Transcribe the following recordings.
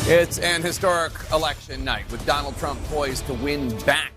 It's an historic election night with Donald Trump poised to win back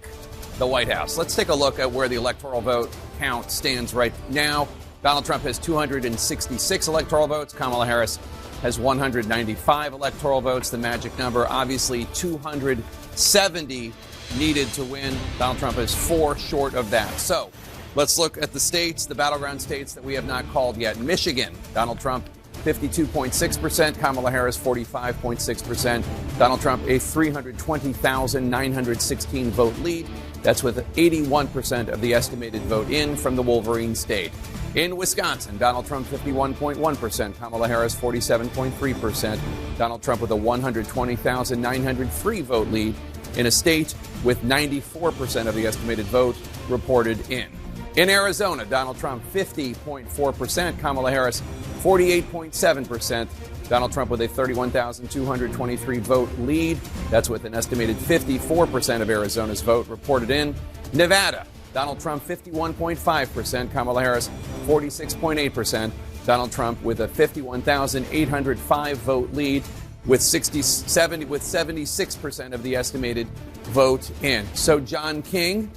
the White House. Let's take a look at where the electoral vote count stands right now. Donald Trump has 266 electoral votes. Kamala Harris has 195 electoral votes. The magic number, obviously 270 needed to win. Donald Trump is 4 short of that. So let's look at the states, the battleground states that we have not called yet. Michigan, Donald Trump 52.6%, Kamala Harris 45.6%. Donald Trump a 320,916 vote lead. That's with 81% of the estimated vote in from the Wolverine State. In Wisconsin, Donald Trump 51.1%, Kamala Harris 47.3%. Donald Trump with a 120,900 free vote lead in a state with 94% of the estimated vote reported in. In Arizona, Donald Trump 50.4%, Kamala Harris 48.7%. Donald Trump with a 31,223 vote lead. That's with an estimated 54% of Arizona's vote reported in. Nevada, Donald Trump 51.5%, Kamala Harris 46.8%. Donald Trump with a 51,805 vote lead with 76% of the estimated vote in. So, John King,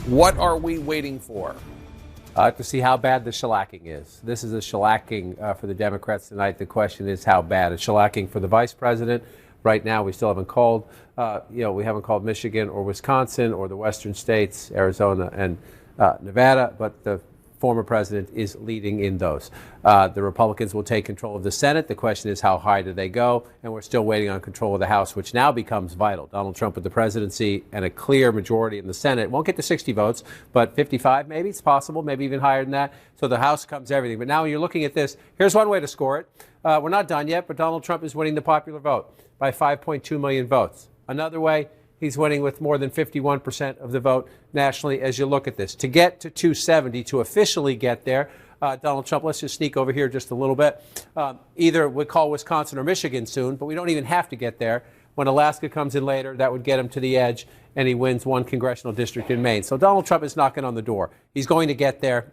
what are we waiting for? To see how bad the shellacking is. This is a shellacking for the Democrats tonight. The question is how bad. A shellacking for the vice president. Right now, we still haven't called, we haven't called Michigan or Wisconsin or the western states, Arizona and Nevada, but the former president is leading in those. The Republicans will take control of the Senate. The question is how high do they go? And we're still waiting on control of the House, which now becomes vital. Donald Trump with the presidency and a clear majority in the Senate. Won't get to 60 votes, but 55 maybe. It's possible, maybe even higher than that. So the House comes everything. But now when you're looking at this, here's one way to score it. We're not done yet, but Donald Trump is winning the popular vote by 5.2 million votes. Another way, he's winning with more than 51% of the vote nationally as you look at this. To get to 270, to officially get there, Donald Trump, let's just sneak over here just a little bit. Either we call Wisconsin or Michigan soon, but we don't even have to get there. When Alaska comes in later, that would get him to the edge, and he wins 1 congressional district in Maine. So Donald Trump is knocking on the door. He's going to get there.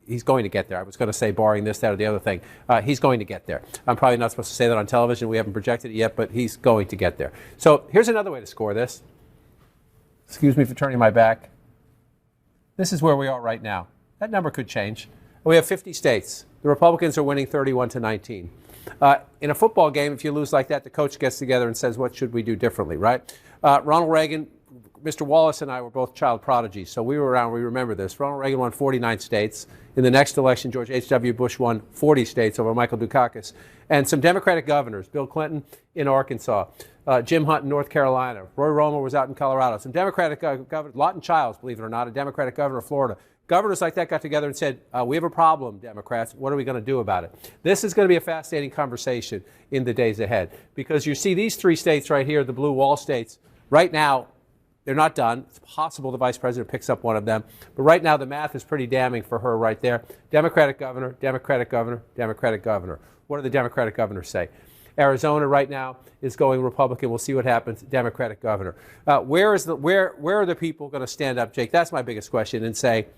He's going to get there. I was going to say barring this, that, or the other thing. He's going to get there. I'm probably not supposed to say that on television. We haven't projected it yet, but he's going to get there. So here's another way to score this. Excuse me for turning my back. This is where we are right now. That number could change. We have 50 states. The Republicans are winning 31-19. In a football game, if you lose like that, the coach gets together and says, what should we do differently, right? Ronald Reagan, Mr. Wallace and I were both child prodigies, so we were around, we remember this. Ronald Reagan won 49 states. In the next election, George H.W. Bush won 40 states over Michael Dukakis. And some Democratic governors, Bill Clinton in Arkansas, Jim Hunt in North Carolina, Roy Romer was out in Colorado. Some Democratic governors, Lawton Childs, believe it or not, a Democratic governor of Florida. Governors like that got together and said, we have a problem, Democrats. What are we going to do about it? This is going to be a fascinating conversation in the days ahead, because you see these 3 states right here, the blue wall states, right now, they're not done. It's possible the vice president picks up one of them. But right now, the math is pretty damning for her right there. Democratic governor, Democratic governor, Democratic governor. What do the Democratic governors say? Arizona right now is going Republican. We'll see what happens. Democratic governor. Where are the people going to stand up, Jake? That's my biggest question, and say,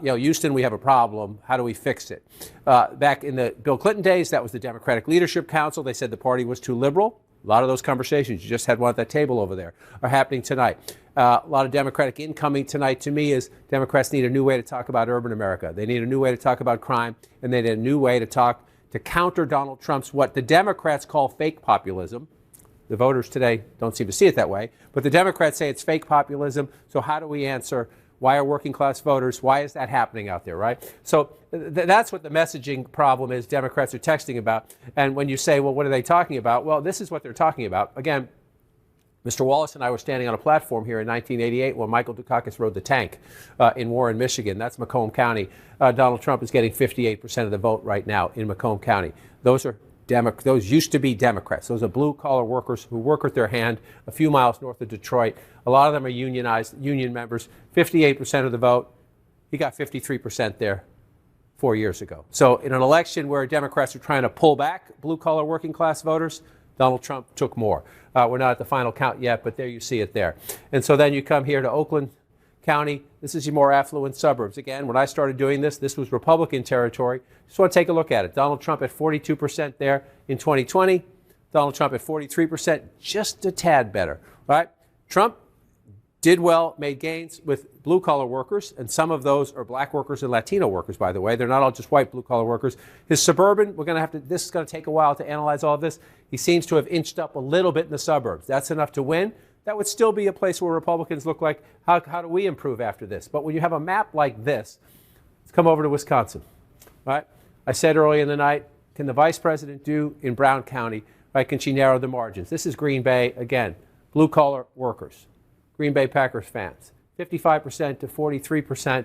Houston, we have a problem. How do we fix it? Back in the Bill Clinton days, that was the Democratic Leadership Council. They said the party was too liberal. A lot of those conversations, you just had one at that table over there, are happening tonight. A lot of Democratic incoming tonight to me is Democrats need a new way to talk about urban America. They need a new way to talk about crime, and they need a new way to talk to counter Donald Trump's what the Democrats call fake populism. The voters today don't seem to see it that way, but the Democrats say it's fake populism. So how do we answer? Why are working class voters? Why is that happening out there, right? So that's what the messaging problem is Democrats are texting about. And when you say, well, what are they talking about? Well, this is what they're talking about. Again, Mr. Wallace and I were standing on a platform here in 1988 when Michael Dukakis rode the tank in Warren, Michigan. That's Macomb County. Donald Trump is getting 58% of the vote right now in Macomb County. Those used to be Democrats. Those are blue-collar workers who work with their hand a few miles north of Detroit. A lot of them are unionized, union members. 58% of the vote. He got 53% there 4 years ago. So in an election where Democrats are trying to pull back blue-collar working-class voters, Donald Trump took more. We're not at the final count yet, but there you see it there. And so then you come here to Oakland County. This is your more affluent suburbs. Again, when I started doing this, this was Republican territory. Just want to take a look at it. Donald Trump at 42% there in 2020. Donald Trump at 43%, just a tad better, right? Trump did well, made gains with blue-collar workers, and some of those are black workers and Latino workers, by the way. They're not all just white blue-collar workers. His suburban, this is going to take a while to analyze all of this. He seems to have inched up a little bit in the suburbs. That's enough to win. That would still be a place where Republicans look like, how do we improve after this? But when you have a map like this, let's come over to Wisconsin, right? I said earlier in the night, can the vice president do in Brown County, right? Can she narrow the margins? This is Green Bay, again, blue-collar workers. Green Bay Packers fans, 55% to 43%.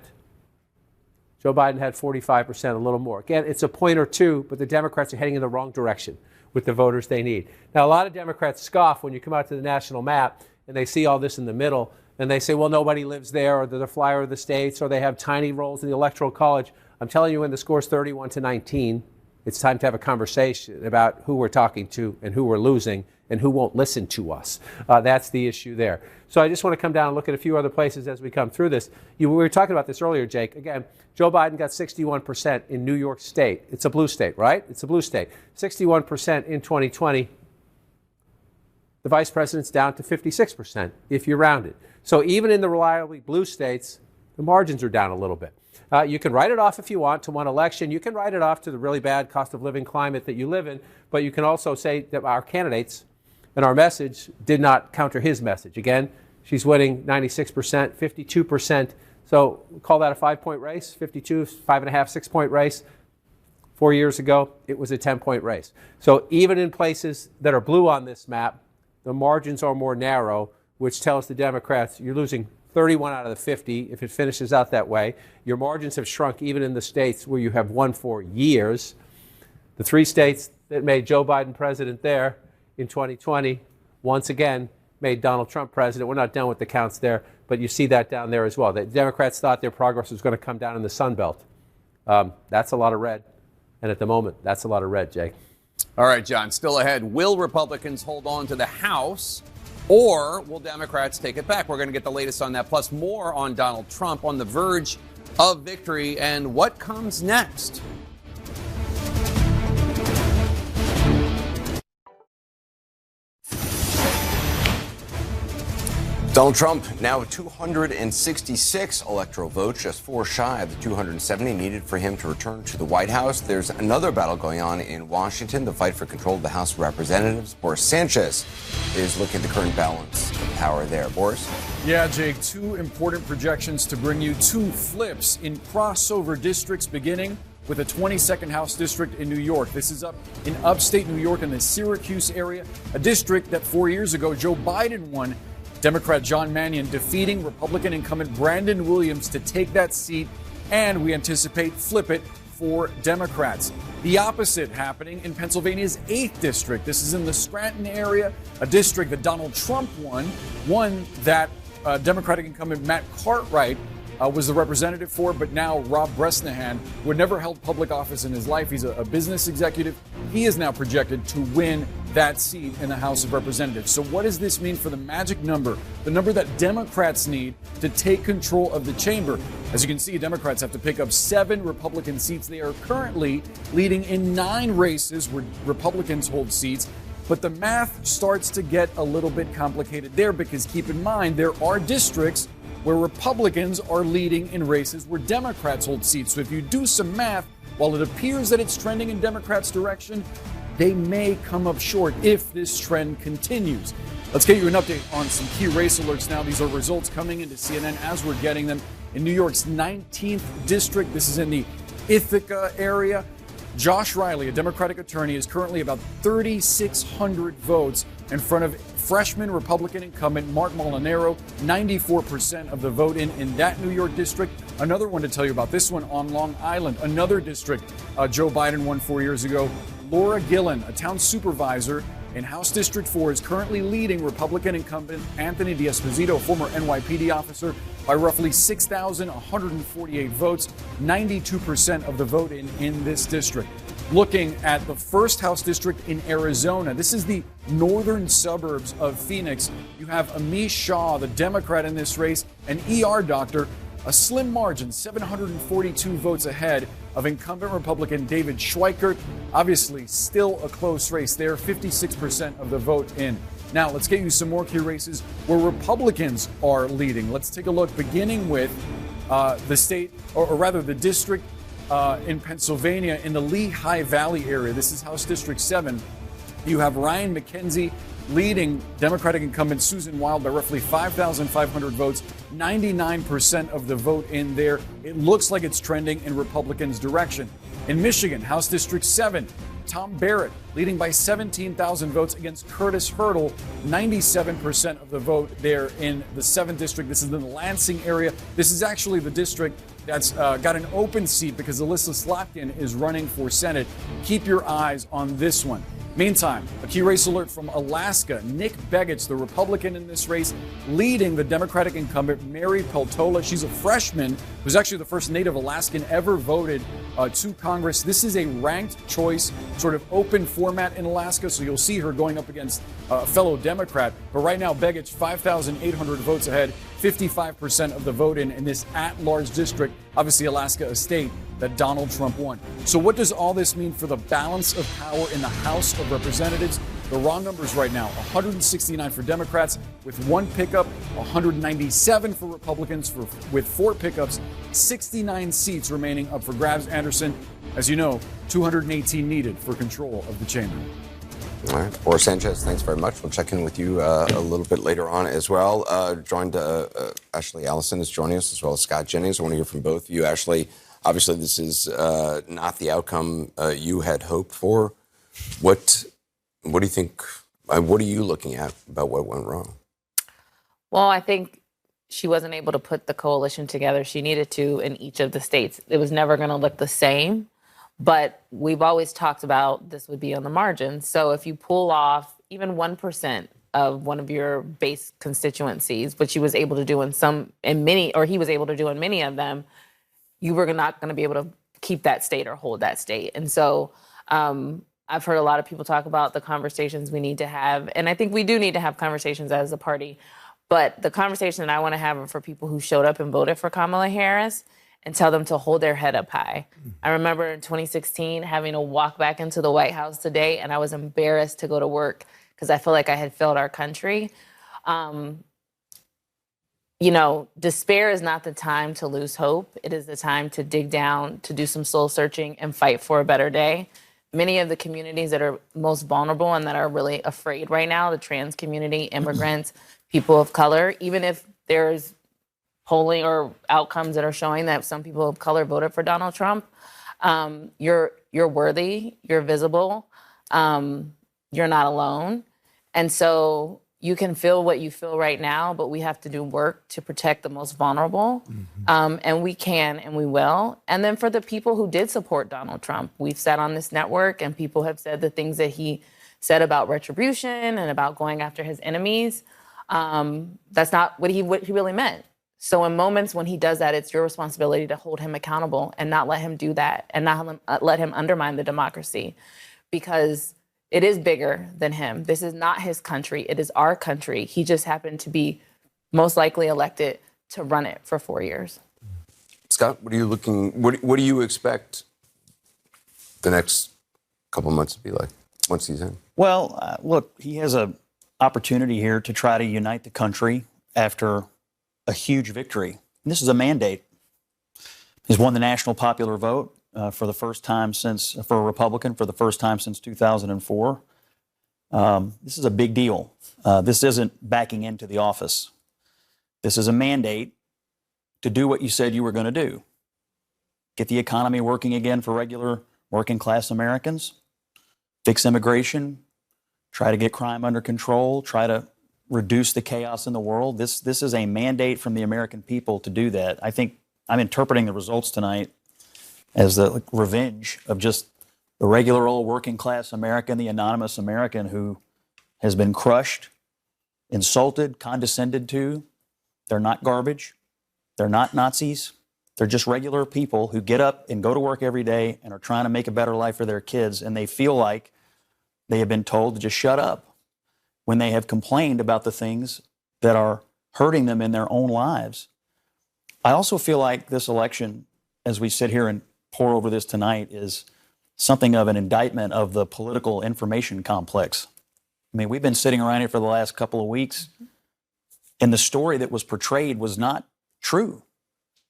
Joe Biden had 45%, a little more. Again, it's a point or two, but the Democrats are heading in the wrong direction with the voters they need. Now, a lot of Democrats scoff when you come out to the national map and they see all this in the middle, and they say, well, nobody lives there, or they're the flyer of the states, or they have tiny roles in the Electoral College. I'm telling you, when the score's 31-19, it's time to have a conversation about who we're talking to and who we're losing and who won't listen to us. That's the issue there. So I just want to come down and look at a few other places as we come through this. We were talking about this earlier, Jake. Again, Joe Biden got 61% in New York State. It's a blue state, right? It's a blue state. 61% in 2020. The vice president's down to 56% if you round it. So even in the reliably blue states, the margins are down a little bit. You can write it off if you want to one election. You can write it off to the really bad cost of living climate that you live in. But you can also say that our candidates and our message did not counter his message. Again, she's winning 96%, 52%. So call that a 5-point race, 52, 5.5, 6-point race. 4 years ago, it was a 10-point race. So even in places that are blue on this map, the margins are more narrow, which tells the Democrats you're losing 31 out of the 50 if it finishes out that way. Your margins have shrunk even in the states where you have won for years. The 3 states that made Joe Biden president there in 2020, once again, made Donald Trump president. We're not done with the counts there, but you see that down there as well. The Democrats thought their progress was going to come down in the Sun Belt. That's a lot of red. And at the moment, that's a lot of red, Jake. All right, John, still ahead. Will Republicans hold on to the House, or will Democrats take it back? We're going to get the latest on that, plus more on Donald Trump on the verge of victory and what comes next. Donald Trump now with 266 electoral votes, just 4 shy of the 270 needed for him to return to the White House. There's another battle going on in Washington, the fight for control of the House of Representatives. Boris Sanchez is looking at the current balance of power there. Boris? Yeah, Jake, 2 important projections to bring you 2 flips in crossover districts, beginning with a 22nd House district in New York. This is up in upstate New York in the Syracuse area, a district that 4 years ago Joe Biden won. Democrat John Mannion defeating Republican incumbent Brandon Williams to take that seat, and we anticipate flip it for Democrats. The opposite happening in Pennsylvania's 8th district. This is in the Scranton area, a district that Donald Trump won, one that Democratic incumbent Matt Cartwright was the representative for, but now Rob Bresnahan, who had never held public office in his life. He's a business executive. He is now projected to win that seat in the House of Representatives. So what does this mean for the magic number, the number that Democrats need to take control of the chamber? As you can see, Democrats have to pick up 7 Republican seats. They are currently leading in 9 races where Republicans hold seats. But the math starts to get a little bit complicated there, because keep in mind, there are districts where Republicans are leading in races where Democrats hold seats. So if you do some math, while it appears that it's trending in Democrats' direction, they may come up short if this trend continues. Let's get you an update on some key race alerts now. These are results coming into CNN as we're getting them. In New York's 19th district, this is in the Ithaca area, Josh Riley, a Democratic attorney, is currently about 3,600 votes in front of freshman Republican incumbent Mark Molinaro, 94% of the vote in that New York district. Another one to tell you about, this one on Long Island, another district Joe Biden won 4 years ago. Laura Gillen, a town supervisor in House District 4, is currently leading Republican incumbent Anthony D'Esposito, former NYPD officer, by roughly 6,148 votes, 92% of the vote in this district. Looking at the first House district in Arizona, this is the northern suburbs of Phoenix. You have Amish Shah, the Democrat in this race, an ER doctor, a slim margin, 742 votes ahead of incumbent Republican David Schweikert. Obviously, still a close race there, 56% of the vote in. Now, let's get you some more key races where Republicans are leading. Let's take a look, beginning with the state, or rather the district in Pennsylvania in the Lehigh Valley area. This is House District 7. You have Ryan McKenzie leading Democratic incumbent Susan Wild by roughly 5,500 votes, 99% of the vote in there. It looks like it's trending in Republicans' direction. In Michigan, House District 7, Tom Barrett leading by 17,000 votes against Curtis Hurdle, 97% of the vote there in the 7th district. This is in the Lansing area. This is actually the district that's got an open seat because Alyssa Slotkin is running for Senate. Keep your eyes on this one. Meantime, a key race alert from Alaska. Nick Begich, the Republican in this race, leading the Democratic incumbent Mary Peltola. She's a freshman who's actually the first Native Alaskan ever voted to Congress. This is a ranked choice, sort of open format in Alaska, so you'll see her going up against a fellow Democrat. But right now, Begich, 5,800 votes ahead, 55% of the vote in this at-large district. Obviously, Alaska, a state that Donald Trump won. So what does all this mean for the balance of power in the House of Representatives? The raw numbers right now, 169 for Democrats with 1 pickup, 197 for Republicans with 4 pickups, 69 seats remaining up for grabs. Anderson, as you know, 218 needed for control of the chamber. All right. Boris Sanchez, thanks very much. We'll check in with you a little bit later on as well. Ashley Allison is joining us, as well as Scott Jennings. I want to hear from both of you. Ashley, obviously this is not the outcome you had hoped for. What do you think? What are you looking at about what went wrong? Well, I think she wasn't able to put the coalition together she needed to in each of the states. It was never going to look the same. But we've always talked about this would be on the margins. So if you pull off even 1% of one of your base constituencies, which he was able to do he was able to do in many of them, you were not going to be able to keep that state or hold that state. And so I've heard a lot of people talk about the conversations we need to have. And I think we do need to have conversations as a party. But the conversation that I want to have are for people who showed up and voted for Kamala Harris and tell them to hold their head up high. I remember in 2016 having to walk back into the White House today, and I was embarrassed to go to work because I feel like I had failed our country. Despair is not the time to lose hope. It is the time to dig down, to do some soul searching and fight for a better day. Many of the communities that are most vulnerable and that are really afraid right now, the trans community, immigrants, people of color, even if there's polling or outcomes that are showing that some people of color voted for Donald Trump, you're worthy, you're visible, you're not alone. And so you can feel what you feel right now, but we have to do work to protect the most vulnerable. And we can and we will. And then for the people who did support Donald Trump, we've sat on this network and people have said the things that he said about retribution and about going after his enemies. That's not what he really meant. So in moments when he does that, it's your responsibility to hold him accountable and not let him do that and not let him undermine the democracy, because it is bigger than him. This is not his country. It is our country. He just happened to be most likely elected to run it for 4 years. Scott, what do you expect the next couple of months to be like once he's in? Well, look, he has an opportunity here to try to unite the country after a huge victory. And this is a mandate. He's won the national popular vote for the first time for a Republican, for the first time since 2004. This is a big deal. This isn't backing into the office. This is a mandate to do what you said you were going to do. Get the economy working again for regular working class Americans, fix immigration, try to get crime under control, try to reduce the chaos in the world. This is a mandate from the American people to do that. I think I'm interpreting the results tonight as the revenge of just the regular old working class American, the anonymous American who has been crushed, insulted, condescended to. They're not garbage. They're not Nazis. They're just regular people who get up and go to work every day and are trying to make a better life for their kids, and they feel like they have been told to just shut up when they have complained about the things that are hurting them in their own lives. I also feel like this election, as we sit here and pour over this tonight is something of an indictment of the political information complex. I mean, we've been sitting around here for the last couple of weeks, and the story that was portrayed was not true.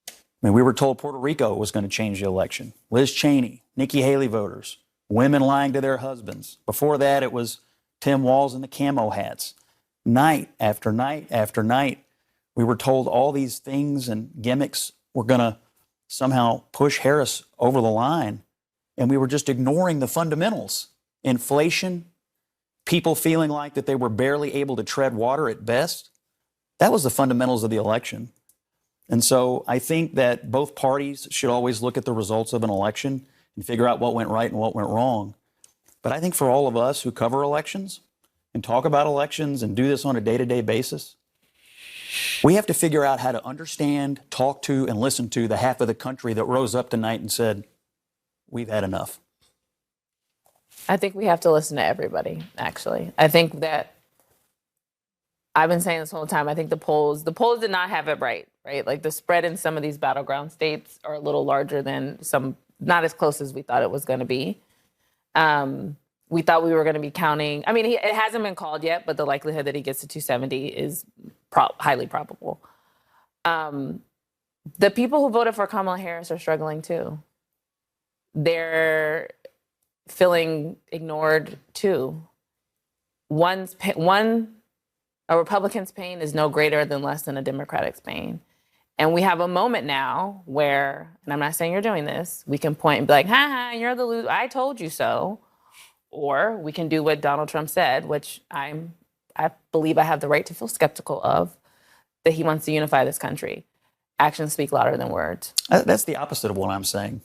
I mean, we were told Puerto Rico was going to change the election. Liz Cheney, Nikki Haley voters, women lying to their husbands. Before that, it was Tim Walz and the camo hats. Night after night after night, we were told all these things and gimmicks were going to somehow push Harris over the line, and we were just ignoring the fundamentals. Inflation, people feeling like that they were barely able to tread water at best. That was the fundamentals of the election. And so I think that both parties should always look at the results of an election and figure out what went right and what went wrong. But I think for all of us who cover elections and talk about elections and do this on a day-to-day basis, we have to figure out how to understand, talk to, and listen to the half of the country that rose up tonight and said, we've had enough. I think we have to listen to everybody, actually. I think that I've been saying this whole time, I think the polls did not have it right? Like the spread in some of these battleground states are a little larger than some, not as close as we thought it was going to be. We thought we were going to be counting. I mean, it hasn't been called yet, but the likelihood that he gets to 270 is highly probable. The people who voted for Kamala Harris are struggling too. They're feeling ignored too. A Republican's pain is no greater than less than a Democratic's pain. And we have a moment now where, and I'm not saying you're doing this, we can point and be like, ha, you're the loser, I told you so. Or we can do what Donald Trump said, which I believe I have the right to feel skeptical of, that he wants to unify this country. Actions speak louder than words. That's the opposite of what I'm saying.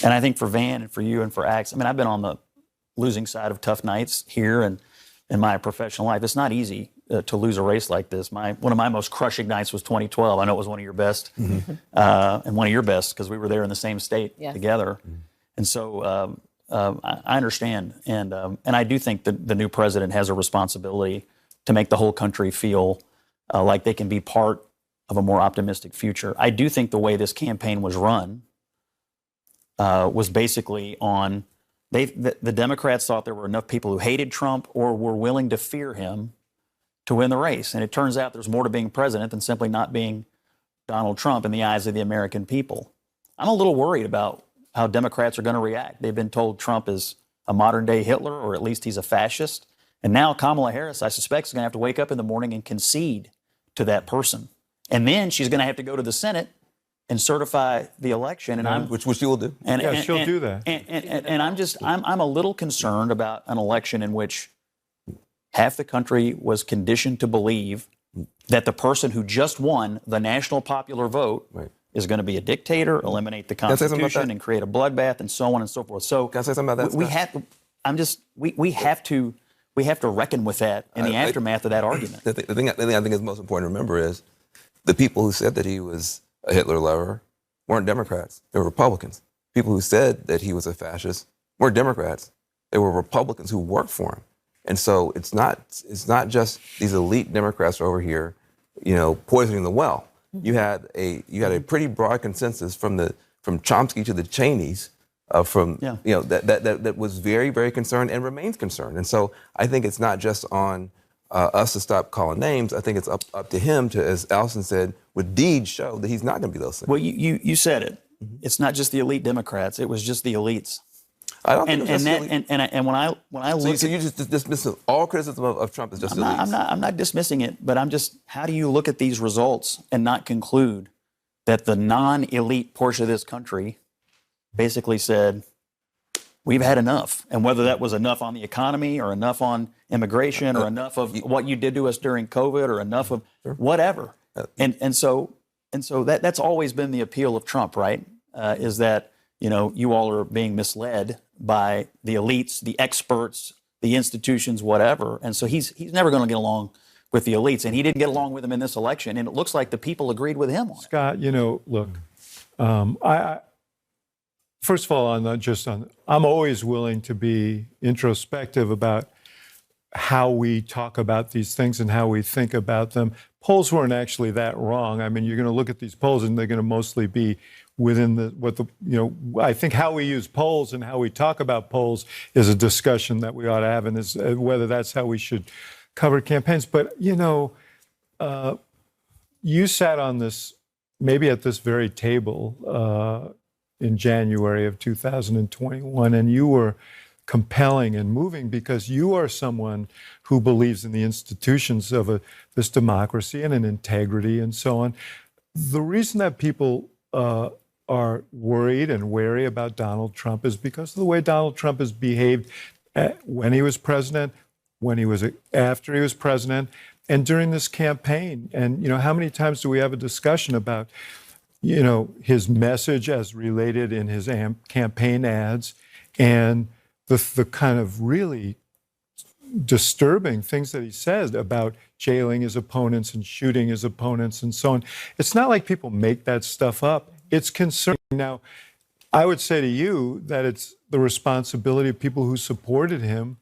And I think for Van and for you and for Axe, I mean, I've been on the losing side of tough nights here and in my professional life. It's not easy to lose a race like this. One of my most crushing nights was 2012. I know it was one of your best, and one of your best because we were there in the same state together. And so I understand, and I do think that the new president has a responsibility to make the whole country feel like they can be part of a more optimistic future. I do think the way this campaign was run was basically on the Democrats thought there were enough people who hated Trump or were willing to fear him to win the race. And it turns out there's more to being president than simply not being Donald Trump in the eyes of the American people. I'm a little worried about how Democrats are going to react. They've been told Trump is a modern-day Hitler, or at least he's a fascist. And now Kamala Harris, I suspect, is going to have to wake up in the morning and concede to that person. And then she's going to have to go to the Senate and certify the election. And which she will do. She'll do that. And I'm a little concerned about an election in which half the country was conditioned to believe that the person who just won the national popular vote is going to be a dictator, eliminate the Constitution, and create a bloodbath, and so on and so forth. So can I say something about that? We have to reckon with that in the aftermath of that argument. The thing I think is most important to remember is the people who said that he was a Hitler lover weren't Democrats. They were Republicans. People who said that he was a fascist weren't Democrats. They were Republicans who worked for him. And so it's not just these elite Democrats over here, poisoning the well. You had a pretty broad consensus from Chomsky to the Cheneys, that was very, very concerned and remains concerned. And so I think it's not just on us to stop calling names. I think it's up to him to, as Allison said, with deeds show that he's not going to be those things. Well, you said it. It's not just the elite Democrats. It was just the elites. I don't think and when I look, so you just dismiss all criticism of Trump as just elites. I'm not dismissing it, but how do you look at these results and not conclude that the non-elite portion of this country basically said, we've had enough, and whether that was enough on the economy or enough on immigration or enough of what you did to us during COVID or enough of whatever, and so that's always been the appeal of Trump, right? Is that you all are being misled by the elites, the experts, the institutions, whatever. And so he's never going to get along with the elites. And he didn't get along with them in this election. And it looks like the people agreed with him on it. Scott, look, I first of all, I'm always willing to be introspective about how we talk about these things and how we think about them. Polls weren't actually that wrong. I mean, you're going to look at these polls and they're going to mostly be within I think how we use polls and how we talk about polls is a discussion that we ought to have, and is whether that's how we should cover campaigns. But, you sat on this, maybe at this very table in January of 2021, and you were compelling and moving because you are someone who believes in the institutions of this democracy and in integrity and so on. The reason that people are worried and wary about Donald Trump is because of the way Donald Trump has behaved when he was president, after he was president, and during this campaign. And, how many times do we have a discussion about, his message as related in his campaign ads and the kind of really disturbing things that he says about jailing his opponents and shooting his opponents and so on. It's not like people make that stuff up. It's concerning. Now, I would say to you that it's the responsibility of people who supported him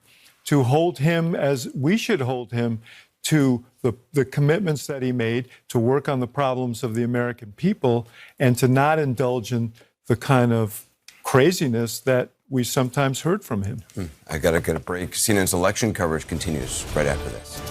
to hold him as we should hold him to the commitments that he made to work on the problems of the American people and to not indulge in the kind of craziness that we sometimes heard from him. I got to get a break. CNN's election coverage continues right after this.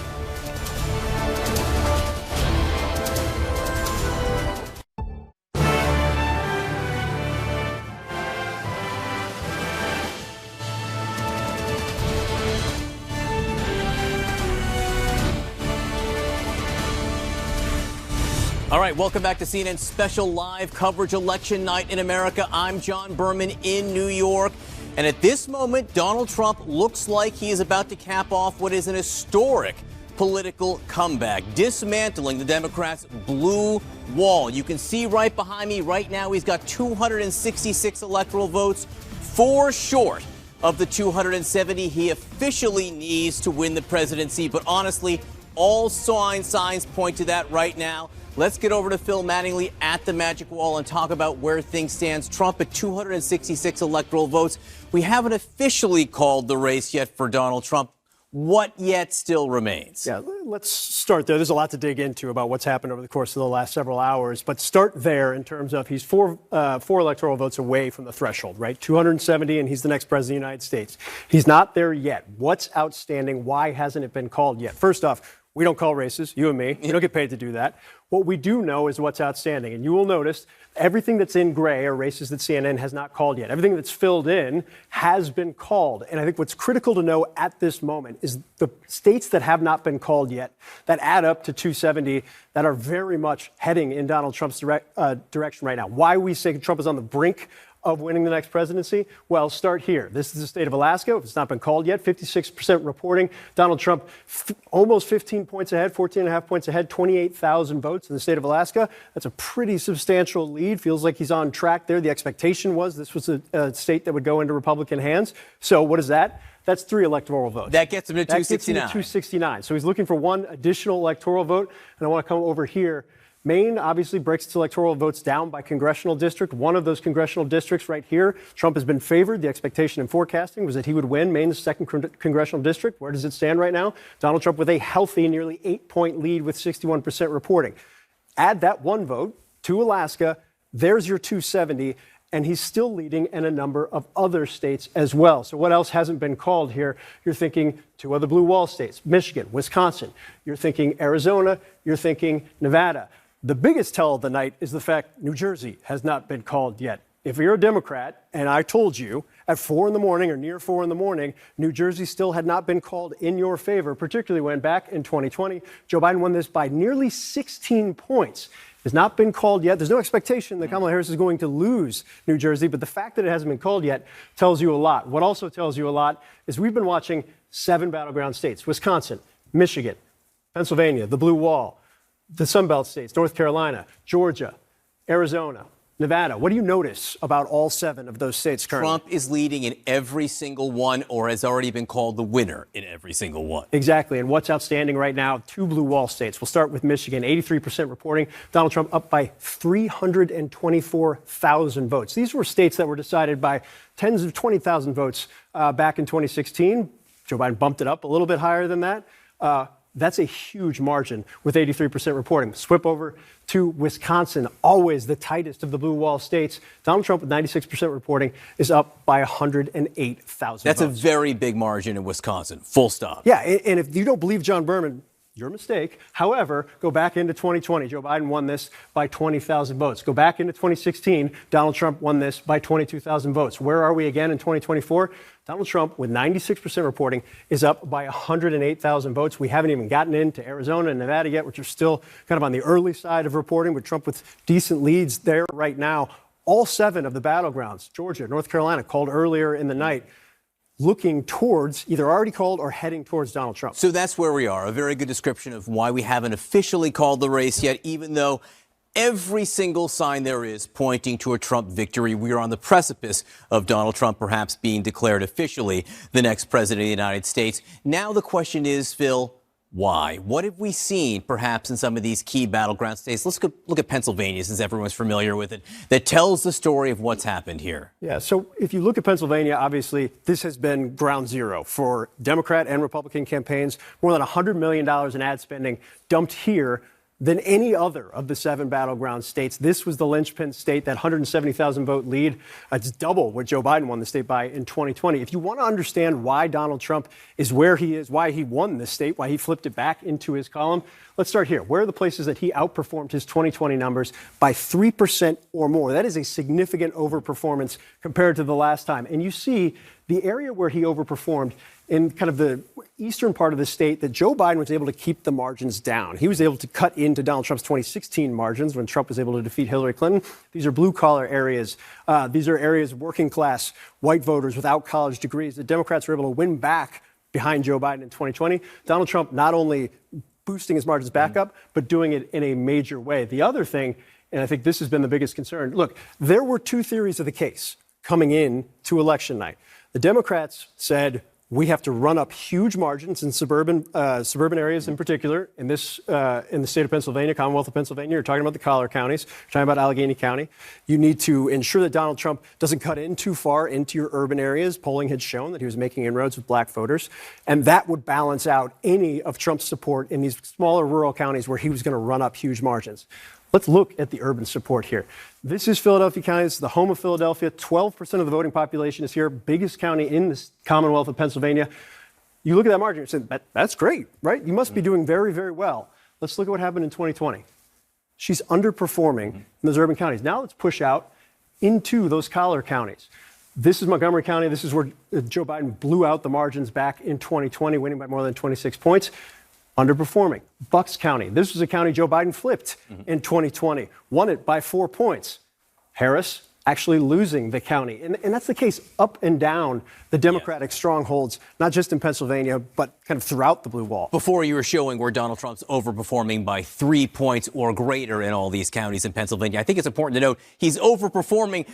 All right, welcome back to CNN's special live coverage election night in America. I'm John Berman in New York. And at this moment, Donald Trump looks like he is about to cap off what is an historic political comeback, dismantling the Democrats' blue wall. You can see right behind me right now, he's got 266 electoral votes, 4 short of the 270 he officially needs to win the presidency. But honestly, all signs point to that right now. Let's get over to Phil Mattingly at the Magic Wall and talk about where things stand. Trump at 266 electoral votes. We haven't officially called the race yet for Donald Trump. What yet still remains? Yeah, let's start there. There's a lot to dig into about what's happened over the course of the last several hours. But start there in terms of he's four electoral votes away from the threshold, right? 270, and he's the next president of the United States. He's not there yet. What's outstanding? Why hasn't it been called yet? First off, we don't call races, you and me. We don't get paid to do that. What we do know is what's outstanding. And you will notice everything that's in gray are races that CNN has not called yet. Everything that's filled in has been called. And I think what's critical to know at this moment is the states that have not been called yet, that add up to 270, that are very much heading in Donald Trump's direction right now. Why we say Trump is on the brink of winning the next presidency? Well, start here. This is the state of Alaska. If it's not been called yet, 56% reporting. Donald Trump almost 15 points ahead, 14 and a half points ahead, 28,000 votes in the state of Alaska. That's a pretty substantial lead. Feels like he's on track there. The expectation was this was a state that would go into Republican hands. So what is that? That's 3 electoral votes. That gets him to 269. That gets him to 269. So he's looking for 1 additional electoral vote. And I want to come over here. Maine obviously breaks its electoral votes down by congressional district. One of those congressional districts right here, Trump has been favored. The expectation in forecasting was that he would win Maine's 2nd congressional district. Where does it stand right now? Donald Trump with a healthy, nearly 8-point lead with 61% reporting. Add that 1 vote to Alaska. There's your 270. And he's still leading in a number of other states as well. So what else hasn't been called here? You're thinking 2 other blue wall states, Michigan, Wisconsin. You're thinking Arizona. You're thinking Nevada. The biggest tell of the night is the fact New Jersey has not been called yet. If you're a Democrat, and I told you at 4 in the morning or near 4 in the morning, New Jersey still had not been called in your favor, particularly when back in 2020, Joe Biden won this by nearly 16 points. Has not been called yet. There's no expectation that Kamala Harris is going to lose New Jersey, but the fact that it hasn't been called yet tells you a lot. What also tells you a lot is we've been watching 7 battleground states: Wisconsin, Michigan, Pennsylvania, the Blue Wall, the Sunbelt states, North Carolina, Georgia, Arizona, Nevada. What do you notice about all 7 of those states currently? Trump is leading in every single one, or has already been called the winner in every single one. Exactly. And what's outstanding right now, 2 blue wall states. We'll start with Michigan, 83% reporting. Donald Trump up by 324,000 votes. These were states that were decided by tens of 20,000 votes back in 2016. Joe Biden bumped it up a little bit higher than that. That's a huge margin with 83% reporting. Swip over to Wisconsin, always the tightest of the blue wall states. Donald Trump with 96% reporting is up by 108,000 That's votes. a very big margin in Wisconsin, full stop. Yeah, and if you don't believe John Berman, your mistake. However, go back into 2020. Joe Biden won this by 20,000 votes. Go back into 2016. Donald Trump won this by 22,000 votes. Where are we again in 2024? Donald Trump, with 96% reporting, is up by 108,000 votes. We haven't even gotten into Arizona and Nevada yet, which are still kind of on the early side of reporting, with Trump with decent leads there right now. All 7 of the battlegrounds, Georgia, North Carolina, called earlier in the night, looking towards, either already called or heading towards Donald Trump. So that's where we are. A very good description of why we haven't officially called the race yet, even though every single sign there is pointing to a Trump victory. We are on the precipice of Donald Trump perhaps being declared officially the next president of the United States. Now the question is, Phil, why? What have we seen perhaps in some of these key battleground states? Let's look at Pennsylvania, since everyone's familiar with it, that tells the story of what's happened here. Yeah, so if you look at Pennsylvania, obviously this has been ground zero for Democrat and Republican campaigns. More than $100 million in ad spending dumped here than any other of the 7 battleground states. This was the linchpin state, that 170,000 vote lead. It's double what Joe Biden won the state by in 2020. If you want to understand why Donald Trump is where he is, why he won this state, why he flipped it back into his column, let's start here. Where are the places that he outperformed his 2020 numbers by 3% or more? That is a significant overperformance compared to the last time. And you see the area where he overperformed in kind of the eastern part of the state, that Joe Biden was able to keep the margins down. He was able to cut into Donald Trump's 2016 margins when Trump was able to defeat Hillary Clinton. These are blue-collar areas. These are areas of working-class white voters without college degrees. The Democrats were able to win back behind Joe Biden in 2020. Donald Trump not only boosting his margins back up, but doing it in a major way. The other thing, and I think this has been the biggest concern, look, there were 2 theories of the case coming in to election night. The Democrats said, we have to run up huge margins in suburban areas in particular. In the state of Pennsylvania, Commonwealth of Pennsylvania, you're talking about the collar counties, you're talking about Allegheny County. You need to ensure that Donald Trump doesn't cut in too far into your urban areas. Polling had shown that he was making inroads with black voters. And that would balance out any of Trump's support in these smaller rural counties where he was going to run up huge margins. Let's look at the urban support here. This is Philadelphia County. This is the home of Philadelphia. 12% of the voting population is here. Biggest county in the Commonwealth of Pennsylvania. You look at that margin and say, that's great, right? You must be doing very, very well. Let's look at what happened in 2020. She's underperforming in those urban counties. Now let's push out into those collar counties. This is Montgomery County. This is where Joe Biden blew out the margins back in 2020, winning by more than 26 points. Underperforming. Bucks County. This was a county Joe Biden flipped in 2020. Won it by 4 points. Harris actually losing the county. And that's the case up and down the Democratic strongholds, not just in Pennsylvania, but kind of throughout the blue wall. Before, you were showing where Donald Trump's overperforming by 3 points or greater in all these counties in Pennsylvania. I think it's important to note he's overperforming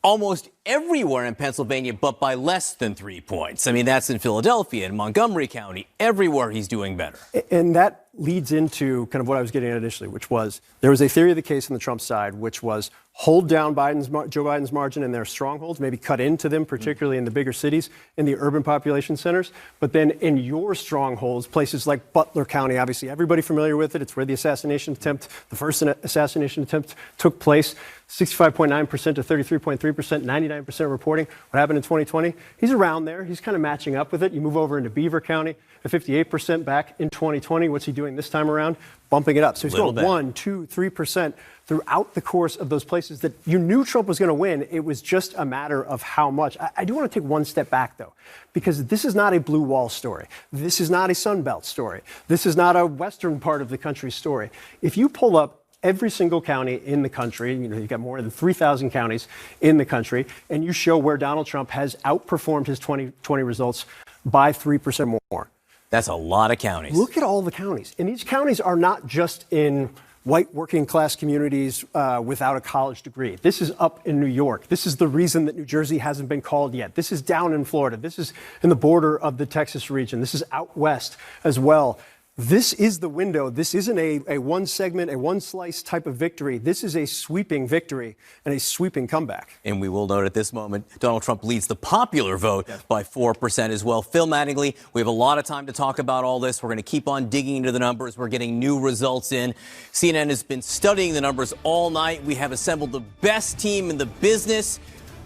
almost everywhere in Pennsylvania, but by less than 3 points. I mean, that's in Philadelphia and Montgomery County. Everywhere he's doing better. And that leads into kind of what I was getting at initially, which was there was a theory of the case on the Trump side, which was hold down Joe Biden's margin in their strongholds, maybe cut into them, particularly in the bigger cities, in the urban population centers. But then in your strongholds, places like Butler County, obviously everybody familiar with it. It's where the first assassination attempt took place. 65.9% to 33.3%, 99% reporting. What happened in 2020? He's around there. He's kind of matching up with it. You move over into Beaver County, at 58% back in 2020. What's he doing this time around? Bumping it up. So he's going 1%, 2%, 3% throughout the course of those places that you knew Trump was going to win. It was just a matter of how much. I do want to take one step back, though, because this is not a blue wall story. This is not a Sun Belt story. This is not a western part of the country story. If you pull up every single county in the country, you've got more than 3,000 counties in the country, and you show where Donald Trump has outperformed his 2020 results by 3% more. That's a lot of counties. Look at all the counties. And these counties are not just in white working class communities without a college degree. This is up in New York. This is the reason that New Jersey hasn't been called yet. This is down in Florida. This is in the border of the Texas region. This is out west as well. This is the window. This isn't a one segment, a one slice type of victory. This is a sweeping victory and a sweeping comeback. And we will note at this moment, Donald Trump leads the popular vote by 4% as well. Phil Mattingly, we have a lot of time to talk about all this. We're going to keep on digging into the numbers. We're getting new results in. CNN has been studying the numbers all night. We have assembled the best team in the business.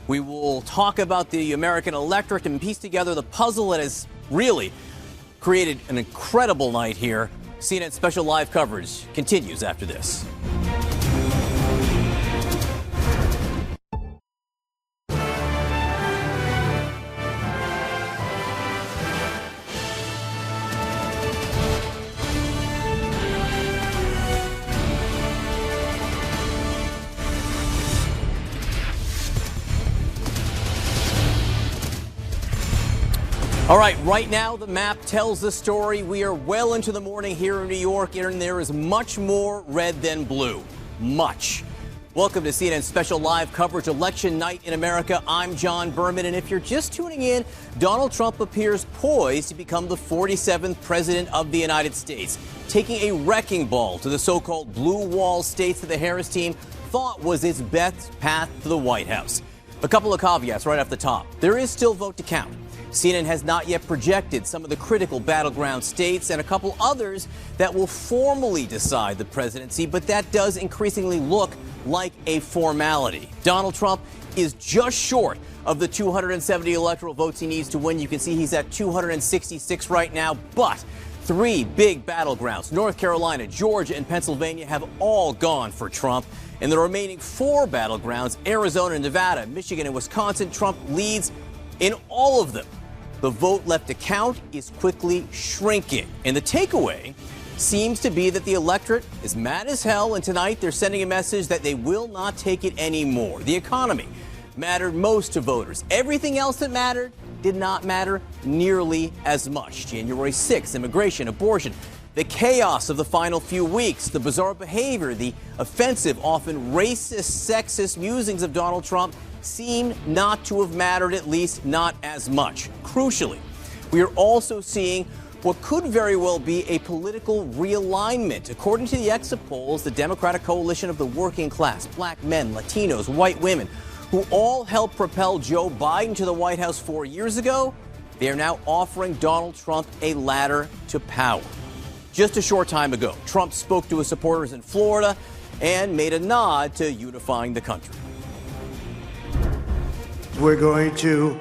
We will talk about the American electorate and piece together the puzzle that has really created an incredible night here. CNN special live coverage continues after this. All right, right now the map tells the story. We are well into the morning here in New York, and there is much more red than blue. Much. Welcome to CNN special live coverage, Election Night in America. I'm John Berman, and if you're just tuning in, Donald Trump appears poised to become the 47th president of the United States, taking a wrecking ball to the so-called blue wall states that the Harris team thought was its best path to the White House. A couple of caveats right off the top. There is still vote to count. CNN has not yet projected some of the critical battleground states and a couple others that will formally decide the presidency, but that does increasingly look like a formality. Donald Trump is just short of the 270 electoral votes he needs to win. You can see he's at 266 right now, but three big battlegrounds, North Carolina, Georgia, and Pennsylvania, have all gone for Trump. In the remaining four battlegrounds, Arizona, Nevada, Michigan, and Wisconsin, Trump leads in all of them. The vote left to count is quickly shrinking. And the takeaway seems to be that the electorate is mad as hell, and tonight they're sending a message that they will not take it anymore. The economy mattered most to voters. Everything else that mattered did not matter nearly as much. January 6th, immigration, abortion, the chaos of the final few weeks, the bizarre behavior, the offensive, often racist, sexist musings of Donald Trump seem not to have mattered, at least not as much. Crucially, we are also seeing what could very well be a political realignment. According to the exit polls, the Democratic coalition of the working class, black men, Latinos, white women, who all helped propel Joe Biden to the White House 4 years ago, they are now offering Donald Trump a ladder to power. Just a short time ago, Trump spoke to his supporters in Florida and made a nod to unifying the country. We're going to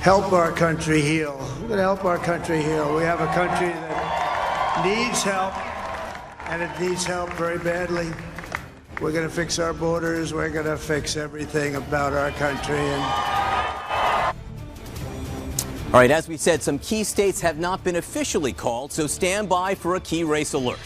help our country heal. We're going to help our country heal. We have a country that needs help, and it needs help very badly. We're going to fix our borders. We're going to fix everything about our country. All right, as we said, some key states have not been officially called, so stand by for a key race alert.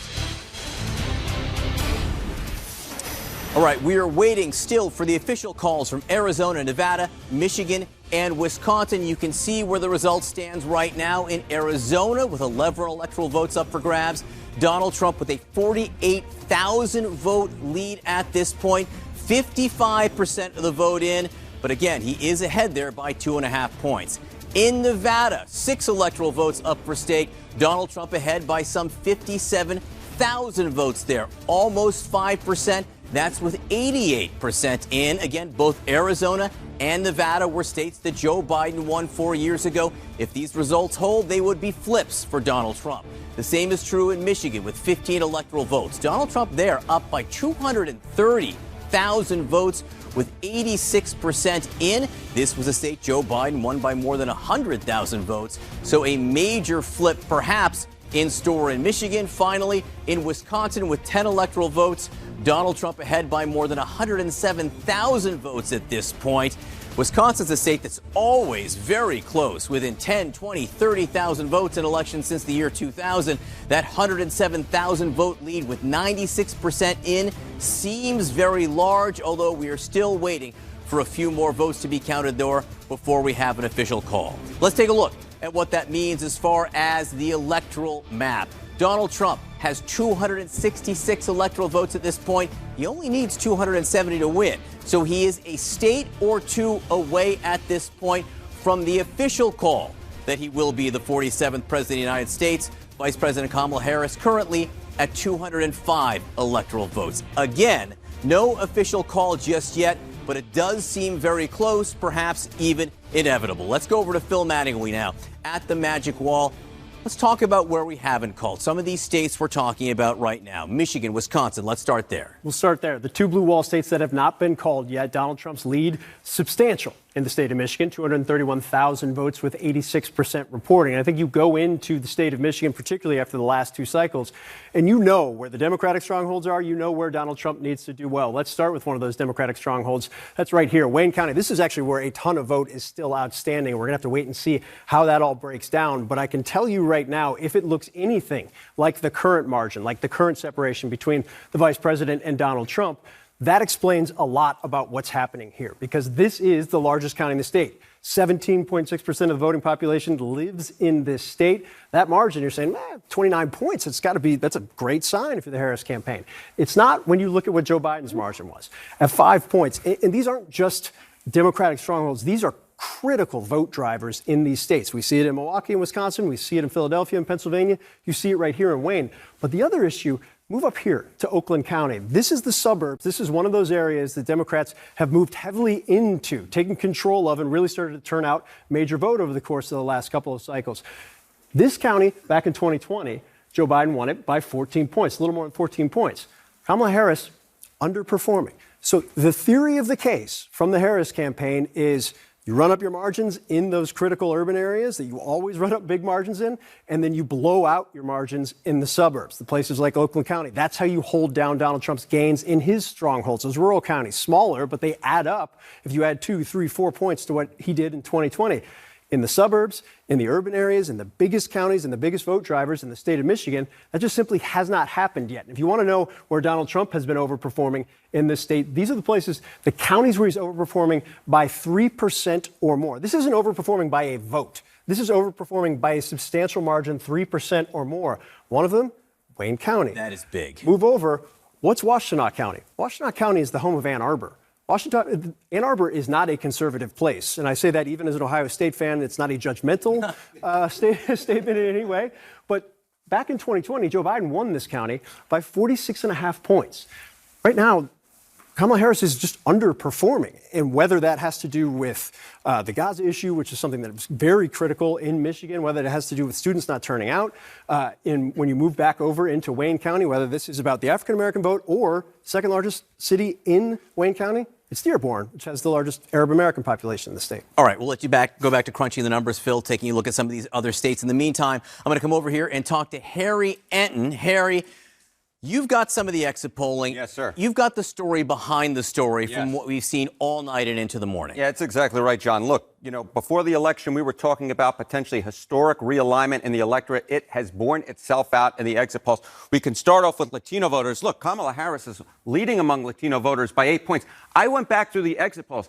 All right, we are waiting still for the official calls from Arizona, Nevada, Michigan, and Wisconsin. You can see where the result stands right now in Arizona with 11 electoral votes up for grabs. Donald Trump with a 48,000 vote lead at this point, 55% of the vote in. But again, he is ahead there by 2.5 points. In Nevada, 6 electoral votes up for state. Donald Trump ahead by some 57,000 votes there, almost 5%. That's with 88% in. Again, both Arizona and Nevada were states that Joe Biden won 4 years ago. If these results hold, they would be flips for Donald Trump. The same is true in Michigan with 15 electoral votes. Donald Trump there up by 230,000 votes with 86% in. This was a state Joe Biden won by more than 100,000 votes. So a major flip perhaps in store in Michigan. Finally, in Wisconsin with 10 electoral votes, Donald Trump ahead by more than 107,000 votes at this point. Wisconsin's a state that's always very close, within 10, 20, 30,000 votes in elections since the year 2000. That 107,000 vote lead with 96% in seems very large, although we are still waiting for a few more votes to be counted there before we have an official call. Let's take a look at what that means as far as the electoral map. Donald Trump has 266 electoral votes at this point. He only needs 270 to win. So he is a state or two away at this point from the official call that he will be the 47th president of the United States. Vice President Kamala Harris currently at 205 electoral votes. Again, no official call just yet, but it does seem very close, perhaps even inevitable. Let's go over to Phil Mattingly now at the Magic Wall. Let's talk about where we haven't called. Some of these states we're talking about right now. Michigan, Wisconsin, let's start there. We'll start there. The two blue wall states that have not been called yet, Donald Trump's lead substantial in the state of Michigan, 231,000 votes with 86% reporting. And I think you go into the state of Michigan, particularly after the last two cycles, and you know where the Democratic strongholds are. You know where Donald Trump needs to do well. Let's start with one of those Democratic strongholds. That's right here, Wayne County. This is actually where a ton of vote is still outstanding. We're going to have to wait and see how that all breaks down. But I can tell you right now, if it looks anything like the current margin, like the current separation between the vice president and Donald Trump, that explains a lot about what's happening here, because this is the largest county in the state. 17.6% of the voting population lives in this state. That margin, you're saying, 29 points. It's got to be, that's a great sign for the Harris campaign. It's not when you look at what Joe Biden's margin was at 5 points. And these aren't just Democratic strongholds. These are critical vote drivers in these states. We see it in Milwaukee and Wisconsin. We see it in Philadelphia and Pennsylvania. You see it right here in Wayne. But the other issue, move up here to Oakland County. This is the suburbs. This is one of those areas that Democrats have moved heavily into, taking control of, and really started to turn out major vote over the course of the last couple of cycles. This county, back in 2020, Joe Biden won it by 14 points, a little more than 14 points. Kamala Harris underperforming. So the theory of the case from the Harris campaign is you run up your margins in those critical urban areas that you always run up big margins in, and then you blow out your margins in the suburbs, the places like Oakland County. That's how you hold down Donald Trump's gains in his strongholds, those rural counties, smaller, but they add up if you add 2, 3, 4 points to what he did in 2020. In the suburbs, in the urban areas, in the biggest counties, and the biggest vote drivers in the state of Michigan, that just simply has not happened yet. If you want to know where Donald Trump has been overperforming in this state, these are the places, the counties where he's overperforming by 3% or more. This isn't overperforming by a vote. This is overperforming by a substantial margin, 3% or more. One of them, Wayne County. That is big. Move over. What's Washtenaw County? Washtenaw County is the home of Ann Arbor. Ann Arbor is not a conservative place, and I say that even as an Ohio State fan. It's not a judgmental statement in any way. But back in 2020, Joe Biden won this county by 46.5 points. Right now, Kamala Harris is just underperforming, and whether that has to do with the Gaza issue, which is something that is very critical in Michigan, whether it has to do with students not turning out, when you move back over into Wayne County, whether this is about the African-American vote or second largest city in Wayne County, it's Dearborn, which has the largest Arab-American population in the state. All right, we'll let you go back to crunching the numbers, Phil, taking a look at some of these other states. In the meantime, I'm going to come over here and talk to Harry Enten. Harry, you've got some of the exit polling. Yes, sir. You've got the story behind the story from what we've seen all night and into the morning. Yeah, it's exactly right, John. Look, before the election, we were talking about potentially historic realignment in the electorate. It has borne itself out in the exit polls. We can start off with Latino voters. Look, Kamala Harris is leading among Latino voters by 8 points. I went back through the exit polls.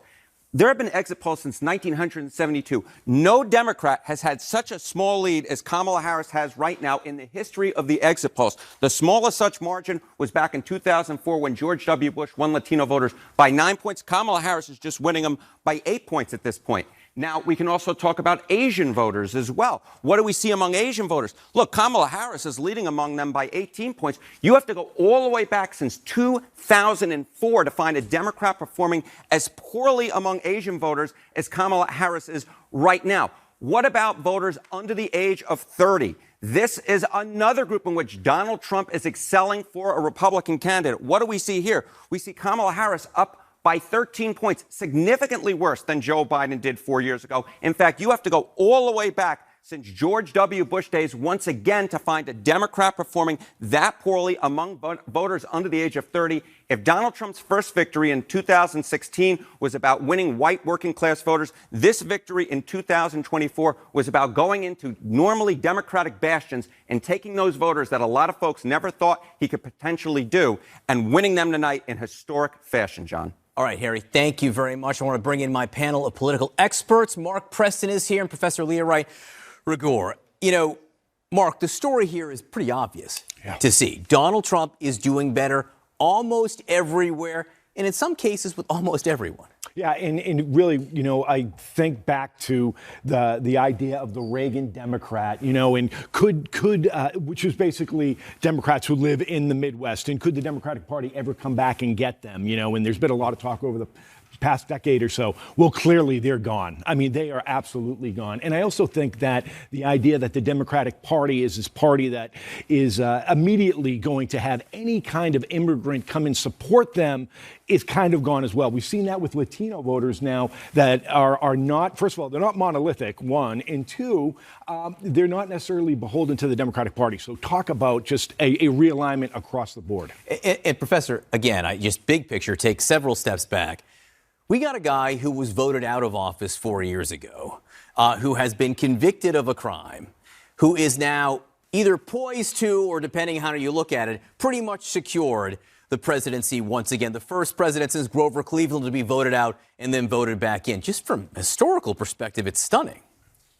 There have been exit polls since 1972. No Democrat has had such a small lead as Kamala Harris has right now in the history of the exit polls. The smallest such margin was back in 2004 when George W. Bush won Latino voters by 9 points. Kamala Harris is just winning them by 8 points at this point. Now, we can also talk about Asian voters as well. What do we see among Asian voters? Look, Kamala Harris is leading among them by 18 points. You have to go all the way back since 2004 to find a Democrat performing as poorly among Asian voters as Kamala Harris is right now. What about voters under the age of 30? This is another group in which Donald Trump is excelling for a Republican candidate. What do we see here? We see Kamala Harris up by 13 points, significantly worse than Joe Biden did 4 years ago. In fact, you have to go all the way back since George W. Bush days once again to find a Democrat performing that poorly among voters under the age of 30. If Donald Trump's first victory in 2016 was about winning white working class voters, this victory in 2024 was about going into normally Democratic bastions and taking those voters that a lot of folks never thought he could potentially do and winning them tonight in historic fashion, John. All right, Harry, thank you very much. I want to bring in my panel of political experts. Mark Preston is here and Professor Leah Wright Rigueur. Mark, the story here is pretty obvious to see. Donald Trump is doing better almost everywhere, and in some cases with almost everyone. Yeah, and really, I think back to the idea of the Reagan Democrat, and could which was basically Democrats who live in the Midwest, and could the Democratic Party ever come back and get them, and there's been a lot of talk over the past decade or so. Well, clearly they're gone. I mean, they are absolutely gone. And I also think that the idea that the Democratic Party is this party that is immediately going to have any kind of immigrant come and support them is kind of gone as well. We've seen that with Latino voters now that are not, first of all, they're not monolithic, one, and two, they're not necessarily beholden to the Democratic Party. So talk about just a realignment across the board. And Professor, again, I just big picture, take several steps back. We got a guy who was voted out of office 4 years ago, who has been convicted of a crime, who is now either poised to, or depending on how you look at it, pretty much secured the presidency once again. The first president since Grover Cleveland to be voted out and then voted back in. Just from a historical perspective, it's stunning.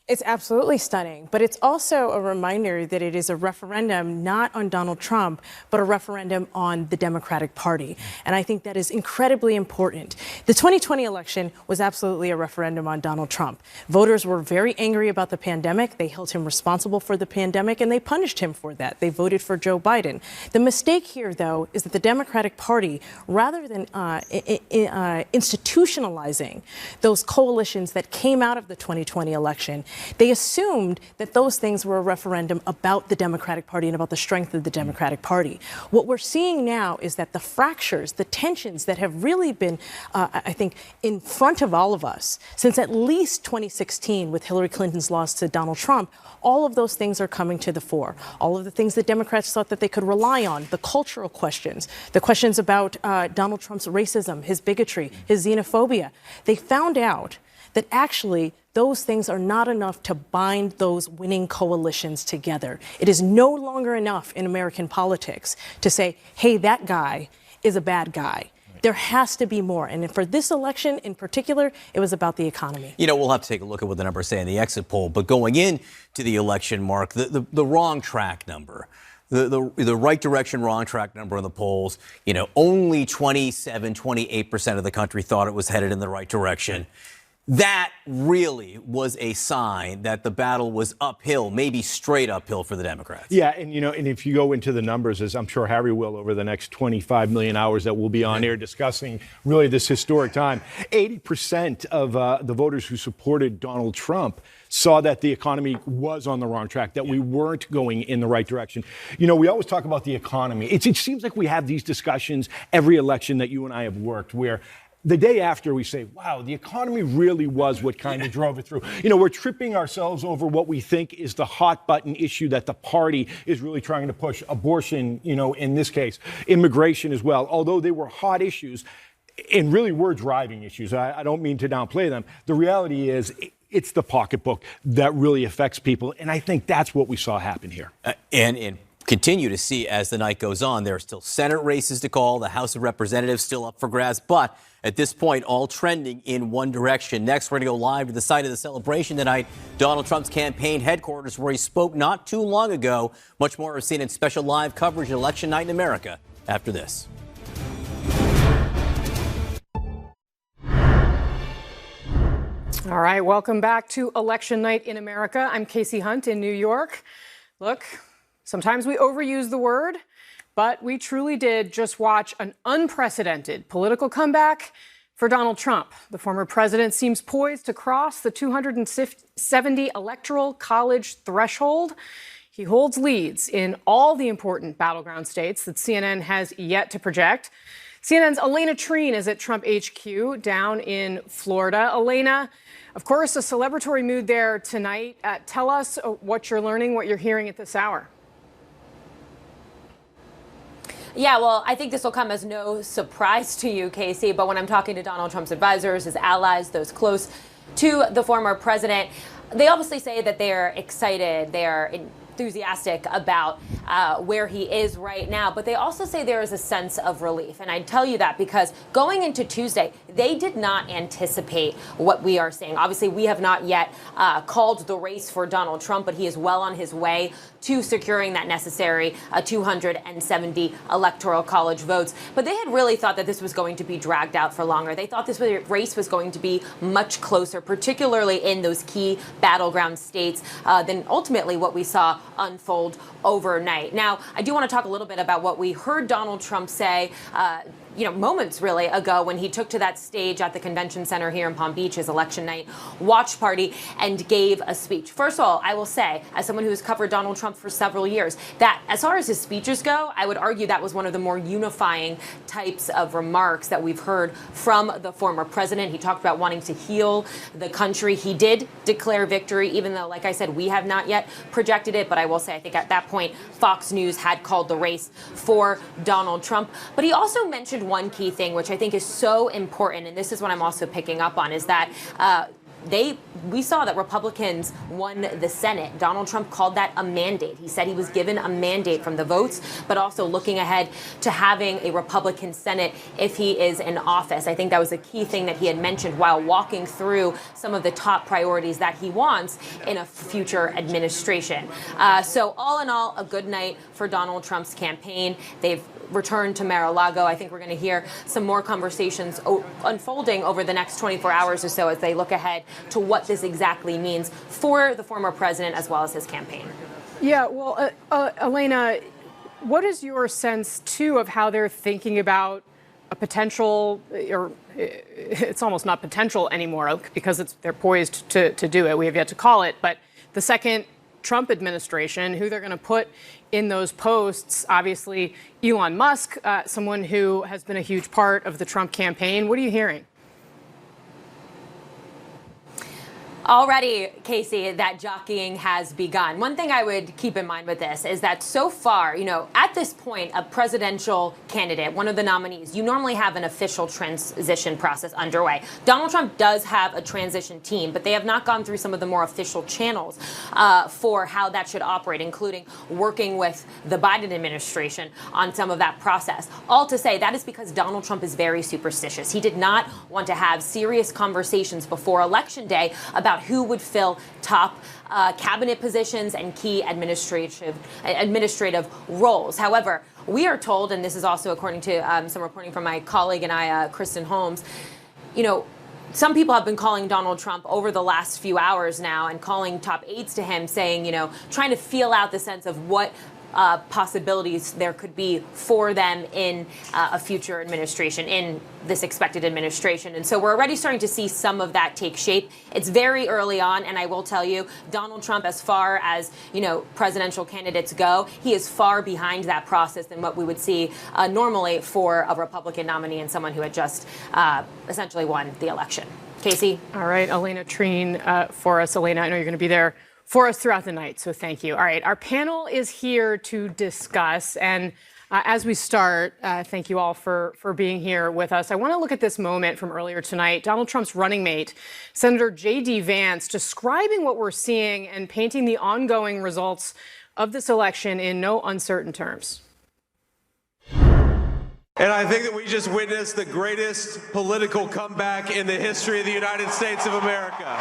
It's absolutely stunning, but it's also a reminder that it is a referendum not on Donald Trump, but a referendum on the Democratic Party. And I think that is incredibly important. The 2020 election was absolutely a referendum on Donald Trump. Voters were very angry about the pandemic. They held him responsible for the pandemic, and they punished him for that. They voted for Joe Biden. The mistake here, though, is that the Democratic Party, rather than institutionalizing those coalitions that came out of the 2020 election, they assumed that those things were a referendum about the Democratic Party and about the strength of the Democratic Party. What we're seeing now is that the fractures, the tensions that have really been, I think, in front of all of us since at least 2016 with Hillary Clinton's loss to Donald Trump, all of those things are coming to the fore. All of the things that Democrats thought that they could rely on, the cultural questions, the questions about Donald Trump's racism, his bigotry, his xenophobia. They found out that actually those things are not enough to bind those winning coalitions together. It is no longer enough in American politics to say, hey, that guy is a bad guy. There has to be more. And for this election in particular, it was about the economy. We'll have to take a look at what the numbers say in the exit poll. But going into the election, Mark, the wrong track number, the right direction, wrong track number in the polls, only 28% of the country thought it was headed in the right direction. That really was a sign that the battle was uphill, maybe straight uphill for the Democrats. Yeah, and and if you go into the numbers, as I'm sure Harry will over the next 25 million hours that we'll be on air discussing really this historic time, 80% of the voters who supported Donald Trump saw that the economy was on the wrong track, that we weren't going in the right direction. We always talk about the economy. It seems like we have these discussions every election that you and I have worked where the day after we say, wow, the economy really was what kind of drove it through. We're tripping ourselves over what we think is the hot button issue that the party is really trying to push. Abortion, in this case, immigration as well. Although they were hot issues and really were driving issues. I don't mean to downplay them. The reality is it's the pocketbook that really affects people. And I think that's what we saw happen here. And continue to see as the night goes on. There are still Senate races to call, the House of Representatives still up for grabs, but at this point, all trending in one direction. Next, we're going to go live to the site of the celebration tonight, Donald Trump's campaign headquarters, where he spoke not too long ago. Much more is seen in special live coverage of Election Night in America after this. All right, welcome back to Election Night in America. I'm Casey Hunt in New York. Look, sometimes we overuse the word, but we truly did just watch an unprecedented political comeback for Donald Trump. The former president seems poised to cross the 270 electoral college threshold. He holds leads in all the important battleground states that CNN has yet to project. CNN's Elena Treen is at Trump HQ down in Florida. Elena, of course, a celebratory mood there tonight. Tell us what you're learning, what you're hearing at this hour. Yeah, well, I think this will come as no surprise to you, Casey, but when I'm talking to Donald Trump's advisors, his allies, those close to the former president, they obviously say that they're excited, they are enthusiastic about where he is right now, but they also say there is a sense of relief. And I tell you that because going into Tuesday, they did not anticipate what we are seeing. Obviously, we have not yet called the race for Donald Trump, but he is well on his way to securing that necessary 270 electoral college votes. But they had really thought that this was going to be dragged out for longer. They thought this race was going to be much closer, particularly in those key battleground states, than ultimately what we saw unfold overnight. Now, I do want to talk a little bit about what we heard Donald Trump say moments really ago when he took to that stage at the convention center here in Palm Beach, his election night watch party, and gave a speech. First of all, I will say, as someone who has covered Donald Trump for several years, that as far as his speeches go, I would argue that was one of the more unifying types of remarks that we've heard from the former president. He talked about wanting to heal the country. He did declare victory, even though, like I said, we have not yet projected it. But I will say, I think at that point, Fox News had called the race for Donald Trump. But he also mentioned one key thing, which I think is so important, and this is what I'm also picking up on, is that we saw that Republicans won the Senate. Donald Trump called that a mandate. He said he was given a mandate from the votes, but also looking ahead to having a Republican Senate if he is in office. I think that was a key thing that he had mentioned while walking through some of the top priorities that he wants in a future administration. So all in all, a good night for Donald Trump's campaign. They've returned to Mar-a-Lago. I think we're going to hear some more conversations unfolding over the next 24 hours or so as they look ahead to what this exactly means for the former president as well as his campaign. Yeah, well, Elena, what is your sense, too, of how they're thinking about a potential, or it's almost not potential anymore because they're poised to do it. We have yet to call it, but the second Trump administration, who they're going to put in those posts. Obviously, Elon Musk, someone who has been a huge part of the Trump campaign. What are you hearing? Already, Casey, that jockeying has begun. One thing I would keep in mind with this is that so far, at this point, a presidential candidate, one of the nominees, you normally have an official transition process underway. Donald Trump does have a transition team, but they have not gone through some of the more official channels for how that should operate, including working with the Biden administration on some of that process. All to say, that is because Donald Trump is very superstitious. He did not want to have serious conversations before Election Day about who would fill top cabinet positions and key administrative roles. However, we are told, and this is also according to some reporting from my colleague and I, Kristen Holmes, some people have been calling Donald Trump over the last few hours now and calling top aides to him saying, trying to feel out the sense of what possibilities there could be for them in a future administration, in this expected administration. And so we're already starting to see some of that take shape. It's very early on, and I will tell you, Donald Trump, as far as, presidential candidates go, he is far behind that process than what we would see normally for a Republican nominee and someone who had just essentially won the election. Casey? All right, Elena Treen for us. Elena, I know you're going to be there for us throughout the night, so thank you. All right, our panel is here to discuss, and as we start, thank you all for being here with us. I want to look at this moment from earlier tonight. Donald Trump's running mate, Senator J.D. Vance, describing what we're seeing and painting the ongoing results of this election in no uncertain terms. And I think that we just witnessed the greatest political comeback in the history of the United States of America.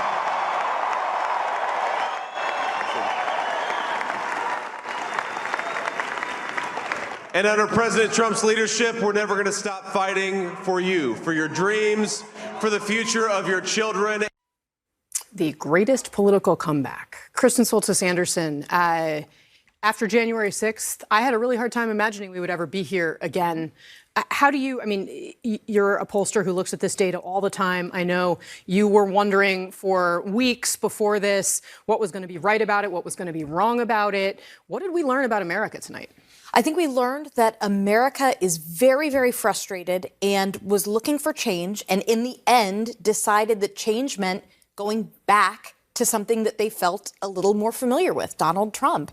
And under President Trump's leadership, we're never going to stop fighting for you, for your dreams, for the future of your children. The greatest political comeback. Kristen Soltis Anderson, after January 6th, I had a really hard time imagining we would ever be here again. How do you, you're a pollster who looks at this data all the time. I know you were wondering for weeks before this what was going to be right about it, what was going to be wrong about it. What did we learn about America tonight? I think we learned that America is very, very frustrated and was looking for change, and in the end decided that change meant going back to something that they felt a little more familiar with, Donald Trump.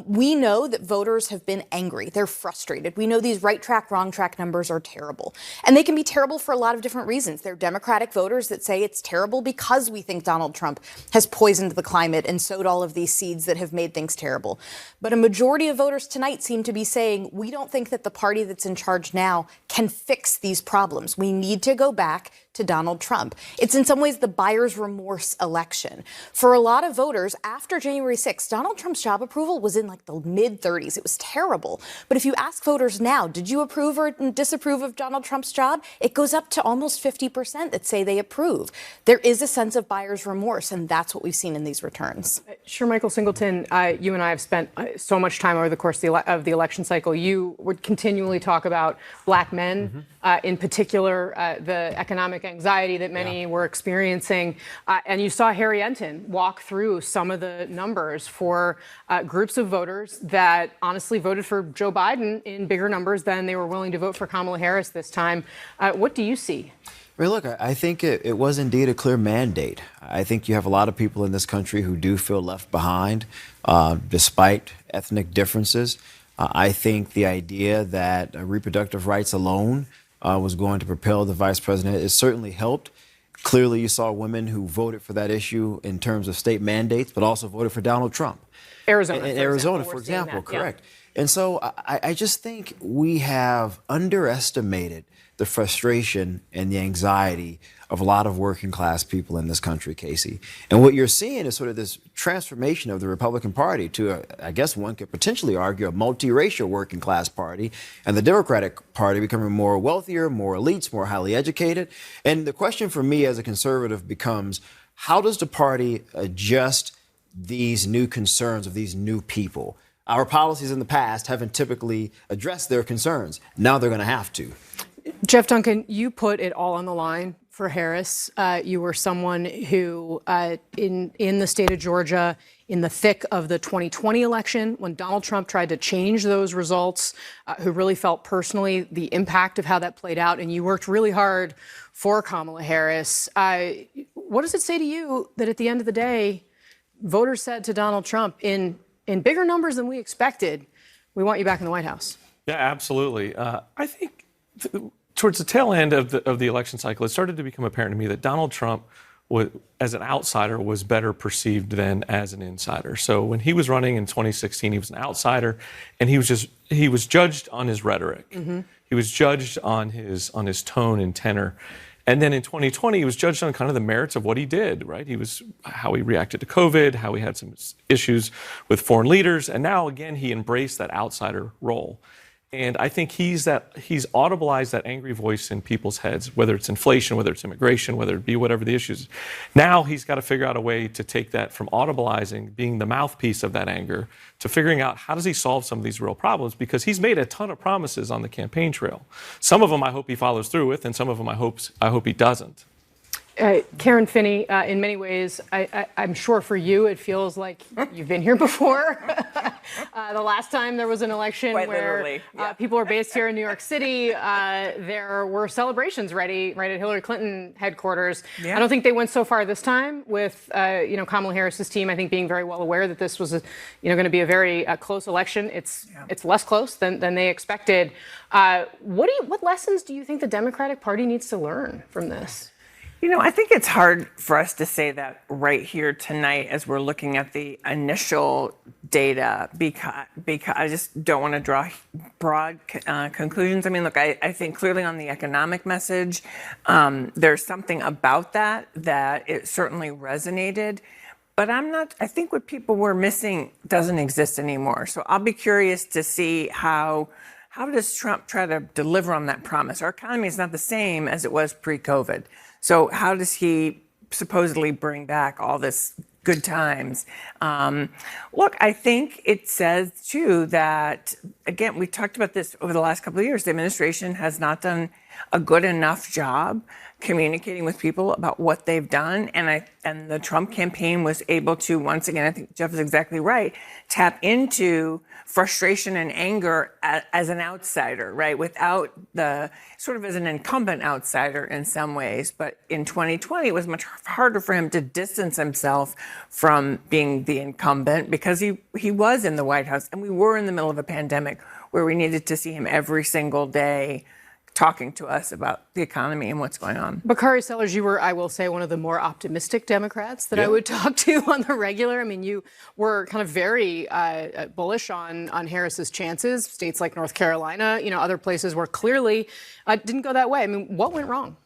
We know that voters have been angry. They're frustrated. We know these right track, wrong track numbers are terrible. And they can be terrible for a lot of different reasons. They're Democratic voters that say it's terrible because we think Donald Trump has poisoned the climate and sowed all of these seeds that have made things terrible. But a majority of voters tonight seem to be saying, we don't think that the party that's in charge now can fix these problems. We need to go back to Donald Trump. It's in some ways the buyer's remorse election. For a lot of voters, after January 6th, Donald Trump's job approval was in like the mid-30s. It was terrible. But if you ask voters now, did you approve or disapprove of Donald Trump's job? It goes up to almost 50% that say they approve. There is a sense of buyer's remorse, and that's what we've seen in these returns. Sure, Michael Singleton, you and I have spent so much time over the course of the election cycle. You would continually talk about black men, in particular, the economic anxiety that many were experiencing. And you saw Harry Enton walk through some of the numbers for groups of voters that honestly voted for Joe Biden in bigger numbers than they were willing to vote for Kamala Harris this time. What do you see? I mean, look, I think it was indeed a clear mandate. I think you have a lot of people in this country who do feel left behind, despite ethnic differences. I think the idea that reproductive rights alone was going to propel the vice president, it certainly helped. Clearly, you saw women who voted for that issue in terms of state mandates, but also voted for Donald Trump. Arizona, for example, correct. And so I just think we have underestimated the frustration and the anxiety of a lot of working class people in this country, Casey. And what you're seeing is sort of this transformation of the Republican Party to, I guess one could potentially argue, a multiracial working class party, and the Democratic Party becoming more wealthier, more elites, more highly educated. And the question for me as a conservative becomes, how does the party adjust these new concerns of these new people? Our policies in the past haven't typically addressed their concerns. Now they're going to have to. Jeff Duncan, you put it all on the line for Harris. You were someone who, in the state of Georgia, in the thick of the 2020 election, when Donald Trump tried to change those results, who really felt personally the impact of how that played out, and you worked really hard for Kamala Harris. What does it say to you that at the end of the day, voters said to Donald Trump, in bigger numbers than we expected, we want you back in the White House? Yeah, absolutely. I think towards the tail end of the election cycle, it started to become apparent to me that Donald Trump, as an outsider, was better perceived than as an insider. So when he was running in 2016, he was an outsider, and he was judged on his rhetoric. Mm-hmm. He was judged on his tone and tenor. And then in 2020, he was judged on kind of the merits of what he did, right? How he reacted to COVID, how he had some issues with foreign leaders, and now again he embraced that outsider role. And I think he's audibilized that angry voice in people's heads, whether it's inflation, whether it's immigration, whether it be whatever the issues. Now he's got to figure out a way to take that from audibilizing, being the mouthpiece of that anger, to figuring out how does he solve some of these real problems, because he's made a ton of promises on the campaign trail. Some of them I hope he follows through with, and some of them I hope he doesn't. Karen Finney, in many ways, I'm sure for you it feels like you've been here before. The last time there was an election where people were based here in New York City, there were celebrations ready right at Hillary Clinton headquarters. Yeah. I don't think they went so far this time with Kamala Harris's team, I think, being very well aware that this was going to be a very close election. It's less close than they expected. What lessons do you think the Democratic Party needs to learn from this? I think it's hard for us to say that right here tonight as we're looking at the initial data because I just don't want to draw broad conclusions. I mean, look, I think clearly on the economic message, there's something about that it certainly resonated. But I think what people were missing doesn't exist anymore. So I'll be curious to see how does Trump try to deliver on that promise? Our economy is not the same as it was pre-COVID. So how does he supposedly bring back all this good times? Look, I think it says, too, that, again, we talked about this over the last couple of years. The administration has not done a good enough job communicating with people about what they've done. And the Trump campaign was able to, once again, I think Jeff is exactly right, tap into frustration and anger as an outsider, right? Without sort of as an incumbent outsider in some ways. But in 2020, it was much harder for him to distance himself from being the incumbent because he was in the White House, and we were in the middle of a pandemic where we needed to see him every single day talking to us about the economy and what's going on. Bakari Sellers, you were, I will say, one of the more optimistic Democrats that I would talk to on the regular. I mean, you were kind of very bullish on Harris's chances. States like North Carolina, other places where clearly didn't go that way. I mean, what went wrong?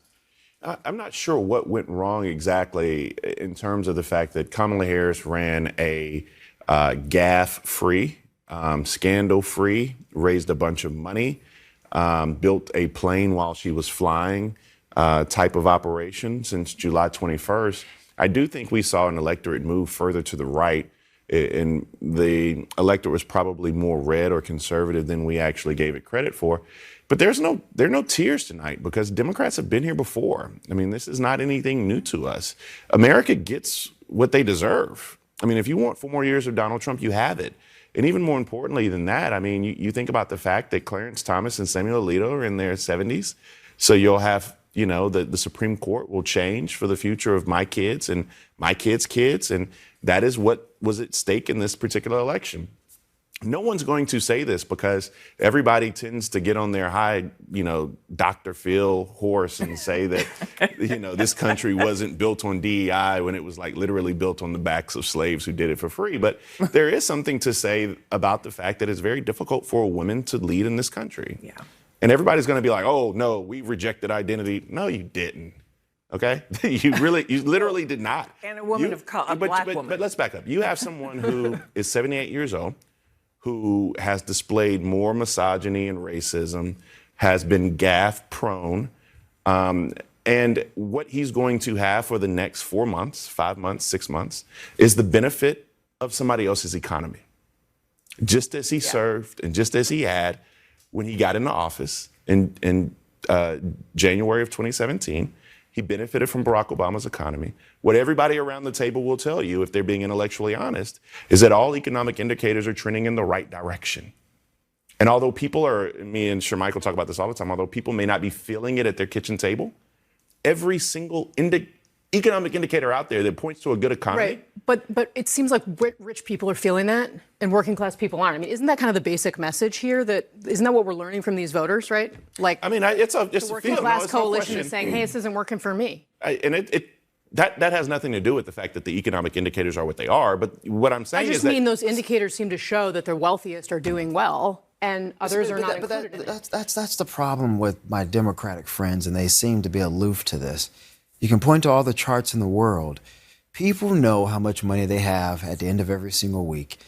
I'm not sure what went wrong exactly in terms of the fact that Kamala Harris ran a gaffe-free, scandal-free, raised a bunch of money, built a plane while she was flying type of operation since July 21st. I do think we saw an electorate move further to the right, and the electorate was probably more red or conservative than we actually gave it credit for. But there are no tears tonight because Democrats have been here before. I mean, this is not anything new to us. America gets what they deserve. I mean, if you want 4 more years of Donald Trump, you have it. And even more importantly than that, I mean, you think about the fact that Clarence Thomas and Samuel Alito are in their 70s. So you'll have, the Supreme Court will change for the future of my kids and my kids' kids. And that is what was at stake in this particular election. No one's going to say this because everybody tends to get on their high, Dr. Phil horse and say that, this country wasn't built on DEI when it was like literally built on the backs of slaves who did it for free. But there is something to say about the fact that it's very difficult for a woman to lead in this country. Yeah. And everybody's going to be like, oh, no, we rejected identity. No, you didn't. Okay? you literally did not. And a woman of color, a black woman. But let's back up. You have someone who is 78 years old, who has displayed more misogyny and racism, has been gaffe prone. And what he's going to have for the next 4 months, 5 months, 6 months, is the benefit of somebody else's economy. Just as he served and just as he had when he got into office in January of 2017, he benefited from Barack Obama's economy. What everybody around the table will tell you, if they're being intellectually honest, is that all economic indicators are trending in the right direction. And although me and Shermichael talk about this all the time, although people may not be feeling it at their kitchen table, every single economic indicator out there that points to a good economy. Right, but it seems like rich people are feeling that and working class people aren't. I mean, isn't that kind of the basic message here? Isn't that what we're learning from these voters, right? Like, I mean, it's the a working class coalition is saying, hey, this isn't working for me. That has nothing to do with the fact that the economic indicators are what they are. But what I'm saying is that those indicators seem to show that the wealthiest are doing well and others are not included in it. That's the problem with my Democratic friends, and they seem to be aloof to this. You can point to all the charts in the world. People know how much money they have at the end of every single week.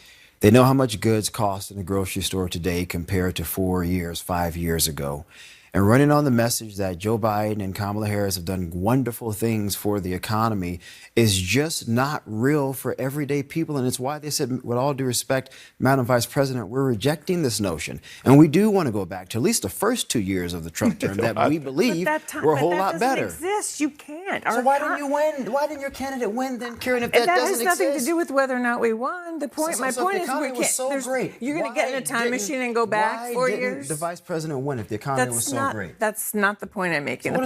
They know how much goods cost in the grocery store today compared to 4 years, 5 years ago. And running on the message that Joe Biden and Kamala Harris have done wonderful things for the economy is just not real for everyday people. And it's why they said, with all due respect, Madam Vice President, we're rejecting this notion. And we do want to go back to at least the first 2 years of the Trump term that we believe were a whole lot better. That doesn't exist. You can't. So why didn't you win? Why didn't your candidate win then, Karen, if that doesn't exist? That has nothing to do with whether or not we won. My point is, so great. You're going to get in a time machine and go back 4 years? Why didn't the Vice President win if the economy was so great? That's not the point I'm making. So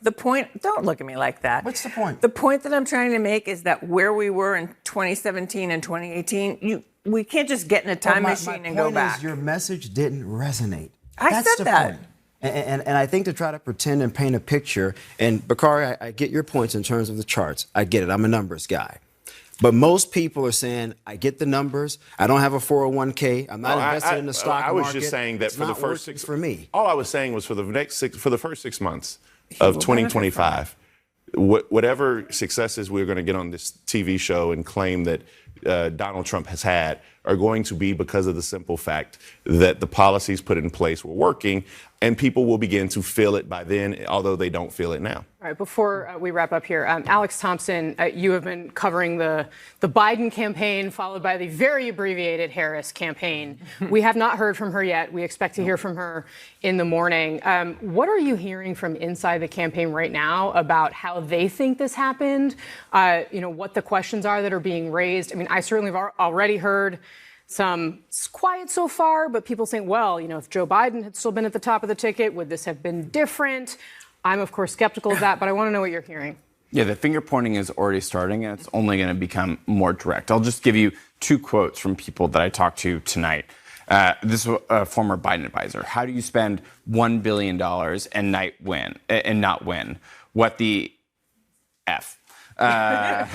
the point, don't look at me like that. What's the point? The point that I'm trying to make is that where we were in 2017 and 2018, we can't just get in a time machine and go back. My point is your message didn't resonate. That's said that. Point. And I think to try to pretend and paint a picture, and Bakari, I get your points in terms of the charts. I get it. I'm a numbers guy. But most people are saying, I get the numbers. I don't have a 401k. I'm not invested in the stock market. I was just saying that it's for the not first working 6 for me. All I was saying was for the first 6 months of 2025, whatever successes we're going to get on this TV show and claim that Donald Trump has had are going to be because of the simple fact that the policies put in place were working, and people will begin to feel it by then, although they don't feel it now. All right, before we wrap up here, Alex Thompson, you have been covering the Biden campaign, followed by the very abbreviated Harris campaign. We have not heard from her yet. We expect to hear from her in the morning. What are you hearing from inside the campaign right now about how they think this happened? What the questions are that are being raised? I mean, I certainly have already heard some quiet so far, but people saying, well, if Joe Biden had still been at the top of the ticket, would this have been different? I'm, of course, skeptical of that, but I want to know what you're hearing. Yeah, the finger pointing is already starting, and it's only going to become more direct. I'll just give you 2 quotes from people that I talked to tonight. This is a former Biden advisor. How do you spend $1 billion and not win? What the F? Well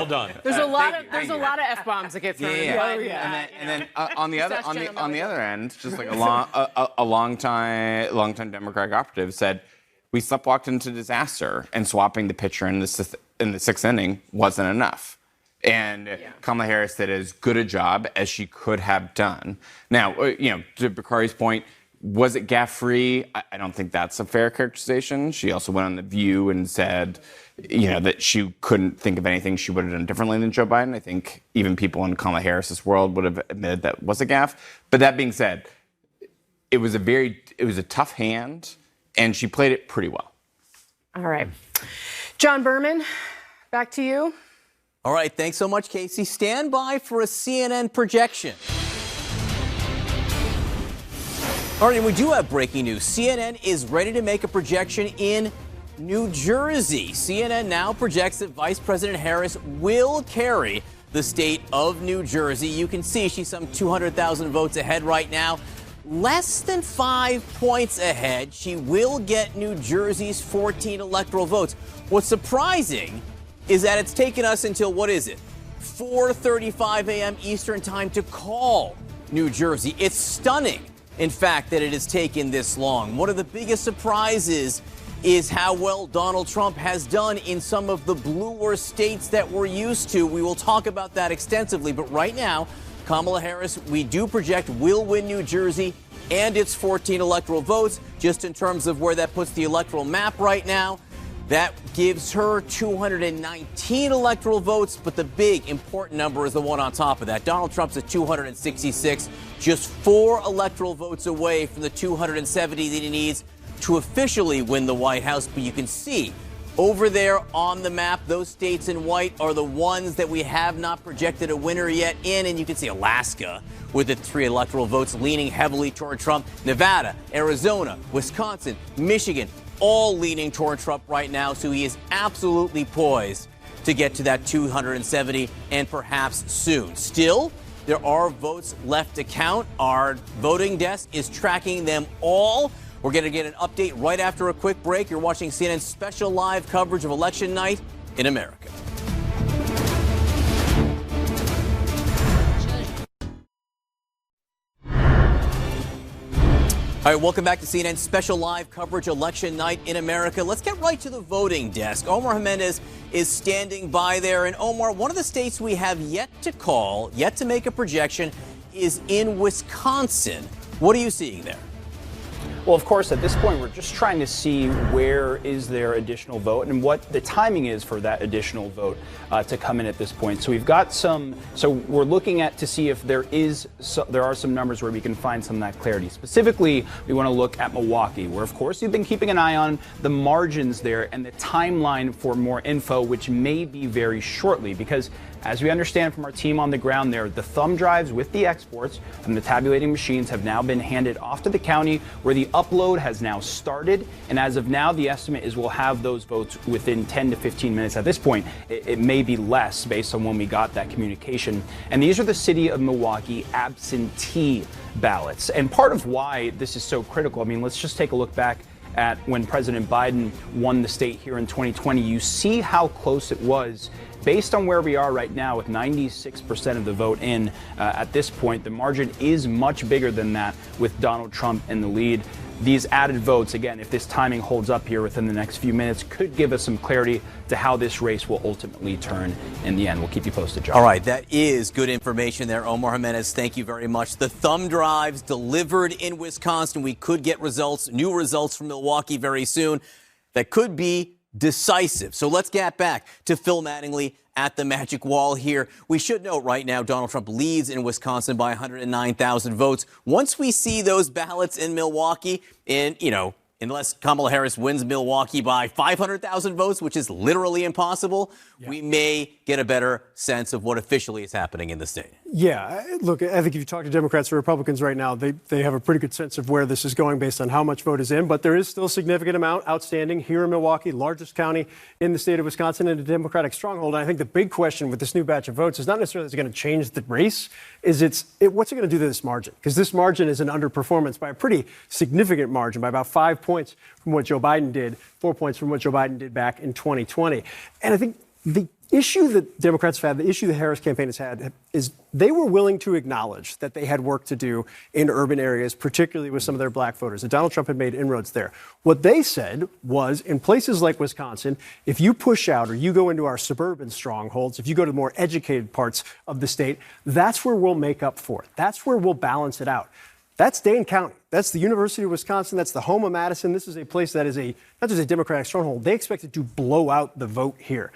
done. There's a lot of F-bombs that get thrown. And then on the other end, just like a long time Democratic operative said, we sleptwalked into disaster, and swapping the pitcher in the 6th inning wasn't enough. And Kamala Harris did as good a job as she could have done. Now, to Bakari's point, was it gaffe-free? I don't think that's a fair characterization. She also went on The View and said, that she couldn't think of anything she would have done differently than Joe Biden. I think even people in Kamala Harris's world would have admitted that was a gaffe. But that being said, it was a tough hand, and she played it pretty well. All right. John Berman, back to you. All right, thanks so much, Casey. Stand by for a CNN projection. All right, and we do have breaking news. CNN is ready to make a projection in New Jersey. CNN now projects that Vice President Harris will carry the state of New Jersey. You can see she's some 200,000 votes ahead right now. Less than 5 points ahead. She will get New Jersey's 14 electoral votes. What's surprising is that it's taken us until, 4:35 a.m. Eastern time to call New Jersey. It's stunning, in fact, that it has taken this long. One of the biggest surprises is how well Donald Trump has done in some of the bluer states that we're used to. We will talk about that extensively, but right now, Kamala Harris, we do project, will win New Jersey and its 14 electoral votes. Just in terms of where that puts the electoral map right now, that gives her 219 electoral votes, but the big important number is the one on top of that. Donald Trump's at 266, just 4 electoral votes away from the 270 that he needs to officially win the White House. But you can see over there on the map, those states in white are the ones that we have not projected a winner yet in. And you can see Alaska with its 3 electoral votes leaning heavily toward Trump. Nevada, Arizona, Wisconsin, Michigan, all leaning toward Trump right now. So he is absolutely poised to get to that 270 and perhaps soon. Still, there are votes left to count. Our voting desk is tracking them all. We're going to get an update right after a quick break. You're watching CNN's special live coverage of Election Night in America. All right, welcome back to CNN's special live coverage, Election Night in America. Let's get right to the voting desk. Omar Jimenez is standing by there. And Omar, one of the states we have yet to call, yet to make a projection, is in Wisconsin. What are you seeing there? Well, of course, at this point, we're just trying to see where is there additional vote and what the timing is for that additional vote to come in at this point. So we've got some. So we're looking at to see if there are some numbers where we can find some of that clarity. Specifically, we want to look at Milwaukee, where, of course, you've been keeping an eye on the margins there and the timeline for more info, which may be very shortly, because as we understand from our team on the ground there, the thumb drives with the exports from the tabulating machines have now been handed off to the county, where the upload has now started. And as of now, the estimate is we'll have those votes within 10 to 15 minutes. At this point, it may be less based on when we got that communication. And these are the city of Milwaukee absentee ballots. And part of why this is so critical, I mean, let's just take a look back at when President Biden won the state here in 2020. You see how close it was. Based on where we are right now with 96% of the vote in at this point, the margin is much bigger than that with Donald Trump in the lead. These added votes, again, if this timing holds up here within the next few minutes, could give us some clarity to how this race will ultimately turn in the end. We'll keep you posted, John. All right, that is good information there, Omar Jimenez. Thank you very much. The thumb drives delivered in Wisconsin. We could get results, new results from Milwaukee very soon that could be decisive. So let's get back to Phil Mattingly at the Magic Wall here. We should note right now Donald Trump leads in Wisconsin by 109,000 votes. Once we see those ballots in Milwaukee, unless Kamala Harris wins Milwaukee by 500,000 votes, which is literally impossible, we may get a better sense of what officially is happening in the state. Yeah, look, I think if you talk to Democrats or Republicans right now, they have a pretty good sense of where this is going based on how much vote is in. But there is still a significant amount outstanding here in Milwaukee, largest county in the state of Wisconsin, and a Democratic stronghold. And I think the big question with this new batch of votes is not necessarily is it going to change the race, what's it going to do to this margin? Because this margin is an underperformance by a pretty significant margin, by about 5 points from what Joe Biden did, 4 points from what Joe Biden did back in 2020. And I think the issue that Democrats have had, the issue the Harris campaign has had, is they were willing to acknowledge that they had work to do in urban areas, particularly with some of their black voters, and Donald Trump had made inroads there. What they said was, in places like Wisconsin, if you push out or you go into our suburban strongholds, if you go to the more educated parts of the state, that's where we'll make up for it. That's where we'll balance it out. That's Dane County. That's the University of Wisconsin. That's the home of Madison. This is a place that is not just a Democratic stronghold. They expected to blow out the vote here.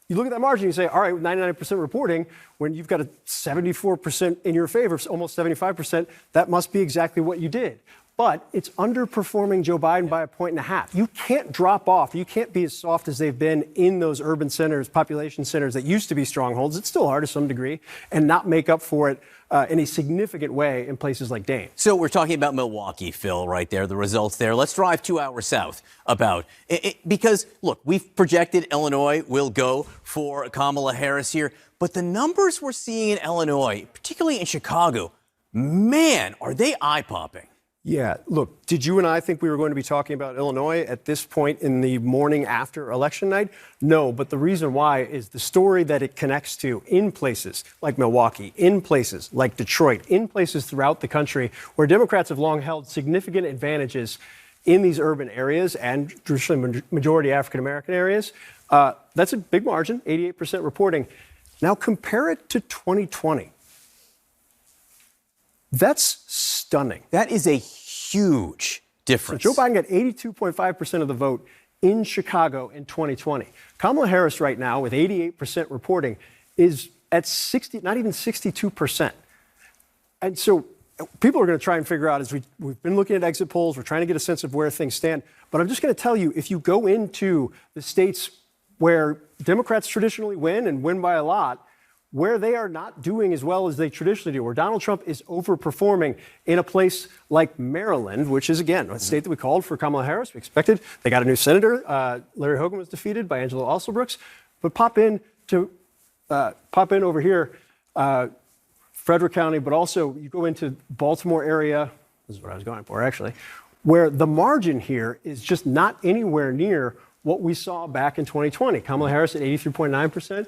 You look at that margin, you say, all right, 99% reporting, when you've got a 74% in your favor, almost 75%, that must be exactly what you did. But it's underperforming Joe Biden by 1.5 points. You can't drop off. You can't be as soft as they've been in those urban centers, population centers that used to be strongholds. It's still hard to some degree, and not make up for it in a significant way in places like Dane. So we're talking about Milwaukee, Phil, right there, the results there. Let's drive 2 hours south about it, because, look, we've projected Illinois will go for Kamala Harris here, but the numbers we're seeing in Illinois, particularly in Chicago, man, are they eye-popping. Yeah, look, did you and I think we were going to be talking about Illinois at this point in the morning after election night? No, but the reason why is the story that it connects to in places like Milwaukee, in places like Detroit, in places throughout the country where Democrats have long held significant advantages in these urban areas and traditionally majority African-American areas. That's a big margin, 88% reporting. Now compare it to 2020. That's stunning. That is a huge difference. So Joe Biden got 82.5% of the vote in Chicago in 2020. Kamala Harris right now, with 88% reporting, is at 60, not even 62%. And so people are going to try and figure out, as we've been looking at exit polls, we're trying to get a sense of where things stand. But I'm just going to tell you, if you go into the states where Democrats traditionally win and win by a lot, where they are not doing as well as they traditionally do, where Donald Trump is overperforming in a place like Maryland, which is, again, a state that we called for Kamala Harris. We expected. They got a new senator. Larry Hogan was defeated by Angela Alsobrooks. But pop in over here, Frederick County, but also you go into Baltimore area. This is what I was going for, actually, where the margin here is just not anywhere near what we saw back in 2020. Kamala Harris at 83.9%.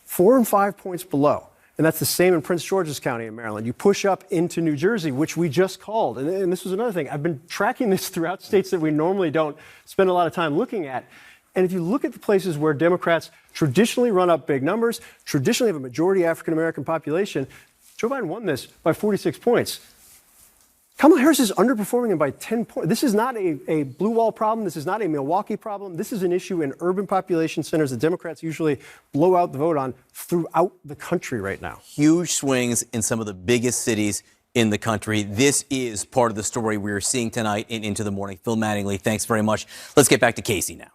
4 and 5 points below. And that's the same in Prince George's County in Maryland. You push up into New Jersey, which we just called. And this was another thing. I've been tracking this throughout states that we normally don't spend a lot of time looking at. And if you look at the places where Democrats traditionally run up big numbers, traditionally have a majority African-American population, Joe Biden won this by 46 points. Kamala Harris is underperforming him by 10 points. This is not a blue wall problem. This is not a Milwaukee problem. This is an issue in urban population centers that Democrats usually blow out the vote on throughout the country right now. Huge swings in some of the biggest cities in the country. This is part of the story we're seeing tonight in Into the Morning. Phil Mattingly, thanks very much. Let's get back to Casey now.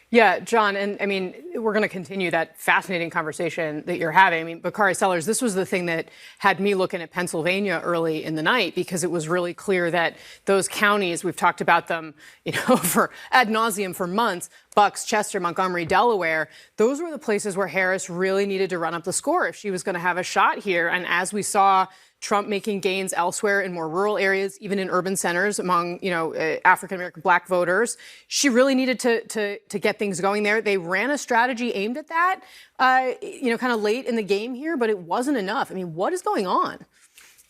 Yeah, John, and I mean, we're going to continue that fascinating conversation that you're having. I mean, Bakari Sellers, this was the thing that had me looking at Pennsylvania early in the night, because it was really clear that those counties, we've talked about them, for ad nauseum for months, Bucks, Chester, Montgomery, Delaware, those were the places where Harris really needed to run up the score if she was going to have a shot here. And as we saw Trump making gains elsewhere in more rural areas, even in urban centers among, African-American black voters, she really needed to get things going there. They ran a strategy aimed at that, kind of late in the game here, but it wasn't enough. I mean, what is going on?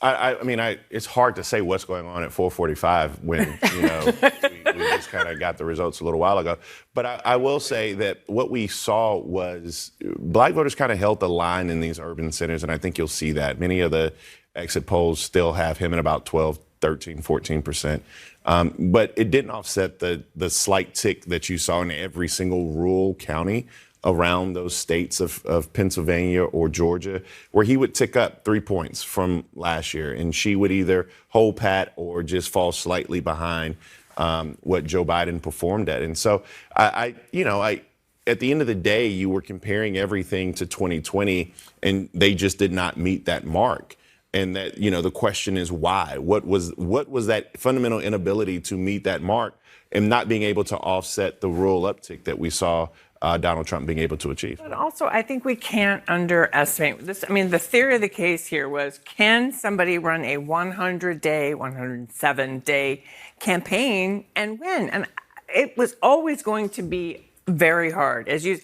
I mean, it's hard to say what's going on at 4:45 when, we just kind of got the results a little while ago. But I will say that what we saw was black voters kind of held the line in these urban centers, and I think you'll see that. Many of the exit polls still have him at about 12, 13, 14%. But it didn't offset the slight tick that you saw in every single rural county around those states of Pennsylvania or Georgia, where he would tick up 3 points from last year, and she would either hold pat or just fall slightly behind what Joe Biden performed at. And so at the end of the day, you were comparing everything to 2020, and they just did not meet that mark. And that, the question is why? What was that fundamental inability to meet that mark and not being able to offset the rural uptick that we saw Donald Trump being able to achieve? But also, I think we can't underestimate this. I mean, the theory of the case here was, can somebody run a 100-day, 107-day campaign and win? And it was always going to be very hard. They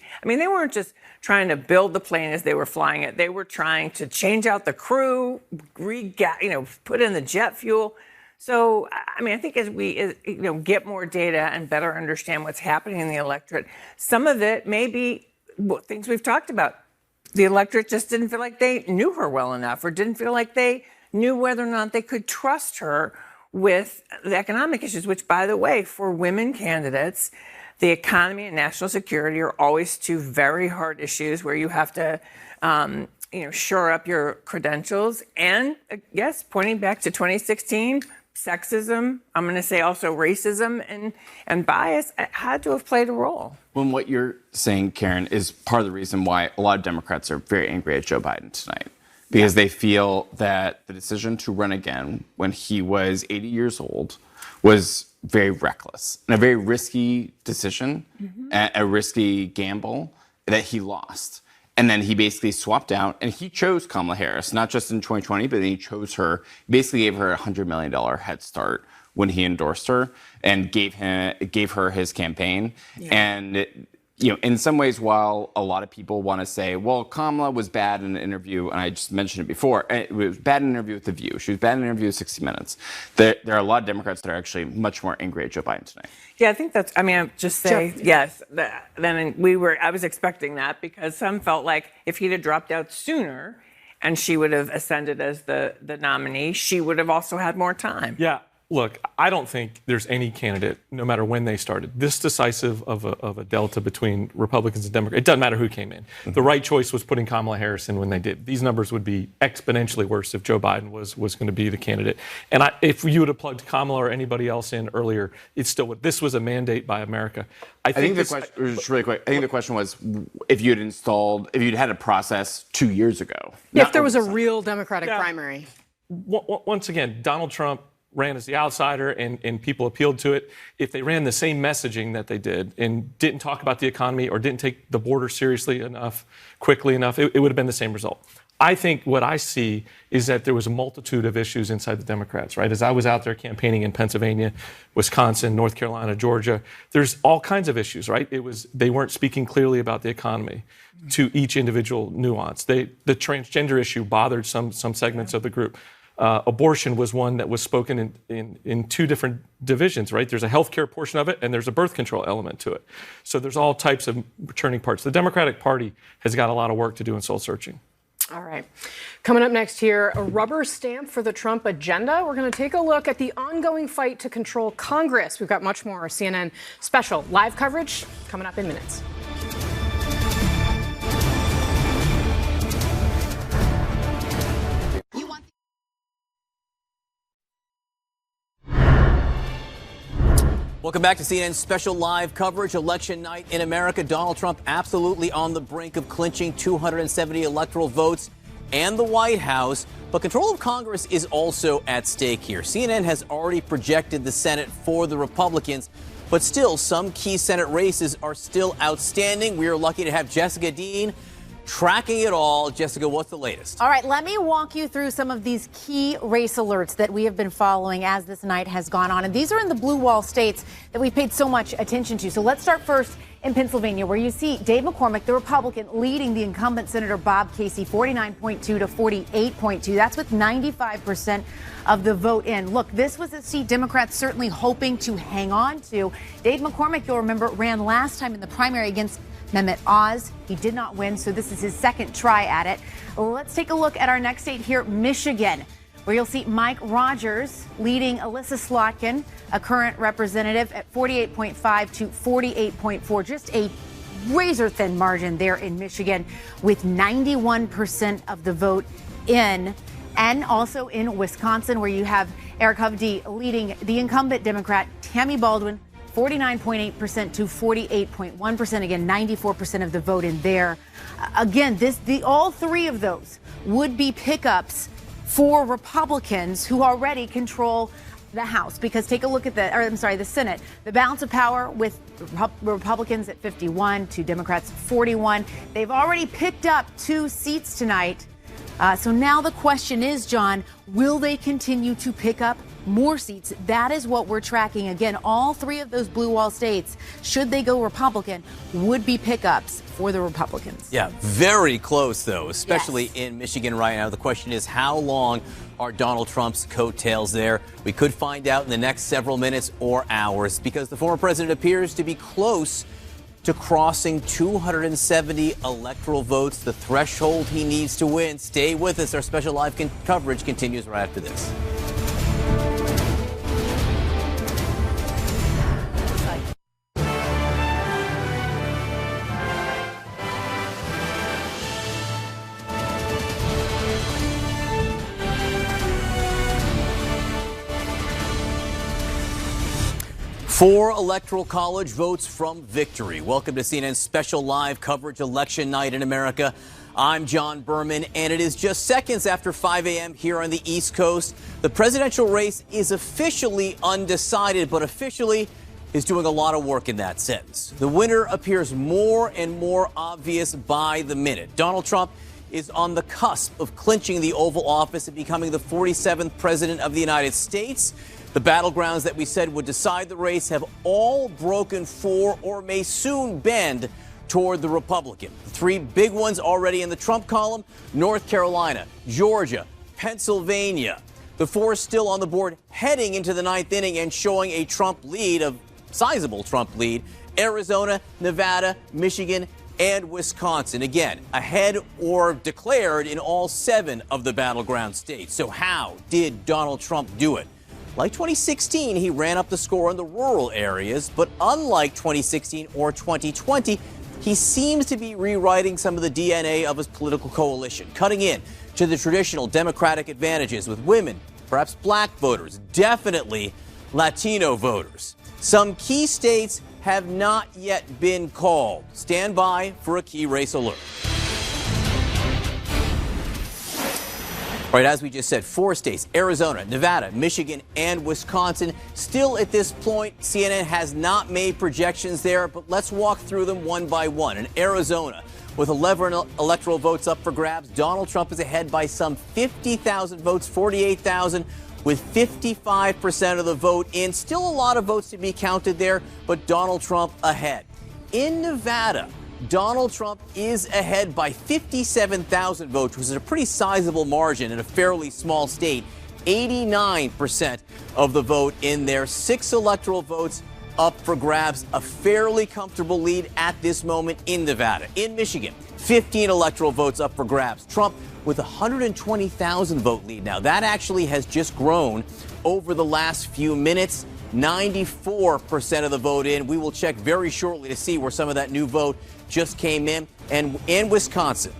weren't just trying to build the plane as they were flying it. They were trying to change out the crew, put in the jet fuel. So, I think as we get more data and better understand what's happening in the electorate, some of it may be things we've talked about. The electorate just didn't feel like they knew her well enough, or didn't feel like they knew whether or not they could trust her with the economic issues, which, by the way, for women candidates, the economy and national security are always two very hard issues where you have to, shore up your credentials. And yes, pointing back to 2016, sexism, I'm going to say also racism and bias had to have played a role. Well, what you're saying, Karen, is part of the reason why a lot of Democrats are very angry at Joe Biden tonight. Because they feel that the decision to run again when he was 80 years old was very reckless and a very risky decision, a risky gamble that he lost. And then he basically swapped out, and he chose Kamala Harris, not just in 2020, but then he chose her, basically gave her a $100 million head start when he endorsed her and gave her his campaign. Yeah. And in some ways, while a lot of people want to say, well, Kamala was bad in an interview, and I just mentioned it before, it was bad in an interview with The View. She was bad in an interview with 60 Minutes. There are a lot of Democrats that are actually much more angry at Joe Biden tonight. Yeah, I think that's, I'll just say, yes. I was expecting that, because some felt like if he'd have dropped out sooner and she would have ascended as the nominee, she would have also had more time. Yeah. Look, I don't think there's any candidate, no matter when they started, this decisive of a delta between Republicans and Democrats. It doesn't matter who came in. Mm-hmm. The right choice was putting Kamala Harris in when they did. These numbers would be exponentially worse if Joe Biden was going to be the candidate. And if you would have plugged Kamala or anybody else in earlier, it still would. This was a mandate by America. I think the question, just really quick, I think the question was if you'd had a process 2 years ago. If there was a real Democratic primary. Once again, Donald Trump ran as the outsider and people appealed to it. If they ran the same messaging that they did and didn't talk about the economy or didn't take the border seriously enough, quickly enough, it would have been the same result. I think what I see is that there was a multitude of issues inside the Democrats, right? As I was out there campaigning in Pennsylvania, Wisconsin, North Carolina, Georgia, there's all kinds of issues, right? They weren't speaking clearly about the economy to each individual nuance. The transgender issue bothered some segments of the group. Abortion was one that was spoken in two different divisions, right? There's a healthcare portion of it, and there's a birth control element to it. So there's all types of returning parts. The Democratic Party has got a lot of work to do in soul searching. All right. Coming up next here, a rubber stamp for the Trump agenda. We're going to take a look at the ongoing fight to control Congress. We've got much more. CNN special live coverage coming up in minutes. Welcome back to CNN's special live coverage, election night in America. Donald Trump absolutely on the brink of clinching 270 electoral votes and the White House. But control of Congress is also at stake here. CNN has already projected the Senate for the Republicans, but still some key Senate races are still outstanding. We are lucky to have Jessica Dean tracking it all. Jessica, what's the latest? All right, let me walk you through some of these key race alerts that we have been following as this night has gone on. And these are in the blue wall states that we've paid so much attention to. So let's start first in Pennsylvania, where you see Dave McCormick, the Republican, leading the incumbent Senator Bob Casey, 49.2 to 48.2. That's with 95% of the vote in. Look, this was a seat Democrats certainly hoping to hang on to. Dave McCormick, you'll remember, ran last time in the primary against Mehmet Oz. He did not win, so this is his second try at it. Let's take a look at our next state here, Michigan, where you'll see Mike Rogers leading Alyssa Slotkin, a current representative, at 48.5 to 48.4. Just a razor-thin margin there in Michigan, with 91% of the vote in. And also in Wisconsin, where you have Eric Hovde leading the incumbent Democrat Tammy Baldwin, 49.8% to 48.1%. Again, 94% of the vote in there. Again, all three of those would be pickups for Republicans who already control the House, because take a look at the Senate. The balance of power with Republicans at 51 to Democrats 41. They've already picked up 2 seats tonight. So now the question is, John, will they continue to pick up more seats? That is what we're tracking. Again, all three of those blue wall states, should they go Republican, would be pickups for the Republicans. Yeah, very close, though, especially in Michigan right now. The question is, how long are Donald Trump's coattails there? We could find out in the next several minutes or hours, because the former president appears to be close to crossing 270 electoral votes, the threshold he needs to win. Stay with us. Our special live coverage continues right after this. Four Electoral College votes from victory. Welcome to CNN's special live coverage election night in America. I'm John Berman, and it is just seconds after 5 a.m. here on the East Coast. The presidential race is officially undecided, but officially is doing a lot of work in that sense. The winner appears more and more obvious by the minute. Donald Trump is on the cusp of clinching the Oval Office and becoming the 47th president of the United States. The battlegrounds that we said would decide the race have all broken for or may soon bend toward the Republican. The three big ones already in the Trump column: North Carolina, Georgia, Pennsylvania. The four still on the board heading into the ninth inning and showing a Trump lead, a sizable Trump lead: Arizona, Nevada, Michigan, and Wisconsin. Again, ahead or declared in all 7 of the battleground states. So how did Donald Trump do it? Like 2016, he ran up the score in the rural areas, but unlike 2016 or 2020, he seems to be rewriting some of the DNA of his political coalition, cutting in to the traditional Democratic advantages with women, perhaps black voters, definitely Latino voters. Some key states have not yet been called. Stand by for a key race alert. All right, as we just said, 4 states: Arizona, Nevada, Michigan, and Wisconsin. Still at this point, CNN has not made projections there, but let's walk through them one by one. In Arizona, with 11 electoral votes up for grabs, Donald Trump is ahead by some 50,000 votes, 48,000, with 55% of the vote in. Still a lot of votes to be counted there, but Donald Trump ahead. In Nevada, Donald Trump is ahead by 57,000 votes, which is a pretty sizable margin in a fairly small state. 89% of the vote in there. 6 electoral votes up for grabs. A fairly comfortable lead at this moment in Nevada. In Michigan, 15 electoral votes up for grabs. Trump with a 120,000 vote lead now. That actually has just grown over the last few minutes. 94% of the vote in. We will check very shortly to see where some of that new vote just came in. And in Wisconsin,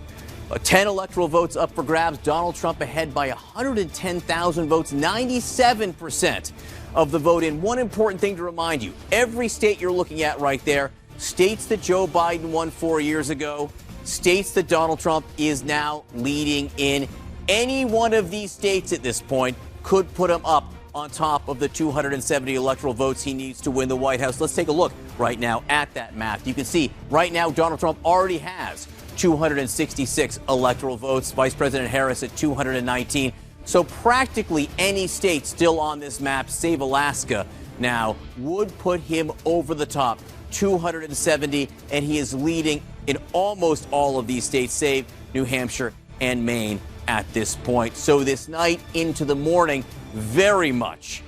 10 electoral votes up for grabs. Donald Trump ahead by 110,000 votes, 97% of the vote in. One important thing to remind you: every state you're looking at right there, states that Joe Biden won 4 years ago, states that Donald Trump is now leading in. Any one of these states at this point could put him up on top of the 270 electoral votes he needs to win the White House. Let's take a look right now at that map. You can see right now Donald Trump already has 266 electoral votes, Vice President Harris at 219. So practically any state still on this map, save Alaska now, would put him over the top. 270, and he is leading in almost all of these states, save New Hampshire and Maine at this point. So this night into the morning, very much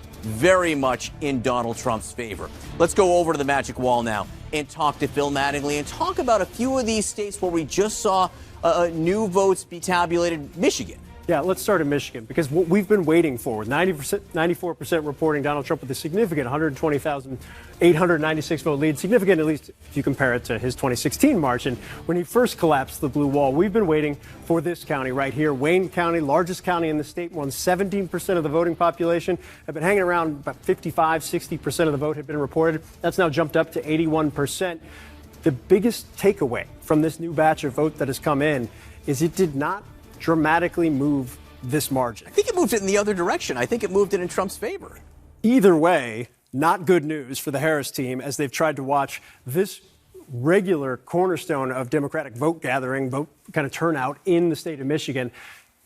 in Donald Trump's favor. Let's go over to the magic wall now and talk to Phil Mattingly and talk about a few of these states where we just saw new votes be tabulated. Michigan, Yeah, let's start in Michigan, because what we've been waiting for, with 94% reporting Donald Trump with a significant 120,896 vote lead, significant at least if you compare it to his 2016 margin when he first collapsed the blue wall. We've been waiting for this county right here, Wayne County, largest county in the state, more than 17% of the voting population, have been hanging around about 55, 60% of the vote had been reported. That's now jumped up to 81%. The biggest takeaway from this new batch of vote that has come in is it did not dramatically move this margin. I think it moved it in the other direction. I think it moved it in Trump's favor. Either way, not good news for the Harris team as they've tried to watch this regular cornerstone of Democratic vote gathering, vote kind of turnout in the state of Michigan.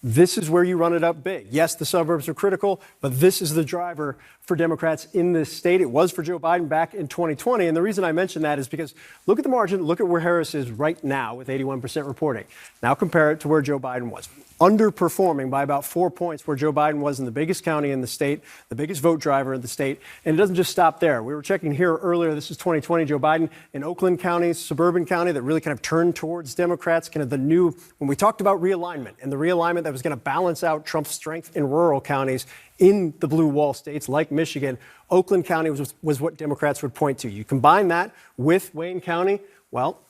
This is where you run it up big. Yes, the suburbs are critical, but this is the driver for Democrats in this state. It was for Joe Biden back in 2020. And the reason I mention that is because look at the margin. Look at where Harris is right now with 81% reporting. Now compare it to where Joe Biden was. Underperforming by about 4 points where Joe Biden was in the biggest county in the state, the biggest vote driver in the state. And it doesn't just stop there. We were checking here earlier. This is 2020. Joe Biden in Oakland County, suburban county that really kind of turned towards Democrats, kind of the new, when we talked about realignment and the realignment that was going to balance out Trump's strength in rural counties in the blue wall states like Michigan, Oakland County was what Democrats would point to. You combine that with Wayne County, well,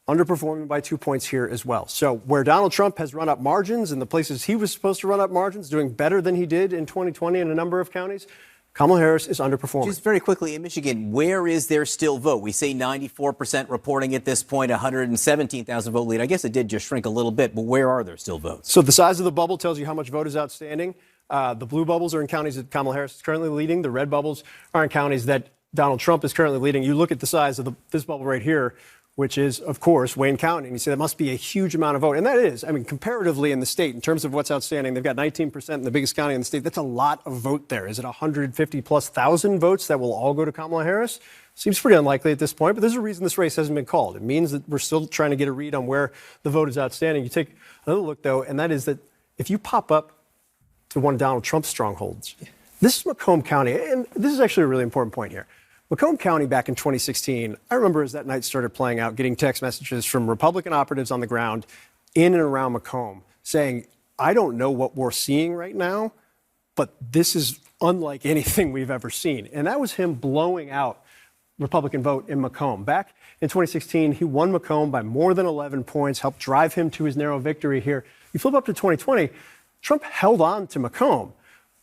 underperforming by 2 points here as well. So where Donald Trump has run up margins in the places he was supposed to run up margins, doing better than he did in 2020 in a number of counties, Kamala Harris is underperforming. Just very quickly, in Michigan, where is there still vote? We say 94% reporting at this point, 117,000 vote lead. I guess it did just shrink a little bit, but where are there still votes? So the size of the bubble tells you how much vote is outstanding. The blue bubbles are in counties that Kamala Harris is currently leading. The red bubbles are in counties that Donald Trump is currently leading. You look at the size of this bubble right here, which is, of course, Wayne County. And you say that must be a huge amount of vote. And that is, I mean, comparatively in the state, in terms of what's outstanding, they've got 19% in the biggest county in the state. That's a lot of vote there. Is it 150+ thousand votes that will all go to Kamala Harris? Seems pretty unlikely at this point, but there's a reason this race hasn't been called. It means that we're still trying to get a read on where the vote is outstanding. You take another look, though, and that is that if you pop up to one of Donald Trump's strongholds, this is Macomb County, and this is actually a really important point here. Macomb County back in 2016, I remember as that night started playing out, getting text messages from Republican operatives on the ground in and around Macomb saying, I don't know what we're seeing right now, but this is unlike anything we've ever seen. And that was him blowing out Republican vote in Macomb. Back in 2016, he won Macomb by more than 11 points, helped drive him to his narrow victory here. You flip up to 2020, Trump held on to Macomb,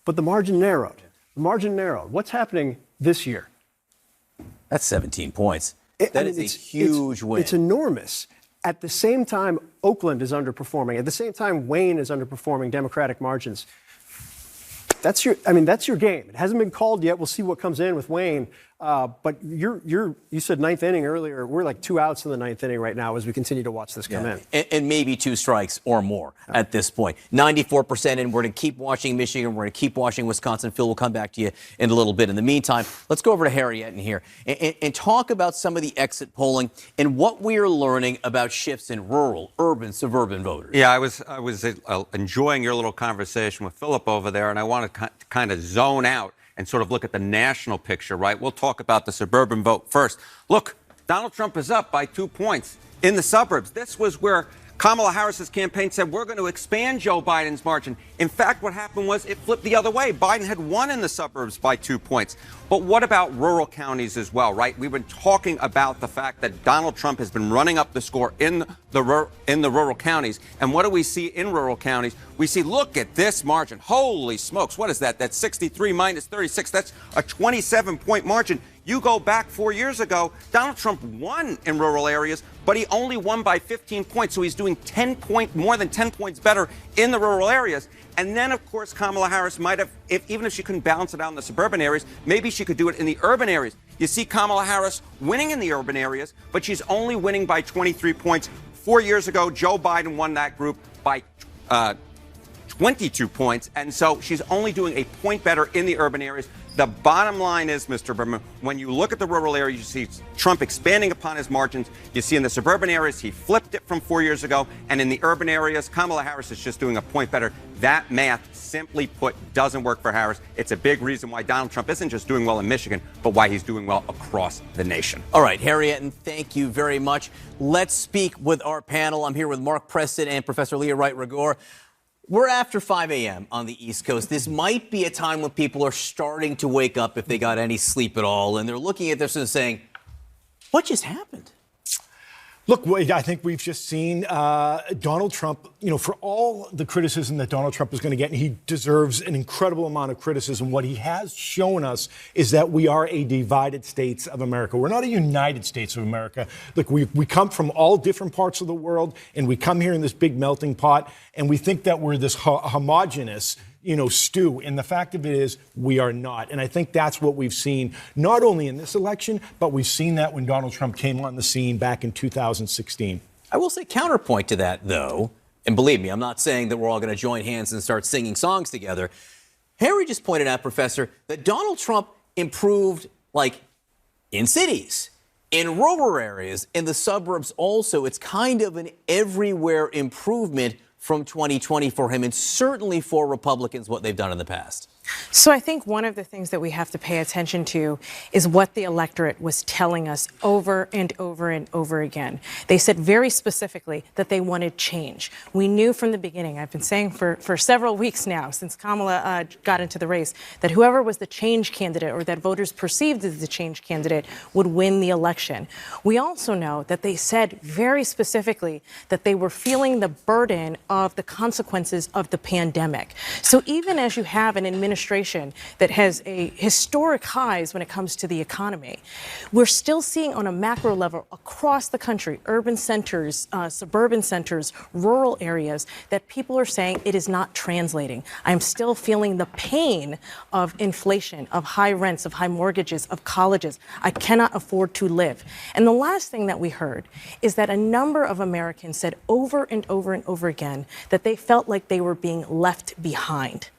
but the margin narrowed. The margin narrowed. What's happening this year? That's 17 points. That is a huge win. It's enormous. At the same time, Oakland is underperforming. At the same time, Wayne is underperforming Democratic margins. That's your game. It hasn't been called yet. We'll see what comes in with Wayne. But you said ninth inning earlier. We're like 2 outs in the ninth inning right now as we continue to watch this come in. And maybe 2 strikes or more at this point. 94%, and we're going to keep watching Michigan. We're going to keep watching Wisconsin. Phil, we'll come back to you in a little bit. In the meantime, let's go over to Harriet in here and talk about some of the exit polling and what we are learning about shifts in rural, urban, suburban voters. Yeah, I was enjoying your little conversation with Philip over there, and I want to kind of zone out and sort of look at the national picture, right? We'll talk about the suburban vote first. Look, Donald Trump is up by 2 points in the suburbs. This was where Kamala Harris's campaign said, we're going to expand Joe Biden's margin. In fact, what happened was it flipped the other way. Biden had won in the suburbs by 2 points. But what about rural counties as well, right? We've been talking about the fact that Donald Trump has been running up the score in the rural counties. And what do we see in rural counties? We see, look at this margin. Holy smokes. What is that? That's 63 minus 36. That's a 27-point margin. You go back 4 years ago, Donald Trump won in rural areas, but he only won by 15 points. So he's doing more than 10 points better in the rural areas. And then, of course, Kamala Harris might have, even if she couldn't balance it out in the suburban areas, maybe she could do it in the urban areas. You see Kamala Harris winning in the urban areas, but she's only winning by 23 points. 4 years ago, Joe Biden won that group by 22 points. And so she's only doing a point better in the urban areas. The bottom line is, Mr. Berman, when you look at the rural areas, you see Trump expanding upon his margins. You see in the suburban areas, he flipped it from 4 years ago. And in the urban areas, Kamala Harris is just doing a point better. That math, simply put, doesn't work for Harris. It's a big reason why Donald Trump isn't just doing well in Michigan, but why he's doing well across the nation. All right, Harriet, and thank you very much. Let's speak with our panel. I'm here with Mark Preston and Professor Leah Wright-Rigueur. We're after 5 a.m. on the East Coast. This might be a time when people are starting to wake up if they got any sleep at all, and they're looking at this and saying, what just happened? Look, I think we've just seen Donald Trump, for all the criticism that Donald Trump is going to get, and he deserves an incredible amount of criticism, what he has shown us is that we are a divided states of America. We're not a United States of America. Look, we come from all different parts of the world, and we come here in this big melting pot, and we think that we're this homogenous stew. And the fact of it is, we are not. And I think that's what we've seen, not only in this election, but we've seen that when Donald Trump came on the scene back in 2016. I will say counterpoint to that, though, and believe me, I'm not saying that we're all going to join hands and start singing songs together. Harry just pointed out, Professor, that Donald Trump improved, in cities, in rural areas, in the suburbs also. It's kind of an everywhere improvement from 2020 for him, and certainly for Republicans, what they've done in the past. So I think one of the things that we have to pay attention to is what the electorate was telling us over and over and over again. They said very specifically that they wanted change. We knew from the beginning, I've been saying for several weeks now, since Kamala got into the race, that whoever was the change candidate or that voters perceived as the change candidate would win the election. We also know that they said very specifically that they were feeling the burden of the consequences of the pandemic. So even as you have an administration that has a historic highs when it comes to the economy, we're still seeing on a macro level across the country, urban centers, suburban centers, rural areas, that people are saying it is not translating. I'm still feeling the pain of inflation, of high rents, of high mortgages, of colleges. I cannot afford to live. And the last thing that we heard is that a number of Americans said over and over and over again that they felt like they were being left behind.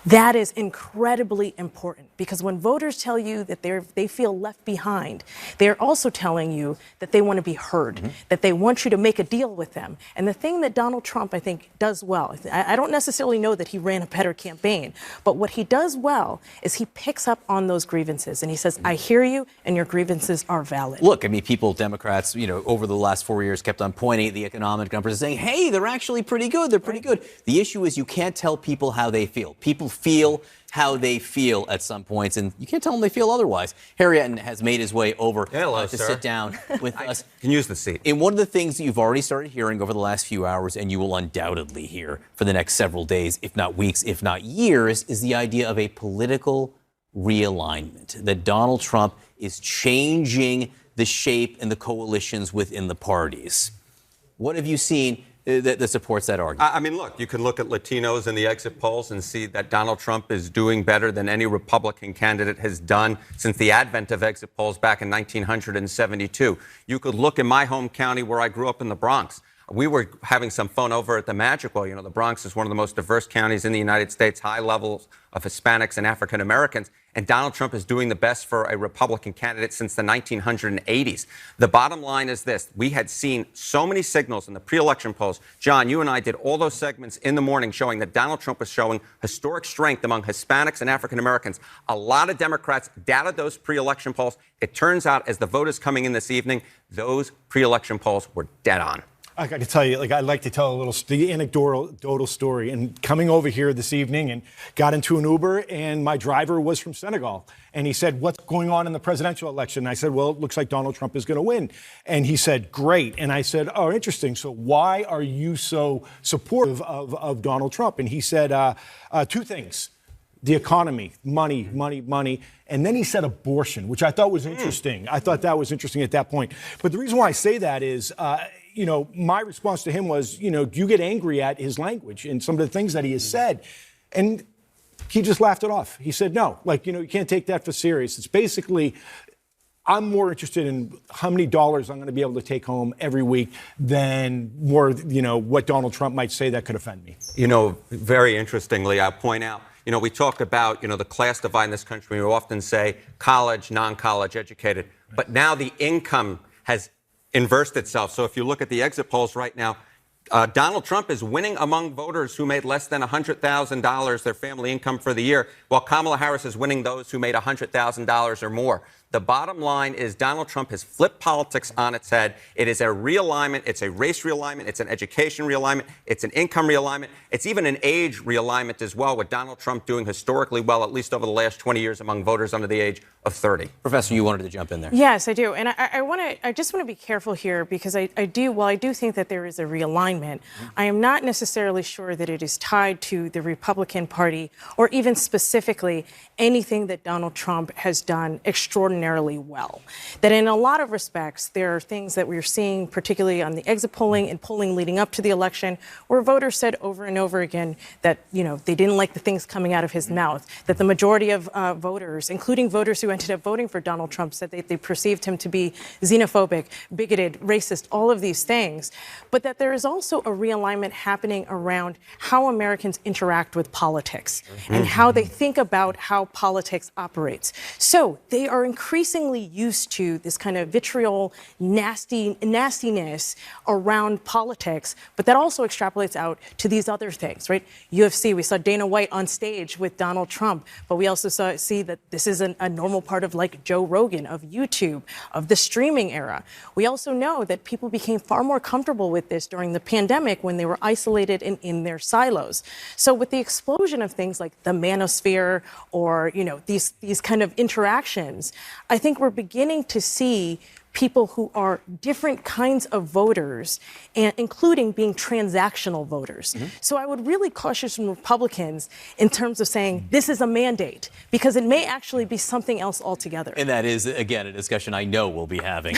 That is incredibly important, because when voters tell you that they feel left behind, they're also telling you that they want to be heard, that they want you to make a deal with them. And the thing that Donald Trump, I think, does well, I don't necessarily know that he ran a better campaign, but what he does well is he picks up on those grievances and he says, I hear you and your grievances are valid. Look, I mean, Democrats, over the last 4 years kept on pointing at the economic numbers and saying, hey, they're actually pretty good. They're pretty good. The issue is you can't tell people how they feel. People feel how they feel at some points, and you can't tell them they feel otherwise. Harry Etten has made his way over to sit down with us. Can use the seat. And one of the things that you've already started hearing over the last few hours, and you will undoubtedly hear for the next several days, if not weeks, if not years, is the idea of a political realignment, that Donald Trump is changing the shape and the coalitions within the parties. What have you seen that supports that argument? I mean, look, you can look at Latinos in the exit polls and see that Donald Trump is doing better than any Republican candidate has done since the advent of exit polls back in 1972. You could look in my home county where I grew up in the Bronx. We were having some fun over at the Magic Well. The Bronx is one of the most diverse counties in the United States, high levels of Hispanics and African Americans. And Donald Trump is doing the best for a Republican candidate since the 1980s. The bottom line is this. We had seen so many signals in the pre-election polls. John, you and I did all those segments in the morning showing that Donald Trump was showing historic strength among Hispanics and African Americans. A lot of Democrats doubted those pre-election polls. It turns out, as the vote is coming in this evening, those pre-election polls were dead on. I got to tell you, I'd like to tell the anecdotal story. And coming over here this evening and got into an Uber, and my driver was from Senegal. And he said, what's going on in the presidential election? And I said, well, it looks like Donald Trump is going to win. And he said, great. And I said, oh, interesting. So why are you so supportive of Donald Trump? And he said, two things. The economy, money. And then he said abortion, which I thought was interesting. I thought that was interesting at that point. But the reason why I say that is, my response to him was, do you get angry at his language and some of the things that he has said? And he just laughed it off. He said, no, you can't take that for serious. It's basically, I'm more interested in how many dollars I'm going to be able to take home every week than more, what Donald Trump might say that could offend me. Very interestingly, I'll point out, we talk about, the class divide in this country. We often say college, non-college educated. But now the income has inversed itself. So if you look at the exit polls right now, Donald Trump is winning among voters who made less than $100,000 their family income for the year, while Kamala Harris is winning those who made $100,000 or more. The bottom line is Donald Trump has flipped politics on its head. It is a realignment. It's a race realignment. It's an education realignment. It's an income realignment. It's even an age realignment as well, with Donald Trump doing historically well, at least over the last 20 years, among voters under the age of 30. Professor, you wanted to jump in there. Yes, I do. And I just want to be careful here, because I do think that there is a realignment, I am not necessarily sure that it is tied to the Republican Party or even specifically anything that Donald Trump has done extraordinarily well. That in a lot of respects, there are things that we're seeing, particularly on the exit polling and polling leading up to the election, where voters said over and over again that, they didn't like the things coming out of his mouth, that the majority of voters, including voters who ended up voting for Donald Trump, said they perceived him to be xenophobic, bigoted, racist, all of these things. But that there is also a realignment happening around how Americans interact with politics and how they think about how politics operates. So they are increasingly used to this kind of vitriol, nastiness around politics, but that also extrapolates out to these other things, right? UFC, we saw Dana White on stage with Donald Trump, but we also see that this is a normal part of like Joe Rogan, of YouTube, of the streaming era. We also know that people became far more comfortable with this during the pandemic when they were isolated in their silos. So with the explosion of things like the manosphere or, these kind of interactions, I think we're beginning to see people who are different kinds of voters, and including being transactional voters. So I would really caution Republicans in terms of saying this is a mandate, because it may actually be something else altogether. And that is, again, a discussion I know we'll be having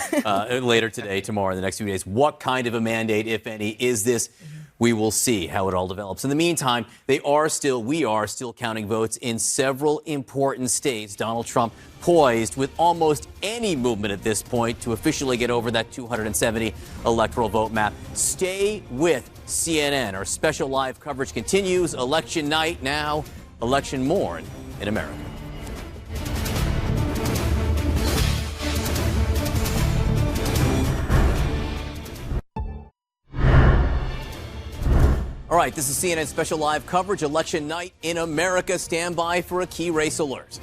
later today, tomorrow, in the next few days. What kind of a mandate, if any, is this? We will see how it all develops. In the meantime, we are still counting votes in several important states. Donald Trump poised with almost any movement at this point to officially get over that 270 electoral vote map. Stay with CNN. Our special live coverage continues. Election night now, election morn in America. All right, this is CNN special live coverage, election night in America. Stand by for a key race alert.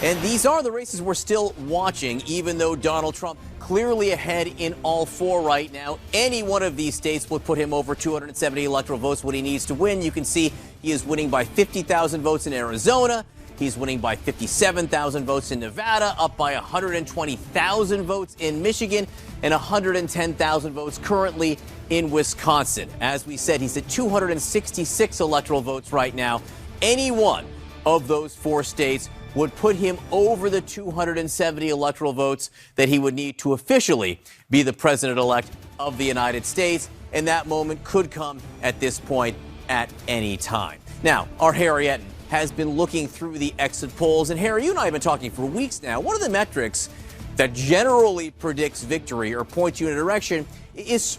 And these are the races we're still watching, even though Donald Trump clearly ahead in all four right now. Any one of these states would put him over 270 electoral votes, what he needs to win. You can see he is winning by 50,000 votes in Arizona. He's winning by 57,000 votes in Nevada, up by 120,000 votes in Michigan, and 110,000 votes currently in Wisconsin. As we said, he's at 266 electoral votes right now. Any one of those four states would put him over the 270 electoral votes that he would need to officially be the president-elect of the United States. And that moment could come at this point at any time. Now, our Harry Etten has been looking through the exit polls. And Harry, you and I have been talking for weeks now. One of the metrics that generally predicts victory or points you in a direction is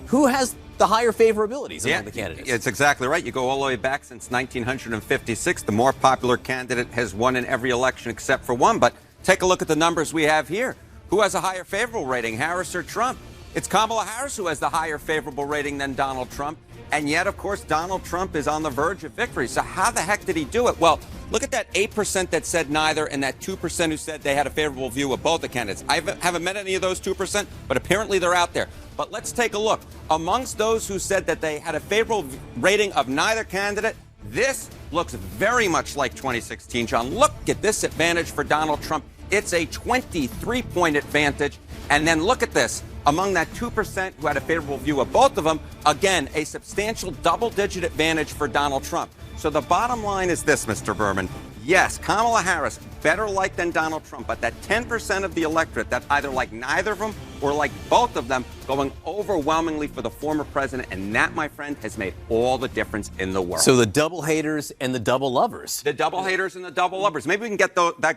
who has the higher favorabilities among the candidates. It's exactly right. You go all the way back since 1956. The more popular candidate has won in every election except for one. But take a look at the numbers we have here. Who has a higher favorable rating, Harris or Trump? It's Kamala Harris who has the higher favorable rating than Donald Trump. And yet, of course, Donald Trump is on the verge of victory. So how the heck did he do it? Well, look at that 8% that said neither and that 2% who said they had a favorable view of both the candidates. I haven't met any of those 2%, but apparently they're out there. But let's take a look. Amongst those who said that they had a favorable rating of neither candidate, this looks very much like 2016, John. Look at this advantage for Donald Trump. It's a 23-point advantage. And then look at this. Among that 2% who had a favorable view of both of them, again, a substantial double-digit advantage for Donald Trump. So the bottom line is this, Mr. Berman. Yes, Kamala Harris, better liked than Donald Trump, but that 10% of the electorate that either like neither of them or like both of them going overwhelmingly for the former president, and that, my friend, has made all the difference in the world. So the double haters and the double lovers. The double haters and the double lovers. Maybe we can get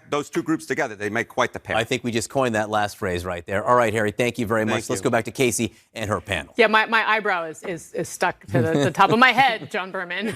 those two groups together. They make quite the pair. I think we just coined that last phrase right there. All right, Harry, thank you very much. Let's go back to Casey and her panel. Yeah, my eyebrow is stuck to the top of my head, John Berman.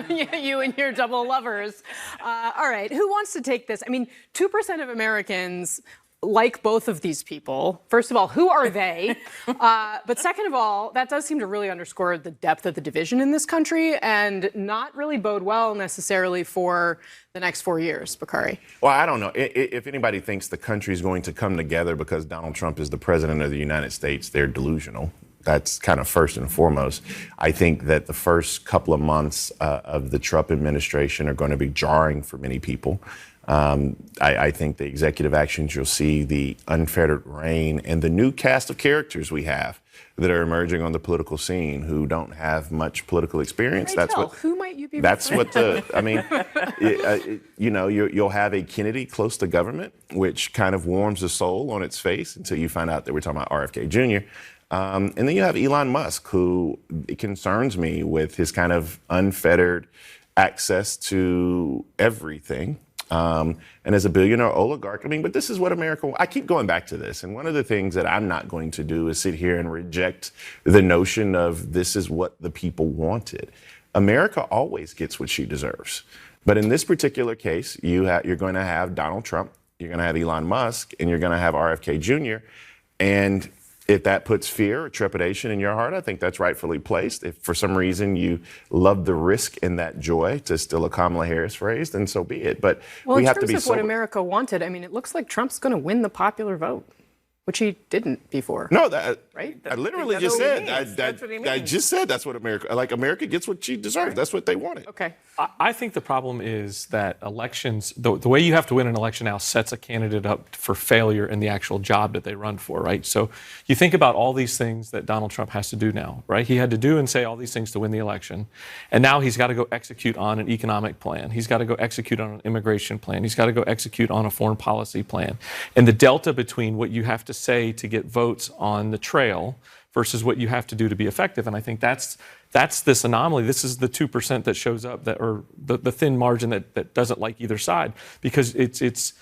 You and your double lovers. All right, who wants to take this? I mean, 2% of Americans like both of these people. First of all, who are they? But second of all, that does seem to really underscore the depth of the division in this country and not really bode well necessarily for the next 4 years, Bakari. Well, I don't know. If anybody thinks the country is going to come together because Donald Trump is the president of the United States, they're delusional. That's kind of first and foremost. I think that the first couple of months of the Trump administration are going to be jarring for many people. I think the executive actions you'll see, the unfettered reign, and the new cast of characters we have that are emerging on the political scene who don't have much political experience. Who might you be? That's what you'll have a Kennedy close to government, which kind of warms the soul on its face until you find out that we're talking about RFK Jr. And then you have Elon Musk, who concerns me with his kind of unfettered access to everything. And as a billionaire oligarch, but this is what America, I keep going back to this. And one of the things that I'm not going to do is sit here and reject the notion of this is what the people wanted. America always gets what she deserves. But in this particular case, you're going to have Donald Trump, you're going to have Elon Musk, and you're going to have RFK Jr. And if that puts fear or trepidation in your heart, I think that's rightfully placed. If for some reason you love the risk and that joy, to steal a Kamala Harris phrase, then so be it. But we have to be in terms of what America wanted, it looks like Trump's going to win the popular vote, which he didn't before. No, right? I literally just said. I just said that's what America gets what she deserves. That's what they wanted. Okay. I think the problem is that elections, the way you have to win an election now sets a candidate up for failure in the actual job that they run for, right? So you think about all these things that Donald Trump has to do now, right? He had to do and say all these things to win the election. And now he's got to go execute on an economic plan. He's got to go execute on an immigration plan. He's got to go execute on a foreign policy plan. And the delta between what you have to say to get votes on the trail versus what you have to do to be effective. And I think that's this anomaly. This is the 2% that shows up, or the thin margin that doesn't like either side, because it's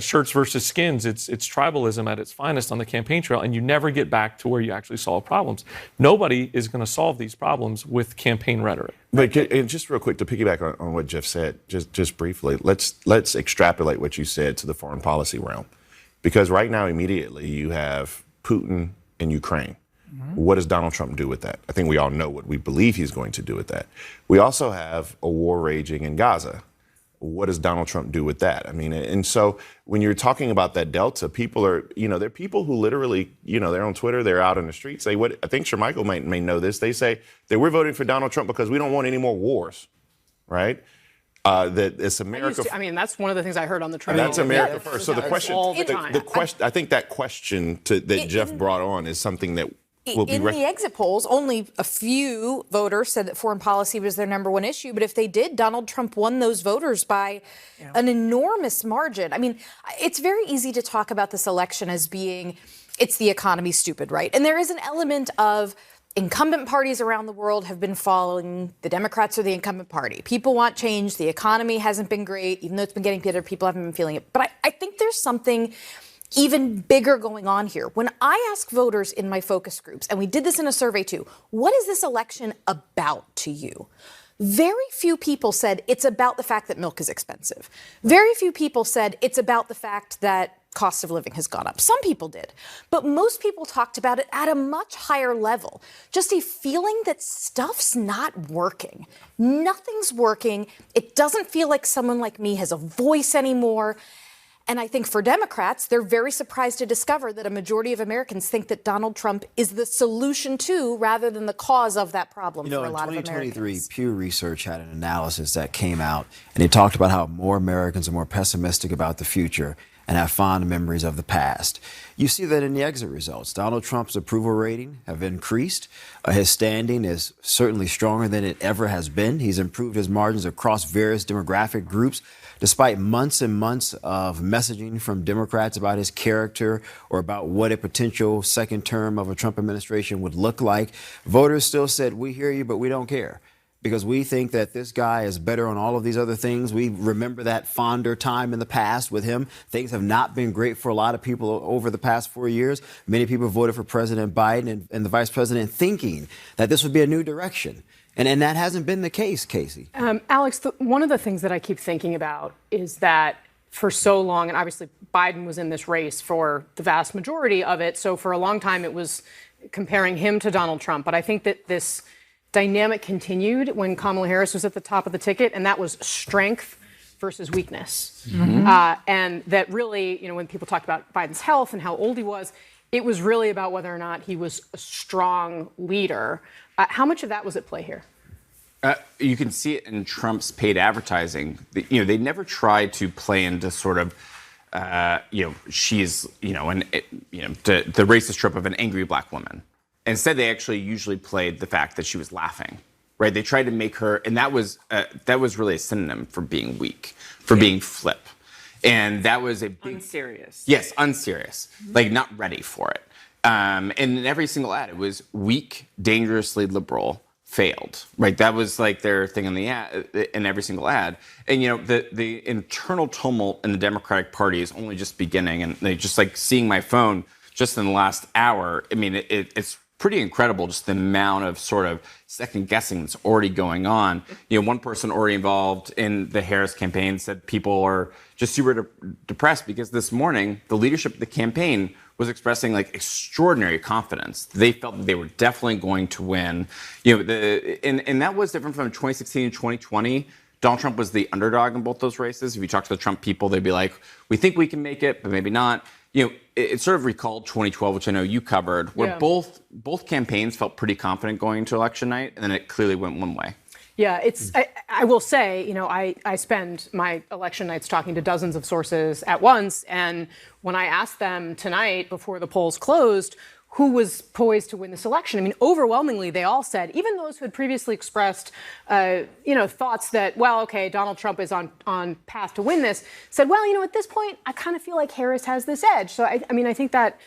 shirts versus skins. It's tribalism at its finest on the campaign trail, and you never get back to where you actually solve problems. Nobody is going to solve these problems with campaign rhetoric. But and just real quick to piggyback on what Jeff said, just briefly, let's extrapolate what you said to the foreign policy realm, because right now immediately you have Putin in Ukraine. What does Donald Trump do with that? I think we all know what we believe he's going to do with that. We also have a war raging in Gaza. What does Donald Trump do with that? And so when you're talking about that delta, people are, there are people who literally, they're on Twitter, they're out in the streets. I think Shermichael may know this. They say that we're voting for Donald Trump because we don't want any more wars, right? That it's America. That's one of the things I heard on the trail. That's America first. So the question, all the time. I think that question that Jeff brought on is something that in the exit polls, only a few voters said that foreign policy was their number one issue. But if they did, Donald Trump won those voters by an enormous margin. It's very easy to talk about this election as being, it's the economy, stupid, right? And there is an element of incumbent parties around the world have been following the Democrats or the incumbent party. People want change. The economy hasn't been great, even though it's been getting better. People haven't been feeling it. But I think there's something even bigger going on here. When I ask voters in my focus groups, and we did this in a survey too, what is this election about to you? Very few people said it's about the fact that milk is expensive. Very few people said it's about the fact that cost of living has gone up. Some people did, but most people talked about it at a much higher level. Just a feeling that stuff's not working. Nothing's working. It doesn't feel like someone like me has a voice anymore. And I think for Democrats, they're very surprised to discover that a majority of Americans think that Donald Trump is the solution to, rather than the cause of, that problem for a lot of Americans. In 2023, Pew Research had an analysis that came out, and it talked about how more Americans are more pessimistic about the future and have fond memories of the past. You see that in the exit results. Donald Trump's approval rating have increased. His standing is certainly stronger than it ever has been. He's improved his margins across various demographic groups, despite months and months of messaging from Democrats about his character or about what a potential second term of a Trump administration would look like. Voters still said, we hear you, but we don't care, because we think that this guy is better on all of these other things. We remember that fonder time in the past with him. Things have not been great for a lot of people over the past 4 years. Many people voted for President Biden and the vice president thinking that this would be a new direction. And that hasn't been the case, Casey. Alex, one of the things that I keep thinking about is that for so long, and obviously Biden was in this race for the vast majority of it. So for a long time, it was comparing him to Donald Trump. But I think that this dynamic continued when Kamala Harris was at the top of the ticket, and that was strength versus weakness. And that really, when people talked about Biden's health and how old he was, it was really about whether or not he was a strong leader. How much of that was at play here? You can see it in Trump's paid advertising. They never tried to play into sort of, she's, the racist trope of an angry black woman. Instead, they actually usually played the fact that she was laughing, right? They tried to make her, and that was really a synonym for being weak, for being flip. And that was a big... Unserious. Yes, unserious. Like, not ready for it. And in every single ad, it was weak, dangerously liberal, failed, right? That was like their thing in the ad, in every single ad. And, the internal tumult in the Democratic Party is only just beginning. And they just like seeing my phone just in the last hour, I mean, it's pretty incredible, just the amount of sort of second guessing that's already going on. One person already involved in the Harris campaign said people are just super depressed because this morning the leadership of the campaign was expressing like extraordinary confidence. They felt that they were definitely going to win. And that was different from 2016 and 2020. Donald Trump was the underdog in both those races. If you talk to the Trump people, they'd be like, we think we can make it, but maybe not. It sort of recalled 2012, which I know you covered, where both campaigns felt pretty confident going into election night, and then it clearly went one way. Yeah, I will say, I spend my election nights talking to dozens of sources at once. And when I asked them tonight before the polls closed, who was poised to win this election, I mean, overwhelmingly, they all said, even those who had previously expressed, thoughts that, well, okay, Donald Trump is on path to win this, said, well, at this point, I kind of feel like Harris has this edge. So, I think that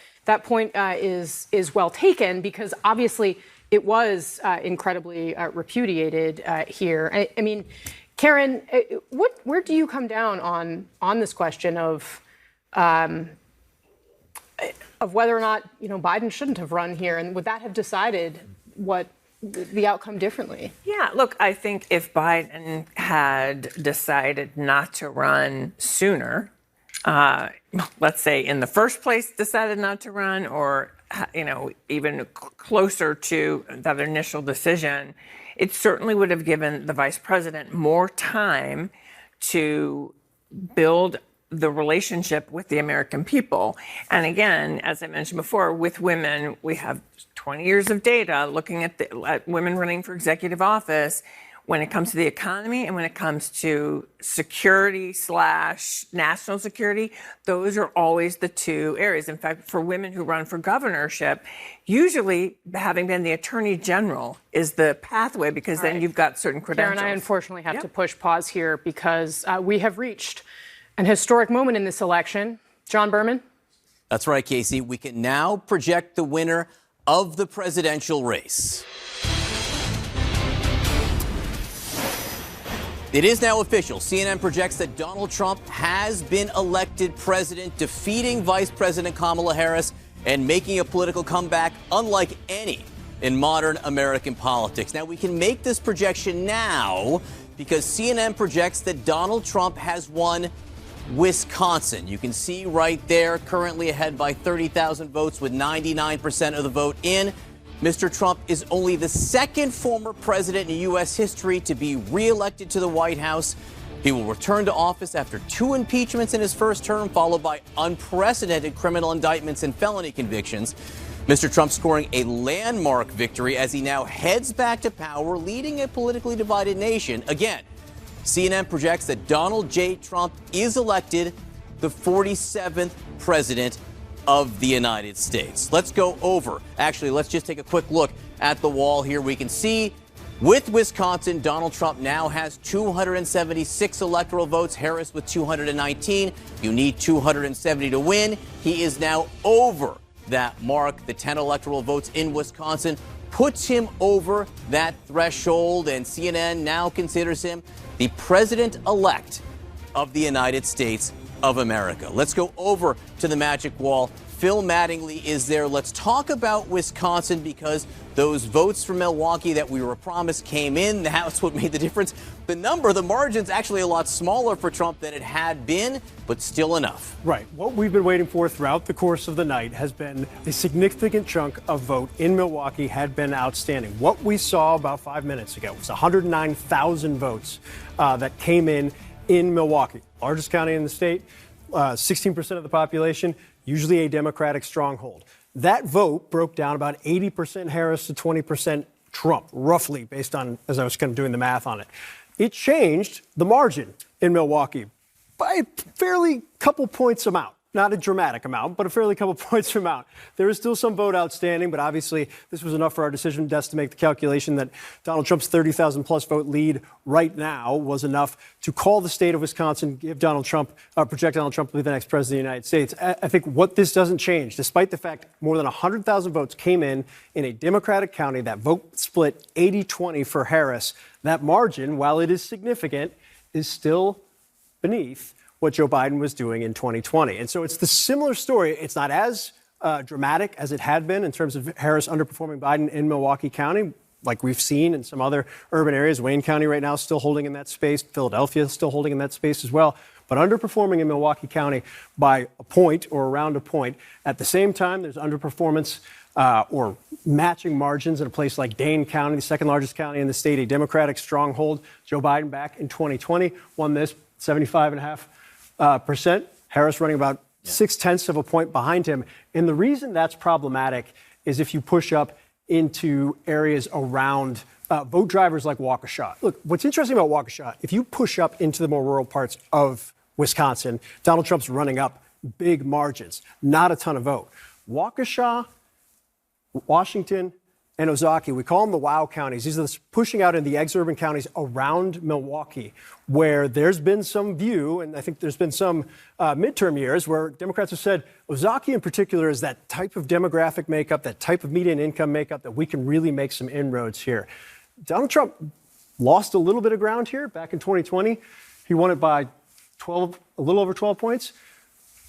point is well taken because obviously it was incredibly repudiated here. I mean, Karen, where do you come down on this question of whether or not Biden shouldn't have run here, and would that have decided what the outcome differently? Yeah, look, I think if Biden had decided not to run sooner, let's say in the first place decided not to run, or even closer to that initial decision, it certainly would have given the vice president more time to build the relationship with the American people. And again, as I mentioned before, with women, we have 20 years of data looking at women running for executive office. When it comes to the economy and when it comes to security / national security, those are always the two areas. In fact, for women who run for governorship, usually having been the attorney general is the pathway because then you've got certain credentials. Karen, I unfortunately have to push pause here because we have reached an historic moment in this election. John Berman? That's right, Casey. We can now project the winner of the presidential race. It is now official. CNN projects that Donald Trump has been elected president, defeating Vice President Kamala Harris and making a political comeback unlike any in modern American politics. Now, we can make this projection now because CNN projects that Donald Trump has won Wisconsin. You can see right there, currently ahead by 30,000 votes with 99% of the vote in. Mr. Trump is only the second former president in U.S. history to be reelected to the White House. He will return to office after 2 impeachments in his first term, followed by unprecedented criminal indictments and felony convictions. Mr. Trump scoring a landmark victory as he now heads back to power, leading a politically divided nation. Again, CNN projects that Donald J. Trump is elected the 47th president of the United States. Let's go over. Actually, let's just take a quick look at the wall here. We can see with Wisconsin, Donald Trump now has 276 electoral votes, Harris with 219. You need 270 to win. He is now over that mark. The 10 electoral votes in Wisconsin puts him over that threshold, and CNN now considers him the president-elect of the United States of America. Let's go over to the magic wall. Phil Mattingly is there. Let's talk about Wisconsin because those votes from Milwaukee that we were promised came in. That's what made the difference. The margin's actually a lot smaller for Trump than it had been, but still enough. Right. What we've been waiting for throughout the course of the night has been a significant chunk of vote in Milwaukee had been outstanding. What we saw about 5 minutes ago was 109,000 votes that came in Milwaukee, largest county in the state, 16% of the population, usually a Democratic stronghold. That vote broke down about 80% Harris to 20% Trump, roughly, based on, as I was kind of doing the math on it. It changed the margin in Milwaukee by a fairly couple points amount. Not a dramatic amount, but a fairly couple points amount. There is still some vote outstanding, but obviously this was enough for our decision desk to make the calculation that Donald Trump's 30,000 plus vote lead right now was enough to call the state of Wisconsin, give Donald Trump, project Donald Trump to be the next president of the United States. I think what this doesn't change, despite the fact more than 100,000 votes came in a Democratic county, that vote split 80-20 for Harris, that margin, while it is significant, is still beneath what Joe Biden was doing in 2020. And so it's the similar story. It's not as dramatic as it had been in terms of Harris underperforming Biden in Milwaukee County, like we've seen in some other urban areas. Wayne County right now is still holding in that space. Philadelphia is still holding in that space as well. But underperforming in Milwaukee County by a point or around a point. At the same time, there's underperformance or matching margins in a place like Dane County, the second largest county in the state, a Democratic stronghold. Joe Biden back in 2020 won this 75.5%. Harris running about 0.6 of a point behind him. And the reason that's problematic is if you push up into areas around vote drivers like Waukesha. Look, what's interesting about Waukesha, if you push up into the more rural parts of Wisconsin, Donald Trump's running up big margins, not a ton of vote. Waukesha, Washington, and Ozaukee, we call them the WOW counties. These are pushing out in the exurban counties around Milwaukee, where there's been some view, and I think there's been some midterm years where Democrats have said Ozaukee in particular is that type of demographic makeup, that type of median income makeup that we can really make some inroads here. Donald Trump lost a little bit of ground here back in 2020. He won it by a little over 12 points,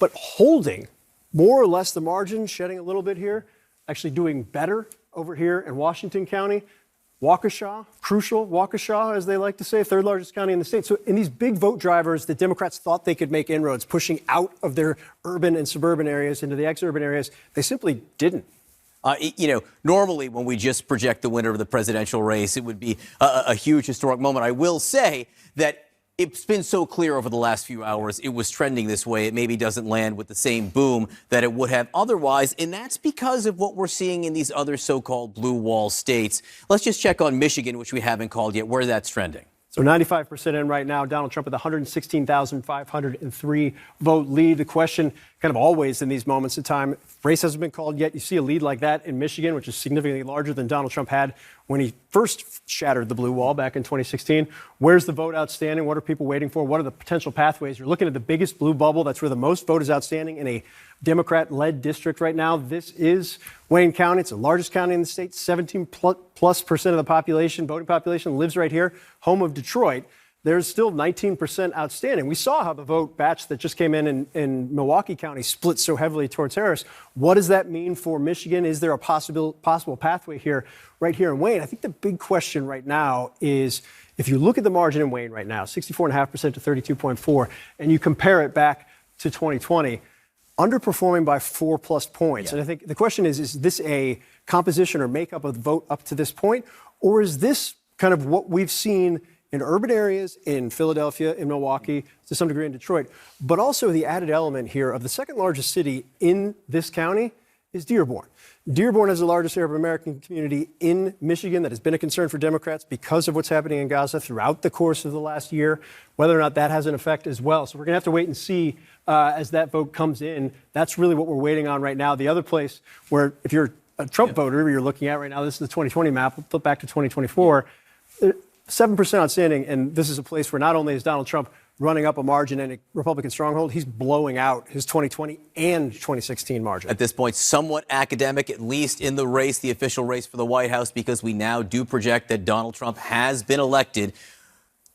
but holding more or less the margin, shedding a little bit here, actually doing better over here in Washington County. Waukesha, crucial, Waukesha, as they like to say, third largest county in the state. So in these big vote drivers that Democrats thought they could make inroads, pushing out of their urban and suburban areas into the exurban areas, they simply didn't. Normally when we just project the winner of the presidential race, it would be a huge historic moment. I will say that it's been so clear over the last few hours it was trending this way. It maybe doesn't land with the same boom that it would have otherwise, and that's because of what we're seeing in these other so-called blue wall states. Let's just check on Michigan, which we haven't called yet, where that's trending. So 95% in right now. Donald Trump with 116,503 vote lead. The question kind of always in these moments of time, race hasn't been called yet. You see a lead like that in Michigan, which is significantly larger than Donald Trump had when he first shattered the blue wall back in 2016. Where's the vote outstanding? What are people waiting for? What are the potential pathways? You're looking at the biggest blue bubble. That's where the most vote is outstanding in a Democrat-led district right now. This is Wayne County. It's the largest county in the state. 17+% of the population, voting population, lives right here, home of Detroit. There's still 19% outstanding. We saw how the vote batch that just came in Milwaukee County split so heavily towards Harris. What does that mean for Michigan? Is there a possible pathway here, right here in Wayne? I think the big question right now is if you look at the margin in Wayne right now, 64.5% to 32.4, and you compare it back to 2020, underperforming by 4+ points. Yeah. And I think the question is this a composition or makeup of the vote up to this point? Or is this kind of what we've seen in urban areas, in Philadelphia, in Milwaukee, to some degree in Detroit, but also the added element here of the second largest city in this county is Dearborn. Dearborn has the largest Arab American community in Michigan that has been a concern for Democrats because of what's happening in Gaza throughout the course of the last year, whether or not that has an effect as well. So we're going to have to wait and see as that vote comes in. That's really what we're waiting on right now. The other place where if you're a Trump voter, you're looking at right now, this is the 2020 map. We'll flip back to 2024. 7% outstanding, and this is a place where not only is Donald Trump running up a margin and a Republican stronghold, he's blowing out his 2020 and 2016 margin. At this point, somewhat academic, at least in the race, the official race for the White House, because we now do project that Donald Trump has been elected.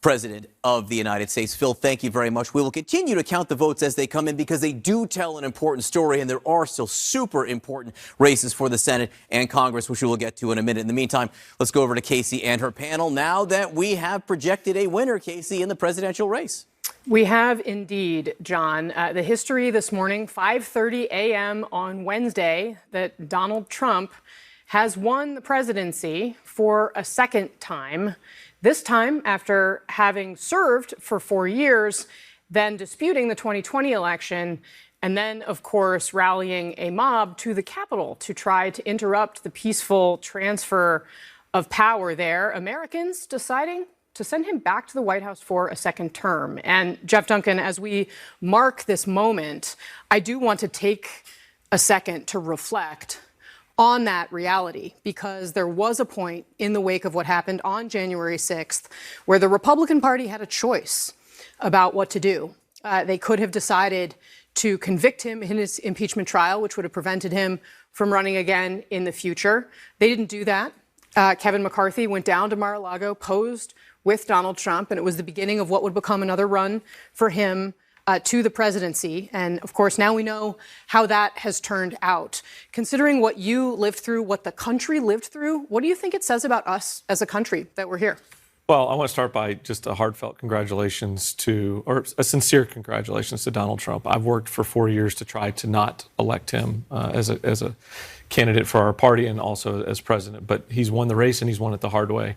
President of the United States. Phil, thank you very much. We will continue to count the votes as they come in because they do tell an important story, and there are still super important races for the Senate and Congress, which we will get to in a minute. In the meantime, let's go over to Casey and her panel now that we have projected a winner, Casey, in the presidential race. We have indeed, John. The history this morning, 5:30 a.m. on Wednesday, that Donald Trump has won the presidency for a second time. This time after having served for 4 years, then disputing the 2020 election, and then, of course, rallying a mob to the Capitol to try to interrupt the peaceful transfer of power there. Americans deciding to send him back to the White House for a second term. And Jeff Duncan, as we mark this moment, I do want to take a second to reflect on that reality, because there was a point in the wake of what happened on January 6th where the Republican Party had a choice about what to do. They could have decided to convict him in his impeachment trial, which would have prevented him from running again in the future. They didn't do that. Kevin McCarthy went down to Mar-a-Lago, posed with Donald Trump, and it was the beginning of what would become another run for him to the presidency. And of course, now we know how that has turned out. Considering what you lived through, what the country lived through, what do you think it says about us as a country that we're here? Well, I want to start by just a heartfelt congratulations or a sincere congratulations to Donald Trump. I've worked for 4 years to try to not elect him as a candidate for our party and also as president, but he's won the race and he's won it the hard way.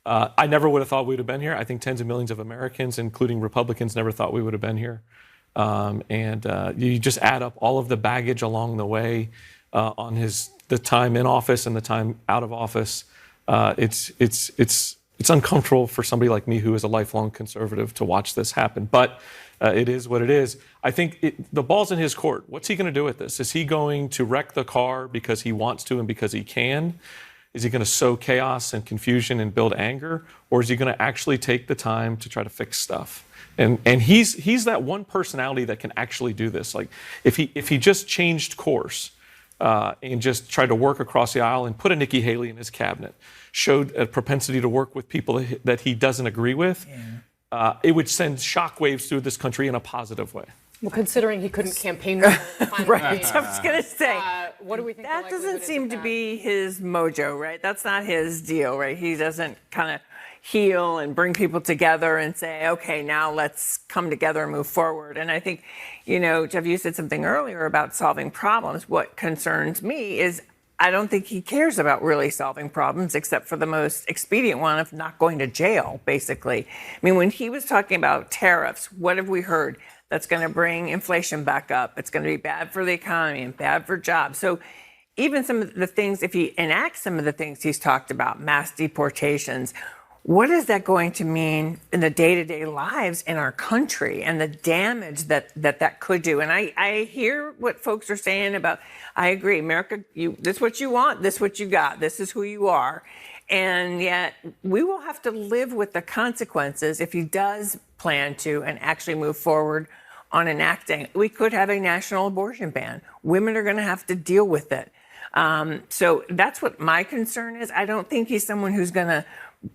I never would have thought we would have been here. I think tens of millions of Americans, including Republicans, never thought we would have been here. You just add up all of the baggage along the way on the time in office and the time out of office. It's uncomfortable for somebody like me who is a lifelong conservative to watch this happen. But it is what it is. I think the ball's in his court. What's he going to do with this? Is he going to wreck the car because he wants to and because he can? Is he going to sow chaos and confusion and build anger? Or is he going to actually take the time to try to fix stuff? And he's that one personality that can actually do this. Like if he just changed course and just tried to work across the aisle and put a Nikki Haley in his cabinet, showed a propensity to work with people that he doesn't agree with, it would send shockwaves through this country in a positive way. Well, considering he couldn't campaign right. I was going to say, what do we think? That doesn't seem to be his mojo, right? That's not his deal, right? He doesn't kind of heal and bring people together and say, okay, now let's come together and move forward. And I think, Jeff, you said something earlier about solving problems. What concerns me is I don't think he cares about really solving problems except for the most expedient one of not going to jail, basically. I mean, when he was talking about tariffs, what have we heard? That's going to bring inflation back up. It's going to be bad for the economy and bad for jobs. So even some of the things, if he enacts some of the things he's talked about, mass deportations, what is that going to mean in the day-to-day lives in our country and the damage that could do? And I hear what folks are saying about, I agree, America, this is what you want, this is what you got, this is who you are. And yet we will have to live with the consequences if he does plan to and actually move forward on enacting. We could have a national abortion ban. Women are going to have to deal with it. So that's what my concern is. I don't think he's someone who's going to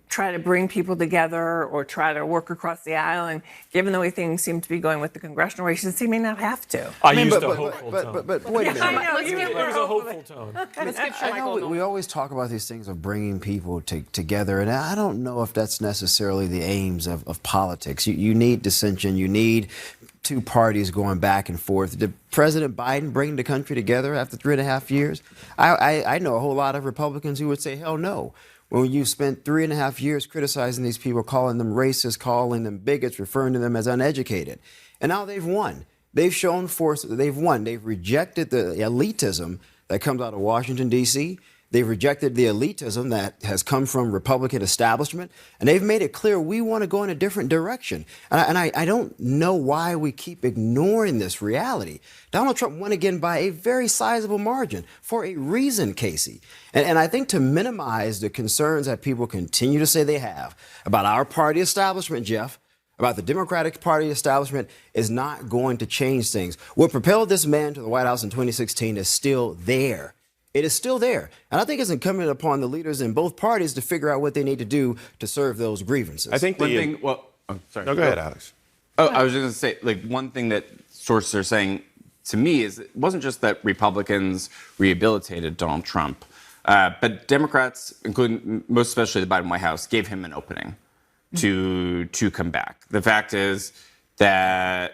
try to bring people together or try to work across the aisle. And given the way things seem to be going with the congressional races, he may not have to. I used a hopeful tone. But wait a minute. There was a hopeful tone. I know we always talk about these things of bringing people together, and I don't know if that's necessarily the aims of politics. You need dissension. You need two parties going back and forth. Did President Biden bring the country together after 3.5 years? I know a whole lot of Republicans who would say, hell no. When you spent 3.5 years criticizing these people, calling them racist, calling them bigots, referring to them as uneducated. And now they've won. They've shown force that they've won. They've rejected the elitism that comes out of Washington, D.C. They've rejected the elitism that has come from Republican establishment, and they've made it clear we want to go in a different direction. And I don't know why we keep ignoring this reality. Donald Trump won again by a very sizable margin for a reason, Casey. And I think to minimize the concerns that people continue to say they have about our party establishment, Jeff, about the Democratic Party establishment is not going to change things. What propelled this man to the White House in 2016 is still there. It is still there. And I think it's incumbent upon the leaders in both parties to figure out what they need to do to serve those grievances. I think sorry. No, go ahead, Alex. Oh, I was just going to say, like, one thing that sources are saying to me is it wasn't just that Republicans rehabilitated Donald Trump, but Democrats, including most especially the Biden White House, gave him an opening to come back. The fact is that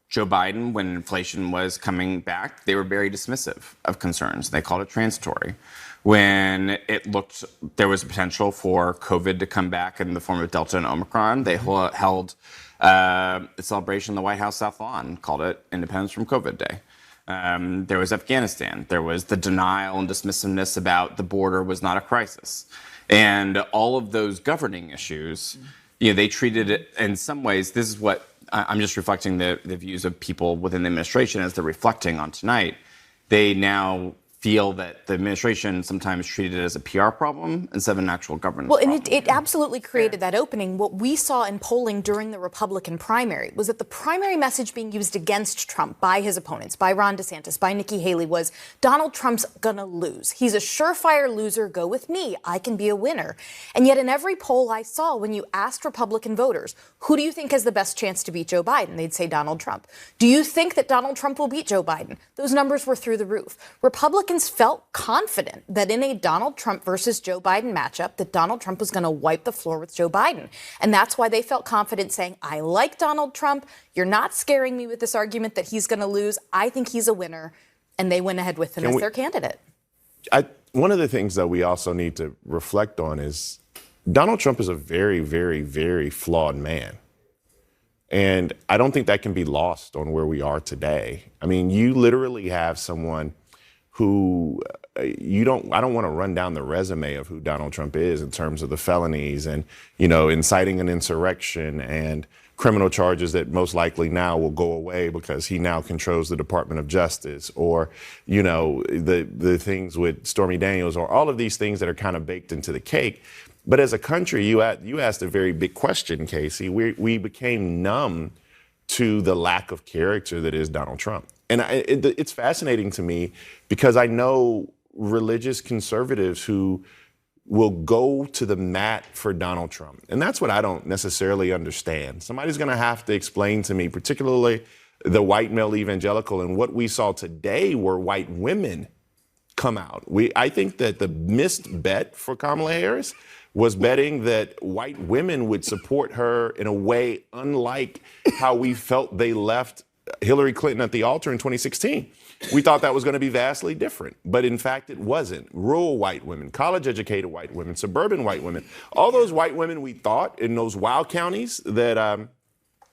Joe Biden, when inflation was coming back, they were very dismissive of concerns. They called it transitory. When it looked there was a potential for COVID to come back in the form of Delta and Omicron, they held a celebration in the White House South Lawn, called it Independence from COVID Day. There was Afghanistan. There was the denial and dismissiveness about the border was not a crisis. And all of those governing issues, they treated it in some ways. This is what I'm just reflecting the views of people within the administration as they're reflecting on tonight. They now feel that the administration sometimes treated it as a PR problem instead of an actual governance problem. Well, and it absolutely created that opening. What we saw in polling during the Republican primary was that the primary message being used against Trump by his opponents, by Ron DeSantis, by Nikki Haley, was Donald Trump's gonna lose. He's a surefire loser. Go with me. I can be a winner. And yet in every poll I saw, when you asked Republican voters, who do you think has the best chance to beat Joe Biden? They'd say Donald Trump. Do you think that Donald Trump will beat Joe Biden? Those numbers were through the roof. Republicans felt confident that in a Donald Trump versus Joe Biden matchup, that Donald Trump was going to wipe the floor with Joe Biden. And that's why they felt confident saying, I like Donald Trump. You're not scaring me with this argument that he's going to lose. I think he's a winner. And they went ahead with him as their candidate. One of the things that we also need to reflect on is Donald Trump is a very, very, very flawed man. And I don't think that can be lost on where we are today. I mean, you literally have someone who I don't want to run down the resume of who Donald Trump is in terms of the felonies and, inciting an insurrection and criminal charges that most likely now will go away because he now controls the Department of Justice, or, the things with Stormy Daniels, or all of these things that are kind of baked into the cake. But as a country, you asked a very big question, Casey. We became numb to the lack of character that is Donald Trump. And it's fascinating to me because I know religious conservatives who will go to the mat for Donald Trump. And that's what I don't necessarily understand. Somebody's going to have to explain to me, particularly the white male evangelical, and what we saw today were white women come out. I think that the missed bet for Kamala Harris was betting that white women would support her in a way unlike how we felt they left Hillary Clinton at the altar in 2016. We thought that was going to be vastly different, but in fact it wasn't. Rural white women, college-educated white women, suburban white women, all those white women we thought in those wild counties that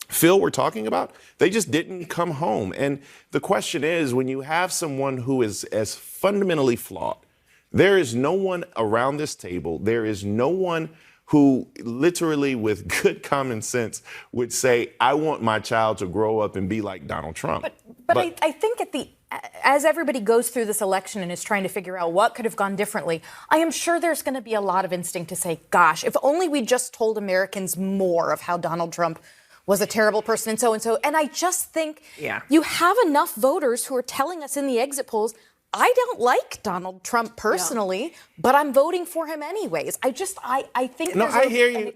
Phil were talking about, they just didn't come home. And the question is, when you have someone who is as fundamentally flawed, there is no one around this table, there is no one who literally with good common sense would say, I want my child to grow up and be like Donald Trump. But I think as everybody goes through this election and is trying to figure out what could have gone differently, I am sure there's going to be a lot of instinct to say, gosh, if only we just told Americans more of how Donald Trump was a terrible person and so and so. And I just think you have enough voters who are telling us in the exit polls, I don't like Donald Trump personally, but I'm voting for him anyways. I think no, I hear you.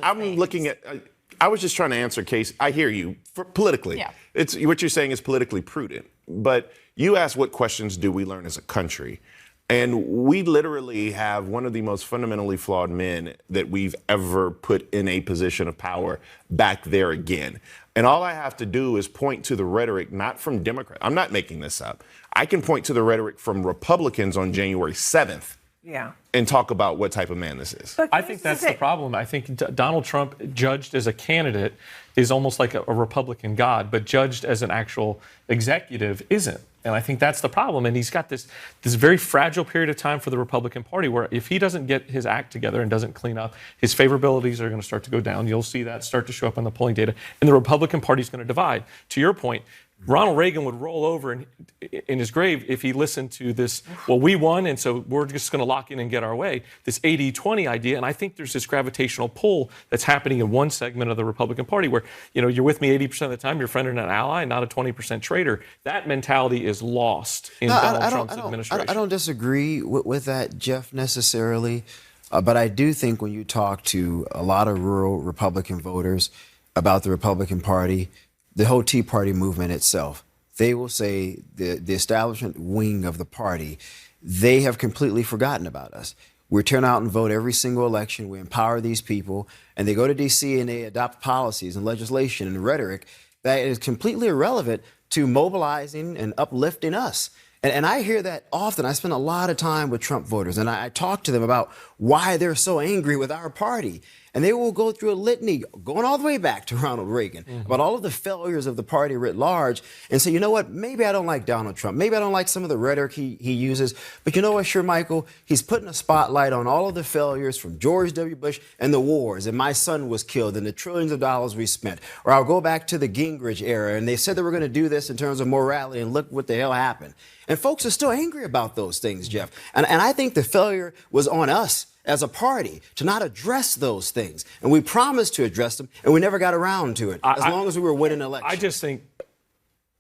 I'm looking at. I was just trying to answer Casey. I hear you politically. Yeah. It's what you're saying is politically prudent. But you asked what questions do we learn as a country, and we literally have one of the most fundamentally flawed men that we've ever put in a position of power back there again. And all I have to do is point to the rhetoric, not from Democrats. I'm not making this up. I can point to the rhetoric from Republicans on January 7th and talk about what type of man this is. I think that's the problem. I think Donald Trump, judged as a candidate, is almost like a Republican god, but judged as an actual executive isn't. And I think that's the problem. And he's got this very fragile period of time for the Republican Party where if he doesn't get his act together and doesn't clean up, his favorabilities are going to start to go down. You'll see that start to show up on the polling data. And the Republican Party is going to divide. To your point, Ronald Reagan would roll over in his grave if he listened to this, well, we won, and so we're just going to lock in and get our way, this 80-20 idea. And I think there's this gravitational pull that's happening in one segment of the Republican Party where, you're with me 80% of the time, you're a friend and an ally, not a 20% traitor. That mentality is lost in Donald Trump's administration. I don't disagree with that, Jeff, necessarily. But I do think when you talk to a lot of rural Republican voters about the Republican Party, the whole Tea Party movement itself, they will say the establishment wing of the party, they have completely forgotten about us. We turn out and vote every single election. We empower these people, and they go to D.C. and they adopt policies and legislation and rhetoric that is completely irrelevant to mobilizing and uplifting us. And I hear that often. I spend a lot of time with Trump voters, and I talk to them about why they're so angry with our party. And they will go through a litany, going all the way back to Ronald Reagan, about all of the failures of the party writ large, and say, you know what, maybe I don't like Donald Trump. Maybe I don't like some of the rhetoric he uses. But you know what, sure, Michael, he's putting a spotlight on all of the failures from George W. Bush and the wars, and my son was killed, and the trillions of dollars we spent. Or I'll go back to the Gingrich era, and they said they were going to do this in terms of morality, and look what the hell happened. And folks are still angry about those things, Jeff. And I think the failure was on us as a party to not address those things. And we promised to address them, and we never got around to it, as long as we were winning elections. I just think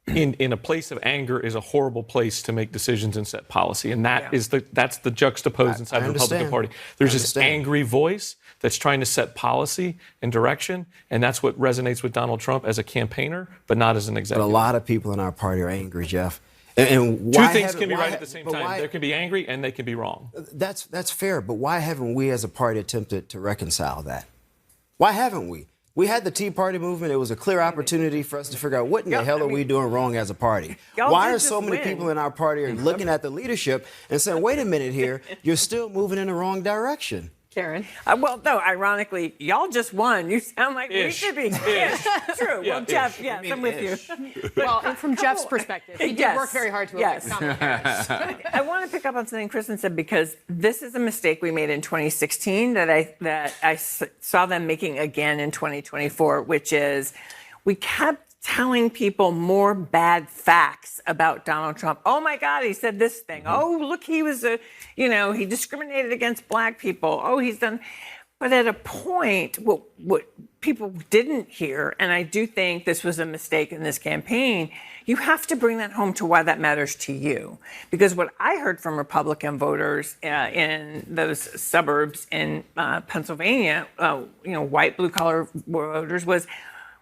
in a place of anger is a horrible place to make decisions and set policy. And that's the juxtaposed inside the Republican Party. There's this angry voice that's trying to set policy and direction, and that's what resonates with Donald Trump as a campaigner, but not as an executive. But a lot of people in our party are angry, Jeff. And two things can be right at the same time. They can be angry and they can be wrong. That's fair, but why haven't we as a party attempted to reconcile that? Why haven't we? We had the Tea Party movement. It was a clear opportunity for us to figure out what in the hell are we doing wrong as a party? Why are so many people in our party are looking at the leadership and saying, wait a minute here, you're still moving in the wrong direction? Karen? Well, no, ironically, y'all just won. You sound like we should be. True. Yeah, well, Jeff, yes, I'm with you. Well, and from Jeff's perspective, he did work very hard to elect Kamala Harris. I want to pick up on something Kristen said, because this is a mistake we made in 2016 that I saw them making again in 2024, which is we kept telling people more bad facts about Donald Trump. Oh my God, he said this thing. Oh, look, he was he discriminated against black people. Oh, he's done. But at a point, what people didn't hear, and I do think this was a mistake in this campaign, you have to bring that home to why that matters to you. Because what I heard from Republican voters in those suburbs in Pennsylvania, white blue-collar voters, was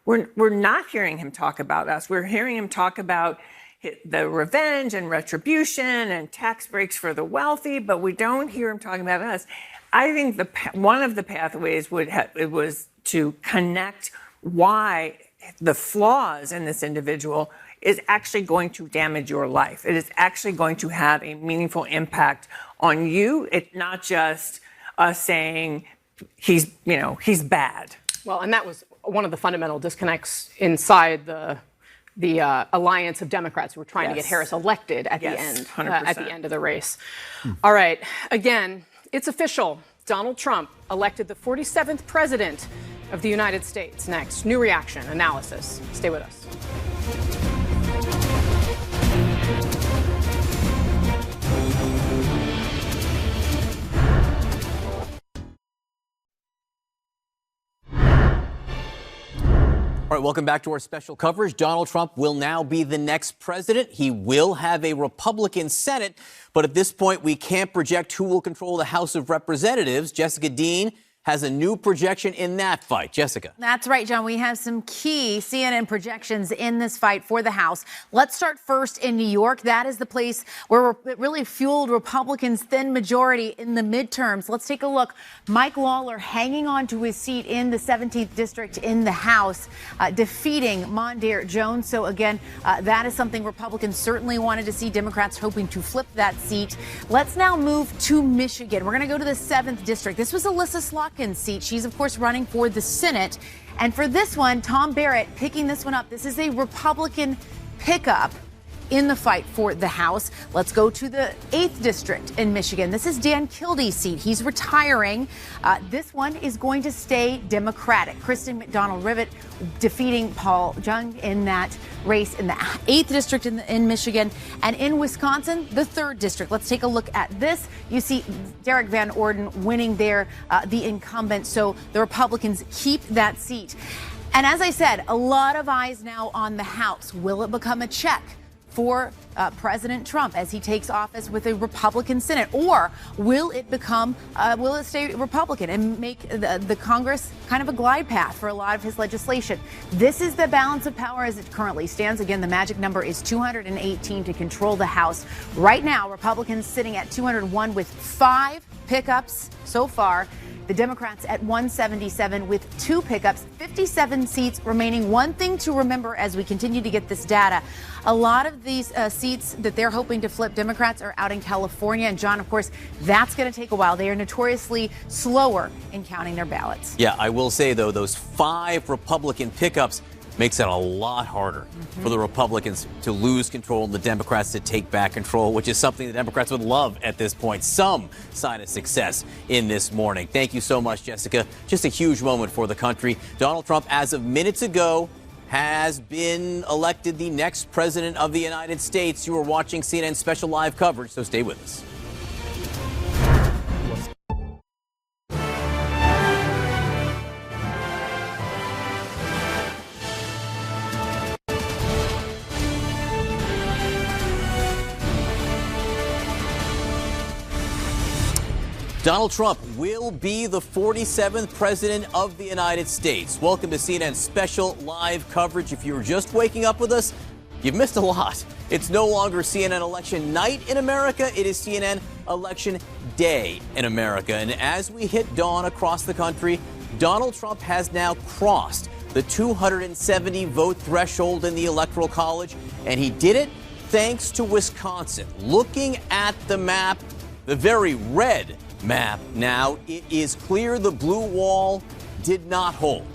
we're not hearing him talk about us. We're hearing him talk about the revenge and retribution and tax breaks for the wealthy, but we don't hear him talking about us. I think one of the pathways was to connect why the flaws in this individual is actually going to damage your life. It is actually going to have a meaningful impact on you. It's not just us saying he's bad. Well, and that was one of the fundamental disconnects inside the alliance of Democrats who were trying to get Harris elected at the end, 100%. at the end of the race. All right, again, it's official. Donald Trump elected the 47th president of the United States. Next, new reaction, analysis. Stay with us. All right, welcome back to our special coverage. Donald Trump will now be the next president. He will have a Republican Senate, but at this point, we can't project who will control the House of Representatives. Jessica Dean has a new projection in that fight. Jessica. That's right, John. We have some key CNN projections in this fight for the House. Let's start first in New York. That is the place where it really fueled Republicans' thin majority in the midterms. Let's take a look. Mike Lawler hanging on to his seat in the 17th district in the House, defeating Mondaire Jones. So again, that is something Republicans certainly wanted to see. Democrats hoping to flip that seat. Let's now move to Michigan. We're going to go to the 7th district. This was Alyssa Slotkin's seat. She's, of course, running for the Senate. And for this one, Tom Barrett picking this one up. This is a Republican pickup in the fight for the House. Let's go to the 8th district in Michigan. This is Dan Kildee's seat. He's retiring. This one is going to stay Democratic. Kristen McDonald-Rivet defeating Paul Jung in that race in the 8th district in Michigan. And in Wisconsin, the 3rd district. Let's take a look at this. You see Derek Van Orden winning there, the incumbent. So the Republicans keep that seat. And as I said, a lot of eyes now on the House. Will it become a check for President Trump as he takes office with a Republican Senate? Or will it stay Republican and make the Congress kind of a glide path for a lot of his legislation? This is the balance of power as it currently stands. Again, the magic number is 218 to control the House. Right now, Republicans sitting at 201 with 5 pickups so far. The Democrats at 177 with 2 pickups, 57 seats remaining. One thing to remember as we continue to get this data, a lot of these seats that they're hoping to flip, Democrats, are out in California. And John, of course, that's going to take a while. They are notoriously slower in counting their ballots. Yeah, I will say, though, those 5 Republican pickups makes it a lot harder for the Republicans to lose control and the Democrats to take back control, which is something the Democrats would love at this point. Some sign of success in this morning. Thank you so much, Jessica. Just a huge moment for the country. Donald Trump, as of minutes ago, has been elected the next president of the United States. You are watching CNN special live coverage, so stay with us. Donald Trump will be the 47th president of the United States. Welcome to CNN's special live coverage. If you're just waking up with us, you've missed a lot. It's no longer CNN election night in America. It is CNN election day in America. And as we hit dawn across the country, Donald Trump has now crossed the 270 vote threshold in the Electoral College. And he did it thanks to Wisconsin. Looking at the map, the very red map now, it is clear the blue wall did not hold.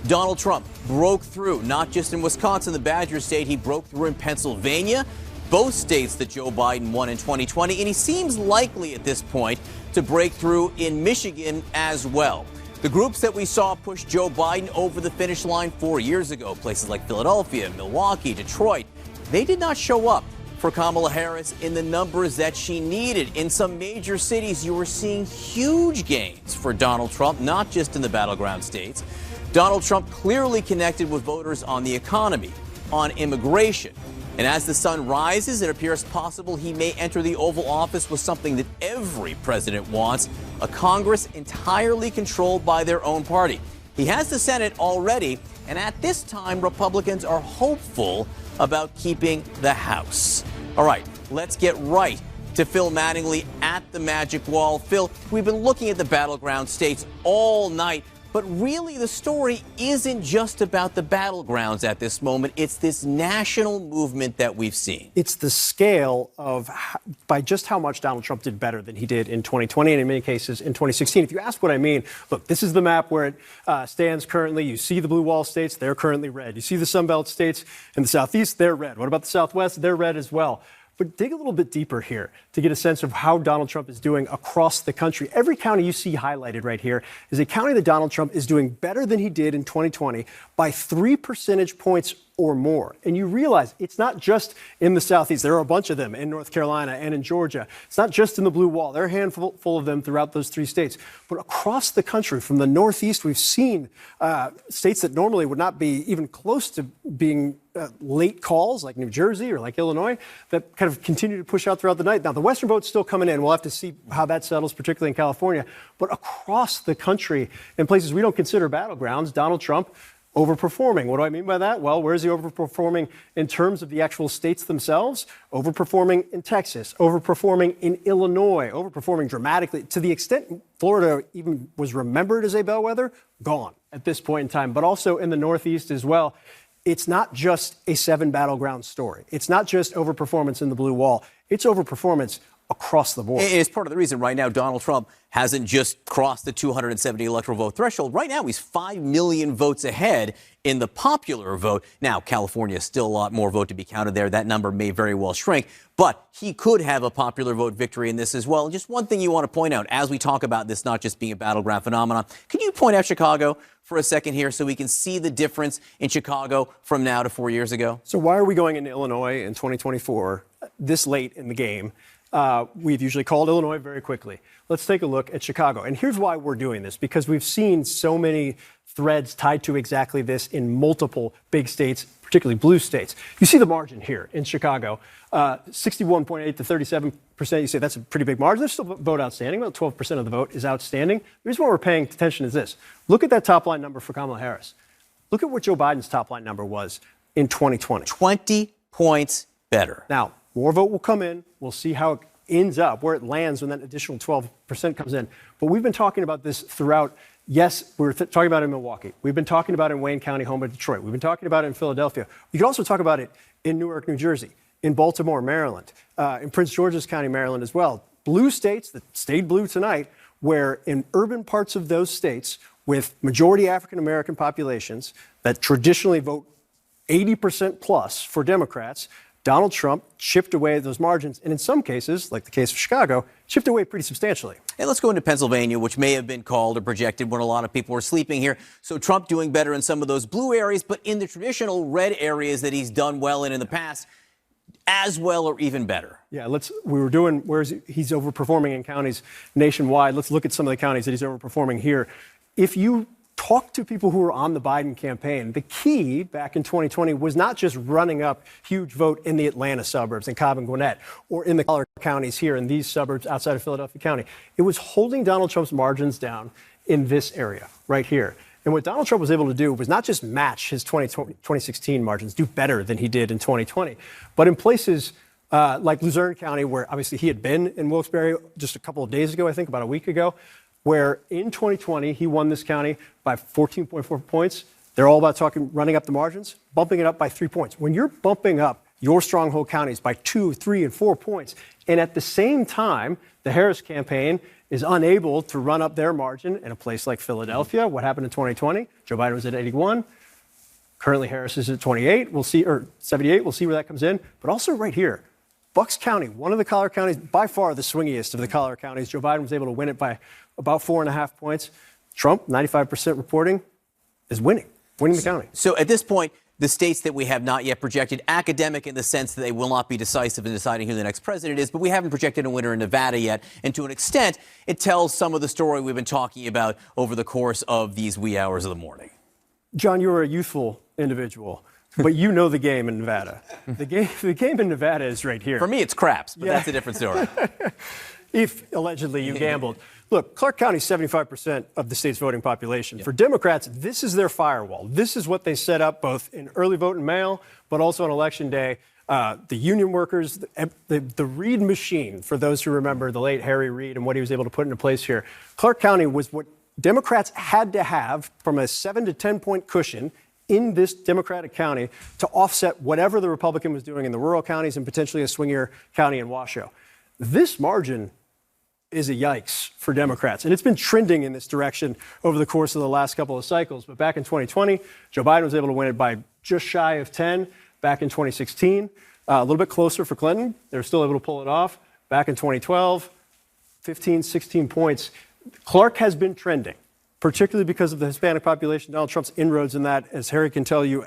Donald Trump broke through, not just in Wisconsin, the Badger State, he broke through in Pennsylvania, both states that Joe Biden won in 2020, and he seems likely at this point to break through in Michigan as well. The groups that we saw push Joe Biden over the finish line 4 years ago, places like Philadelphia, Milwaukee, Detroit, they did not show up for Kamala Harris in the numbers that she needed. In some major cities, you were seeing huge gains for Donald Trump, not just in the battleground states. Donald Trump clearly connected with voters on the economy, on immigration. And as the sun rises, it appears possible he may enter the Oval Office with something that every president wants, a Congress entirely controlled by their own party. He has the Senate already, and at this time, Republicans are hopeful about keeping the House. All right, let's get right to Phil Mattingly at the Magic Wall. Phil, we've been looking at the battleground states all night, but really the story isn't just about the battlegrounds at this moment. It's this national movement that we've seen. It's the scale of by just how much Donald Trump did better than he did in 2020 and in many cases in 2016. If you ask what I mean, look, this is the map where it stands currently. You see the blue wall states, they're currently red. You see the Sunbelt states in the Southeast, they're red. What about the Southwest? They're red as well. But dig a little bit deeper here to get a sense of how Donald Trump is doing across the country. Every county you see highlighted right here is a county that Donald Trump is doing better than he did in 2020 by 3 percentage points or more. And you realize it's not just in the Southeast. There are a bunch of them in North Carolina and in Georgia. It's not just in the blue wall. There are a handful of them throughout those 3 states. But across the country, from the Northeast, we've seen states that normally would not be even close to being late calls, like New Jersey or like Illinois, that kind of continue to push out throughout the night. Now, the Western vote's still coming in. We'll have to see how that settles, particularly in California. But across the country, in places we don't consider battlegrounds, Donald Trump overperforming. What do I mean by that? Well, where is he overperforming in terms of the actual states themselves? Overperforming in Texas, overperforming in Illinois, overperforming dramatically to the extent Florida even was remembered as a bellwether, gone at this point in time, but also in the Northeast as well. It's not just a 7 battleground story. It's not just overperformance in the blue wall. It's overperformance across the board. It's part of the reason right now Donald Trump hasn't just crossed the 270 electoral vote threshold. Right now, he's 5 million votes ahead in the popular vote. Now, California is still a lot more vote to be counted there. That number may very well shrink, but he could have a popular vote victory in this as well. And just one thing you want to point out as we talk about this not just being a battleground phenomenon, can you point out Chicago for a second here so we can see the difference in Chicago from now to 4 years ago? So why are we going into Illinois in 2024 this late in the game? we've usually called Illinois very quickly. Let's take a look at Chicago. And here's why we're doing this, because we've seen so many threads tied to exactly this in multiple big states, particularly blue states. You see the margin here in Chicago, 61.8 to 37%. You say that's a pretty big margin. There's still a vote outstanding. About 12% of the vote is outstanding. The reason why we're paying attention is this. Look at that top line number for Kamala Harris. Look at what Joe Biden's top line number was in 2020. 20 points better. Now, more vote will come in. We'll see how it ends up, where it lands when that additional 12% comes in. But we've been talking about this throughout. Yes, we're talking about it in Milwaukee. We've been talking about it in Wayne County, home of Detroit. We've been talking about it in Philadelphia. You can also talk about it in Newark, New Jersey, in Baltimore, Maryland, in Prince George's County, Maryland as well. Blue states that stayed blue tonight, where in urban parts of those states with majority African-American populations that traditionally vote 80% plus for Democrats, Donald Trump chipped away at those margins, and in some cases, like the case of Chicago, chipped away pretty substantially. Hey, let's go into Pennsylvania, which may have been called or projected when a lot of people were sleeping here. So Trump doing better in some of those blue areas, but in the traditional red areas that he's done well in the past, as well or even better. Yeah, he's overperforming in counties nationwide. Let's look at some of the counties that he's overperforming here. If you talk to people who were on the Biden campaign, the key back in 2020 was not just running up huge vote in the Atlanta suburbs, in Cobb and Gwinnett, or in the collar counties here in these suburbs outside of Philadelphia County. It was holding Donald Trump's margins down in this area right here. And what Donald Trump was able to do was not just match his 2016 margins, do better than he did in 2020, but in places like Luzerne County, where obviously he had been in Wilkes-Barre just a couple of days ago, I think about a week ago, where in 2020 he won this county by 14.4 points. They're all about running up the margins, bumping it up by 3 points. When you're bumping up your stronghold counties by 2, 3, and 4 points, and at the same time, the Harris campaign is unable to run up their margin in a place like Philadelphia. What happened in 2020? Joe Biden was at 81. Currently, Harris is at 28. We'll see, or 78. We'll see where that comes in. But also right here, Bucks County, one of the collar counties, by far the swingiest of the collar counties. Joe Biden was able to win it by about 4.5 points. Trump, 95% reporting, is winning the county. So at this point, the states that we have not yet projected, academic in the sense that they will not be decisive in deciding who the next president is, but we haven't projected a winner in Nevada yet. And to an extent, it tells some of the story we've been talking about over the course of these wee hours of the morning. John, you're a youthful individual, but you know the game in Nevada. The game in Nevada is right here. For me, it's craps, but that's a different story. If allegedly you gambled. Look, Clark County is 75% of the state's voting population. For Democrats, this is their firewall. This is what they set up both in early vote and mail, but also on Election Day. The union workers, the Reid machine, for those who remember the late Harry Reid and what he was able to put into place here. Clark County was what Democrats had to have from a 7 to 10 point cushion in this Democratic county to offset whatever the Republican was doing in the rural counties and potentially a swingier county in Washoe. This margin is a yikes for Democrats. And it's been trending in this direction over the course of the last couple of cycles. But back in 2020, Joe Biden was able to win it by just shy of 10. Back in 2016, a little bit closer for Clinton. They were still able to pull it off. Back in 2012, 15, 16 points. Clark has been trending, particularly because of the Hispanic population. Donald Trump's inroads in that, as Harry can tell you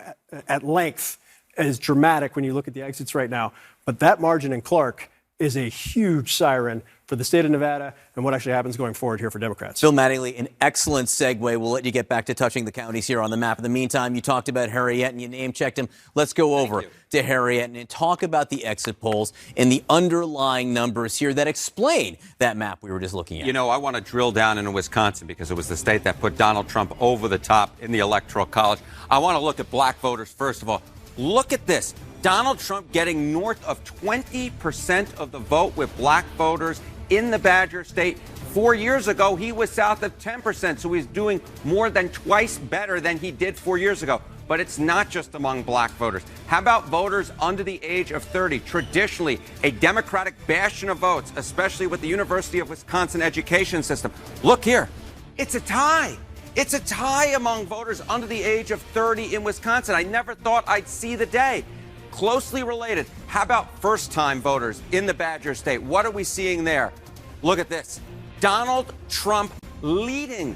at length, is dramatic when you look at the exits right now. But that margin in Clark is a huge siren for the state of Nevada and what actually happens going forward here for Democrats. Bill Mattingly, an excellent segue. We'll let you get back to touching the counties here on the map. In the meantime, you talked about Harriet and you name-checked him. Let's go over to Harriet and talk about the exit polls and the underlying numbers here that explain that map we were just looking at. You know, I want to drill down into Wisconsin because it was the state that put Donald Trump over the top in the Electoral College. I want to look at black voters first of all. Look at this. Donald Trump getting north of 20% of the vote with black voters in the Badger State. 4 years ago, he was south of 10%, so he's doing more than twice better than he did 4 years ago. But it's not just among black voters. How about voters under the age of 30? Traditionally, a Democratic bastion of votes, especially with the University of Wisconsin education system. Look here. It's a tie. It's a tie among voters under the age of 30 in Wisconsin. I never thought I'd see the day. Closely related. How about first-time voters in the Badger State? What are we seeing there? Look at this. Donald Trump leading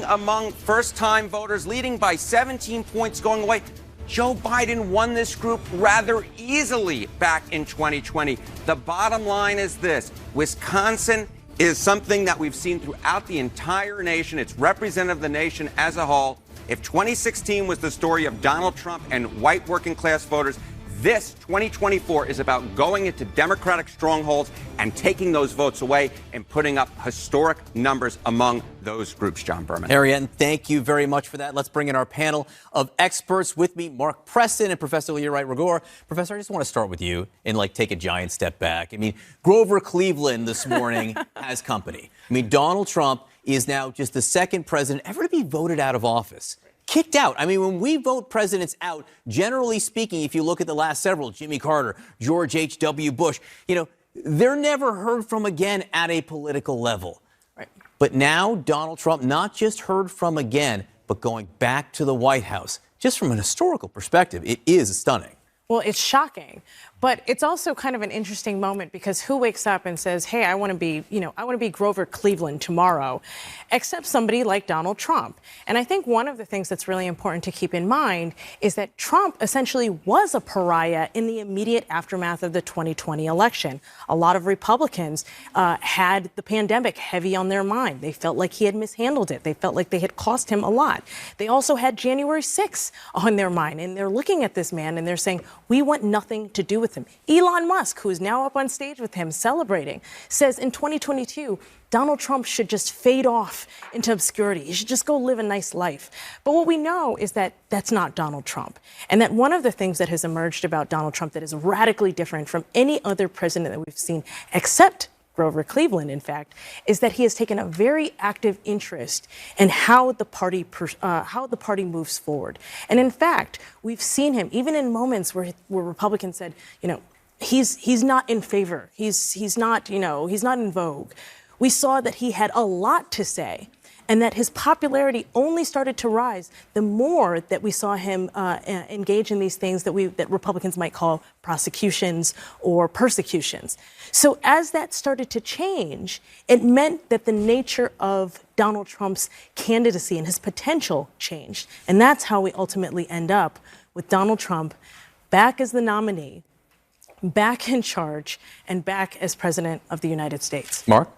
among first-time voters, leading by 17 points going away. Joe Biden won this group rather easily back in 2020. The bottom line is this: Wisconsin is something that we've seen throughout the entire nation. It's representative of the nation as a whole. If 2016 was the story of Donald Trump and white working class voters, this 2024 is about going into Democratic strongholds and taking those votes away and putting up historic numbers among those groups, John Berman. Ariane, thank you very much for that. Let's bring in our panel of experts. With me, Mark Preston and Professor Leroy Rigueur. Professor, I just want to start with you and take a giant step back. I mean, Grover Cleveland this morning has company. I mean, Donald Trump is now just the second president ever to be voted out of office. Kicked out. I mean, when we vote presidents out, generally speaking, if you look at the last several, Jimmy Carter, George H.W. Bush, they're never heard from again at a political level. Right. But now Donald Trump, not just heard from again, but going back to the White House. Just from an historical perspective, it is stunning. Well, it's shocking, but it's also kind of an interesting moment because who wakes up and says, hey, I want to be Grover Cleveland tomorrow, except somebody like Donald Trump. And I think one of the things that's really important to keep in mind is that Trump essentially was a pariah in the immediate aftermath of the 2020 election. A lot of Republicans had the pandemic heavy on their mind. They felt like he had mishandled it. They felt like they had cost him a lot. They also had January 6th on their mind, and they're looking at this man and they're saying, we want nothing to do with him. Elon Musk, who is now up on stage with him celebrating, says in 2022, Donald Trump should just fade off into obscurity. He should just go live a nice life. But what we know is that that's not Donald Trump. And that one of the things that has emerged about Donald Trump that is radically different from any other president that we've seen, except Grover Cleveland, in fact, is that he has taken a very active interest in how the party moves forward. And in fact, we've seen him even in moments where Republicans said, he's not in favor. He's not in vogue. We saw that he had a lot to say, and that his popularity only started to rise the more that we saw him engage in these things that Republicans might call prosecutions or persecutions. So as that started to change, it meant that the nature of Donald Trump's candidacy and his potential changed. And that's how we ultimately end up with Donald Trump back as the nominee, back in charge, and back as president of the United States. Mark?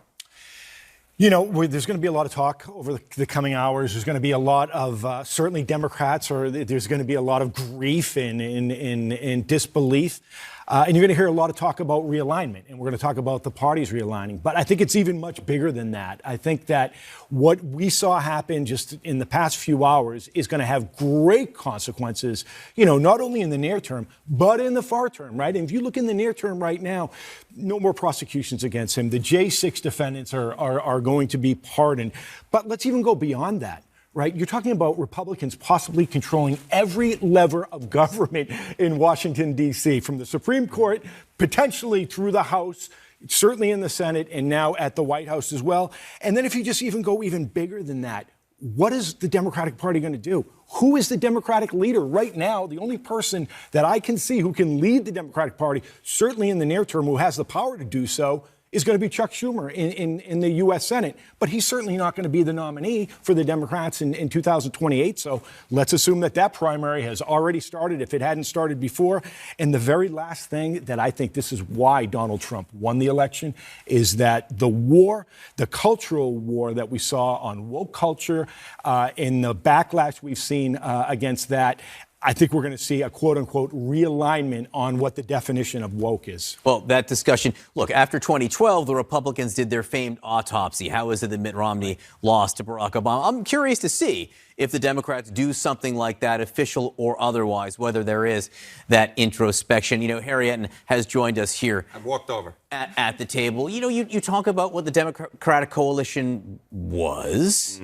There's going to be a lot of talk over the coming hours. There's going to be a lot of certainly Democrats, or there's going to be a lot of grief and disbelief. And you're going to hear a lot of talk about realignment, and we're going to talk about the parties realigning. But I think it's even much bigger than that. I think that what we saw happen just in the past few hours is going to have great consequences, not only in the near term, but in the far term, right? And if you look in the near term right now, no more prosecutions against him. The J6 defendants are going to be pardoned. But let's even go beyond that. Right? You're talking about Republicans possibly controlling every lever of government in Washington, D.C., from the Supreme Court, potentially through the House, certainly in the Senate, and now at the White House as well. And then if you just even go even bigger than that, what is the Democratic Party going to do? Who is the Democratic leader right now? The only person that I can see who can lead the Democratic Party, certainly in the near term, who has the power to do so, is going to be Chuck Schumer in the U.S. Senate. But he's certainly not going to be the nominee for the Democrats in 2028. So let's assume that primary has already started, if it hadn't started before. And the very last thing that I think this is why Donald Trump won the election is that the cultural war that we saw on woke culture, and the backlash we've seen against that, I think we're going to see a quote-unquote realignment on what the definition of woke is. Well, that discussion, look, after 2012, the Republicans did their famed autopsy. How is it that Mitt Romney lost to Barack Obama? I'm curious to see if the Democrats do something like that, official or otherwise, whether there is that introspection. Harriet has joined us here. I've walked over. At the table. You talk about what the Democratic coalition was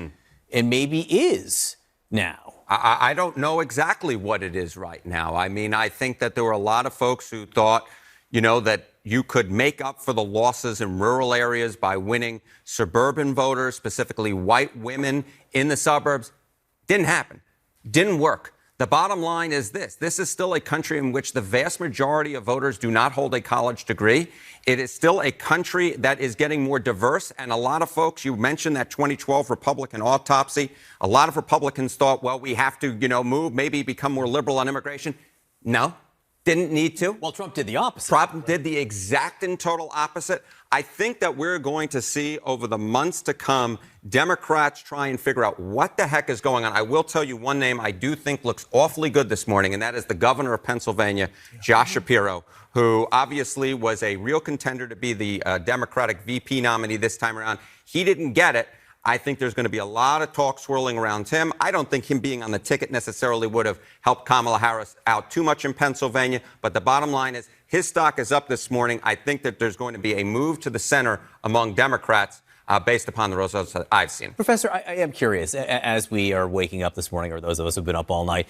and maybe is now. I don't know exactly what it is right now. I mean, I think that there were a lot of folks who thought, that you could make up for the losses in rural areas by winning suburban voters, specifically white women in the suburbs. Didn't happen. Didn't work. The bottom line is this. This is still a country in which the vast majority of voters do not hold a college degree. It is still a country that is getting more diverse. And a lot of folks, you mentioned that 2012 Republican autopsy. A lot of Republicans thought, well, we have to, move, maybe become more liberal on immigration. No, didn't need to. Well, Trump did the opposite. Trump did the exact and total opposite. I think that we're going to see over the months to come, Democrats try and figure out what the heck is going on. I will tell you one name I do think looks awfully good this morning, and that is the governor of Pennsylvania, Josh Shapiro, who obviously was a real contender to be the Democratic VP nominee this time around. He didn't get it. I think there's going to be a lot of talk swirling around him. I don't think him being on the ticket necessarily would have helped Kamala Harris out too much in Pennsylvania. But the bottom line is his stock is up this morning. I think that there's going to be a move to the center among Democrats based upon the results that I've seen. Professor, I am curious, as we are waking up this morning, or those of us who've been up all night,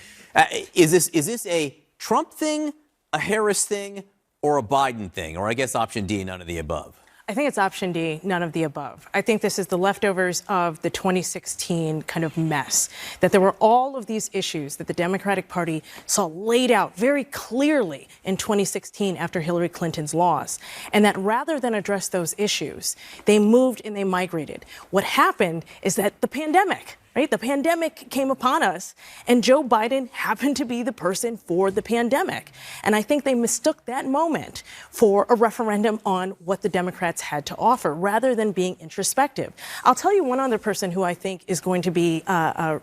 is this a Trump thing, a Harris thing, or a Biden thing? Or I guess option D, none of the above. I think it's option D, none of the above. I think this is the leftovers of the 2016 kind of mess, that there were all of these issues that the Democratic Party saw laid out very clearly in 2016 after Hillary Clinton's loss, and that rather than address those issues, they moved and they migrated. What happened is that the pandemic, right? The pandemic came upon us, and Joe Biden happened to be the person for the pandemic. And I think they mistook that moment for a referendum on what the Democrats had to offer, rather than being introspective. I'll tell you one other person who I think is going to be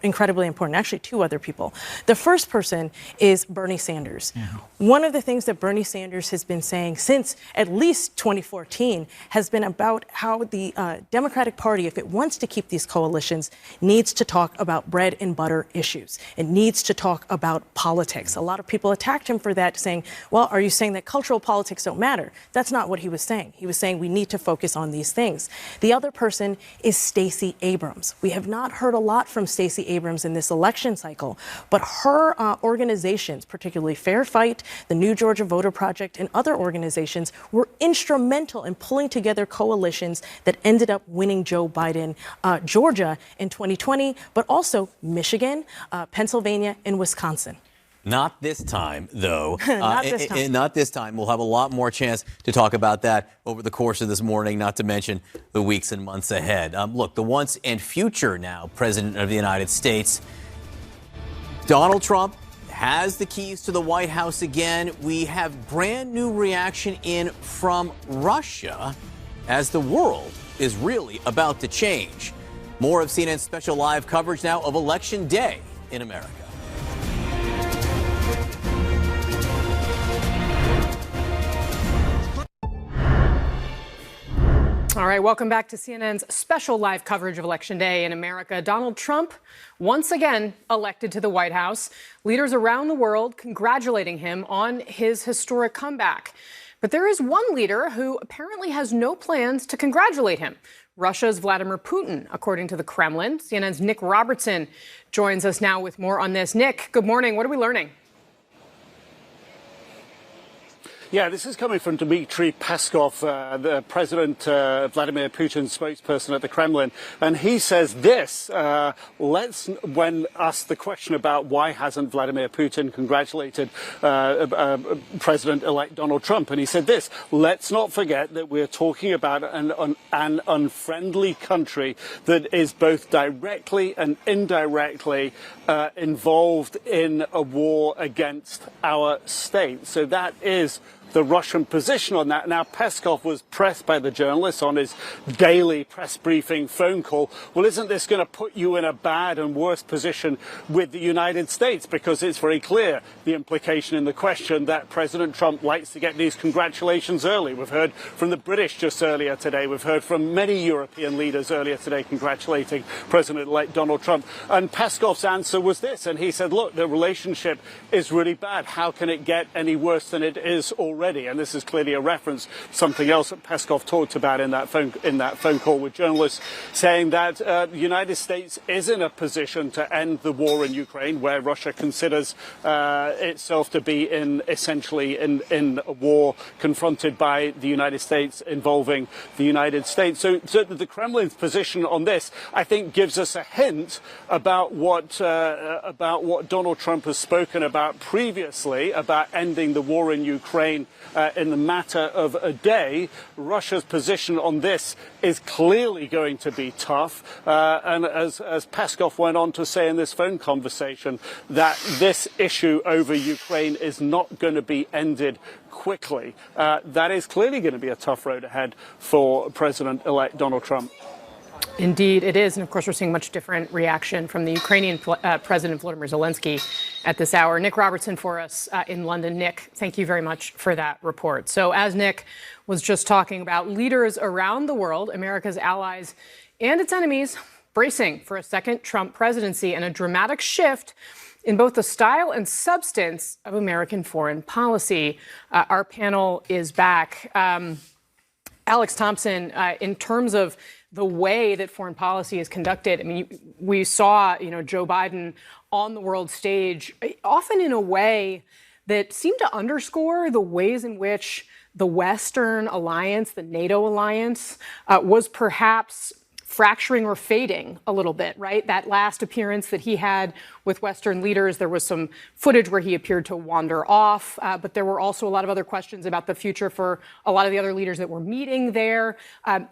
incredibly important, actually two other people. The first person is Bernie Sanders. One of the things that Bernie Sanders has been saying since at least 2014 has been about how the Democratic Party, if it wants to keep these coalitions, needs to talk about bread and butter issues. It needs to talk about politics. A lot of people attacked him for that, saying, well, are you saying that cultural politics don't matter? That's not what he was saying. He was saying we need to focus on these things. The other person is Stacey Abrams. We have not heard a lot from Stacey Abrams in this election cycle, but her organizations, particularly Fair Fight, the New Georgia Voter Project, and other organizations were instrumental in pulling together coalitions that ended up winning Joe Biden Georgia in 2020, but also Michigan, Pennsylvania, and Wisconsin. Not this time, though. Not this time. Not this time. We'll have a lot more chance to talk about that over the course of this morning, not to mention the weeks and months ahead. Look, the once and future now President of the United States, Donald Trump, has the keys to the White House again. We have brand new reaction in from Russia as the world is really about to change. More of CNN's special live coverage now of Election Day in America. All right, welcome back to CNN's special live coverage of Election Day in America. Donald Trump, once again elected to the White House. Leaders around the world congratulating him on his historic comeback. But there is one leader who apparently has no plans to congratulate him. Russia's Vladimir Putin, according to the Kremlin. CNN's Nick Robertson joins us now with more on this. Nick, good morning. What are we learning? Yeah, this is coming from Dmitry Peskov, the President Vladimir Putin's spokesperson at the Kremlin. And he says this, when asked the question about why hasn't Vladimir Putin congratulated President-elect Donald Trump. And he said this, let's not forget that we're talking about an unfriendly country that is both directly and indirectly involved in a war against our state. So that is the Russian position on that. Now, Peskov was pressed by the journalists on his daily press briefing phone call. Well, isn't this going to put you in a bad and worse position with the United States? Because it's very clear, the implication in the question, that President Trump likes to get these congratulations early. We've heard from the British just earlier today. We've heard from many European leaders earlier today congratulating President-elect Donald Trump. And Peskov's answer was this, and he said, look, the relationship is really bad. How can it get any worse than it is already? already, and this is clearly a reference to something else that Peskov talked about in that phone call with journalists, saying that the United States is in a position to end the war in Ukraine, where Russia considers itself to be essentially in a war confronted by the United States involving the United States. So the Kremlin's position on this, I think, gives us a hint about what Donald Trump has spoken about previously, about ending the war in Ukraine in the matter of a day. Russia's position on this is clearly going to be tough. And as Peskov went on to say in this phone conversation, that this issue over Ukraine is not going to be ended quickly. That is clearly going to be a tough road ahead for President-elect Donald Trump. Indeed, it is. And of course, we're seeing much different reaction from the Ukrainian President Volodymyr Zelensky at this hour. Nick Robertson for us in London. Nick, thank you very much for that report. So as Nick was just talking about, leaders around the world, America's allies and its enemies, bracing for a second Trump presidency and a dramatic shift in both the style and substance of American foreign policy. Our panel is back. Alex Thompson, in terms of the way that foreign policy is conducted, I mean, we saw, Joe Biden on the world stage, often in a way that seemed to underscore the ways in which the Western alliance, the NATO alliance, was perhaps fracturing or fading a little bit, right? That last appearance that he had with Western leaders, there was some footage where he appeared to wander off, but there were also a lot of other questions about the future for a lot of the other leaders that were meeting there.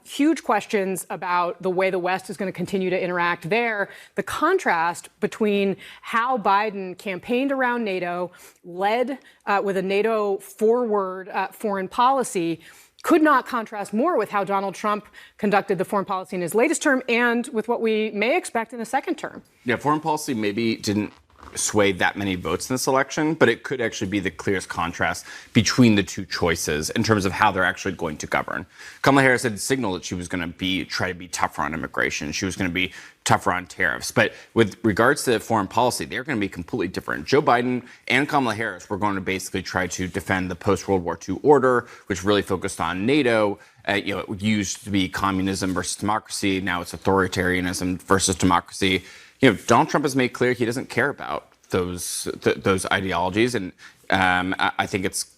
Huge questions about the way the West is going to continue to interact there. The contrast between how Biden campaigned around NATO, led with a NATO forward foreign policy, could not contrast more with how Donald Trump conducted the foreign policy in his latest term and with what we may expect in a second term. Yeah, foreign policy maybe didn't sway that many votes in this election, but it could actually be the clearest contrast between the two choices in terms of how they're actually going to govern. Kamala Harris had signaled that she was going to try to be tougher on immigration. She was going to be tougher on tariffs. But with regards to foreign policy, they're going to be completely different. Joe Biden and Kamala Harris were going to basically try to defend the post-World War II order, which really focused on NATO. It used to be communism versus democracy. Now it's authoritarianism versus democracy. Donald Trump has made clear he doesn't care about those ideologies, and I think it's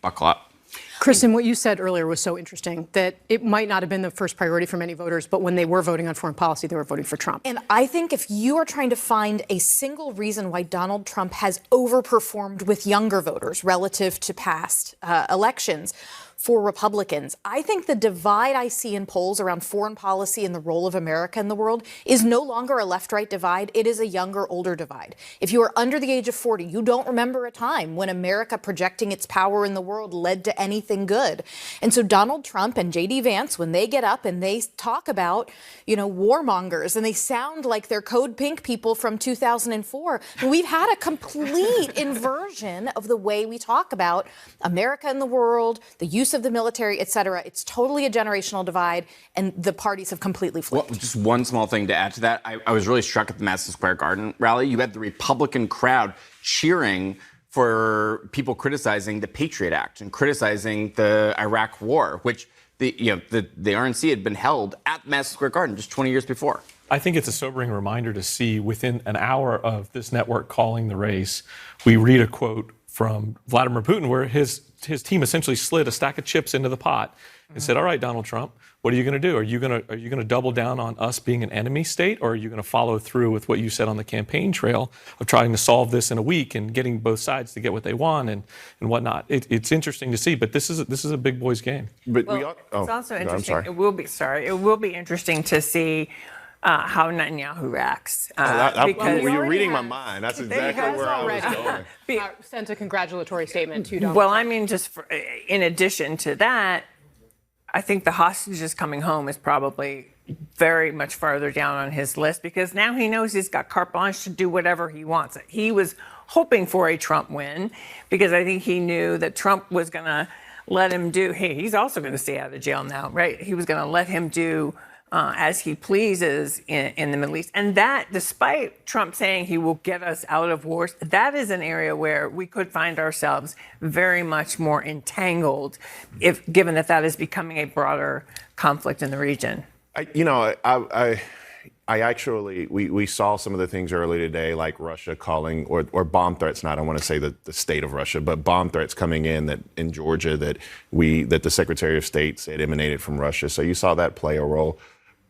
buckle up. Kristen, what you said earlier was so interesting, that it might not have been the first priority for many voters, but when they were voting on foreign policy, they were voting for Trump. And I think if you are trying to find a single reason why Donald Trump has overperformed with younger voters relative to past elections, for Republicans, I think the divide I see in polls around foreign policy and the role of America in the world is no longer a left-right divide. It is a younger, older divide. If you are under the age of 40, you don't remember a time when America projecting its power in the world led to anything good. And so Donald Trump and J.D. Vance, when they get up and they talk about, warmongers, and they sound like they're Code Pink people from 2004, we've had a complete inversion of the way we talk about America in the world, the use of the military, et cetera. It's totally a generational divide, and the parties have completely flipped. Well, just one small thing to add to that. I was really struck at the Madison Square Garden rally. You had the Republican crowd cheering for people criticizing the Patriot Act and criticizing the Iraq War, which the RNC had been held at Madison Square Garden just 20 years before. I think it's a sobering reminder to see within an hour of this network calling the race, we read a quote from Vladimir Putin where his team essentially slid a stack of chips into the pot and said, all right, Donald Trump, what are you going to do? Are you going to double down on us being an enemy state, or are you going to follow through with what you said on the campaign trail of trying to solve this in a week and getting both sides to get what they want and whatnot? It's interesting to see, but this is a big boys game. But it's also interesting. It will be interesting to see how Netanyahu reacts. You're reading my mind. That's exactly where I was going. Sent a congratulatory statement to Donald Well, Trump. I mean, in addition to that, I think the hostages coming home is probably very much farther down on his list, because now he knows he's got carte blanche to do whatever he wants. He was hoping for a Trump win because I think he knew that Trump was going to let him do, he's also going to stay out of jail now, right? He was going to let him do as he pleases in the Middle East. And that, despite Trump saying he will get us out of wars, that is an area where we could find ourselves very much more entangled, if given that is becoming a broader conflict in the region. I actually, we saw some of the things earlier today, like Russia calling, or bomb threats, I don't want to say the state of Russia, but bomb threats coming in Georgia that the Secretary of State said emanated from Russia. So you saw that play a role.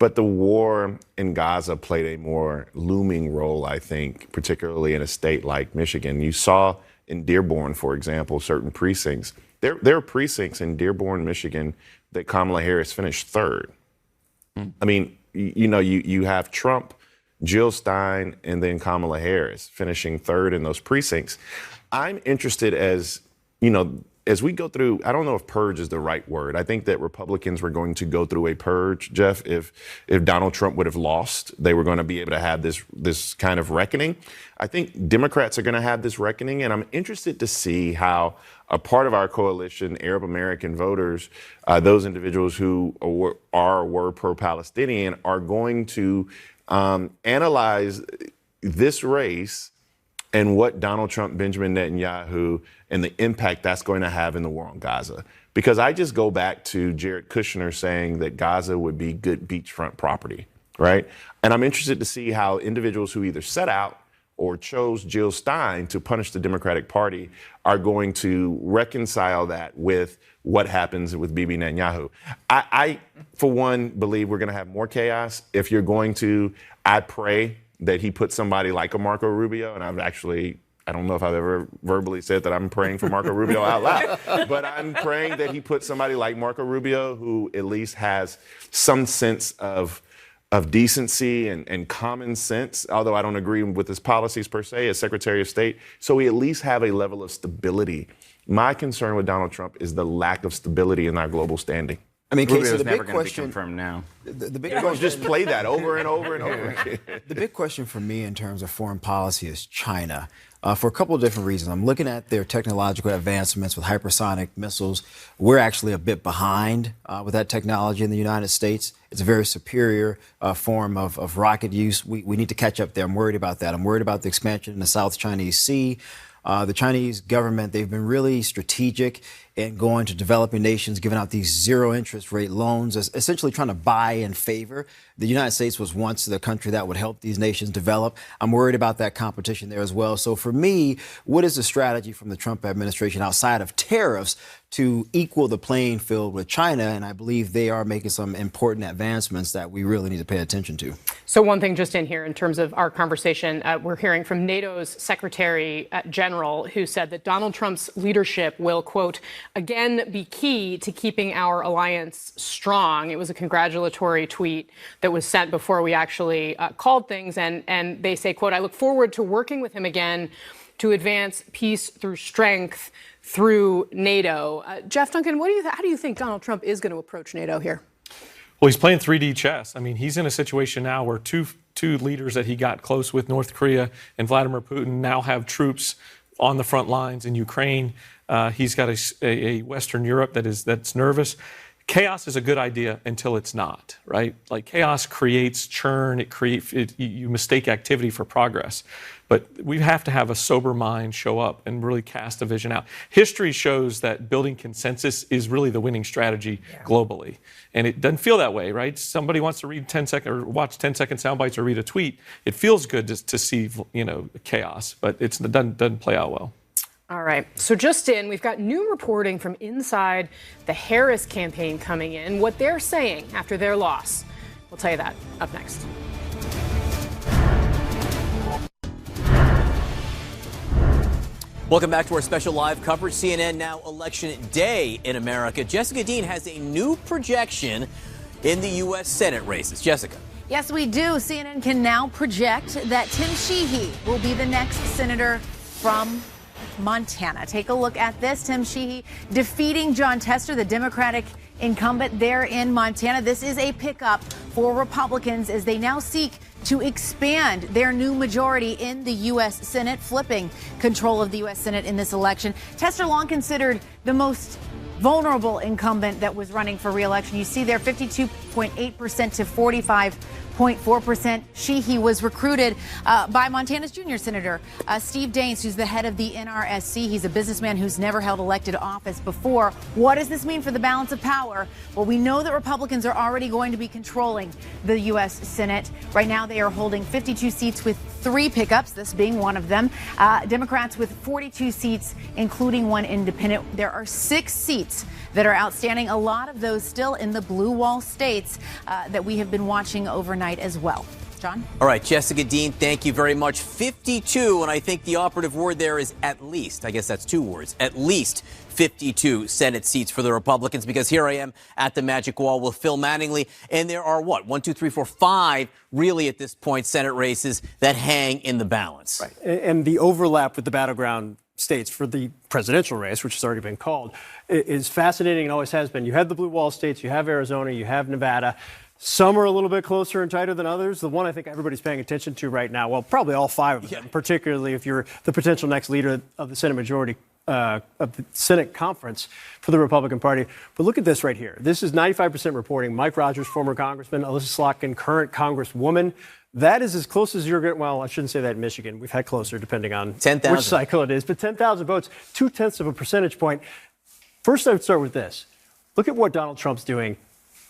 But the war in Gaza played a more looming role, I think, particularly in a state like Michigan. You saw in Dearborn, for example, certain precincts. There are precincts in Dearborn, Michigan, that Kamala Harris finished third. I mean, you have Trump, Jill Stein, and then Kamala Harris finishing third in those precincts. I'm interested as we go through, I don't know if purge is the right word. I think that Republicans were going to go through a purge, Jeff. If Donald Trump would have lost, they were going to be able to have this kind of reckoning. I think Democrats are going to have this reckoning, and I'm interested to see how a part of our coalition, Arab American voters, those individuals who were pro-Palestinian, are going to analyze this race and what Donald Trump, Benjamin Netanyahu, and the impact that's going to have in the war on Gaza. Because I just go back to Jared Kushner saying that Gaza would be good beachfront property, right? And I'm interested to see how individuals who either set out or chose Jill Stein to punish the Democratic Party are going to reconcile that with what happens with Bibi Netanyahu. I, for one, believe we're going to have more chaos. If you're going to, I pray that he puts somebody like a Marco Rubio, and I don't know if I've ever verbally said that I'm praying for Marco Rubio out loud, but I'm praying that he puts somebody like Marco Rubio who at least has some sense of decency and common sense, although I don't agree with his policies per se as Secretary of State. So we at least have a level of stability. My concern with Donald Trump is the lack of stability in our global standing. I mean, Rubio's Casey, the never big going to be question confirmed now. The big They're going to just play that over and over and over again. The big question for me in terms of foreign policy is China. For a couple of different reasons. I'm looking at their technological advancements with hypersonic missiles. We're actually a bit behind with that technology in the United States. It's a very superior form of rocket use. We need to catch up there. I'm worried about that. I'm worried about the expansion in the South Chinese Sea. The Chinese government, they've been really strategic in going to developing nations, giving out these zero interest rate loans, essentially trying to buy in favor. The United States was once the country that would help these nations develop. I'm worried about that competition there as well. So for me, what is the strategy from the Trump administration outside of tariffs to equal the playing field with China? And I believe they are making some important advancements that we really need to pay attention to. So one thing just in here in terms of our conversation, we're hearing from NATO's Secretary General, who said that Donald Trump's leadership will, quote, again be key to keeping our alliance strong. It was a congratulatory tweet that was sent before we actually called things. And they say, quote, I look forward to working with him again to advance peace through strength through NATO. Jeff Duncan, how do you think Donald Trump is going to approach NATO here? Well, he's playing 3D chess. I mean, he's in a situation now where two leaders that he got close with, North Korea and Vladimir Putin, now have troops on the front lines in Ukraine. He's got a Western Europe that's nervous. Chaos is a good idea until it's not, right? Like chaos creates churn. You mistake activity for progress. But we have to have a sober mind show up and really cast a vision out. History shows that building consensus is really the winning strategy globally. And it doesn't feel that way, right? Somebody wants to read 10-second or watch 10-second sound bites or read a tweet. It feels good to see, chaos, but it doesn't play out well. All right. So just in, we've got new reporting from inside the Harris campaign coming in, what they're saying after their loss. We'll tell you that up next. Welcome back to our special live coverage. CNN Now Election Day in America. Jessica Dean has a new projection in the U.S. Senate races. Jessica. Yes, we do. CNN can now project that Tim Sheehy will be the next senator from Montana. Take a look at this. Tim Sheehy defeating Jon Tester, the Democratic incumbent there in Montana. This is a pickup for Republicans as they now seek to expand their new majority in the U.S. Senate, flipping control of the U.S. Senate in this election. Tester, long considered the most vulnerable incumbent that was running for re-election. You see there 52.8% to 45.4%. He was recruited by Montana's junior senator, Steve Daines, who's the head of the NRSC. He's a businessman who's never held elected office before. What does this mean for the balance of power? Well, we know that Republicans are already going to be controlling the U.S. Senate. Right now, they are holding 52 seats with 3 pickups, this being one of them. Democrats with 42 seats, including 1 independent. There are 6 seats that are outstanding, a lot of those still in the blue wall states that we have been watching overnight as well. John? All right, Jessica Dean, thank you very much. 52, and I think the operative word there is at least. I guess that's 2 words. At least 52 Senate seats for the Republicans, because here I am at the Magic Wall with Phil Mattingly, and there are 5 really at this point Senate races that hang in the balance. Right. And the overlap with the battleground states for the presidential race, which has already been called, is fascinating and always has been. You have the blue wall states, you have Arizona, you have Nevada. Some are a little bit closer and tighter than others. The one I think everybody's paying attention to right now, well, probably all 5 of them, particularly if you're the potential next leader of the Senate majority of the Senate conference for the Republican Party. But look at this right here. This is 95% reporting. Mike Rogers, former congressman, Alyssa Slotkin, current congresswoman. That is as close as you're going. Well, I shouldn't say that in Michigan. We've had closer, depending on 10,000. which cycle it is. But 10,000 votes, 0.2 of a percentage point. First, I would start with this. Look at what Donald Trump's doing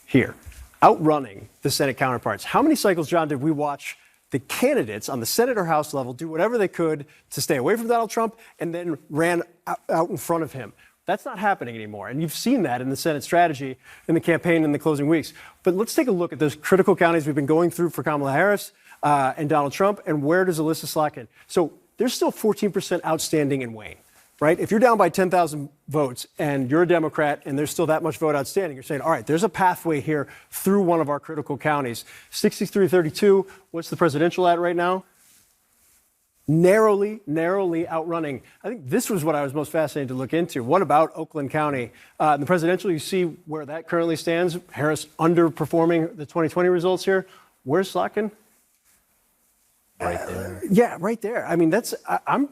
here, outrunning the Senate counterparts. How many cycles, John, did we watch the candidates on the Senate or House level do whatever they could to stay away from Donald Trump and then ran out in front of him? That's not happening anymore. And you've seen that in the Senate strategy in the campaign in the closing weeks. But let's take a look at those critical counties we've been going through for Kamala Harris and Donald Trump. And where does Alyssa Slotkin? So there's still 14% outstanding in Wayne, right? If you're down by 10,000 votes and you're a Democrat and there's still that much vote outstanding, you're saying, all right, there's a pathway here through one of our critical counties. 63-32, what's the presidential at right now? Narrowly outrunning. I think this was what I was most fascinated to look into. What about Oakland County? In the presidential, you see where that currently stands. Harris underperforming the 2020 results here. Where's Slotkin? Right there. Yeah, right there. I mean, I'm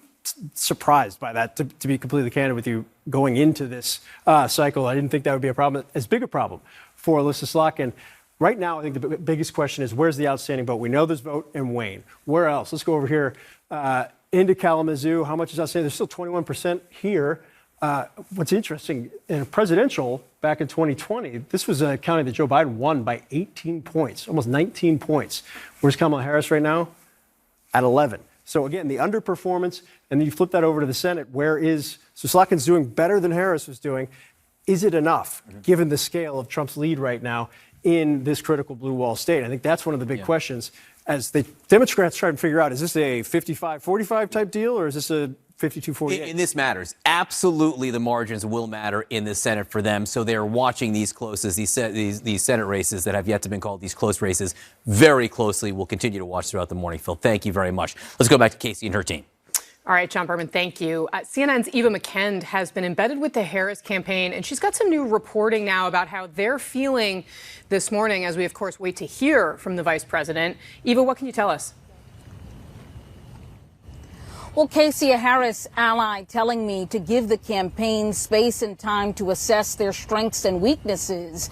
surprised by that, to be completely candid with you, going into this cycle. I didn't think that would be a problem, as big a problem for Alyssa Slotkin. Right now, I think the biggest question is, where's the outstanding vote? We know there's vote in Wayne. Where else? Let's go over here into Kalamazoo. How much is outstanding? There's still 21% here. What's interesting, in a presidential back in 2020, this was a county that Joe Biden won by 18 points, almost 19 points. Where's Kamala Harris right now? At 11. So again, the underperformance, and then you flip that over to the Senate. So Slotkin's doing better than Harris was doing. Is it enough, given the scale of Trump's lead right now in this critical blue wall state? I think that's one of the big questions as the Democrats try to figure out, is this a 55-45 type deal, or is this a 52-48? And this matters. Absolutely, the margins will matter in the Senate for them. So they're watching these these Senate races that have yet to be called, these close races, very closely. We'll continue to watch throughout the morning. Phil, thank you very much. Let's go back to Casey and her team. All right, John Berman, thank you. CNN's Eva McKend has been embedded with the Harris campaign, and she's got some new reporting now about how they're feeling this morning as we, of course, wait to hear from the vice president. Eva, what can you tell us? Well, Casey, a Harris ally telling me to give the campaign space and time to assess their strengths and weaknesses.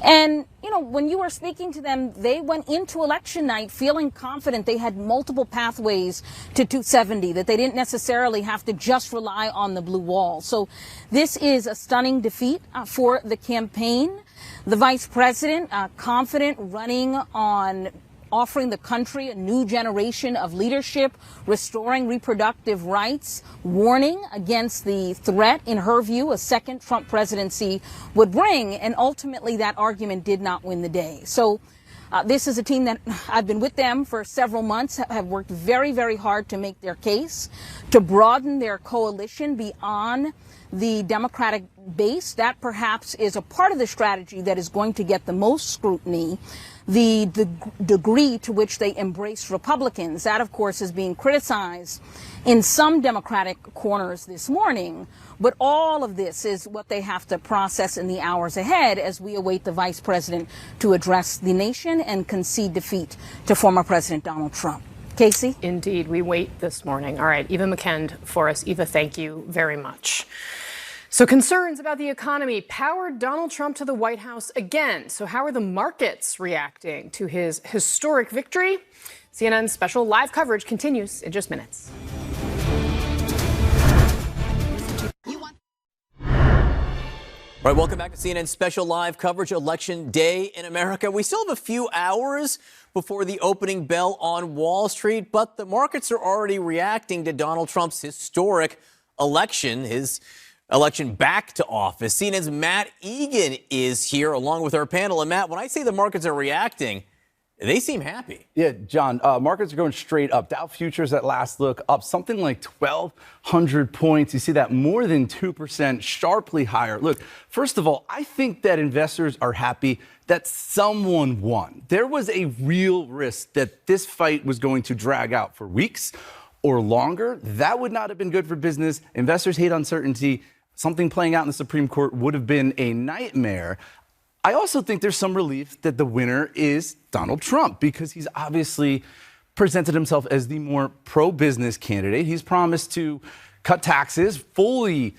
And, you know, when you were speaking to them, they went into election night feeling confident they had multiple pathways to 270, that they didn't necessarily have to just rely on the blue wall. So this is a stunning defeat for the campaign. The vice president, confident, running on offering the country a new generation of leadership, restoring reproductive rights, warning against the threat, in her view, a second Trump presidency would bring. And ultimately, that argument did not win the day. So this is a team that I've been with them for several months, have worked very, very hard to make their case, to broaden their coalition beyond the Democratic base. That perhaps is a part of the strategy that is going to get the most scrutiny. The degree to which they embrace Republicans, that, of course, is being criticized in some Democratic corners this morning. But all of this is what they have to process in the hours ahead as we await the vice president to address the nation and concede defeat to former President Donald Trump. Casey? Indeed, we wait this morning. All right, Eva McKend for us. Eva, thank you very much. So concerns about the economy powered Donald Trump to the White House again. So how are the markets reacting to his historic victory? CNN's special live coverage continues in just minutes. All right, welcome back to CNN special live coverage, Election Day in America. We still have a few hours before the opening bell on Wall Street, but the markets are already reacting to Donald Trump's historic election, his election back to office. CNN's Matt Egan is here along with our panel. And Matt, when I say the markets are reacting, they seem happy. Yeah, John, markets are going straight up. Dow futures at last look up something like 1,200 points. You see that more than 2%, sharply higher. Look, first of all, I think that investors are happy that someone won. There was a real risk that this fight was going to drag out for weeks or longer. That would not have been good for business. Investors hate uncertainty. Something playing out in the Supreme Court would have been a nightmare. I also think there's some relief that the winner is Donald Trump because he's obviously presented himself as the more pro-business candidate. He's promised to cut taxes, fully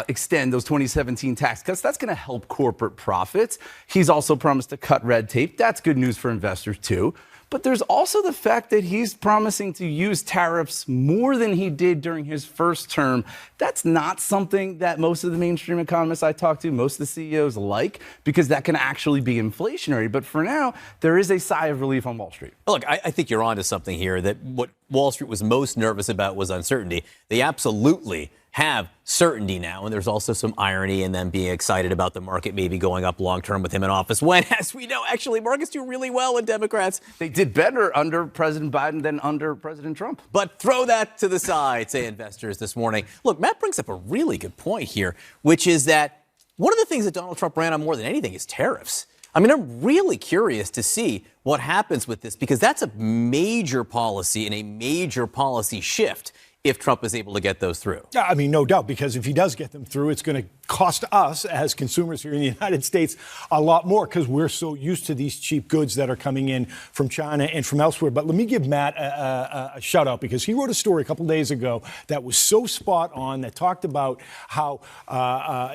extend those 2017 tax cuts. That's going to help corporate profits. He's also promised to cut red tape. That's good news for investors, too. But there's also the fact that he's promising to use tariffs more than he did during his first term. That's not something that most of the mainstream economists I talk to, most of the CEOs like, because that can actually be inflationary. But for now, there is a sigh of relief on Wall Street. Look, I think you're onto something here, that what Wall Street was most nervous about was uncertainty. They absolutely have certainty now, and there's also some irony in them being excited about the market maybe going up long term with him in office when, as we know, actually markets do really well with Democrats. They did better under President Biden than under President Trump. But throw that to the side, say investors this morning. Look, Matt brings up a really good point here, which is that one of the things that Donald Trump ran on more than anything is tariffs. I mean, I'm really curious to see what happens with this, because that's a major policy and a major policy shift if Trump is able to get those through. I mean, no doubt, because if he does get them through, it's going to cost us as consumers here in the United States a lot more because we're so used to these cheap goods that are coming in from China and from elsewhere. But let me give Matt a shout out, because he wrote a story a couple days ago that was so spot on, that talked about how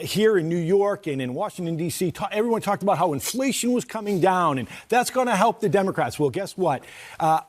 here in New York and in Washington, D.C., everyone talked about how inflation was coming down and that's going to help the Democrats. Well, guess what?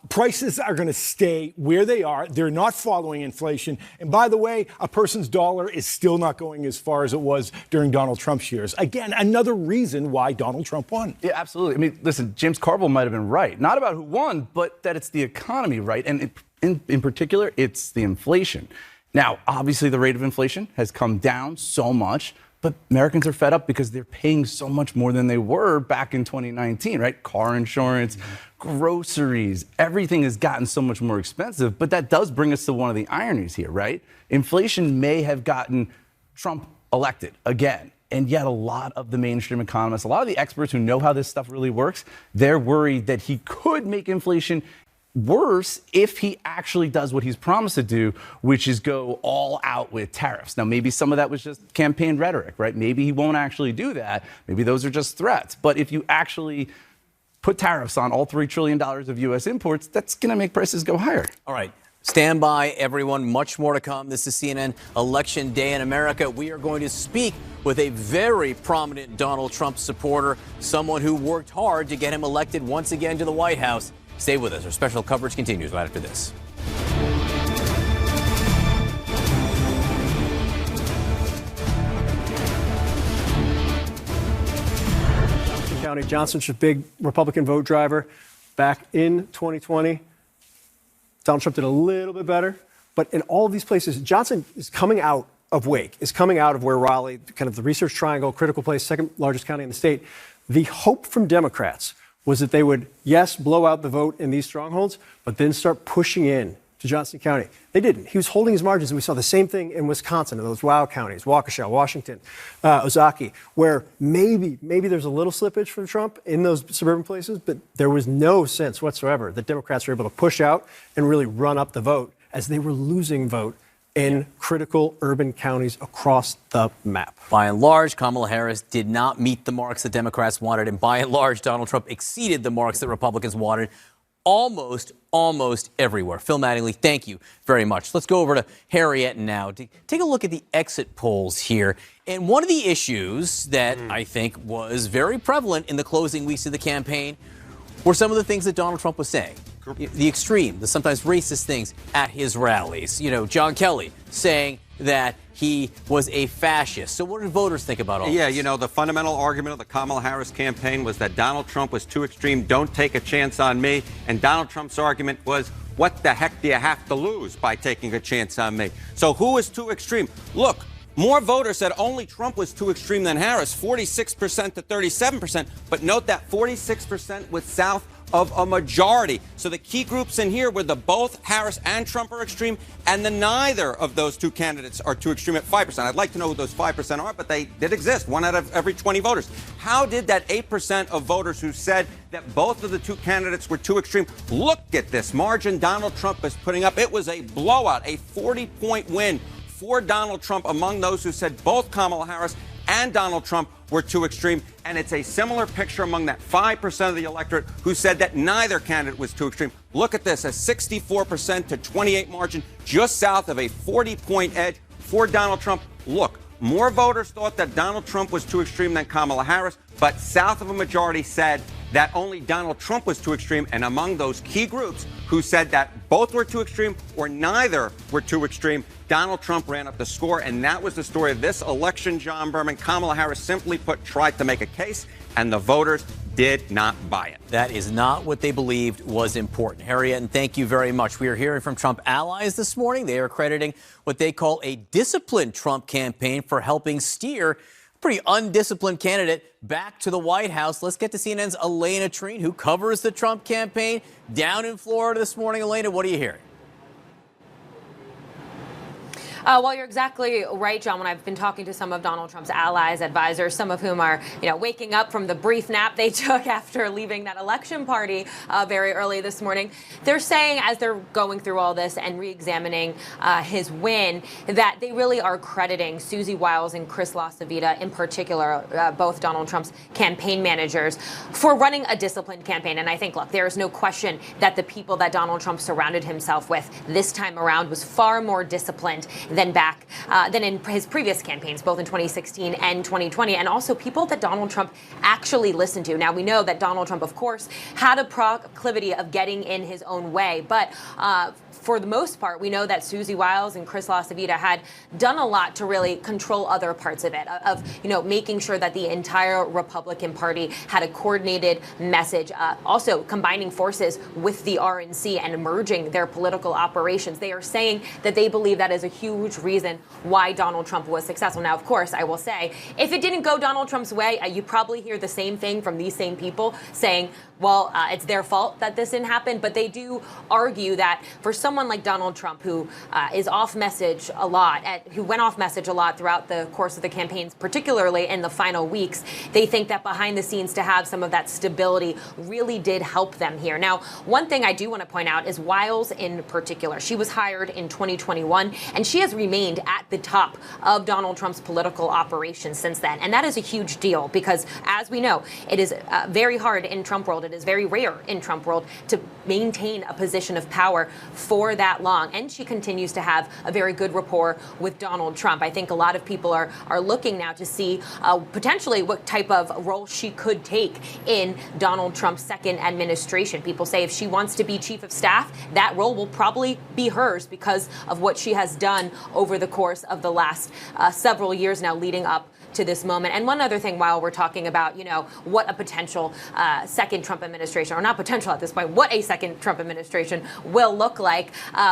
Prices are going to stay where they are. They're not following inflation. And by the way, a person's dollar is still not going as far as it was during Donald Trump's years. Again, another reason why Donald Trump won. Yeah, absolutely. I mean, listen, James Carville might have been right. Not about who won, but that it's the economy, right? And in particular, it's the inflation. Now, obviously, the rate of inflation has come down so much, but Americans are fed up because they're paying so much more than they were back in 2019, right? Car insurance, groceries, everything has gotten so much more expensive. But that does bring us to one of the ironies here, right? Inflation may have gotten Trump elected again. And yet a lot of the mainstream economists, a lot of the experts who know how this stuff really works, they're worried that he could make inflation worse if he actually does what he's promised to do, which is go all out with tariffs. Now, maybe some of that was just campaign rhetoric, right? Maybe he won't actually do that. Maybe those are just threats. But if you actually put tariffs on all $3 trillion of U.S. imports, that's going to make prices go higher. All right. Stand by, everyone. Much more to come. This is CNN Election Day in America. We are going to speak with a very prominent Donald Trump supporter, someone who worked hard to get him elected once again to the White House. Stay with us. Our special coverage continues right after this. County, Johnson's a big Republican vote driver. Back in 2020, Donald Trump did a little bit better. But in all of these places, Johnson is coming out of Wake, is coming out of where Raleigh, kind of the Research Triangle, critical place, second largest county in the state. The hope from Democrats was that they would, yes, blow out the vote in these strongholds, but then start pushing in to Johnson County. They didn't. He was holding his margins, and we saw the same thing in Wisconsin, in those WOW counties, Waukesha, Washington, Ozaukee, where maybe there's a little slippage from Trump in those suburban places, but there was no sense whatsoever that Democrats were able to push out and really run up the vote as they were losing vote in critical urban counties across the map. By and large, Kamala Harris did not meet the marks that Democrats wanted, and by and large, Donald Trump exceeded the marks that Republicans wanted. almost everywhere. Phil Mattingly, thank you very much. Let's go over to Harriet now to take a look at the exit polls here. And one of the issues that I think was very prevalent in the closing weeks of the campaign were some of the things that Donald Trump was saying. The extreme, the sometimes racist things at his rallies. You know, John Kelly saying that he was a fascist. So what did voters think about all this? Yeah, you know, the fundamental argument of the Kamala Harris campaign was that Donald Trump was too extreme. Don't take a chance on me. And Donald Trump's argument was, what the heck do you have to lose by taking a chance on me? So who is too extreme? Look, more voters said only Trump was too extreme than Harris, 46% to 37%. But note that 46% was south of a majority. So the key groups in here were the both Harris and Trump are extreme, and the neither of those two candidates are too extreme at 5%. I'd like to know who those 5% are, but they did exist, 1 out of every 20 voters. How did that 8% of voters who said that both of the two candidates were too extreme? Look at this margin Donald Trump is putting up. It was a blowout, a 40-point win for Donald Trump among those who said both Kamala Harris and Donald Trump were too extreme. And it's a similar picture among that 5% of the electorate who said that neither candidate was too extreme. Look at this, a 64% to 28 margin, just south of a 40-point edge for Donald Trump. Look, more voters thought that Donald Trump was too extreme than Kamala Harris, but south of a majority said that only Donald Trump was too extreme. And among those key groups who said that both were too extreme or neither were too extreme, Donald Trump ran up the score. And that was the story of this election, John Berman. Kamala Harris simply put, tried to make a case, and the voters did not buy it. That is not what they believed was important. Harriet, and thank you very much. We are hearing from Trump allies this morning. They are crediting what they call a disciplined Trump campaign for helping steer a pretty undisciplined candidate back to the White House. Let's get to CNN's Elena Treen, who covers the Trump campaign down in Florida this morning. Elena, what are you hearing? Well, you're exactly right, John. When I've been talking to some of Donald Trump's allies, advisors, some of whom are, waking up from the brief nap they took after leaving that election party very early this morning, they're saying, as they're going through all this and re-examining his win, that they really are crediting Susie Wiles and Chris LaCivita, in particular, both Donald Trump's campaign managers, for running a disciplined campaign. And I think, look, there is no question that the people that Donald Trump surrounded himself with this time around was far more disciplined than in his previous campaigns, both in 2016 and 2020, and also people that Donald Trump actually listened to. Now, we know that Donald Trump, of course, had a proclivity of getting in his own way, but for the most part, we know that Susie Wiles and Chris LaCivita had done a lot to really control other parts of it, of making sure that the entire Republican Party had a coordinated message, also combining forces with the RNC and merging their political operations. They are saying that they believe that is a huge reason why Donald Trump was successful. Now, of course, I will say, if it didn't go Donald Trump's way, you probably hear the same thing from these same people saying, well, it's their fault that this didn't happen. But they do argue that for someone like Donald Trump, who is off message a lot, who went off message a lot throughout the course of the campaigns, particularly in the final weeks, they think that behind the scenes to have some of that stability really did help them here. Now, one thing I do want to point out is Wiles in particular. She was hired in 2021, and she has remained at the top of Donald Trump's political operations since then. And that is a huge deal because, as we know, it is very hard in Trump world. It is very rare in Trump world to maintain a position of power for that long. And she continues to have a very good rapport with Donald Trump. I think a lot of people are looking now to see potentially what type of role she could take in Donald Trump's second administration. People say if she wants to be chief of staff, that role will probably be hers because of what she has done over the course of the last several years now leading up to this moment. And one other thing, while we're talking about, what a potential second Trump administration, or not potential at this point, what a second Trump administration will look like,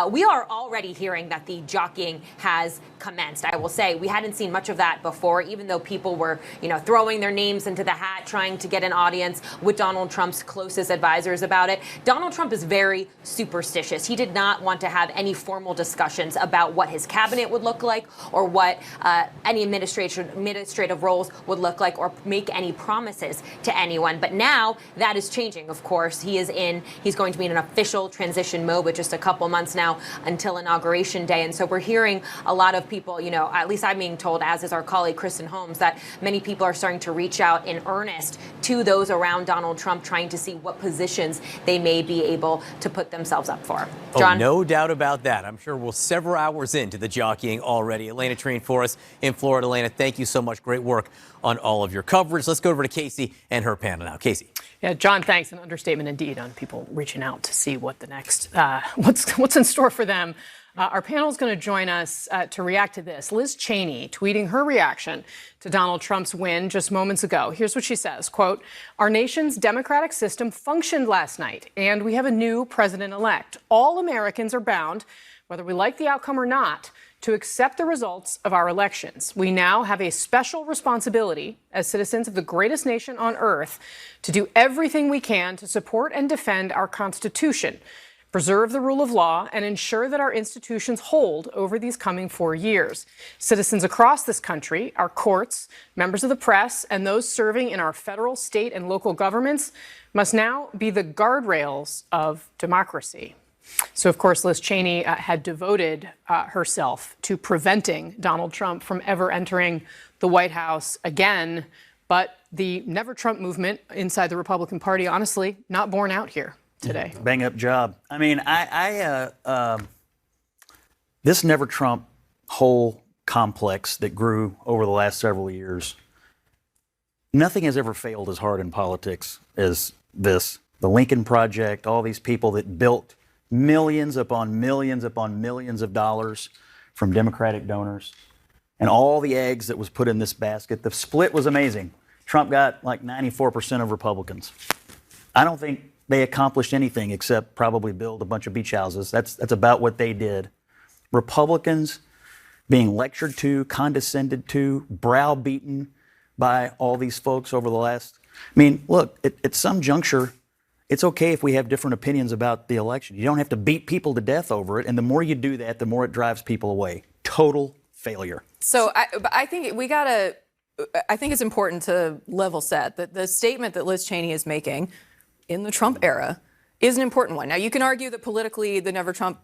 we are already hearing that the jockeying has commenced. I will say we hadn't seen much of that before, even though people were, throwing their names into the hat, trying to get an audience with Donald Trump's closest advisors about it. Donald Trump is very superstitious. He did not want to have any formal discussions about what his cabinet would look like or what any administration administrative roles would look like or make any promises to anyone. But now that is changing, of course. He's going to be in an official transition mode with just a couple months now until Inauguration Day. And so we're hearing a lot of people, at least I'm being told, as is our colleague Kristen Holmes, that many people are starting to reach out in earnest to those around Donald Trump, trying to see what positions they may be able to put themselves up for. John? Oh, no doubt about that. I'm sure we're several hours into the jockeying already. Elena trained for us in Florida. Elena, thank you so much. Great work on all of your coverage. Let's go over to Casey and her panel now. Casey. Yeah, John, thanks. An understatement indeed on people reaching out to see what the next, what's in store for them. Our panel is going to join us to react to this. Liz Cheney tweeting her reaction to Donald Trump's win just moments ago. Here's what she says, quote, "Our nation's democratic system functioned last night, and we have a new president-elect. All Americans are bound, whether we like the outcome or not, to accept the results of our elections. We now have a special responsibility as citizens of the greatest nation on earth to do everything we can to support and defend our Constitution, preserve the rule of law, and ensure that our institutions hold over these coming 4 years. Citizens across this country, our courts, members of the press, and those serving in our federal, state, and local governments must now be the guardrails of democracy." So, of course, Liz Cheney had devoted herself to preventing Donald Trump from ever entering the White House again. But the Never Trump movement inside the Republican Party, honestly, not borne out here today. Bang up job. I mean, this Never Trump whole complex that grew over the last several years, nothing has ever failed as hard in politics as this. The Lincoln Project, all these people that built millions upon millions upon millions of dollars from Democratic donors, and all the eggs that was put in this basket. The split was amazing. Trump got like 94% of Republicans. I don't think they accomplished anything except probably build a bunch of beach houses. That's about what they did. Republicans being lectured to, condescended to, browbeaten by all these folks over the last. I mean, look, at some juncture, it's okay if we have different opinions about the election. You don't have to beat people to death over it. And the more you do that, the more it drives people away. Total failure. So I think I think it's important to level set that the statement that Liz Cheney is making in the Trump era is an important one. Now, you can argue that politically the Never Trump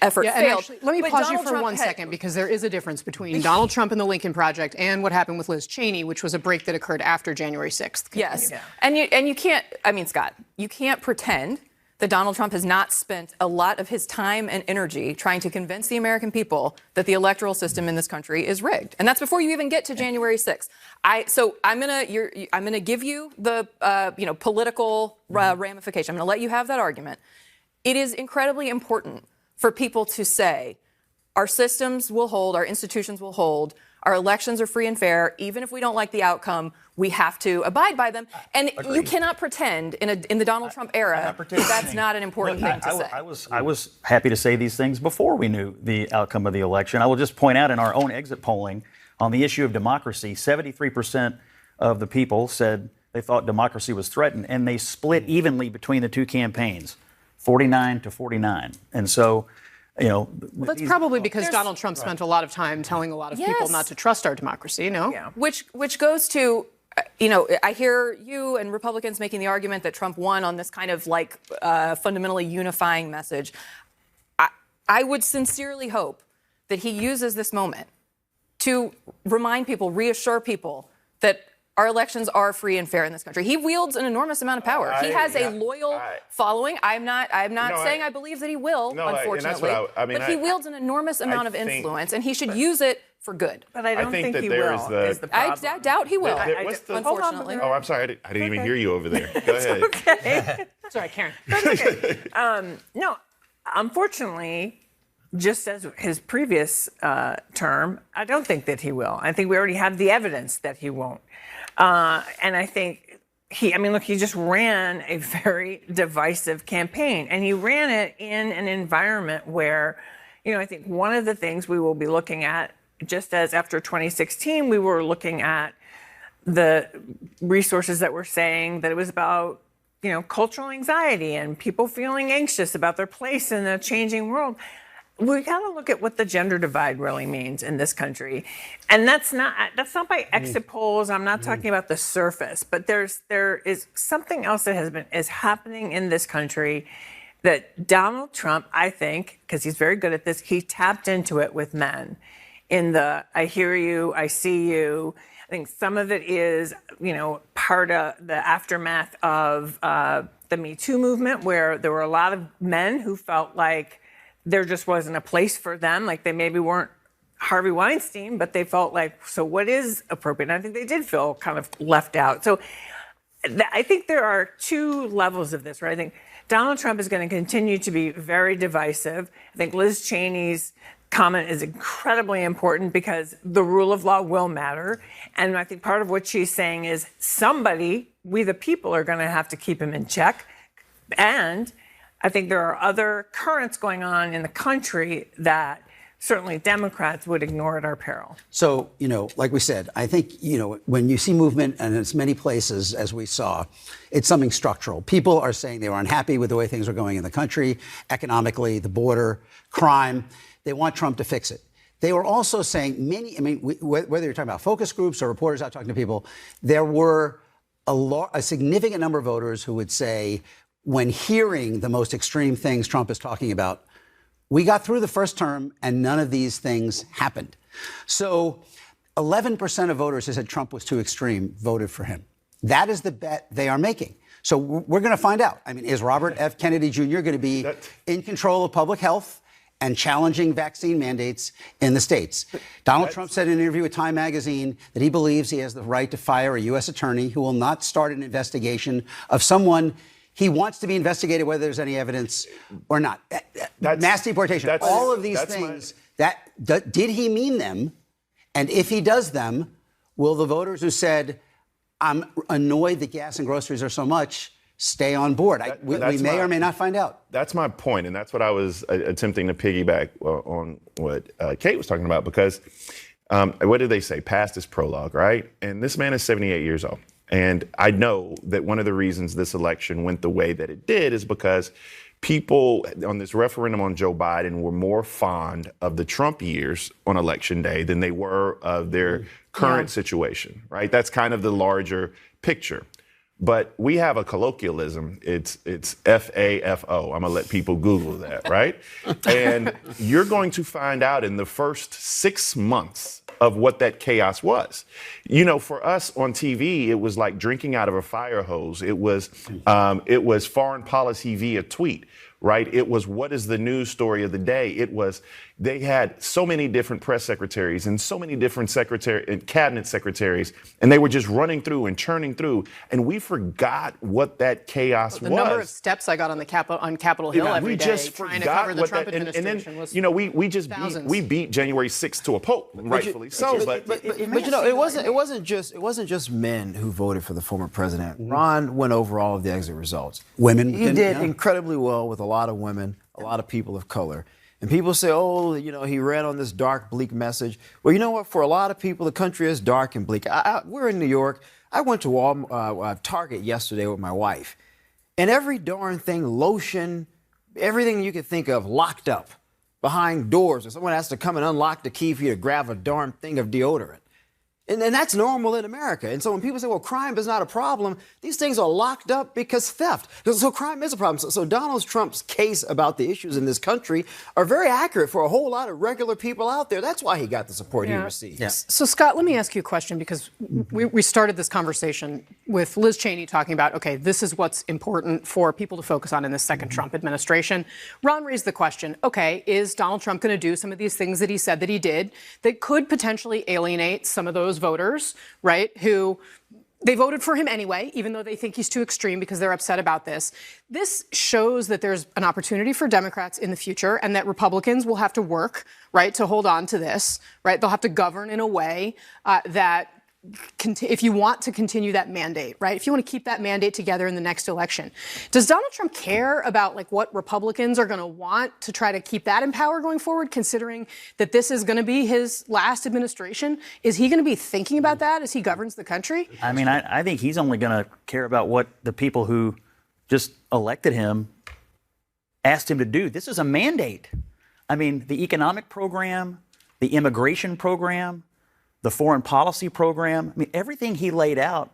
effort and failed. actually, let me pause you for one second, because there is a difference between Donald Trump and the Lincoln Project and what happened with Liz Cheney, which was a break that occurred after January 6th. Yes. And you can't, I mean, Scott, you can't pretend that Donald Trump has not spent a lot of his time and energy trying to convince the American people that the electoral system in this country is rigged. And that's before you even get to January 6th. So I'm gonna give you the political ramification. I'm gonna let you have that argument. It is incredibly important for people to say our systems will hold, our institutions will hold, our elections are free and fair. Even if we don't like the outcome, we have to abide by them. And you cannot pretend in the Donald Trump era that that's not an important thing to say. I was happy to say these things before we knew the outcome of the election. I will just point out in our own exit polling on the issue of democracy, 73% of the people said they thought democracy was threatened, and they split evenly between the two campaigns, 49 to 49. And so, well, that's probably because Donald Trump spent a lot of time telling a lot of people not to trust our democracy, Yeah. Which goes to, I hear you and Republicans making the argument that Trump won on this kind of fundamentally unifying message. I would sincerely hope that he uses this moment to remind people, reassure people that our elections are free and fair in this country. He wields an enormous amount of power. He has a loyal following. I'm not saying I believe that he will, unfortunately. But he wields an enormous amount of influence, and he should use it for good. But I don't think he there will. is the I doubt he will. Unfortunately. Oh, I'm sorry. I didn't even hear you over there. Go ahead. Okay. Sorry, Karen. That's okay. No, unfortunately, just as his previous term, I don't think that he will. I think we already have the evidence that he won't. And I think he just ran a very divisive campaign, and he ran it in an environment where, I think one of the things we will be looking at, just as after 2016, we were looking at the resources that were saying that it was about, cultural anxiety and people feeling anxious about their place in a changing world. we got to look at what the gender divide really means in this country, and that's not by exit polls. I'm not talking about the surface, but there is something else that is happening in this country that Donald Trump, I think, because he's very good at this, he tapped into it with men. In the I hear you, I see you. I think some of it is, part of the aftermath of the Me Too movement, where there were a lot of men who felt like there just wasn't a place for them. Like they maybe weren't Harvey Weinstein, but they felt like, so what is appropriate? And I think they did feel kind of left out. So I think there are two levels of this, right? I think Donald Trump is going to continue to be very divisive. I think Liz Cheney's comment is incredibly important because the rule of law will matter. And I think part of what she's saying is somebody, we the people, are going to have to keep him in check. And I think there are other currents going on in the country that certainly Democrats would ignore at our peril. So, like we said, I think, when you see movement, and it's many places, as we saw, it's something structural. People are saying they were unhappy with the way things are going in the country, economically, the border, crime. They want Trump to fix it. They were also saying whether you're talking about focus groups or reporters out talking to people, there were a significant number of voters who would say, when hearing the most extreme things Trump is talking about, we got through the first term and none of these things happened. So 11% of voters who said Trump was too extreme voted for him. That is the bet they are making. So we're going to find out. Is Robert F. Kennedy Jr. going to be in control of public health and challenging vaccine mandates in the states? Donald Trump said in an interview with Time magazine that he believes he has the right to fire a U.S. attorney who will not start an investigation of someone he wants to be investigated, whether there's any evidence or not. Mass deportation, all of these things, did he mean them? And if he does them, will the voters who said, I'm annoyed that gas and groceries are so much, stay on board? We may or may not find out. That's my point, and that's what I was attempting to piggyback on what Kate was talking about, because what did they say? Past is prologue, right? And this man is 78 years old. And I know that one of the reasons this election went the way that it did is because people on this referendum on Joe Biden were more fond of the Trump years on Election Day than they were of their current situation, right? That's kind of the larger picture. But we have a colloquialism. It's FAFO. I'm going to let people Google that, right? And you're going to find out in the first 6 months of what that chaos was. For us on TV, it was like drinking out of a fire hose. It was foreign policy via tweet, right? It was what is the news story of the day. They had so many different press secretaries and so many different cabinet secretaries, and they were just running through and churning through, and we forgot what that chaos was. The number of steps I got on Capitol Hill every day trying to cover the Trump administration was thousands. we beat January 6th to a pulp, rightfully so. But it wasn't just men who voted for the former president. Ron went over all of the exit results. Women, he did incredibly well with a lot of women, a lot of people of color. And people say, he ran on this dark, bleak message. Well, you know what? For a lot of people, the country is dark and bleak. We're in New York. I went to Target yesterday with my wife. And every darn thing, lotion, everything you could think of, locked up behind doors. Or someone has to come and unlock the key for you to grab a darn thing of deodorant. And that's normal in America. And so when people say, well, crime is not a problem, these things are locked up because theft. So crime is a problem. So Donald Trump's case about the issues in this country are very accurate for a whole lot of regular people out there. That's why he got the support he received. Yeah. So, Scott, let me ask you a question, because we started this conversation with Liz Cheney talking about, okay, this is what's important for people to focus on in the second Trump administration. Ron raised the question, okay, is Donald Trump going to do some of these things that he said that he did that could potentially alienate some of those voters, right, who they voted for him anyway, even though they think he's too extreme because they're upset about this. This shows that there's an opportunity for Democrats in the future and that Republicans will have to work, right, to hold on to this, right? They'll have to govern in a way that if you want to continue that mandate, right? If you want to keep that mandate together in the next election. Does Donald Trump care about what Republicans are going to want to try to keep that in power going forward, considering that this is going to be his last administration? Is he going to be thinking about that as he governs the country? I think he's only going to care about what the people who just elected him asked him to do. This is a mandate. I mean, the economic program, the immigration program, the foreign policy program, I mean, everything he laid out,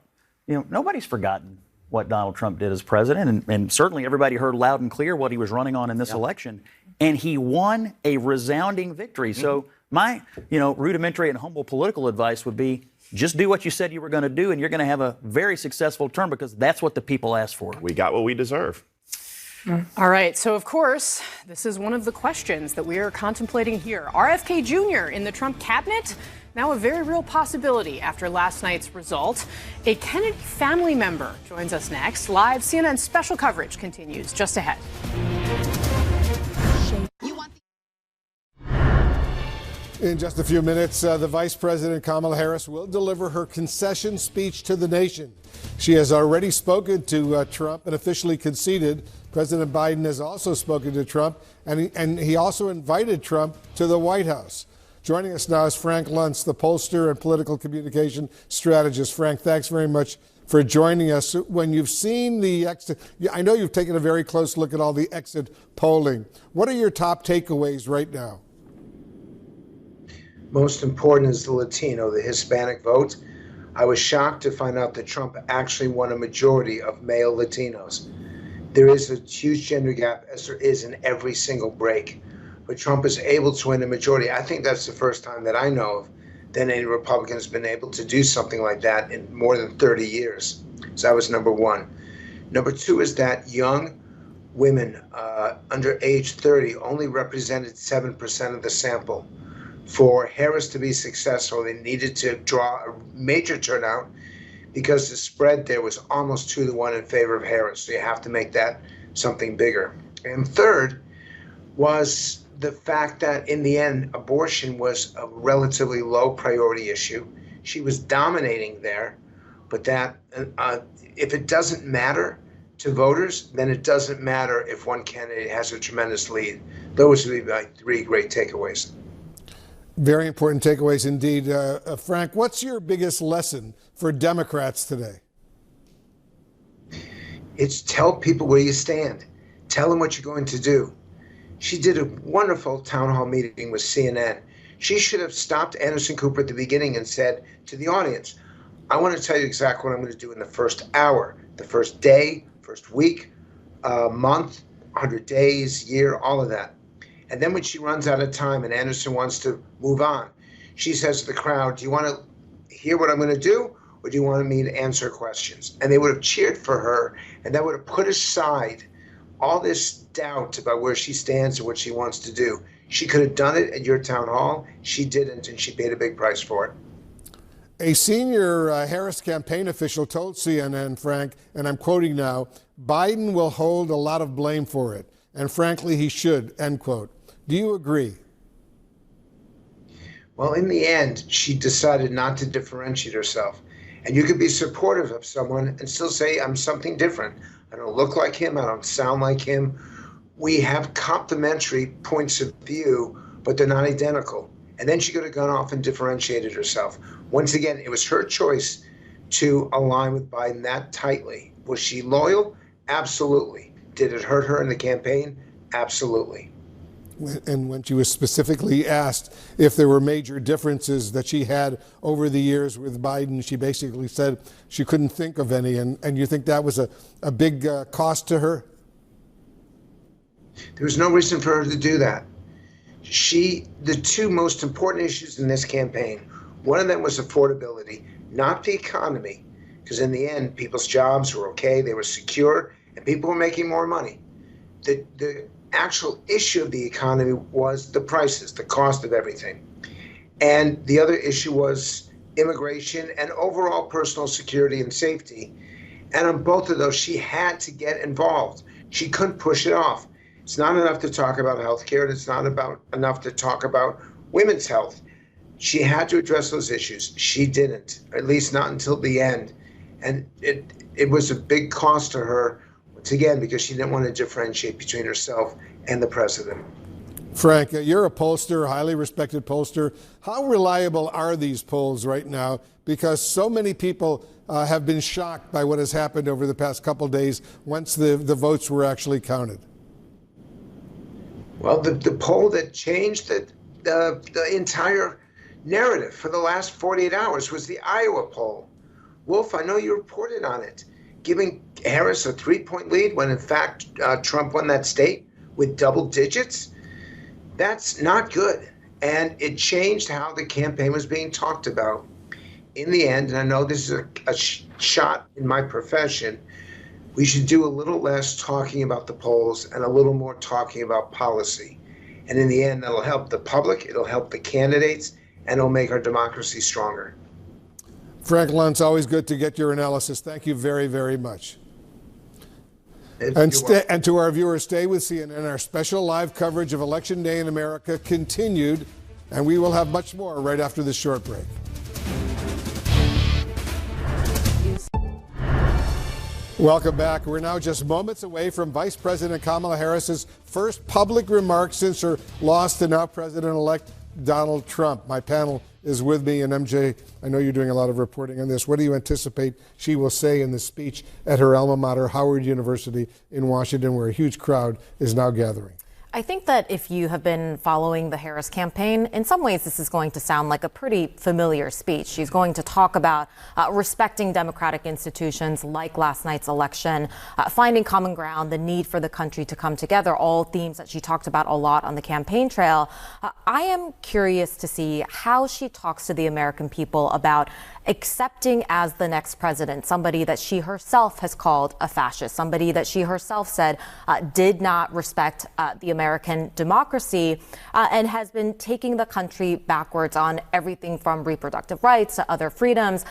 nobody's forgotten what Donald Trump did as president. And certainly everybody heard loud and clear what he was running on in this election. And he won a resounding victory. So my, rudimentary and humble political advice would be just do what you said you were going to do, and you're going to have a very successful term because that's what the people asked for. We got what we deserve. All right. So, of course, this is one of the questions that we are contemplating here. RFK Jr. in the Trump cabinet? Now a very real possibility after last night's result. A Kennedy family member joins us next. Live CNN special coverage continues just ahead. In just a few minutes, the Vice President Kamala Harris will deliver her concession speech to the nation. She has already spoken to Trump and officially conceded. President Biden has also spoken to Trump, and he also invited Trump to the White House. Joining us now is Frank Luntz, the pollster and political communication strategist. Frank, thanks very much for joining us. When you've seen the exit, I know you've taken a very close look at all the exit polling. What are your top takeaways right now? Most important is the Latino, the Hispanic vote. I was shocked to find out that Trump actually won a majority of male Latinos. There is a huge gender gap, as there is in every single break. But Trump is able to win a majority. I think that's the first time that I know of that any Republican has been able to do something like that in more than 30 years. So that was number one. Number two is that young women under age 30 only represented 7% of the sample. For Harris to be successful, they needed to draw a major turnout because the spread there was almost 2-1 in favor of Harris. So you have to make that something bigger. And third was the fact that in the end, abortion was a relatively low priority issue. She was dominating there, but that if it doesn't matter to voters, then it doesn't matter if one candidate has a tremendous lead. Those would be my three great takeaways. Very important takeaways indeed. Frank, what's your biggest lesson for Democrats today? It's tell people where you stand. Tell them what you're going to do. She did a wonderful town hall meeting with CNN. She should have stopped Anderson Cooper at the beginning and said to the audience, I want to tell you exactly what I'm going to do in the first hour, the first day, first week, month, 100 days, year, all of that. And then when she runs out of time and Anderson wants to move on, she says to the crowd, do you want to hear what I'm going to do, or do you want me to answer questions? And they would have cheered for her, and that would have put aside all this doubt about where she stands and what she wants to do. She could have done it at your town hall. She didn't, and she paid a big price for it. A senior Harris campaign official told CNN, Frank, and I'm quoting now, Biden will hold a lot of blame for it, and frankly, he should, end quote. Do you agree? Well, in the end, she decided not to differentiate herself. And you could be supportive of someone and still say, I'm something different. I don't look like him. I don't sound like him. We have complementary points of view, but they're not identical. And then she could have gone off and differentiated herself. Once again, it was her choice to align with Biden that tightly. Was she loyal? Absolutely. Did it hurt her in the campaign? Absolutely. And when she was specifically asked if there were major differences that she had over the years with Biden, she basically said she couldn't think of any. And you think that was a big cost to her? There was no reason for her to do that. The two most important issues in this campaign, one of them was affordability, not the economy, because in the end, people's jobs were okay, they were secure, and people were making more money. The actual issue of the economy was the prices, the cost of everything. And the other issue was immigration and overall personal security and safety. And on both of those, she had to get involved. She couldn't push it off. It's not enough to talk about healthcare, and it's not enough to talk about women's health. She had to address those issues. She didn't, at least not until the end. And it was a big cost to her, once again, because she didn't want to differentiate between herself and the president. Frank, you're a pollster, a highly respected pollster. How reliable are these polls right now? Because so many people have been shocked by what has happened over the past couple of days once the votes were actually counted. Well, the poll that changed the entire narrative for the last 48 hours was the Iowa poll. Wolf, I know you reported on it, giving Harris a 3-point lead when in fact Trump won that state with double digits. That's not good. And it changed how the campaign was being talked about. In the end, and I know this is a shot in my profession, we should do a little less talking about the polls and a little more talking about policy. And in the end, that'll help the public, it'll help the candidates, and it'll make our democracy stronger. Frank Luntz, always good to get your analysis. Thank you very, very much. And to our viewers, stay with CNN. Our special live coverage of Election Day in America continued, and we will have much more right after this short break. Welcome back. We're now just moments away from Vice President Kamala Harris's first public remarks since her loss to now President-elect Donald Trump. My panel is with me, and MJ, I know you're doing a lot of reporting on this. What do you anticipate she will say in the speech at her alma mater, Howard University in Washington, where a huge crowd is now gathering? I think that if you have been following the Harris campaign, in some ways this is going to sound like a pretty familiar speech. She's going to talk about respecting democratic institutions like last night's election, finding common ground, the need for the country to come together, all themes that she talked about a lot on the campaign trail. I am curious to see how she talks to the American people about accepting as the next president somebody that she herself has called a fascist, somebody that she herself said did not respect the American democracy and has been taking the country backwards on everything from reproductive rights to other freedoms.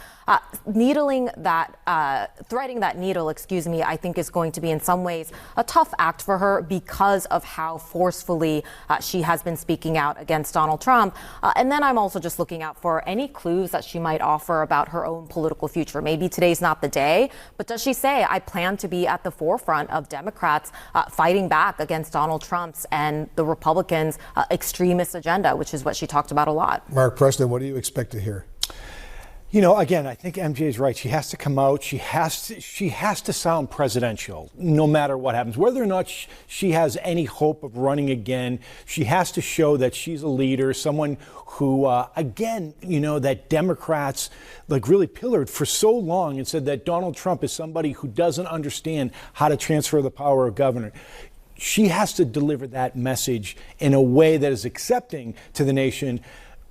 Threading that needle, I think is going to be in some ways a tough act for her because of how forcefully she has been speaking out against Donald Trump. And then I'm also just looking out for any clues that she might offer about her own political future. Maybe today's not the day, but does she say, I plan to be at the forefront of Democrats fighting back against Donald Trump's and the Republicans' extremist agenda, which is what she talked about a lot. Mark Preston, what do you expect to hear? You know, again, I think MJ is right. She has to come out. She has to sound presidential, no matter what happens. Whether or not she has any hope of running again, she has to show that she's a leader, someone who, again, you know, that Democrats really pillared for so long and said that Donald Trump is somebody who doesn't understand how to transfer the power of government. She has to deliver that message in a way that is accepting to the nation,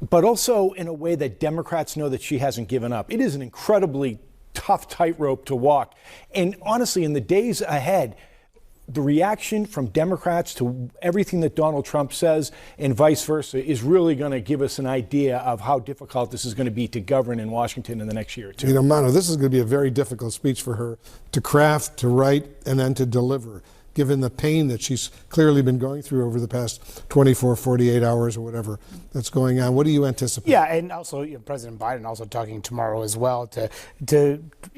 but also in a way that Democrats know that she hasn't given up. It is an incredibly tough tightrope to walk. And honestly, in the days ahead, the reaction from Democrats to everything that Donald Trump says and vice versa is really going to give us an idea of how difficult this is going to be to govern in Washington in the next year or two. You know, Mano, this is going to be a very difficult speech for her to craft, to write, and then to deliver, given the pain that she's clearly been going through over the past 24, 48 hours or whatever that's going on. What do you anticipate? Yeah, and also President Biden also talking tomorrow as well to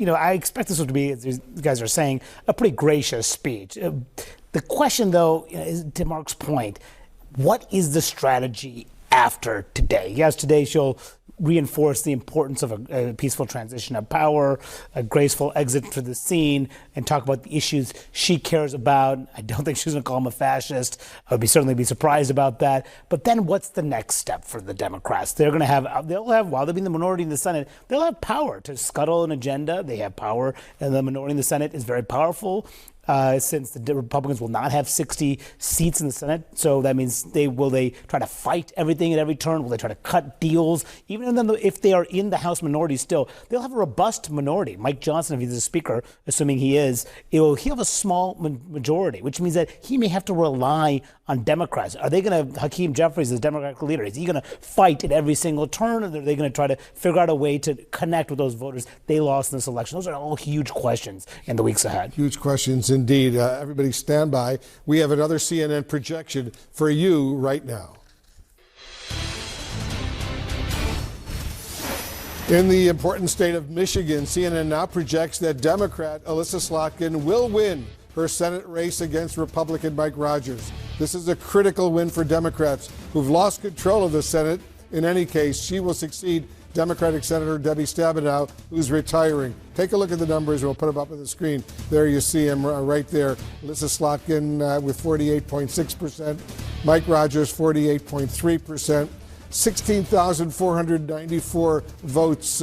I expect this to be, as you guys are saying, a pretty gracious speech. The question, though, is to Mark's point, what is the strategy after today? Yes, today she'll reinforce the importance of a peaceful transition of power, a graceful exit for the scene, and talk about the issues she cares about. I don't think she's going to call him a fascist. I would certainly be surprised about that. But then what's the next step for the Democrats? They'll have, while they'll be in the minority in the Senate, they'll have power to scuttle an agenda. They have power, and the minority in the Senate is very powerful. Since the Republicans will not have 60 seats in the Senate. So that means will they try to fight everything at every turn? Will they try to cut deals? Even if they are in the House minority still, they'll have a robust minority. Mike Johnson, if he's the speaker, assuming he is, he'll have a small majority, which means that he may have to rely on Democrats. Are they going to, Hakeem Jeffries, the Democratic leader, is he going to fight at every single turn? Or are they going to try to figure out a way to connect with those voters they lost in this election? Those are all huge questions in the weeks ahead. Huge questions indeed. Everybody stand by. We have another CNN projection for you right now. In the important state of Michigan, CNN now projects that Democrat Elissa Slotkin will win her Senate race against Republican Mike Rogers. This is a critical win for Democrats who've lost control of the Senate. In any case, she will succeed Democratic Senator Debbie Stabenow, who's retiring. Take a look at the numbers. We'll put them up on the screen. There you see him right there. Lisa Slotkin with 48.6%. Mike Rogers, 48.3%. 16,494 votes.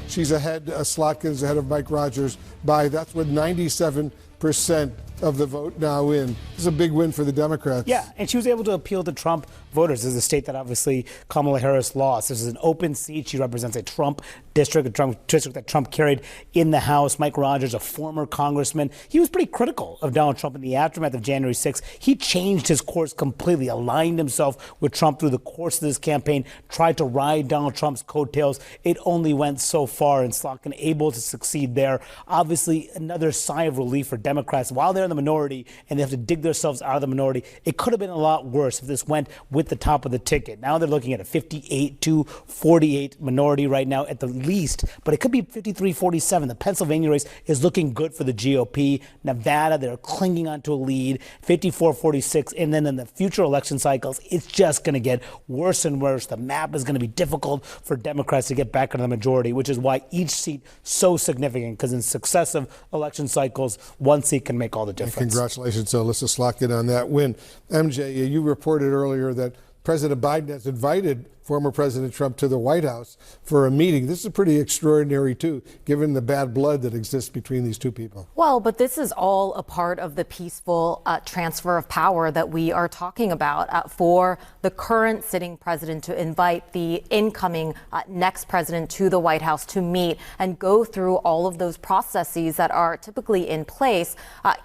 She's ahead. Slotkin's ahead of Mike Rogers that's with 97% of the vote now in. This is a big win for the Democrats. Yeah, and she was able to appeal to Trump voters. This is a state that obviously Kamala Harris lost. This is an open seat. She represents a Trump district, that Trump carried in the House. Mike Rogers, a former congressman, he was pretty critical of Donald Trump in the aftermath of January 6th. He changed his course completely, aligned himself with Trump through the course of this campaign, tried to ride Donald Trump's coattails. It only went so far, and Slotkin able to succeed there. Obviously, another sigh of relief for Democrats. While they're in the minority and they have to dig themselves out of the minority, it could have been a lot worse if this went with the top of the ticket. Now they're looking at a 58-48 minority right now at the least, but it could be 53-47. The Pennsylvania race is looking good for the GOP. Nevada, they're clinging onto a lead, 54-46. And then in the future election cycles, it's just going to get worse and worse. The map is going to be difficult for Democrats to get back into the majority, which is why each seat so significant, because in successive election cycles, one seat can make all the difference. And congratulations to Alyssa Slotkin on that win. MJ, you reported earlier that President Biden has invited former President Trump to the White House for a meeting. This is pretty extraordinary, too, given the bad blood that exists between these two people. Well, but this is all a part of the peaceful transfer of power that we are talking about for the current sitting president to invite the incoming next president to the White House to meet and go through all of those processes that are typically in place.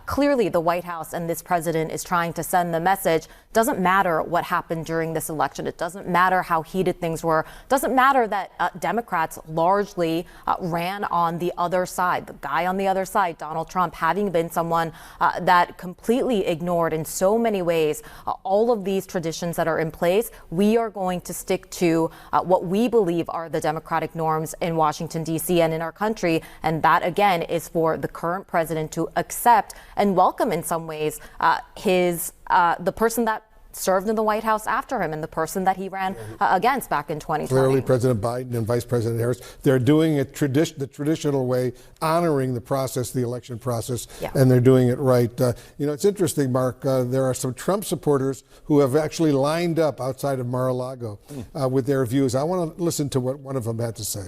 Clearly, the White House and this president is trying to send the message. Doesn't matter what happened during this election. It doesn't matter how heated things were. Doesn't matter that Democrats largely ran on the other side. The guy on the other side, Donald Trump, having been someone that completely ignored in so many ways all of these traditions that are in place. We are going to stick to what we believe are the democratic norms in Washington, D.C. and in our country. And that, again, is for the current president to accept and welcome in some ways the person that served in the White House after him and the person that he ran against back in 2020. Clearly, President Biden and Vice President Harris, they're doing it the traditional way, honoring the process, the election process, and they're doing it right. It's interesting, Mark, there are some Trump supporters who have actually lined up outside of Mar-a-Lago with their views. I want to listen to what one of them had to say.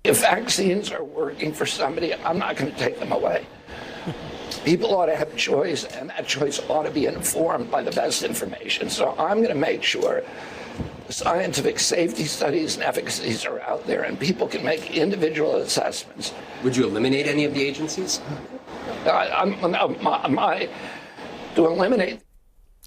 If vaccines are working for somebody, I'm not going to take them away. People ought to have a choice, and that choice ought to be informed by the best information. So I'm going to make sure the scientific safety studies and efficacies are out there, and people can make individual assessments. Would you eliminate any of the agencies? To eliminate.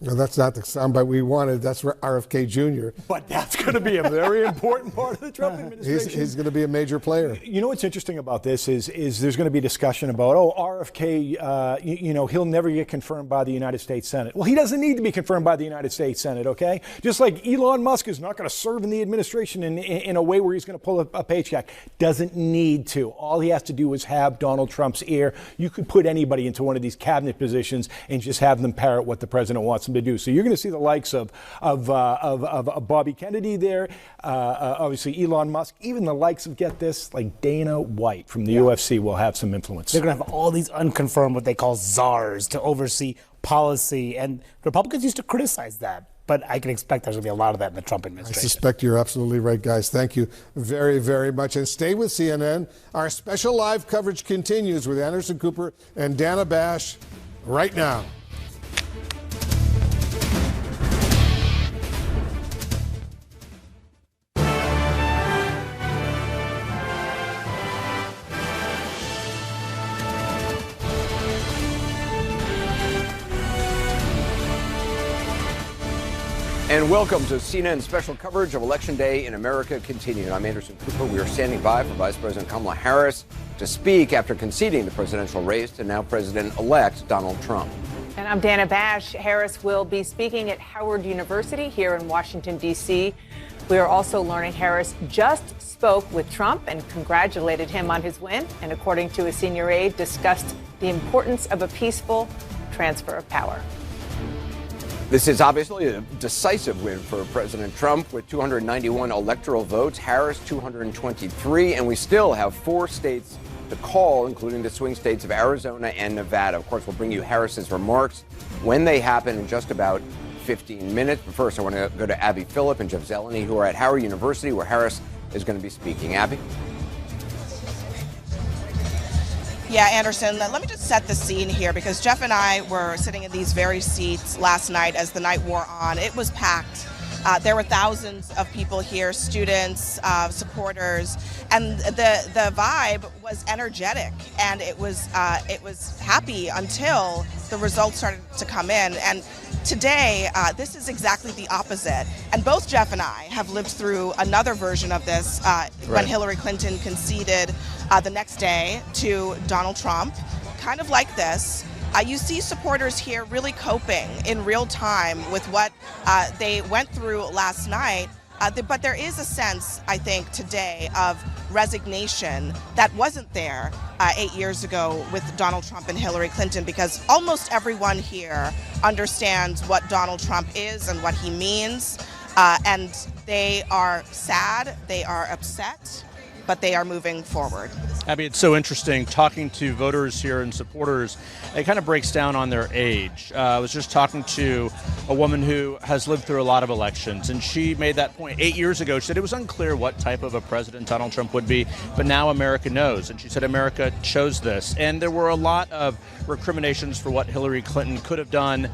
No, that's not the soundbite we wanted. That's RFK Jr. But that's going to be a very important part of the Trump administration. He's going to be a major player. You know what's interesting about this is there's going to be discussion about, RFK, he'll never get confirmed by the United States Senate. Well, he doesn't need to be confirmed by the United States Senate, okay? Just like Elon Musk is not going to serve in the administration in a way where he's going to pull a paycheck. Doesn't need to. All he has to do is have Donald Trump's ear. You could put anybody into one of these cabinet positions and just have them parrot what the president wants them to do. So you're going to see the likes of Bobby Kennedy there, obviously Elon Musk, even the likes of, get this, like Dana White from the UFC will have some influence. They're going to have all these unconfirmed, what they call czars, to oversee policy, and Republicans used to criticize that. But I can expect there's going to be a lot of that in the Trump administration. I suspect you're absolutely right, guys. Thank you very, very much. And stay with CNN. Our special live coverage continues with Anderson Cooper and Dana Bash right now. And welcome to CNN's special coverage of Election Day in America continued. I'm Anderson Cooper. We are standing by for Vice President Kamala Harris to speak after conceding the presidential race to now President-elect Donald Trump. And I'm Dana Bash. Harris will be speaking at Howard University here in Washington, D.C. We are also learning Harris just spoke with Trump and congratulated him on his win, and according to a senior aide, discussed the importance of a peaceful transfer of power. This is obviously a decisive win for President Trump with 291 electoral votes, Harris 223, and we still have 4 states to call, including the swing states of Arizona and Nevada. Of course, we'll bring you Harris's remarks when they happen in just about 15 minutes. But first, I want to go to Abby Phillip and Jeff Zeleny, who are at Howard University, where Harris is going to be speaking. Abby? Yeah, Anderson, let me just set the scene here, because Jeff and I were sitting in these very seats last night as the night wore on. It was packed. There were thousands of people here, students, supporters, and the vibe was energetic, and it was happy until the results started to come in. And today, this is exactly the opposite. And both Jeff and I have lived through another version of this when Hillary Clinton conceded the next day to Donald Trump, kind of like this. You see supporters here really coping in real time with what they went through last night. But there is a sense, I think, today of resignation that wasn't there 8 years ago with Donald Trump and Hillary Clinton, because almost everyone here understands what Donald Trump is and what he means. And they are sad, they are upset, but they are moving forward. Abby, it's so interesting talking to voters here and supporters. It kind of breaks down on their age. I was just talking to a woman who has lived through a lot of elections, and she made that point 8 years ago. She said it was unclear what type of a president Donald Trump would be, but now America knows. And she said America chose this. And there were a lot of recriminations for what Hillary Clinton could have done.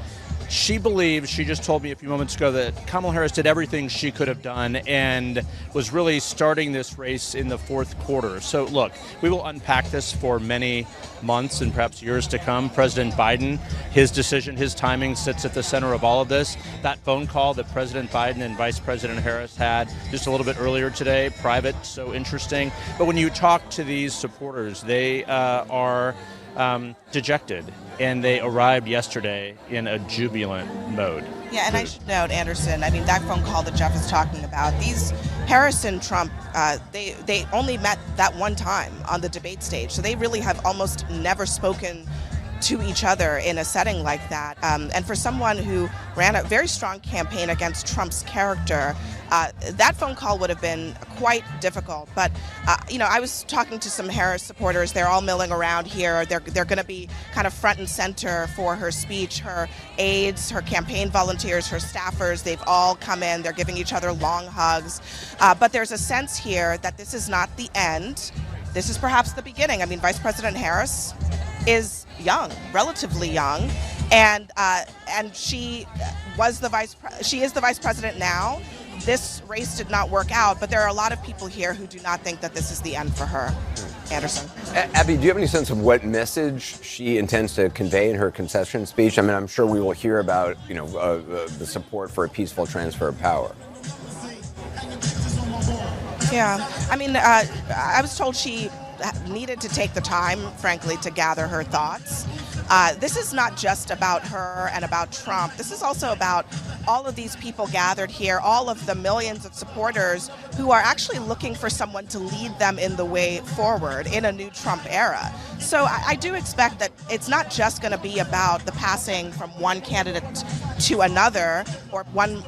She believes, she just told me a few moments ago, that Kamala Harris did everything she could have done and was really starting this race in the fourth quarter. So look, we will unpack this for many months and perhaps years to come. President Biden, his decision, his timing sits at the center of all of this. That phone call that President Biden and Vice President Harris had just a little bit earlier today, private, so interesting. But when you talk to these supporters, they are dejected, and they arrived yesterday in a jubilant mode. Yeah, and I should note, Anderson, I mean, that phone call that Jeff is talking about, these Harris and Trump, they only met that one time on the debate stage, so they really have almost never spoken to each other in a setting like that. And for someone who ran a very strong campaign against Trump's character, that phone call would have been quite difficult. But, I was talking to some Harris supporters. They're all milling around here. They're going to be kind of front and center for her speech. Her aides, her campaign volunteers, her staffers, they've all come in. They're giving each other long hugs. But there's a sense here that this is not the end. This is perhaps the beginning. I mean, Vice President Harris is young, relatively young, and she is the vice president now. This race did not work out, but there are a lot of people here who do not think that this is the end for her. Anderson. Abby, do you have any sense of what message she intends to convey in her concession speech? I mean, I'm sure we will hear about, the support for a peaceful transfer of power. Yeah, I mean, I was told she needed to take the time, frankly, to gather her thoughts. This is not just about her and about Trump. This is also about all of these people gathered here, all of the millions of supporters who are actually looking for someone to lead them in the way forward in a new Trump era. So I do expect that it's not just going to be about the passing from one candidate to another, or one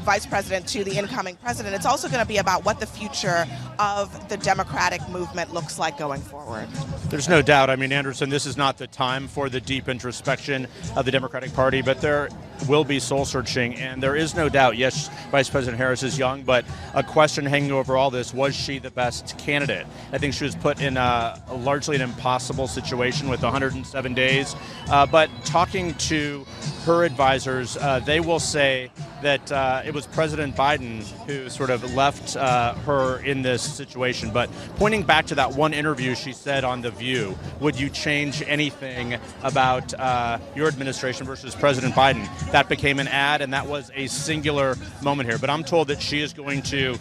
vice president to the incoming president. It's also going to be about what the future of the Democratic movement looks like going forward. There's no doubt. I mean, Anderson, this is not the time for the deep introspection of the Democratic Party, but there will be soul searching, and there is no doubt, yes, Vice President Harris is young, but a question hanging over all this, was she the best candidate? I think she was put in a largely an impossible situation with 107 days, but talking to her advisors, they will say that it was President Biden who sort of left her in this situation. But pointing back to that one interview she said on The View, would you change anything about your administration versus President Biden? That became an ad, and that was a singular moment here. But I'm told that she is going to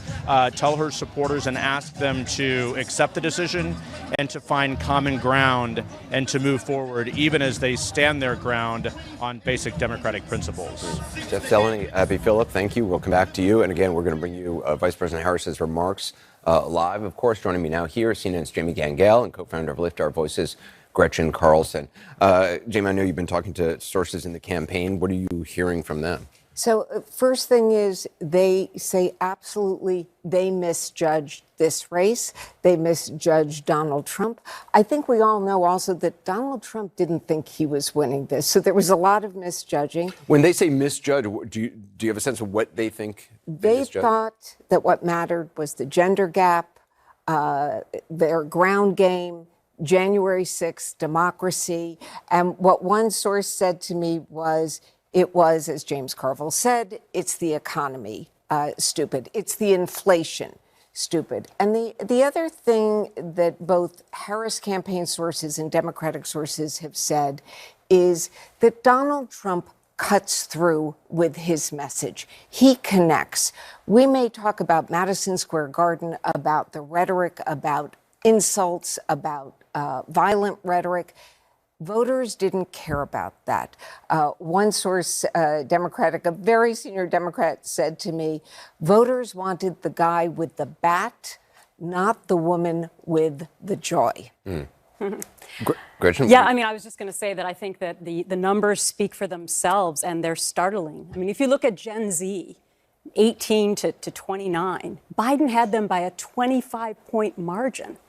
tell her supporters and ask them to accept the decision and to find common ground and to move forward, even as they stand their ground on basic democratic principles. Jeff Zeleny, Abby Phillip, thank you. We'll come back to you. And again, we're going to bring you Vice President Harris's remarks live. Of course, joining me now here, CNN's Jamie Gangel and co-founder of Lift Our Voices, Gretchen Carlson. Jamie, I know you've been talking to sources in the campaign. What are you hearing from them? So first thing is they say absolutely they misjudged this race. They misjudged Donald Trump. I think we all know also that Donald Trump didn't think he was winning this. So there was a lot of misjudging. When they say misjudge, do you have a sense of what they think? They thought that what mattered was the gender gap, their ground game, January 6th, democracy. And what one source said to me was, it was, as James Carville said, it's the economy, stupid. It's the inflation, stupid. And the other thing that both Harris campaign sources and Democratic sources have said is that Donald Trump cuts through with his message. He connects. We may talk about Madison Square Garden, about the rhetoric, about insults, about violent rhetoric. Voters didn't care about that. One source, a very senior Democrat, said to me, voters wanted the guy with the bat, not the woman with the joy. Gretchen? Yeah, I mean, I was just going to say that I think that the numbers speak for themselves, and they're startling. I mean, if you look at Gen Z, 18 to 29, Biden had them by a 25-point margin.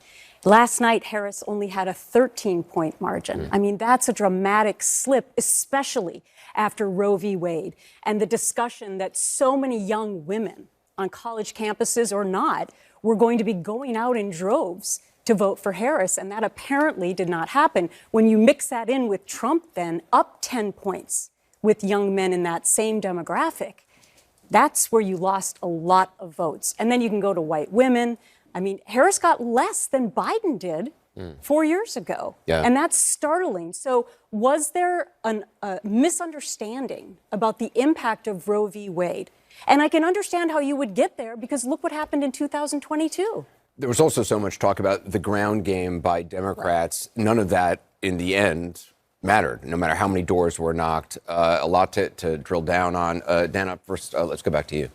Last night, Harris only had a 13-point margin. I mean, that's a dramatic slip, especially after Roe v. Wade and the discussion that so many young women on college campuses or not were going to be going out in droves to vote for Harris, and that apparently did not happen. When you mix that in with Trump, then up 10 points with young men in that same demographic, that's where you lost a lot of votes. And then you can go to white women. I mean, Harris got less than Biden did 4 years ago. Yeah. And that's startling. So was there a misunderstanding about the impact of Roe v. Wade? And I can understand how you would get there, because look what happened in 2022. There was also so much talk about the ground game by Democrats. None of that, in the end, mattered, no matter how many doors were knocked. A lot to drill down on. Dana, first, let's go back to you.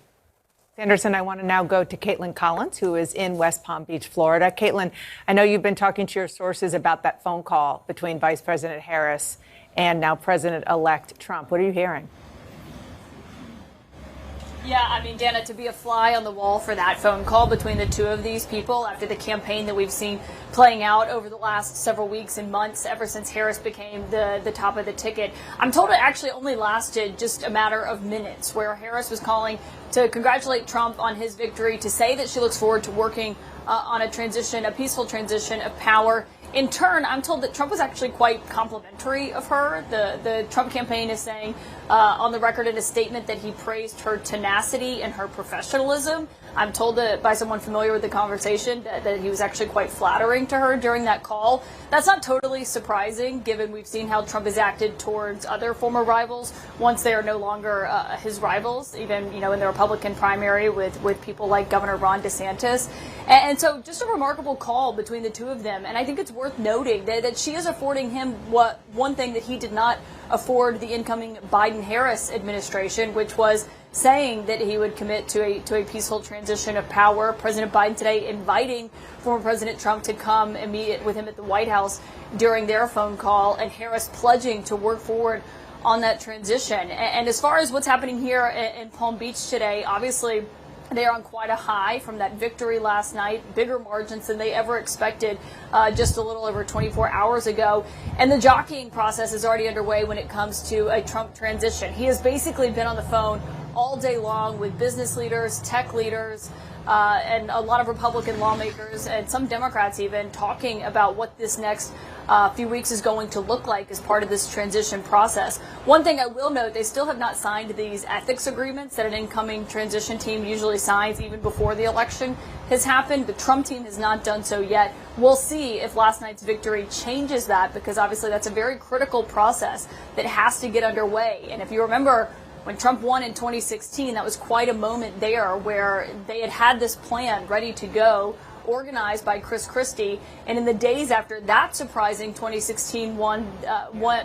Anderson, I want to now go to Caitlin Collins, who is in West Palm Beach, Florida. Caitlin, I know you've been talking to your sources about that phone call between Vice President Harris and now President-elect Trump. What are you hearing? Yeah, I mean, Dana, to be a fly on the wall for that phone call between the two of these people after the campaign that we've seen playing out over the last several weeks and months, ever since Harris became the top of the ticket. I'm told it actually only lasted just a matter of minutes, where Harris was calling to congratulate Trump on his victory, to say that she looks forward to working on a peaceful transition of power. In turn, I'm told that Trump was actually quite complimentary of her. The Trump campaign is saying on the record in a statement that he praised her tenacity and her professionalism. I'm told that by someone familiar with the conversation that he was actually quite flattering to her during that call. That's not totally surprising, given we've seen how Trump has acted towards other former rivals once they are no longer his rivals, even in the Republican primary with people like Governor Ron DeSantis. And so just a remarkable call between the two of them. And I think it's worth noting that she is affording him one thing that he did not afford the incoming Biden-Harris administration, which was saying that he would commit to a peaceful transition of power. President Biden today inviting former President Trump to come and meet with him at the White House during their phone call, and Harris pledging to work forward on that transition. And as far as what's happening here in Palm Beach today, obviously they are on quite a high from that victory last night, bigger margins than they ever expected just a little over 24 hours ago. And the jockeying process is already underway when it comes to a Trump transition. He has basically been on the phone all day long with business leaders, tech leaders, and a lot of Republican lawmakers and some Democrats even talking about what this next few weeks is going to look like as part of this transition process. One thing I will note, they still have not signed these ethics agreements that an incoming transition team usually signs even before the election has happened. The Trump team has not done so yet. We'll see if last night's victory changes that, because obviously that's a very critical process that has to get underway. And if you remember, when Trump won in 2016, that was quite a moment there where they had this plan ready to go, organized by Chris Christie. And in the days after that surprising 2016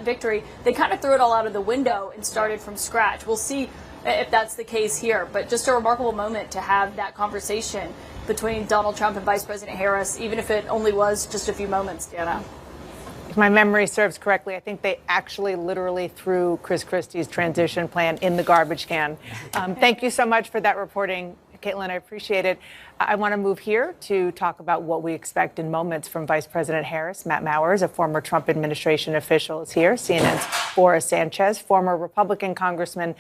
victory, they kind of threw it all out of the window and started from scratch. We'll see if that's the case here. But just a remarkable moment to have that conversation between Donald Trump and Vice President Harris, even if it only was just a few moments, Dana. If my memory serves correctly, I think they actually literally threw Chris Christie's transition plan in the garbage can. Thank you so much for that reporting, Caitlin. I appreciate it. I want to move here to talk about what we expect in moments from Vice President Harris. Matt Mowers, a former Trump administration official, is here. CNN's Boris Sanchez, former Republican Congressman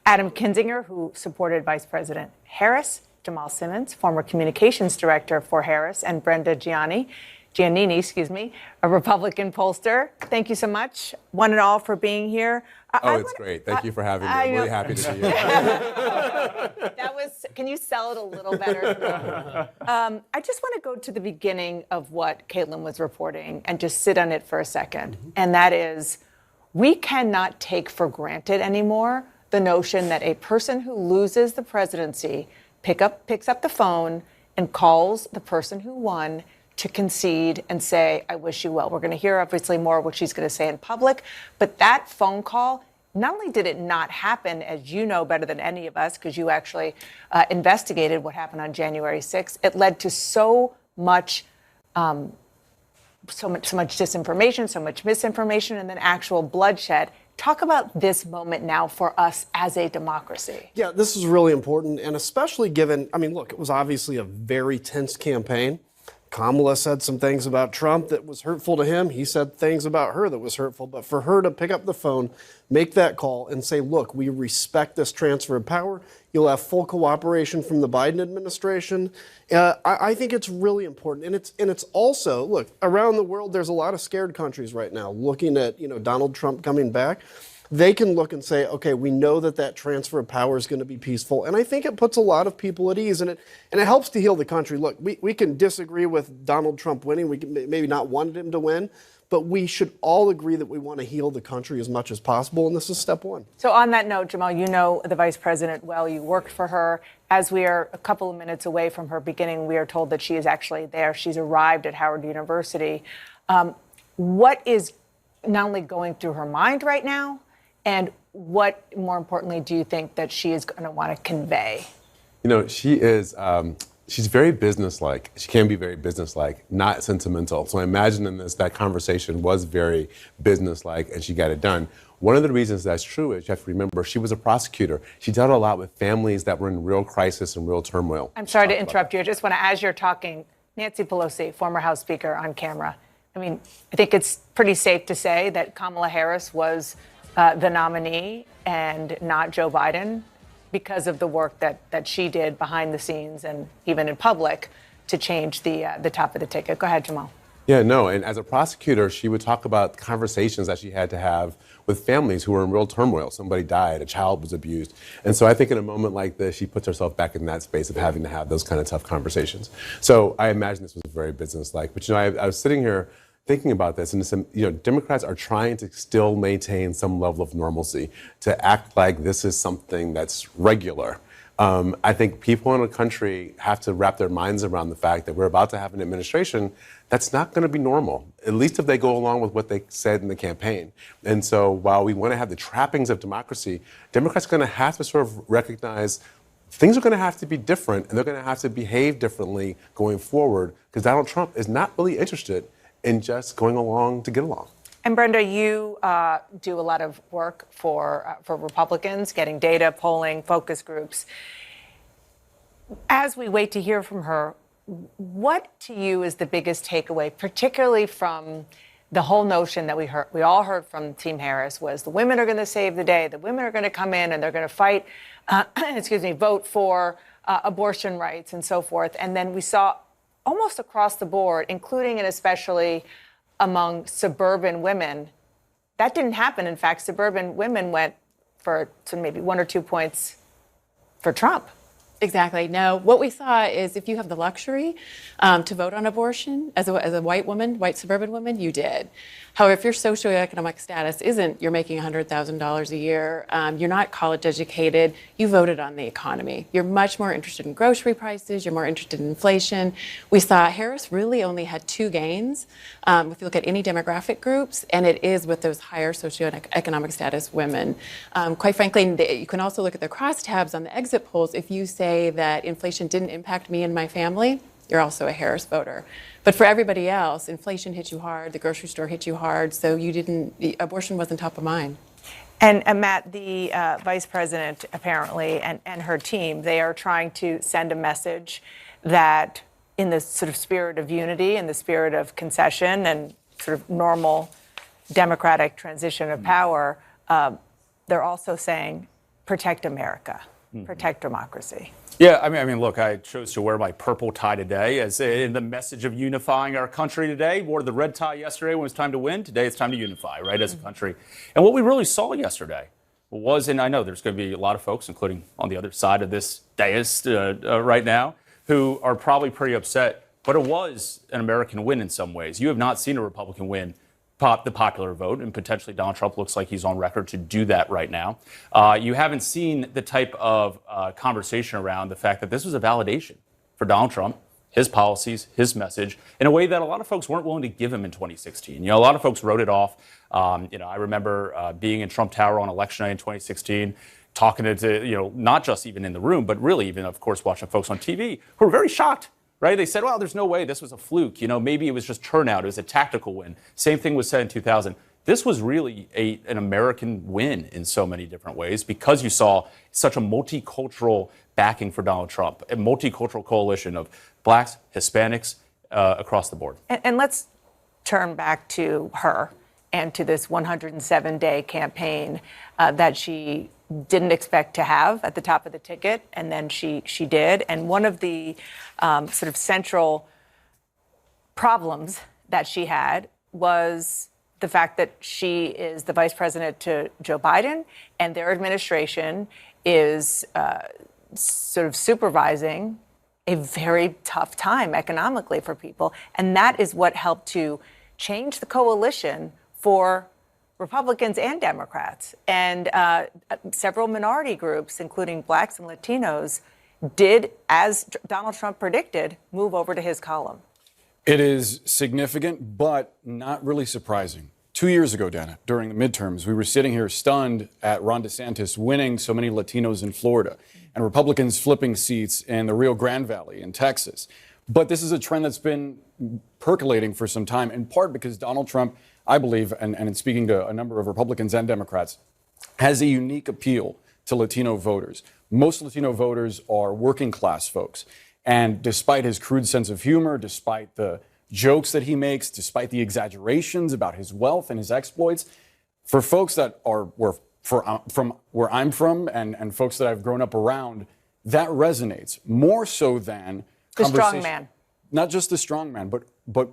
Adam Kinzinger, who supported Vice President Harris, Jamal Simmons, former communications director for Harris, and Brenda Giannini, a Republican pollster. Thank you so much, one and all, for being here. It's great. Thank you for having me. I'm really happy to be here. Can you sell it a little better? I just want to go to the beginning of what Caitlin was reporting and just sit on it for a second. And that is, we cannot take for granted anymore the notion that a person who loses the presidency picks up the phone and calls the person who won to concede and say, I wish you well. We're going to hear obviously more of what she's going to say in public, but that phone call, not only did it not happen, as you know better than any of us, because you actually investigated what happened on January 6th, it led to so much disinformation, so much misinformation, and then actual bloodshed. Talk about this moment now for us as a democracy. Yeah, this is really important, and especially given, look, it was obviously a very tense campaign. Kamala said some things about Trump that was hurtful to him. He said things about her that was hurtful. But for her to pick up the phone, make that call, and say, look, we respect this transfer of power. You'll have full cooperation from the Biden administration. I think it's really important. And it's also, look, around the world, there's a lot of scared countries right now looking at, Donald Trump coming back. They can look and say, okay, we know that transfer of power is going to be peaceful. And I think it puts a lot of people at ease, and it helps to heal the country. Look, we can disagree with Donald Trump winning. We can maybe not wanted him to win, but we should all agree that we want to heal the country as much as possible, and this is step one. So on that note, Jamal, you know the vice president well. You worked for her. As we are a couple of minutes away from her beginning, we are told that she is actually there. She's arrived at Howard University. What is not only going through her mind right now, and what, more importantly, do you think that she is going to want to convey? She is, she's very businesslike. She can be very businesslike, not sentimental. So I imagine in that conversation was very businesslike, and she got it done. One of the reasons that's true is you have to remember she was a prosecutor. She dealt a lot with families that were in real crisis and real turmoil. I'm sorry to interrupt you. I just want to, as you're talking, Nancy Pelosi, former House Speaker, on camera. I think it's pretty safe to say that Kamala Harris was the nominee and not Joe Biden because of the work that she did behind the scenes and even in public to change the top of the ticket. Go ahead, Jamal. Yeah, no, and as a prosecutor, she would talk about conversations that she had to have with families who were in real turmoil. Somebody died, a child was abused. And so I think in a moment like this, she puts herself back in that space of having to have those kind of tough conversations. So I imagine this was very businesslike. But, I was sitting here thinking about this, and Democrats are trying to still maintain some level of normalcy, to act like this is something that's regular. I think people in a country have to wrap their minds around the fact that we're about to have an administration that's not going to be normal, at least if they go along with what they said in the campaign. And so while we want to have the trappings of democracy, Democrats are going to have to sort of recognize things are going to have to be different, and they're going to have to behave differently going forward, because Donald Trump is not really interested in just going along to get along. And Brenda, you do a lot of work for Republicans, getting data, polling, focus groups. As we wait to hear from her, what to you is the biggest takeaway, particularly from the whole notion that we all heard from Team Harris was the women are going to save the day, the women are going to come in and they're going to fight, vote for abortion rights and so forth. And then we saw almost across the board, including and especially among suburban women, that didn't happen. In fact, suburban women went for maybe 1 or 2 points for Trump. Exactly. No, what we saw is if you have the luxury to vote on abortion as a white woman, white suburban woman, you did. However, if your socioeconomic status isn't, you're making $100,000 a year, you're not college educated, you voted on the economy. You're much more interested in grocery prices, you're more interested in inflation. We saw Harris really only had 2 gains if you look at any demographic groups, and it is with those higher socioeconomic status women. Quite frankly, you can also look at the crosstabs on the exit polls. If you say that inflation didn't impact me and my family, you're also a Harris voter. But for everybody else, inflation hit you hard, the grocery store hit you hard, so abortion wasn't top of mind. And Matt, the vice president apparently and her team, they are trying to send a message that in the sort of spirit of unity, in the spirit of concession and sort of normal democratic transition of power, they're also saying, protect America, protect democracy. Yeah, I mean, look, I chose to wear my purple tie today as in the message of unifying our country today. Wore the red tie yesterday when it was time to win. Today it's time to unify, right, as a country. And what we really saw yesterday was, and I know there's going to be a lot of folks, including on the other side of this dais right now, who are probably pretty upset, but it was an American win in some ways. You have not seen a Republican win the popular vote, and potentially Donald Trump looks like he's on record to do that right now. You haven't seen the type of conversation around the fact that this was a validation for Donald Trump, his policies, his message, in a way that a lot of folks weren't willing to give him in 2016. A lot of folks wrote it off. I remember being in Trump Tower on election night in 2016, talking to, not just even in the room, but really even, of course, watching folks on TV who were very shocked. Right? They said, well, there's no way this was a fluke. Maybe it was just turnout. It was a tactical win. Same thing was said in 2000. This was really an American win in so many different ways because you saw such a multicultural backing for Donald Trump, a multicultural coalition of blacks, Hispanics across the board. And let's turn back to her and to this 107-day campaign that she didn't expect to have at the top of the ticket, and then she did. And one of the sort of central problems that she had was the fact that she is the vice president to Joe Biden, and their administration is sort of supervising a very tough time economically for people. And that is what helped to change the coalition for Republicans and Democrats. And several minority groups, including blacks and Latinos, did, as Donald Trump predicted, move over to his column. It is significant, but not really surprising. 2 years ago, Dana, during the midterms, we were sitting here stunned at Ron DeSantis winning so many Latinos in Florida and Republicans flipping seats in the Rio Grande Valley in Texas. But this is a trend that's been percolating for some time, in part because Donald Trump, I believe, and in speaking to a number of Republicans and Democrats, has a unique appeal to Latino voters. Most Latino voters are working class folks. And despite his crude sense of humor, despite the jokes that he makes, despite the exaggerations about his wealth and his exploits, for folks that from where I'm from and folks that I've grown up around, that resonates more so than the strong man. Not just the strong man, but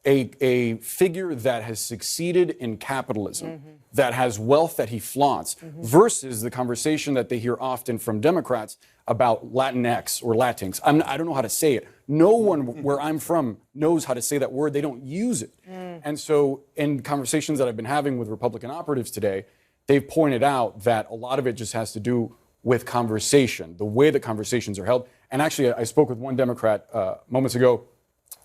a figure that has succeeded in capitalism, that has wealth that he flaunts, versus the conversation that they hear often from Democrats about Latinx or Latinx. I don't know how to say it. No one where I'm from knows how to say that word. They don't use it. And so in conversations that I've been having with Republican operatives today, they've pointed out that a lot of it just has to do with conversation, the way that conversations are held. And actually, I spoke with one Democrat moments ago,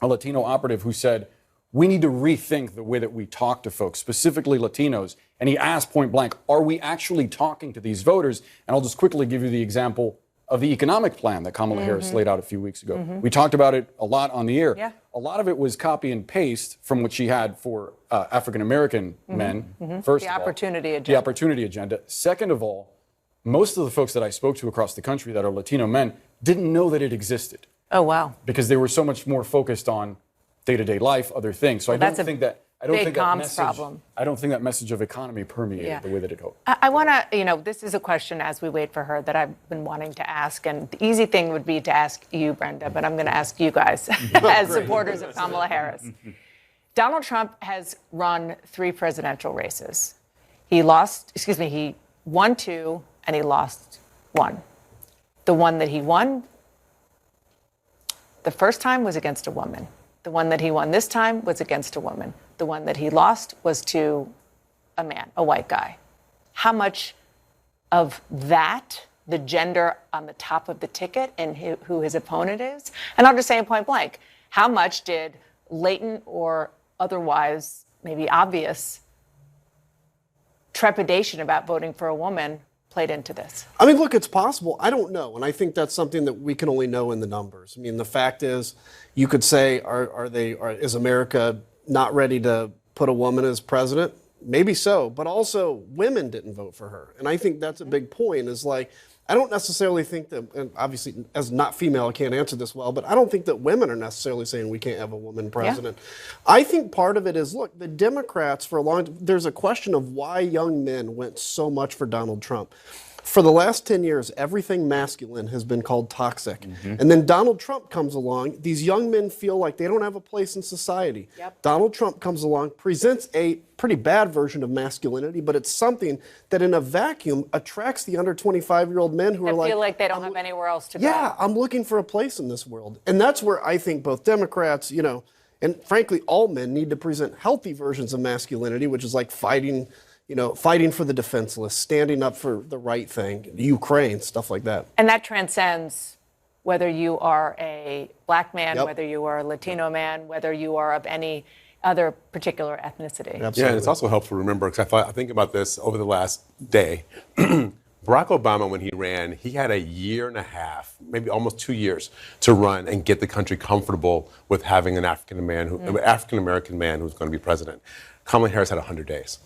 a Latino operative who said, we need to rethink the way that we talk to folks, specifically Latinos. And he asked point blank, are we actually talking to these voters? And I'll just quickly give you the example of the economic plan that Kamala Harris laid out a few weeks ago. We talked about it a lot on the air. Yeah. A lot of it was copy and paste from what she had for African-American men, first the of all. opportunity agenda. The opportunity agenda. Second of all, most of the folks that I spoke to across the country that are Latino men didn't know that it existed. Oh, wow. Because they were so much more focused on day-to-day life, other things. So I don't think that problem. I don't think that message of economy permeated the way that it hoped. I want to, this is a question as we wait for her that I've been wanting to ask. And the easy thing would be to ask you, Brenda, but I'm going to ask you guys as supporters of Kamala Harris. Donald Trump has run 3 presidential races. He won 2 and he lost 1. The one that he won the first time was against a woman. The one that he won this time was against a woman. The one that he lost was to a man, a white guy. How much of that, the gender on the top of the ticket and who his opponent is? And I'll just say in point blank, how much did latent or otherwise maybe obvious trepidation about voting for a woman play played into this? I mean, look, it's possible. I don't know. And I think that's something that we can only know in the numbers. I mean, the fact is, you could say, is America not ready to put a woman as president? Maybe so. But also, women didn't vote for her. And I think that's a big point, is like, I don't necessarily think that, and obviously, as not female, I can't answer this well, but I don't think that women are necessarily saying we can't have a woman president. Yeah. I think part of it is, look, the Democrats for a long time, there's a question of why young men went so much for Donald Trump. For the last 10 years, everything masculine has been called toxic. And then Donald Trump comes along. These young men feel like they don't have a place in society. Donald Trump comes along, presents a pretty bad version of masculinity, but it's something that in a vacuum attracts the under 25-year-old men who are like, feel like they don't have anywhere else to go. Yeah, I'm looking for a place in this world. And that's where I think both Democrats, and frankly, all men need to present healthy versions of masculinity, which is like fighting for the defenseless, standing up for the right thing, Ukraine, stuff like that. And that transcends whether you are a black man, whether you are a Latino man, whether you are of any other particular ethnicity. Absolutely. Yeah, and it's also helpful to remember, because I think about this over the last day. Barack Obama, when he ran, he had a year and a half, maybe almost 2 years, to run and get the country comfortable with having an African-American man who's going to be president. Kamala Harris had 100 days.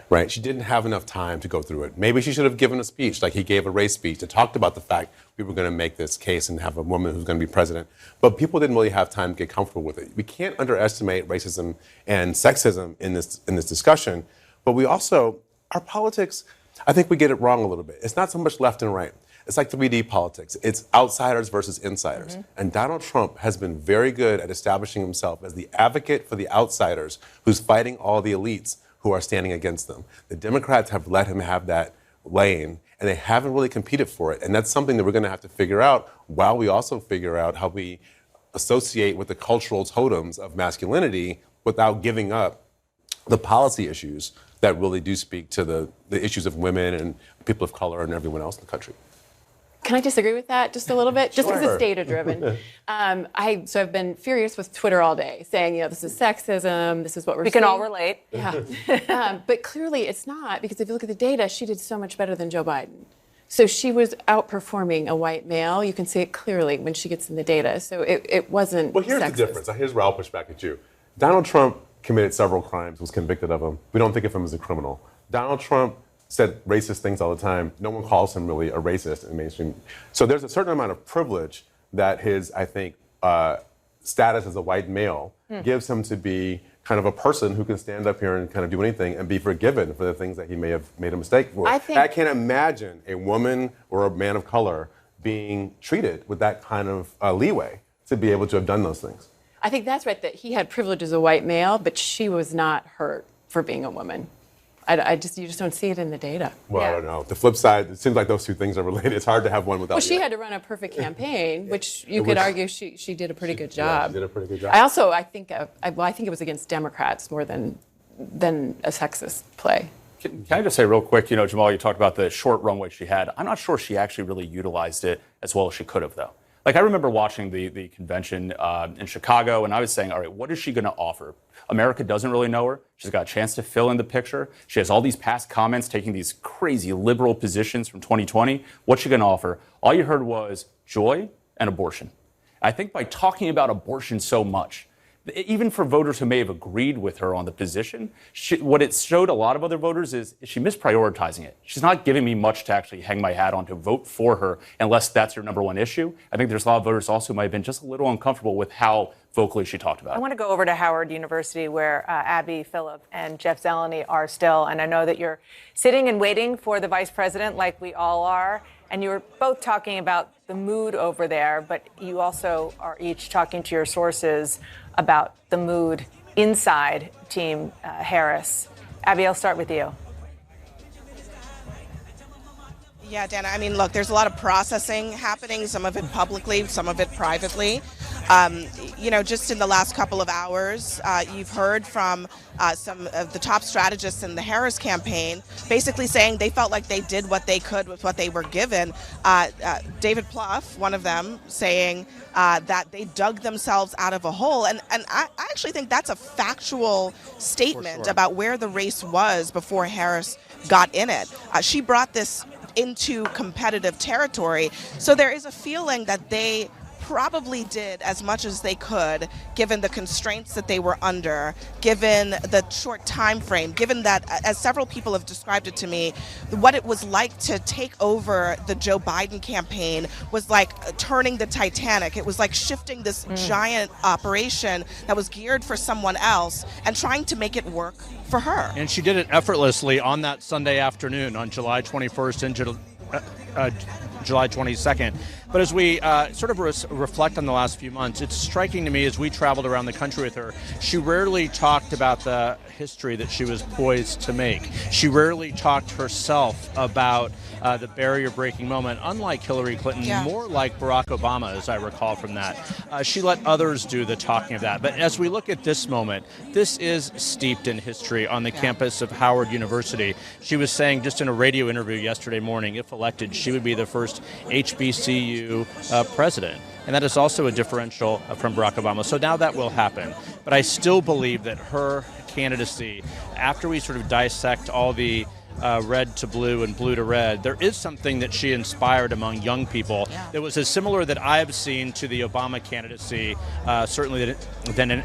Right? She didn't have enough time to go through it. Maybe she should have given a speech, like he gave a race speech, that talked about the fact we were going to make this case and have a woman who's going to be president. But people didn't really have time to get comfortable with it. We can't underestimate racism and sexism in this discussion. But we also, our politics, I think we get it wrong a little bit. It's not so much left and right. It's like 3D politics. It's outsiders versus insiders. And Donald Trump has been very good at establishing himself as the advocate for the outsiders who's fighting all the elites who are standing against them. The Democrats have let him have that lane, and they haven't really competed for it. And that's something that we're going to have to figure out, while we also figure out how we associate with the cultural totems of masculinity without giving up the policy issues that really do speak to the issues of women and people of color and everyone else in the country. Can I disagree with that just a little bit? Just because Sure. it's data-driven. So I've been furious with Twitter all day, saying, this is sexism, this is what we're We seeing. can all relate. Yeah. But clearly it's not, because if you look at the data, she did so much better than Joe Biden. So she was outperforming a white male. You can see it clearly when she gets in the data. So it wasn't Well, here's sexist. the difference. Here's where I'll push back at you. Donald Trump committed several crimes, was convicted of them. We don't think of him as a criminal. Donald Trump said racist things all the time. No one calls him really a racist in mainstream. So there's a certain amount of privilege that his, I think, status as a white male gives him to be kind of a person who can stand up here and kind of do anything and be forgiven for the things that he may have made a mistake for. I can't imagine a woman or a man of color being treated with that kind of leeway to be able to have done those things. I think that's right, that he had privilege as a white male, but she was not hurt for being a woman. You just don't see it in the data. Well, I don't know. The flip side, it seems like those two things are related. It's hard to have one without Well, she the other. had to run a perfect campaign, which you could argue she did a pretty good job. Yeah, she did a pretty good job. I think it was against Democrats more than a sexist play. Can I just say real quick, Jamal, you talked about the short runway she had. I'm not sure she actually really utilized it as well as she could have, though. Like, I remember watching the convention in Chicago, and I was saying, all right, what is she going to offer? America doesn't really know her. She's got a chance to fill in the picture. She has all these past comments taking these crazy liberal positions from 2020. What's she going to offer? All you heard was joy and abortion. I think by talking about abortion so much, even for voters who may have agreed with her on the position, what it showed a lot of other voters is she misprioritizing it. She's not giving me much to actually hang my hat on to vote for her unless that's your number one issue. I think there's a lot of voters also who might have been just a little uncomfortable with how vocally she talked about it. I want to go over to Howard University, where Abby Phillip and Jeff Zeleny are still. And I know that you're sitting and waiting for the vice president, like we all are. And you were both talking about the mood over there, but you also are each talking to your sources about the mood inside Team Harris. Abby, I'll start with you. Yeah, Dana, I mean, look, there's a lot of processing happening, some of it publicly, some of it privately. Just in the last couple of hours, you've heard from some of the top strategists in the Harris campaign basically saying they felt like they did what they could with what they were given. David Plouffe, one of them, saying that they dug themselves out of a hole. And I actually think that's a factual statement about where the race was before Harris got in it. She brought this into competitive territory. So there is a feeling that they probably did as much as they could, given the constraints that they were under, given the short time frame, given that, as several people have described it to me, what it was like to take over the Joe Biden campaign was like turning the Titanic. It was like shifting this giant operation that was geared for someone else and trying to make it work for her. And she did it effortlessly on that Sunday afternoon on July 21st and July 22nd. But as we sort of reflect on the last few months, it's striking to me as we traveled around the country with her, she rarely talked about the history that she was poised to make. She rarely talked herself about the barrier-breaking moment, unlike Hillary Clinton, more like Barack Obama, as I recall from that. She let others do the talking of that. But as we look at this moment, this is steeped in history on the campus of Howard University. She was saying just in a radio interview yesterday morning, if elected, she would be the first HBCU president. And that is also a differential from Barack Obama. So now that will happen. But I still believe that her candidacy, after we sort of dissect all the red to blue and blue to red, there is something that she inspired among young people that was as similar that I've seen to the Obama candidacy, certainly than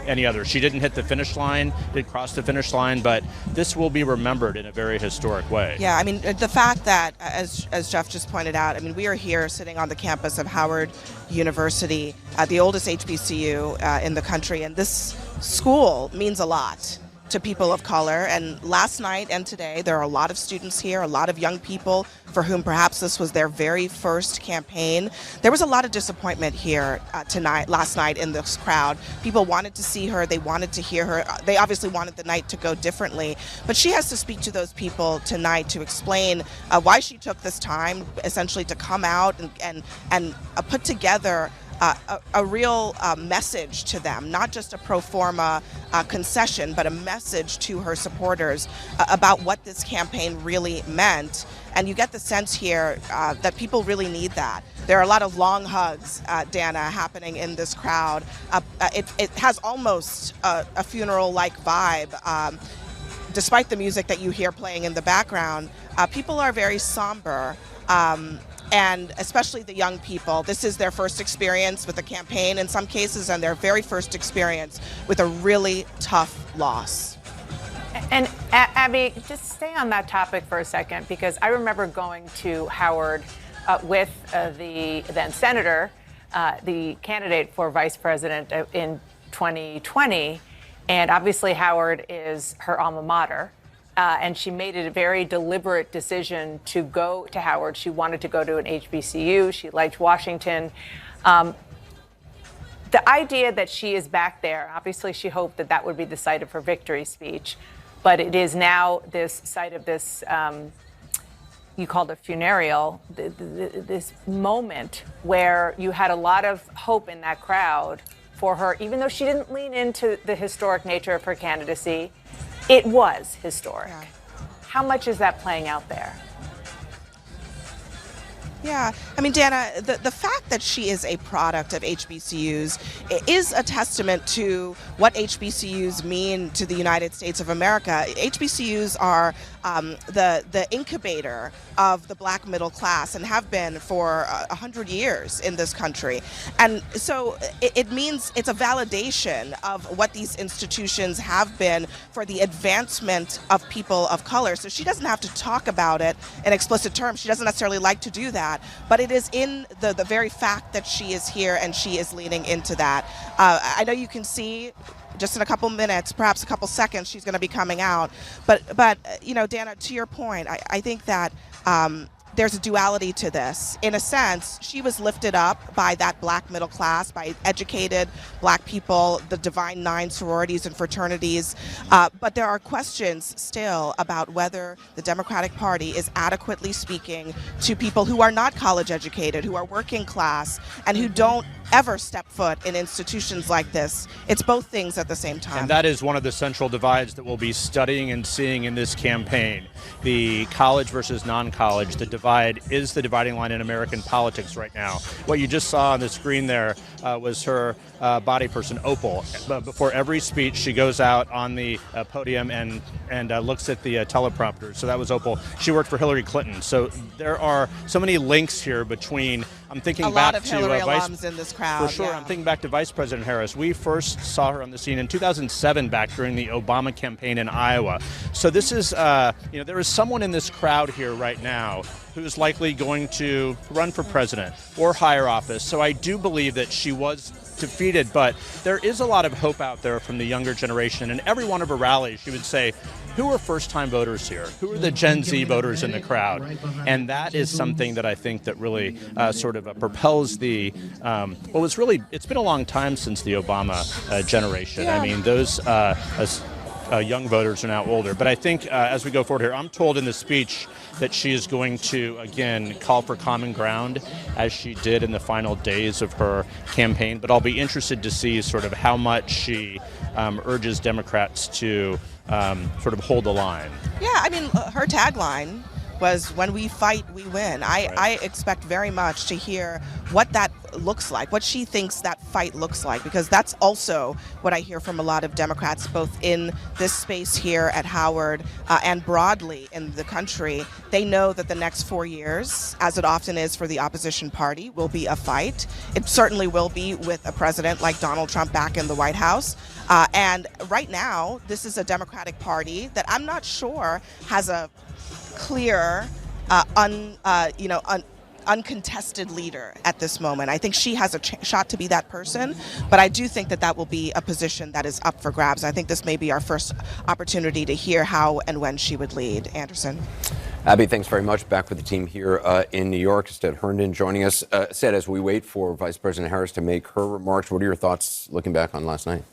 any other. She didn't hit the finish line, didn't cross the finish line, but this will be remembered in a very historic way. Yeah, I mean, the fact that, as Jeff just pointed out, I mean, we are here sitting on the campus of Howard University, the oldest HBCU in the country, and this school means a lot to people of color. And last night and today, there are a lot of students here, a lot of young people for whom perhaps this was their very first campaign. There was a lot of disappointment here last night in this crowd. People wanted to see her, they wanted to hear her. They obviously wanted the night to go differently, but she has to speak to those people tonight to explain why she took this time, essentially to come out and put together a real message to them, not just a pro forma concession, but a message to her supporters about what this campaign really meant. And you get the sense here that people really need that. There are a lot of long hugs, Dana, happening in this crowd. It has almost a funeral-like vibe. Despite the music that you hear playing in the background, people are very somber. And especially the young people, this is their first experience with the campaign in some cases, and their very first experience with a really tough loss. And Abby, just stay on that topic for a second, because I remember going to Howard with the then senator, the candidate for vice president in 2020. And obviously Howard is her alma mater. And she made it a very deliberate decision to go to Howard. She wanted to go to an HBCU. She liked Washington. The idea that she is back there, obviously she hoped that that would be the site of her victory speech, but it is now this site of this, you called it funereal, this moment where you had a lot of hope in that crowd for her, even though she didn't lean into the historic nature of her candidacy. It was historic. Yeah. How much is that playing out there? Yeah, I mean, Dana, the fact that she is a product of HBCUs is a testament to what HBCUs mean to the United States of America. HBCUs are the incubator of the black middle class and have been for 100 years in this country. And so it means it's a validation of what these institutions have been for the advancement of people of color. So she doesn't have to talk about it in explicit terms. She doesn't necessarily like to do that. But it is in the very fact that she is here and she is leaning into that. I know you can see just in a couple minutes, perhaps a couple seconds, she's going to be coming out. But you know, Dana, to your point, I think that there's a duality to this. In a sense, she was lifted up by that black middle class, by educated black people, the Divine Nine sororities and fraternities. But there are questions still about whether the Democratic Party is adequately speaking to people who are not college educated, who are working class, and who don't ever step foot in institutions like this. It's both things at the same time. And that is one of the central divides that we'll be studying and seeing in this campaign. The college versus non-college. The divide is the dividing line in American politics right now. What you just saw on the screen there was her body person, Opal. But before every speech, she goes out on the podium and looks at the teleprompter. So that was Opal. She worked for Hillary Clinton. So there are so many links here between. I'm thinking a back lot of to Hillary Vice alums in this crowd. For sure. Yeah. I'm thinking back to Vice President Harris. We first saw her on the scene in 2007 back during the Obama campaign in Iowa. So this is, there is someone in this crowd here right now who's likely going to run for president or higher office. So I do believe that she was defeated, but there is a lot of hope out there from the younger generation. And every one of her rallies, she would say, who are first-time voters here? Who are the Gen Z voters in the crowd? And that is something that I think that really propels the, it's been a long time since the Obama generation. Yeah. I mean, those young voters are now older. But I think as we go forward here, I'm told in the speech that she is going to, again, call for common ground, as she did in the final days of her campaign. But I'll be interested to see sort of how much she urges Democrats to sort of hold the line. Yeah, I mean, her tagline was, when we fight, we win. I expect very much to hear what that looks like, what she thinks that fight looks like, because that's also what I hear from a lot of Democrats, both in this space here at Howard and broadly in the country. They know that the next 4 years, as it often is for the opposition party, will be a fight. It certainly will be with a president like Donald Trump back in the White House. And right now, this is a Democratic Party that I'm not sure has a clear, uncontested leader at this moment. I think she has a shot to be that person, but I do think that will be a position that is up for grabs. I think this may be our first opportunity to hear how and when she would lead. Anderson. Abby, thanks very much. Back with the team here in New York. Stead Herndon joining us. Stead, as we wait for Vice President Harris to make her remarks, what are your thoughts looking back on last night?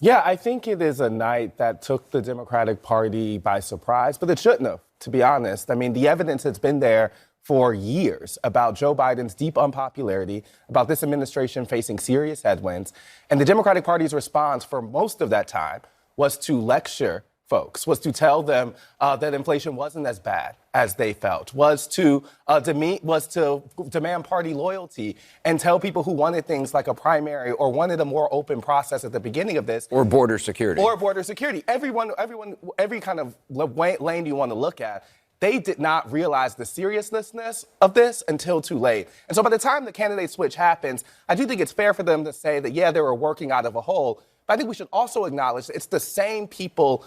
Yeah, I think it is a night that took the Democratic Party by surprise, but it shouldn't have, to be honest. I mean, the evidence has been there for years about Joe Biden's deep unpopularity, about this administration facing serious headwinds. And the Democratic Party's response for most of that time was to lecture folks, was to tell them that inflation wasn't as bad as they felt, was to demand party loyalty and tell people who wanted things like a primary or wanted a more open process at the beginning of this. Or border security. Every kind of lane you want to look at. They did not realize the seriousness of this until too late. And so by the time the candidate switch happens, I do think it's fair for them to say that, yeah, they were working out of a hole. But I think we should also acknowledge that it's the same people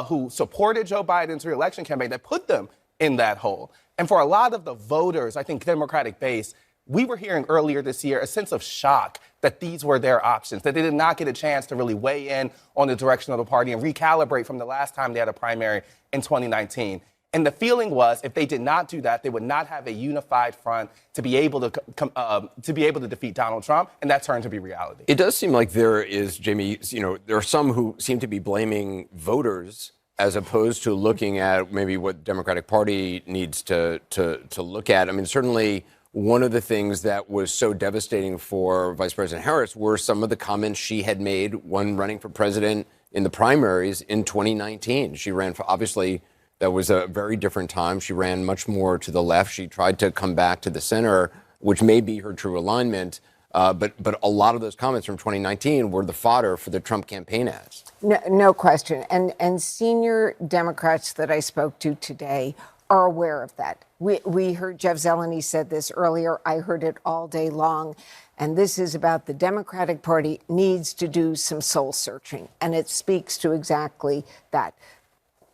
who supported Joe Biden's reelection campaign that put them in that hole. And for a lot of the voters, I think Democratic base, we were hearing earlier this year a sense of shock that these were their options, that they did not get a chance to really weigh in on the direction of the party and recalibrate from the last time they had a primary in 2019. And the feeling was, if they did not do that, they would not have a unified front to be able to defeat Donald Trump, and that turned to be reality. It does seem like there is, Jamie, there are some who seem to be blaming voters as opposed to looking at maybe what the Democratic Party needs to look at. I mean, certainly one of the things that was so devastating for Vice President Harris were some of the comments she had made when running for president in the primaries in 2019. She ran for, obviously, that was a very different time. She ran much more to the left. She tried to come back to the center, which may be her true alignment. But a lot of those comments from 2019 were the fodder for the Trump campaign ads. No question. And senior Democrats that I spoke to today are aware of that. We heard Jeff Zeleny said this earlier. I heard it all day long. And this is about the Democratic Party needs to do some soul searching. And it speaks to exactly that.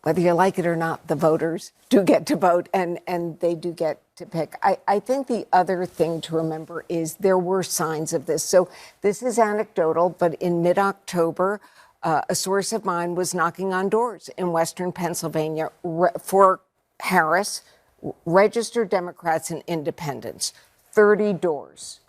Whether you like it or not, the voters do get to vote, and they do get to pick. I think the other thing to remember is there were signs of this. So this is anecdotal, but in mid-October, a source of mine was knocking on doors in Western Pennsylvania for Harris, registered Democrats and independents, 30 doors.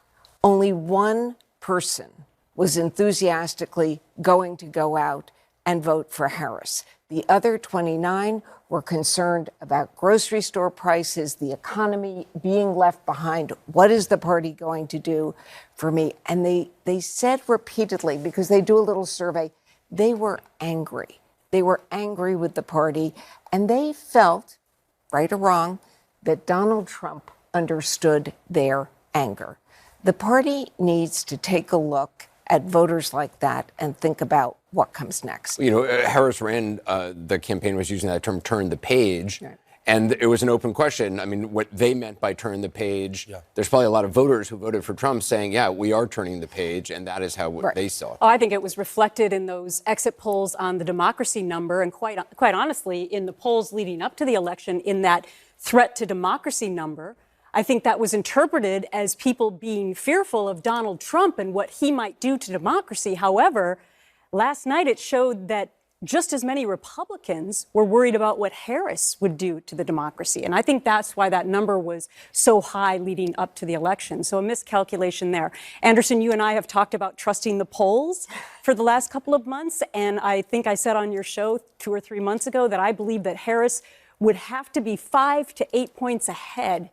Only one person was enthusiastically going to go out and vote for Harris. The other 29 were concerned about grocery store prices, the economy, being left behind. What is the party going to do for me? And they said repeatedly, because they do a little survey, they were angry. They were angry with the party, and they felt, right or wrong, that Donald Trump understood their anger. The party needs to take a look at voters like that and think about what comes next. You know, Harris ran, the campaign was using that term, turn the page. Right. And it was an open question. I mean, what they meant by turn the page, there's probably a lot of voters who voted for Trump saying, yeah, we are turning the page, and that is how they saw it. Oh, I think it was reflected in those exit polls on the democracy number, and quite honestly, in the polls leading up to the election, in that threat to democracy number. I think that was interpreted as people being fearful of Donald Trump and what he might do to democracy. However, last night it showed that just as many Republicans were worried about what Harris would do to the democracy. And I think that's why that number was so high leading up to the election. So a miscalculation there. Anderson, you and I have talked about trusting the polls for the last couple of months. And I think I said on your show 2 or 3 months ago that I believe that Harris would have to be 5 to 8 points ahead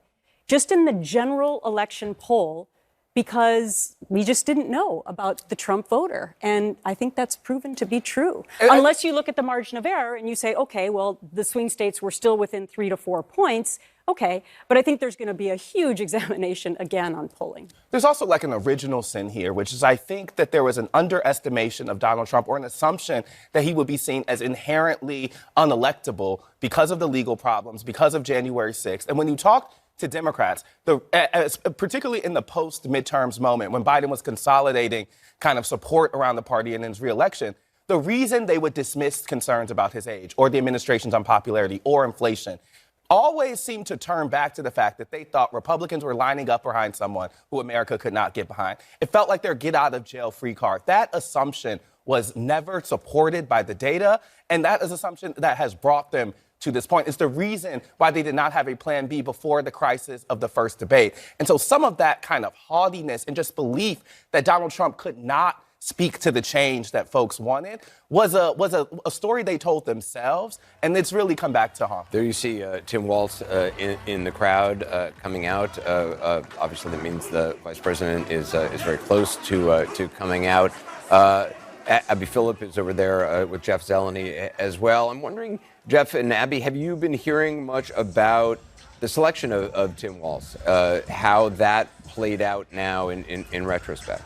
just in the general election poll, because we just didn't know about the Trump voter. And I think that's proven to be true. Unless you look at the margin of error and you say, okay, well, the swing states were still within 3 to 4 points. Okay, but I think there's going to be a huge examination again on polling. There's also like an original sin here, which is I think that there was an underestimation of Donald Trump, or an assumption that he would be seen as inherently unelectable because of the legal problems, because of January 6th. And when you talk to Democrats, particularly in the post-midterms moment when Biden was consolidating kind of support around the party and in his reelection, the reason they would dismiss concerns about his age or the administration's unpopularity or inflation always seemed to turn back to the fact that they thought Republicans were lining up behind someone who America could not get behind. It felt like their get-out-of-jail-free card. That assumption was never supported by the data, and that is an assumption that has brought them to this point. It's the reason why they did not have a plan B before the crisis of the first debate. And so some of that kind of haughtiness and just belief that Donald Trump could not speak to the change that folks wanted was a story they told themselves, and it's really come back to haunt. There you see Tim Walz in the crowd coming out. Obviously, that means the vice president is very close to coming out. Abby Phillip is over there with Jeff Zeleny as well. I'm wondering, Jeff and Abby, have you been hearing much about the selection of Tim Walz, how that played out now in retrospect?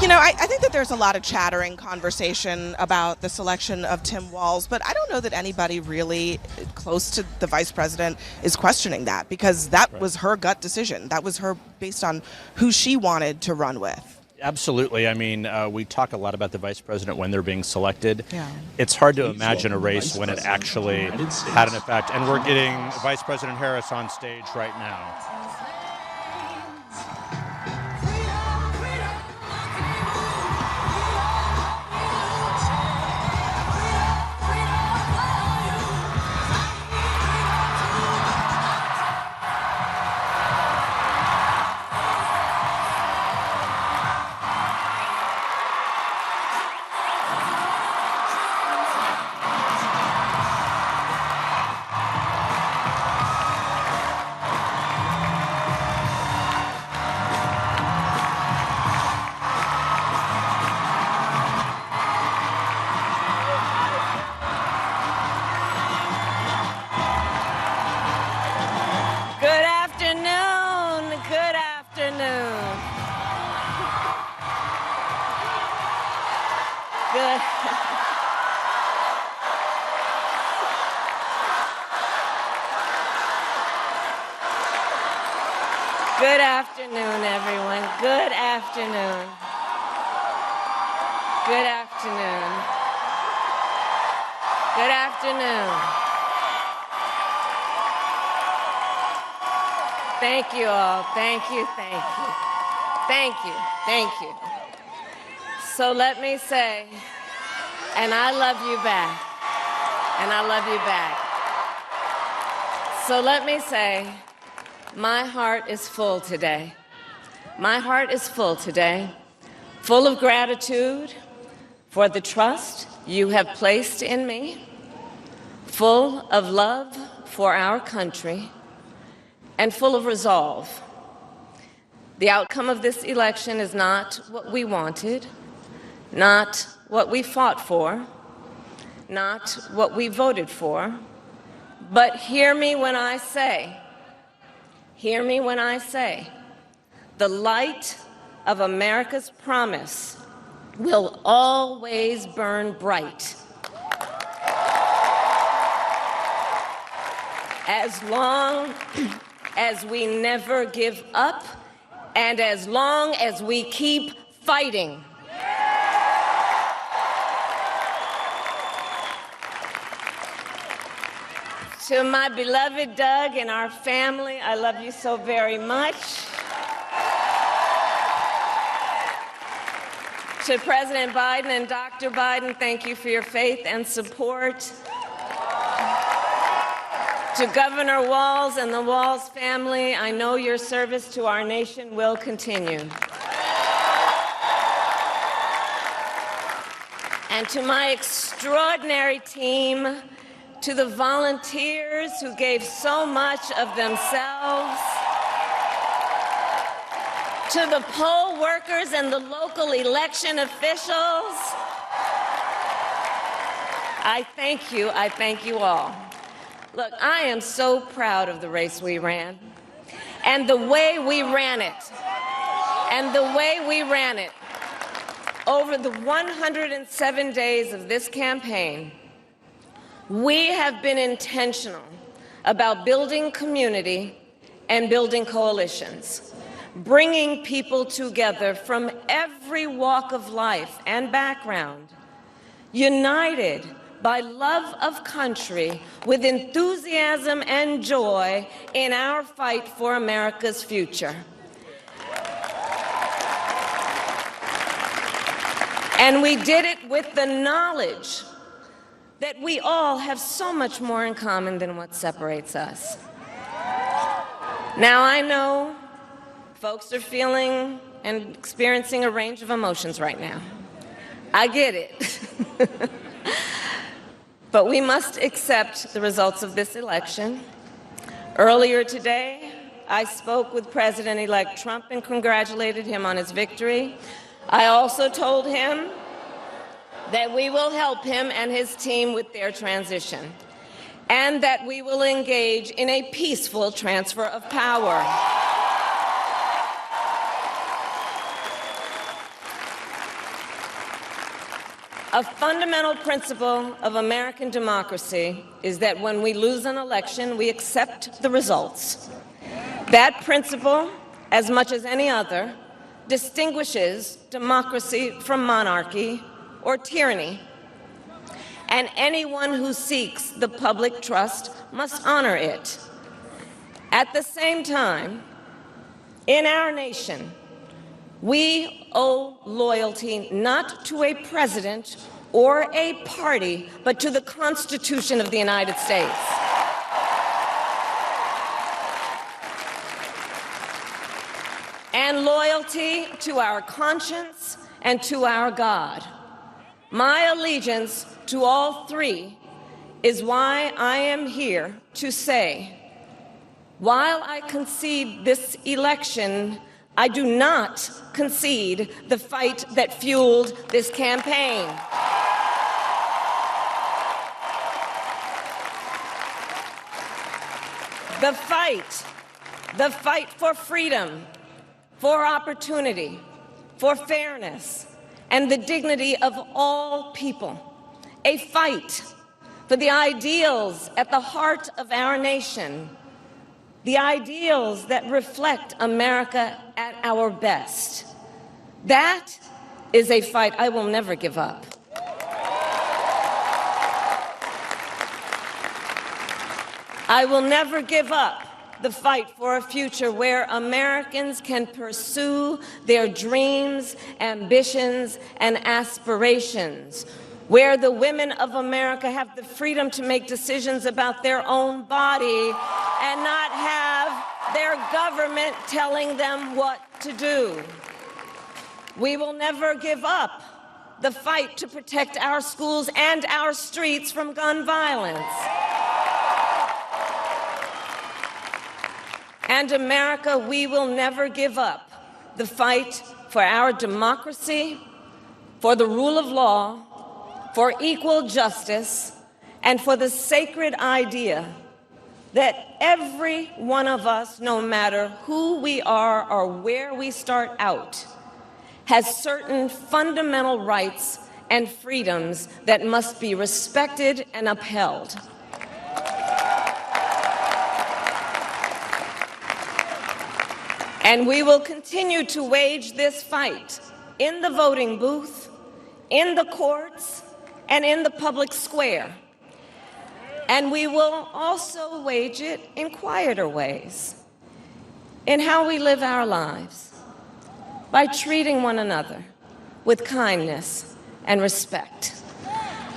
You know, I think that there's a lot of chattering conversation about the selection of Tim Walz, but I don't know that anybody really close to the vice president is questioning that, because that was her gut decision. That was her based on who she wanted to run with. Absolutely. I mean, we talk a lot about the vice president when they're being selected. Yeah. It's hard to imagine a race when it actually had an effect. And we're getting Vice President Harris on stage right now. Good afternoon, everyone. Good afternoon. Good afternoon. Good afternoon. Thank you all. Thank you, thank you. Thank you, thank you. So let me say, and I love you back. And I love you back. So let me say, my heart is full today. My heart is full today full of gratitude for the trust you have placed in me, full of love for our country, and full of resolve. The outcome of this election is not what we wanted, not what we fought for, not what we voted for, but hear me when I say, the light of America's promise will always burn bright. As long as we never give up and as long as we keep fighting. To my beloved Doug and our family, I love you so very much. To President Biden and Dr. Biden, thank you for your faith and support. To Governor Walz and the Walz family, I know your service to our nation will continue. And to my extraordinary team, to the volunteers who gave so much of themselves, to the poll workers and the local election officials, I thank you all. Look, I am so proud of the race we ran and the way we ran it. Over the 107 days of this campaign, we have been intentional about building community and building coalitions, bringing people together from every walk of life and background, united by love of country with enthusiasm and joy in our fight for America's future. And we did it with the knowledge that we all have so much more in common than what separates us. Now, I know folks are feeling and experiencing a range of emotions right now. I get it. But we must accept the results of this election. Earlier today, I spoke with President-elect Trump and congratulated him on his victory. I also told him that we will help him and his team with their transition, and that we will engage in a peaceful transfer of power. A fundamental principle of American democracy is that when we lose an election, we accept the results. That principle, as much as any other, distinguishes democracy from monarchy or tyranny. And anyone who seeks the public trust must honor it. At the same time, in our nation, we owe loyalty not to a president or a party, but to the Constitution of the United States. And loyalty to our conscience and to our God. My allegiance to all three is why I am here to say, while I concede this election, I do not concede the fight that fueled this campaign. The fight for freedom, for opportunity, for fairness, and the dignity of all people. A fight for the ideals at the heart of our nation, the ideals that reflect America at our best. That is a fight I will never give up. I will never give up the fight for a future where Americans can pursue their dreams, ambitions, and aspirations, where the women of America have the freedom to make decisions about their own body and not have their government telling them what to do. We will never give up the fight to protect our schools and our streets from gun violence. And America, we will never give up the fight for our democracy, for the rule of law, for equal justice, and for the sacred idea that every one of us, no matter who we are or where we start out, has certain fundamental rights and freedoms that must be respected and upheld. And we will continue to wage this fight in the voting booth, in the courts, and in the public square. And we will also wage it in quieter ways, in how we live our lives, by treating one another with kindness and respect,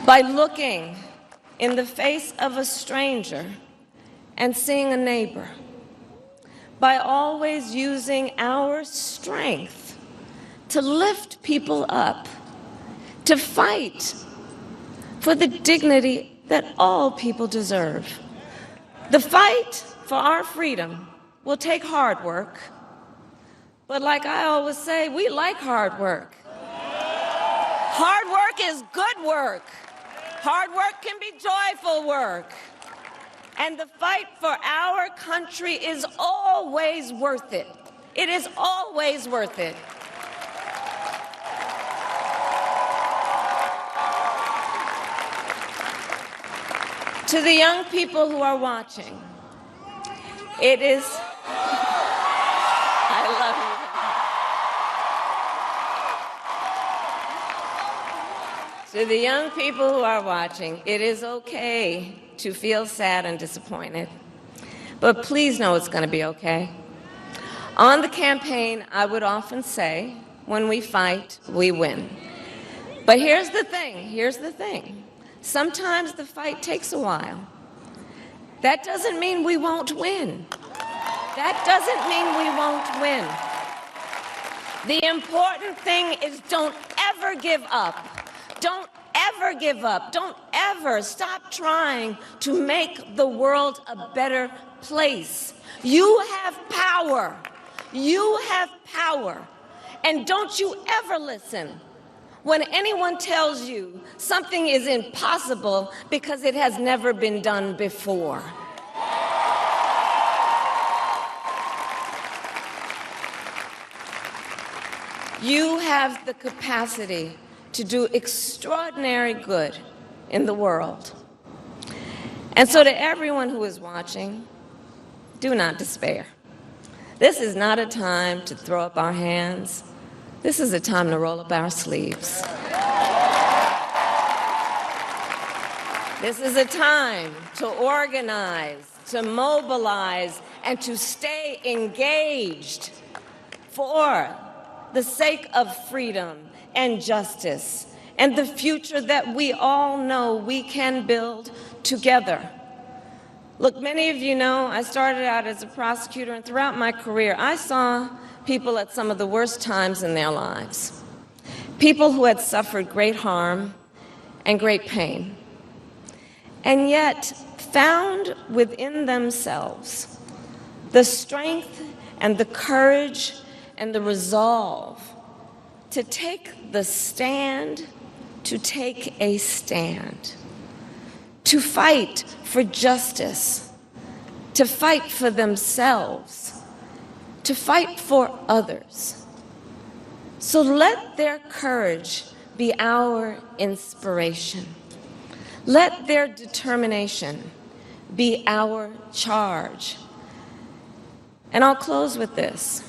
by looking in the face of a stranger and seeing a neighbor, by always using our strength to lift people up, to fight for the dignity that all people deserve. The fight for our freedom will take hard work, but like I always say, we like hard work. Hard work is good work. Hard work can be joyful work. And the fight for our country is always worth it. It is always worth it. To the young people who are watching, it is, I love you. To the young people who are watching, it is okay to feel sad and disappointed, but please know it's going to be okay. On the campaign, I would often say, when we fight, we win. But here's the thing. Sometimes the fight takes a while. That doesn't mean we won't win. That doesn't mean we won't win. The important thing is don't ever give up. Don't ever give up. Don't ever stop trying to make the world a better place. You have power. You have power. And don't you ever listen when anyone tells you something is impossible because it has never been done before. You have the capacity to do extraordinary good in the world. And so to everyone who is watching, do not despair. This is not a time to throw up our hands. This is a time to roll up our sleeves. This is a time to organize, to mobilize, and to stay engaged for the sake of freedom and justice and the future that we all know we can build together. Look, many of you know I started out as a prosecutor, and throughout my career, I saw people at some of the worst times in their lives. People who had suffered great harm and great pain, and yet found within themselves the strength and the courage and the resolve to take the stand, to take a stand, to fight for justice, to fight for themselves, to fight for others. So let their courage be our inspiration. Let their determination be our charge. And I'll close with this.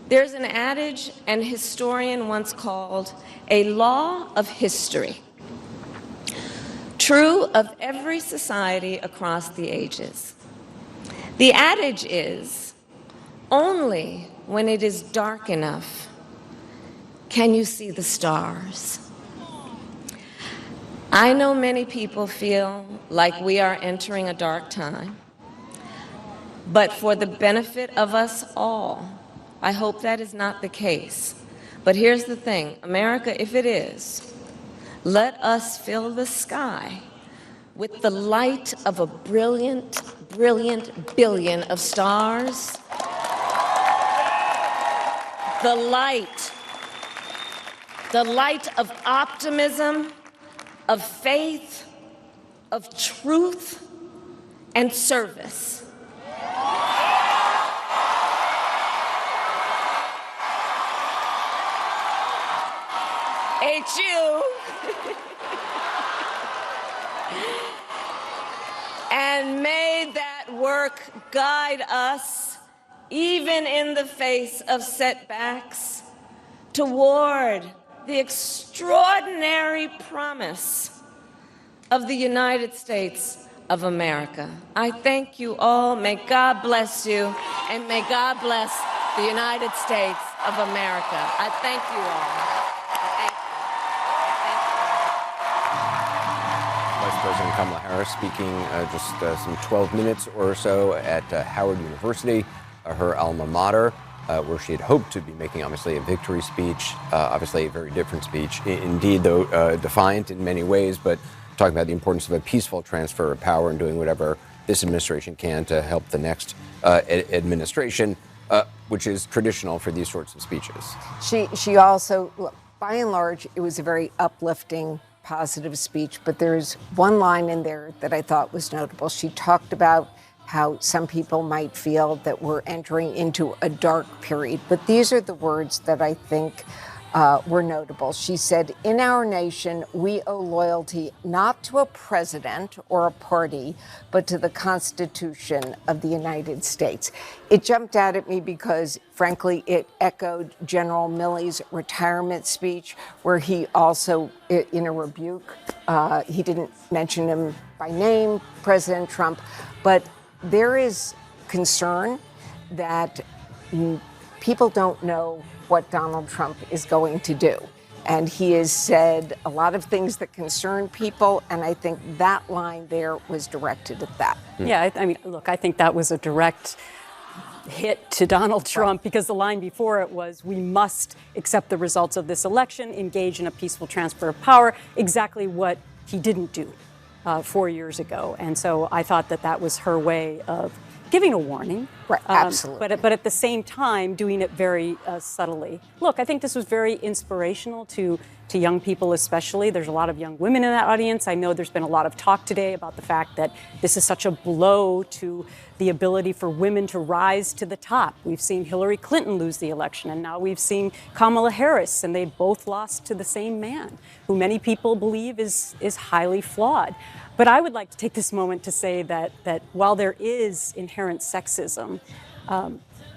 There's an adage an historian once called a law of history, true of every society across the ages. The adage is, only when it is dark enough can you see the stars. I know many people feel like we are entering a dark time, but for the benefit of us all, I hope that is not the case. But here's the thing, America, if it is, let us fill the sky with the light of a brilliant, brilliant billion of stars. The light of optimism, of faith, of truth, and service. HU. And may that work guide us, even in the face of setbacks, toward the extraordinary promise of the United States of America. I thank you all. May God bless you, and may God bless the United States of America. I thank you all. Vice President Kamala Harris speaking just some 12 minutes or so at Howard University, her alma mater, where she had hoped to be making, obviously, a victory speech, obviously a very different speech. Indeed, though, defiant in many ways, but talking about the importance of a peaceful transfer of power and doing whatever this administration can to help the next administration, which is traditional for these sorts of speeches. She also, look, by and large, it was a very uplifting, positive speech, but there's one line in there that I thought was notable. She talked about how some people might feel that we're entering into a dark period, but these are the words that I think were notable. She said, "In our nation, we owe loyalty not to a president or a party, but to the Constitution of the United States." It jumped out at me because, frankly, it echoed General Milley's retirement speech, where he also, in a rebuke, he didn't mention him by name, President Trump, but there is concern that people don't know what Donald Trump is going to do. And he has said a lot of things that concern people, and I think that line there was directed at that. Yeah, I mean, look, I think that was a direct hit to Donald Trump because the line before it was, we must accept the results of this election, engage in a peaceful transfer of power, exactly what he didn't do 4 years ago. And so I thought that that was her way of giving a warning. Right, absolutely. But at the same time, doing it very subtly. Look, I think this was very inspirational to young people especially. There's a lot of young women in that audience. I know there's been a lot of talk today about the fact that this is such a blow to the ability for women to rise to the top. We've seen Hillary Clinton lose the election, and now we've seen Kamala Harris, and they both lost to the same man, who many people believe is highly flawed. But I would like to take this moment to say that while there is inherent sexism,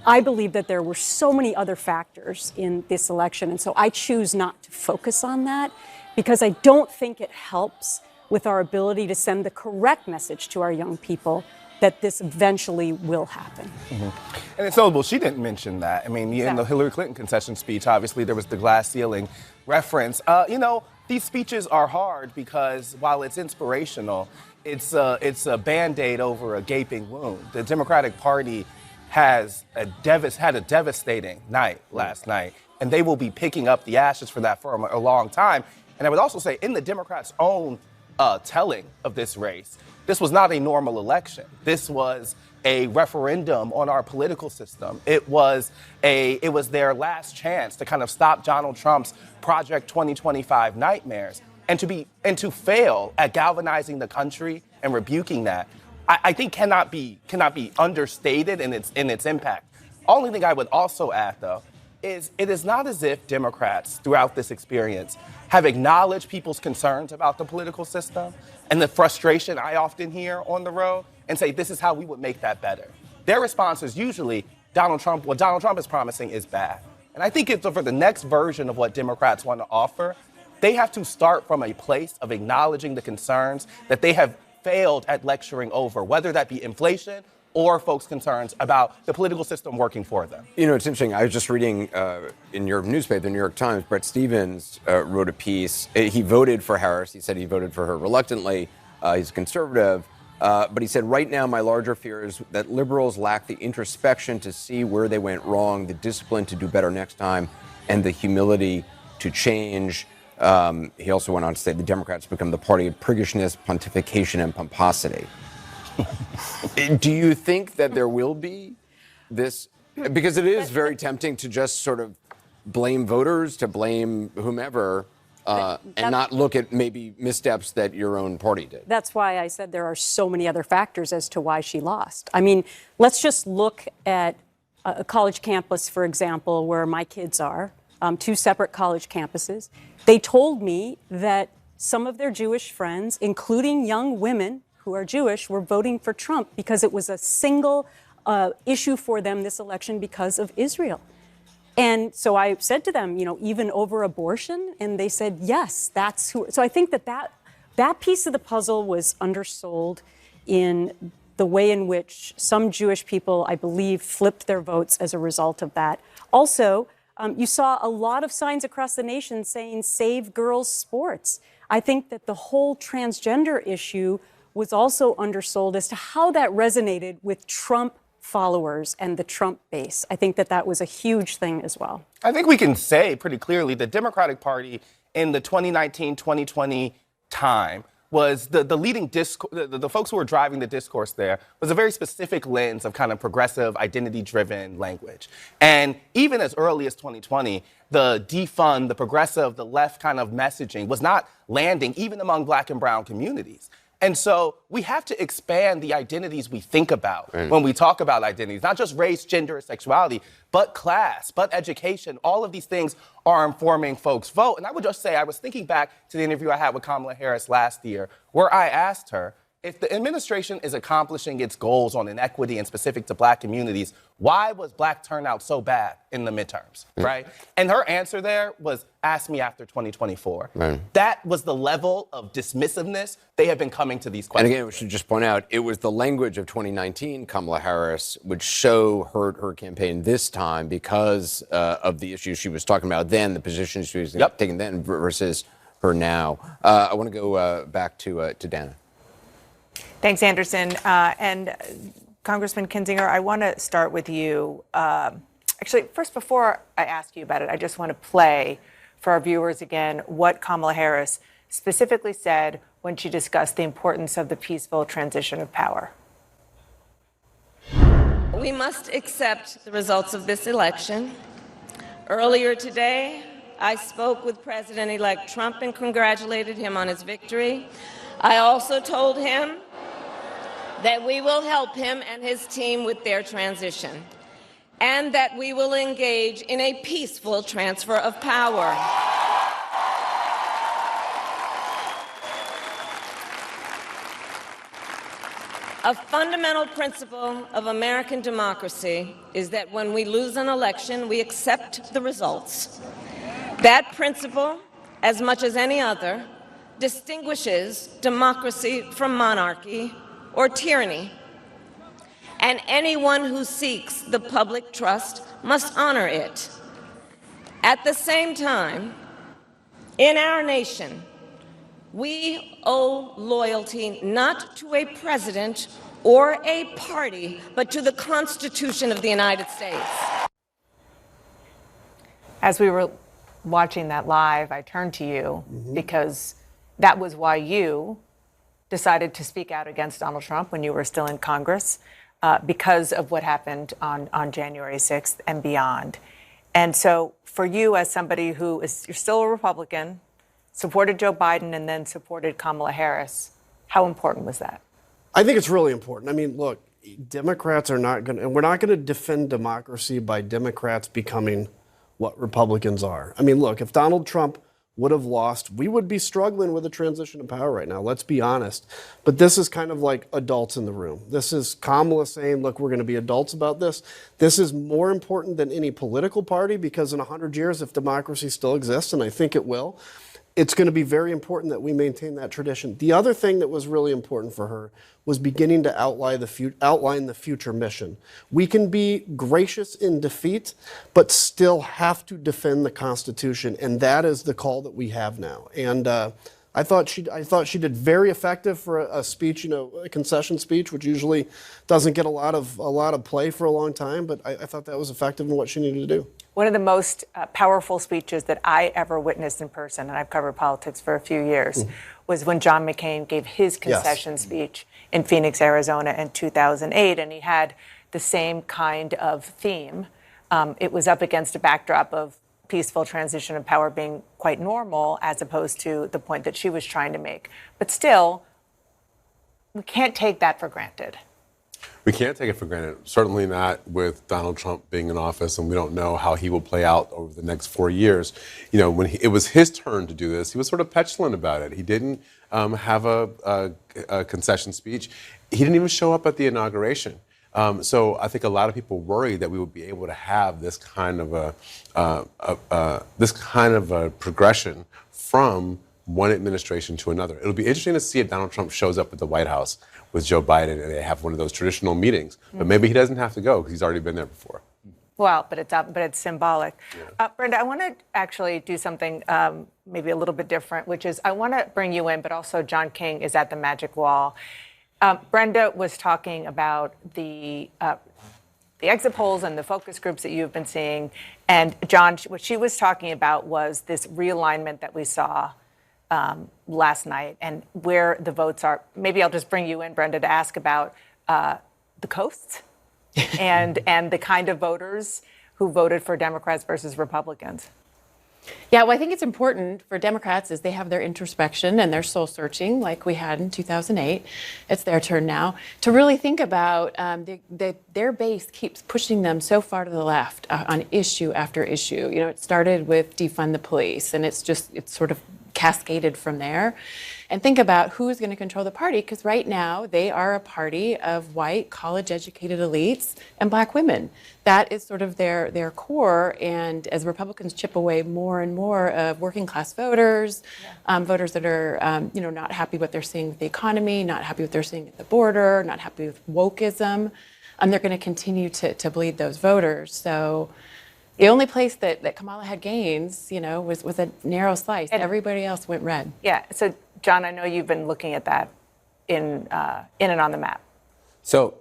I believe that there were so many other factors in this election. And so I choose not to focus on that because I don't think it helps with our ability to send the correct message to our young people that this eventually will happen. Mm-hmm. And it's notable, she didn't mention that. I mean, in the Hillary Clinton concession speech, obviously there was the glass ceiling reference. These speeches are hard because while it's inspirational, it's a Band-Aid over a gaping wound. The Democratic Party had a devastating night last night, and they will be picking up the ashes for that for a long time. And I would also say, in the Democrats' own telling of this race, this was not a normal election. This was a referendum on our political system. It was their last chance to kind of stop Donald Trump's Project 2025 nightmares, and to fail at galvanizing the country and rebuking that, I think cannot be understated in its impact. Only thing I would also add, though, is it is not as if Democrats throughout this experience have acknowledged people's concerns about the political system and the frustration I often hear on the road and say, this is how we would make that better. Their response is usually, what Donald Trump is promising is bad. And I think for the next version of what Democrats want to offer, they have to start from a place of acknowledging the concerns that they have failed at lecturing over, whether that be inflation or folks' concerns about the political system working for them. You know, it's interesting. I was just reading in your newspaper, the New York Times, Bret Stephens wrote a piece. He voted for Harris. He said he voted for her reluctantly. He's a conservative. But he said, right now, my larger fear is that liberals lack the introspection to see where they went wrong, the discipline to do better next time, and the humility to change. He also went on to say the Democrats become the party of priggishness, pontification, and pomposity. Do you think that there will be this? Because it is very tempting to just sort of blame voters, to blame whomever, and not look at maybe missteps that your own party did. That's why I said there are so many other factors as to why she lost. I mean, let's just look at a college campus, for example, where my kids are, 2 separate college campuses. They told me that some of their Jewish friends, including young women who are Jewish, were voting for Trump because it was a single issue for them this election because of Israel. And so I said to them, even over abortion, and they said, yes, that's who. So I think that piece of the puzzle was undersold in the way in which some Jewish people, I believe, flipped their votes as a result of that. Also, you saw a lot of signs across the nation saying, save girls' sports. I think that the whole transgender issue was also undersold as to how that resonated with Trump followers and the Trump base. I think that was a huge thing as well. I think we can say pretty clearly the Democratic Party in the 2019-2020 time was the leading discourse, the folks who were driving the discourse there was a very specific lens of kind of progressive, identity-driven language. And even as early as 2020, the defund, the progressive, the left kind of messaging was not landing even among Black and brown communities. And so we have to expand the identities we think about when we talk about identities, not just race, gender, or sexuality, but class, but education. All of these things are informing folks' vote. And I would just say, I was thinking back to the interview I had with Kamala Harris last year, where I asked her, if the administration is accomplishing its goals on inequity and specific to Black communities, why was Black turnout so bad in the midterms, right? And her answer there was, ask me after 2024. That was the level of dismissiveness they have been coming to these questions. And again, we should just point out, it was the language of 2019, Kamala Harris, which so hurt her campaign this time because of the issues she was talking about then, the positions she was taking then versus her now. I want to go back to Dana. Thanks, Anderson. And Congressman Kinzinger, I want to start with you. Actually, first, before I ask you about it, I just want to play for our viewers again what Kamala Harris specifically said when she discussed the importance of the peaceful transition of power. We must accept the results of this election. Earlier today, I spoke with President-elect Trump and congratulated him on his victory. I also told him that we will help him and his team with their transition, and that we will engage in a peaceful transfer of power. A fundamental principle of American democracy is that when we lose an election, we accept the results. That principle, as much as any other, distinguishes democracy from monarchy or tyranny. And anyone who seeks the public trust must honor it. At the same time, in our nation, we owe loyalty not to a president or a party, but to the Constitution of the United States. As we were watching that live, I turned to you because that was why you decided to speak out against Donald Trump when you were still in Congress, because of what happened on January 6th and beyond. And so for you, as somebody who is, you're still a Republican, supported Joe Biden and then supported Kamala Harris, how important was that? I think it's really important. I mean, look, Democrats are not going to, and we're not going to defend democracy by Democrats becoming what Republicans are. I mean, look, if Donald Trump would have lost, we would be struggling with a transition of power right now. Let's be honest. But this is kind of like adults in the room. This is Kamala saying, look, we're going to be adults about this. This is more important than any political party because in 100 years, if democracy still exists, and I think it will, it's going to be very important that we maintain that tradition. The other thing that was really important for her was beginning to outline the future mission. We can be gracious in defeat, but still have to defend the Constitution, and that is the call that we have now. And I thought she did very effective for a speech, a concession speech, which usually doesn't get a lot of play for a long time. But I thought that was effective in what she needed to do. One of the most powerful speeches that I ever witnessed in person, and I've covered politics for a few years, was when John McCain gave his concession speech in Phoenix, Arizona in 2008. And he had the same kind of theme. It was up against a backdrop of peaceful transition of power being quite normal, as opposed to the point that she was trying to make. But still, we can't take that for granted. We can't take it for granted. Certainly not with Donald Trump being in office, and we don't know how he will play out over the next 4 years. You know, when it was his turn to do this, he was sort of petulant about it. He didn't have a concession speech. He didn't even show up at the inauguration. So I think a lot of people worry that we would be able to have this kind of a progression from one administration to another. It'll be interesting to see if Donald Trump shows up at the White House with Joe Biden and they have one of those traditional meetings. But maybe he doesn't have to go because he's already been there before. Well, but it's symbolic. Brenda, I want to actually do something maybe a little bit different, which is I want to bring you in, but also John King is at the Magic Wall. Brenda was talking about the exit polls and the focus groups that you've been seeing. And John, what she was talking about was this realignment that we saw last night and where the votes are. Maybe I'll just bring you in, Brenda, to ask about the coasts and the kind of voters who voted for Democrats versus Republicans. Yeah, well, I think it's important for Democrats as they have their introspection and their soul searching like we had in 2008. It's their turn now to really think about their base keeps pushing them so far to the left on issue after issue. You know, it started with defund the police, and it's sort of cascaded from there. And think about who's going to control the party, because right now they are a party of white, college-educated elites and black women. That is sort of their core. And as Republicans chip away more and more of working-class voters, voters that are not happy what they're seeing with the economy, not happy what they're seeing at the border, not happy with wokeism, they're going to continue to bleed those voters. So the only place that Kamala had gains, was a narrow slice. And everybody else went red. Yeah. So, John, I know you've been looking at that in and on the map. So,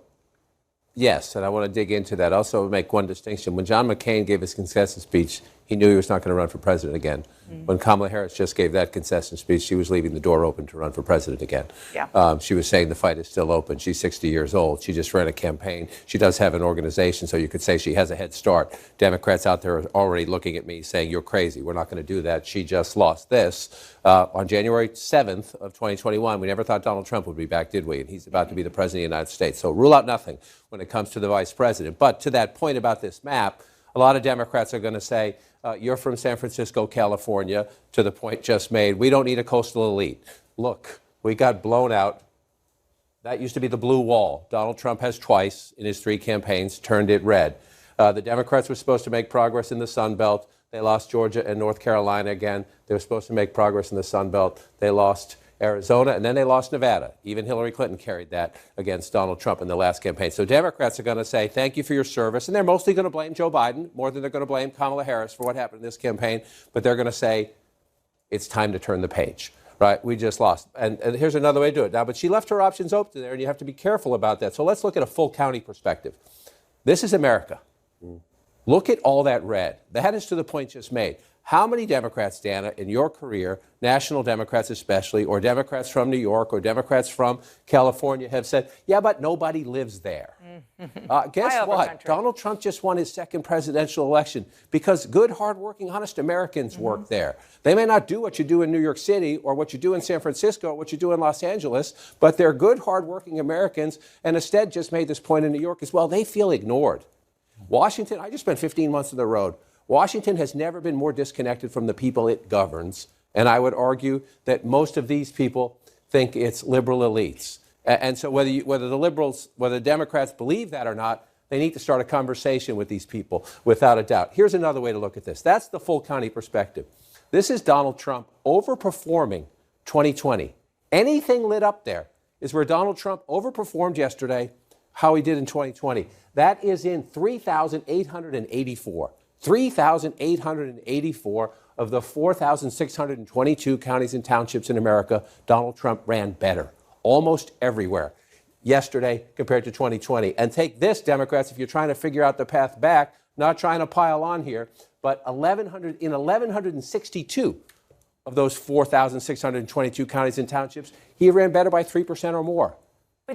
yes, and I want to dig into that. Also make one distinction. When John McCain gave his concession speech, he knew he was not going to run for president again. When Kamala Harris just gave that concession speech, she was leaving the door open to run for president again. Yeah. She was saying the fight is still open. She's 60 years old. She just ran a campaign. She does have an organization, so you could say she has a head start. Democrats out there are already looking at me saying, you're crazy. We're not going to do that. She just lost this. On January 7th of 2021, we never thought Donald Trump would be back, did we? And he's about to be the president of the United States. So rule out nothing when it comes to the vice president. But to that point about this map, a lot of Democrats are going to say, you're from San Francisco, California, to the point just made. We don't need a coastal elite. Look, we got blown out. That used to be the blue wall. Donald Trump has twice in his 3 campaigns turned it red. The Democrats were supposed to make progress in the Sun Belt. They lost Georgia and North Carolina again. They were supposed to make progress in the Sun Belt. They lost Arizona, and then they lost Nevada. Even Hillary Clinton carried that against Donald Trump in the last campaign. So Democrats are going to say, thank you for your service. And they're mostly going to blame Joe Biden more than they're going to blame Kamala Harris for what happened in this campaign. But they're going to say, it's time to turn the page. Right? We just lost. And here's another way to do it. Now, but she left her options open there, and you have to be careful about that. So let's look at a full county perspective. This is America. Look at all that red. That is to the point just made. How many Democrats, Dana, in your career, national Democrats especially, or Democrats from New York, or Democrats from California have said, yeah, but nobody lives there? Guess what? Donald Trump just won his 2nd presidential election because good, hardworking, honest Americans work there. They may not do what you do in New York City or what you do in San Francisco or what you do in Los Angeles, but they're good, hardworking Americans. And Ested just made this point in New York as well. They feel ignored. Washington, I just spent 15 months on the road. Washington has never been more disconnected from the people it governs. And I would argue that most of these people think it's liberal elites. And so whether the Democrats believe that or not, they need to start a conversation with these people, without a doubt. Here's another way to look at this. That's the full county perspective. This is Donald Trump overperforming 2020. Anything lit up there is where Donald Trump overperformed yesterday, how he did in 2020. That is in 3,884. 3,884 of the 4,622 counties and townships in America, Donald Trump ran better, almost everywhere, yesterday compared to 2020. And take this, Democrats, if you're trying to figure out the path back, not trying to pile on here, but 1,162 of those 4,622 counties and townships, he ran better by 3% or more.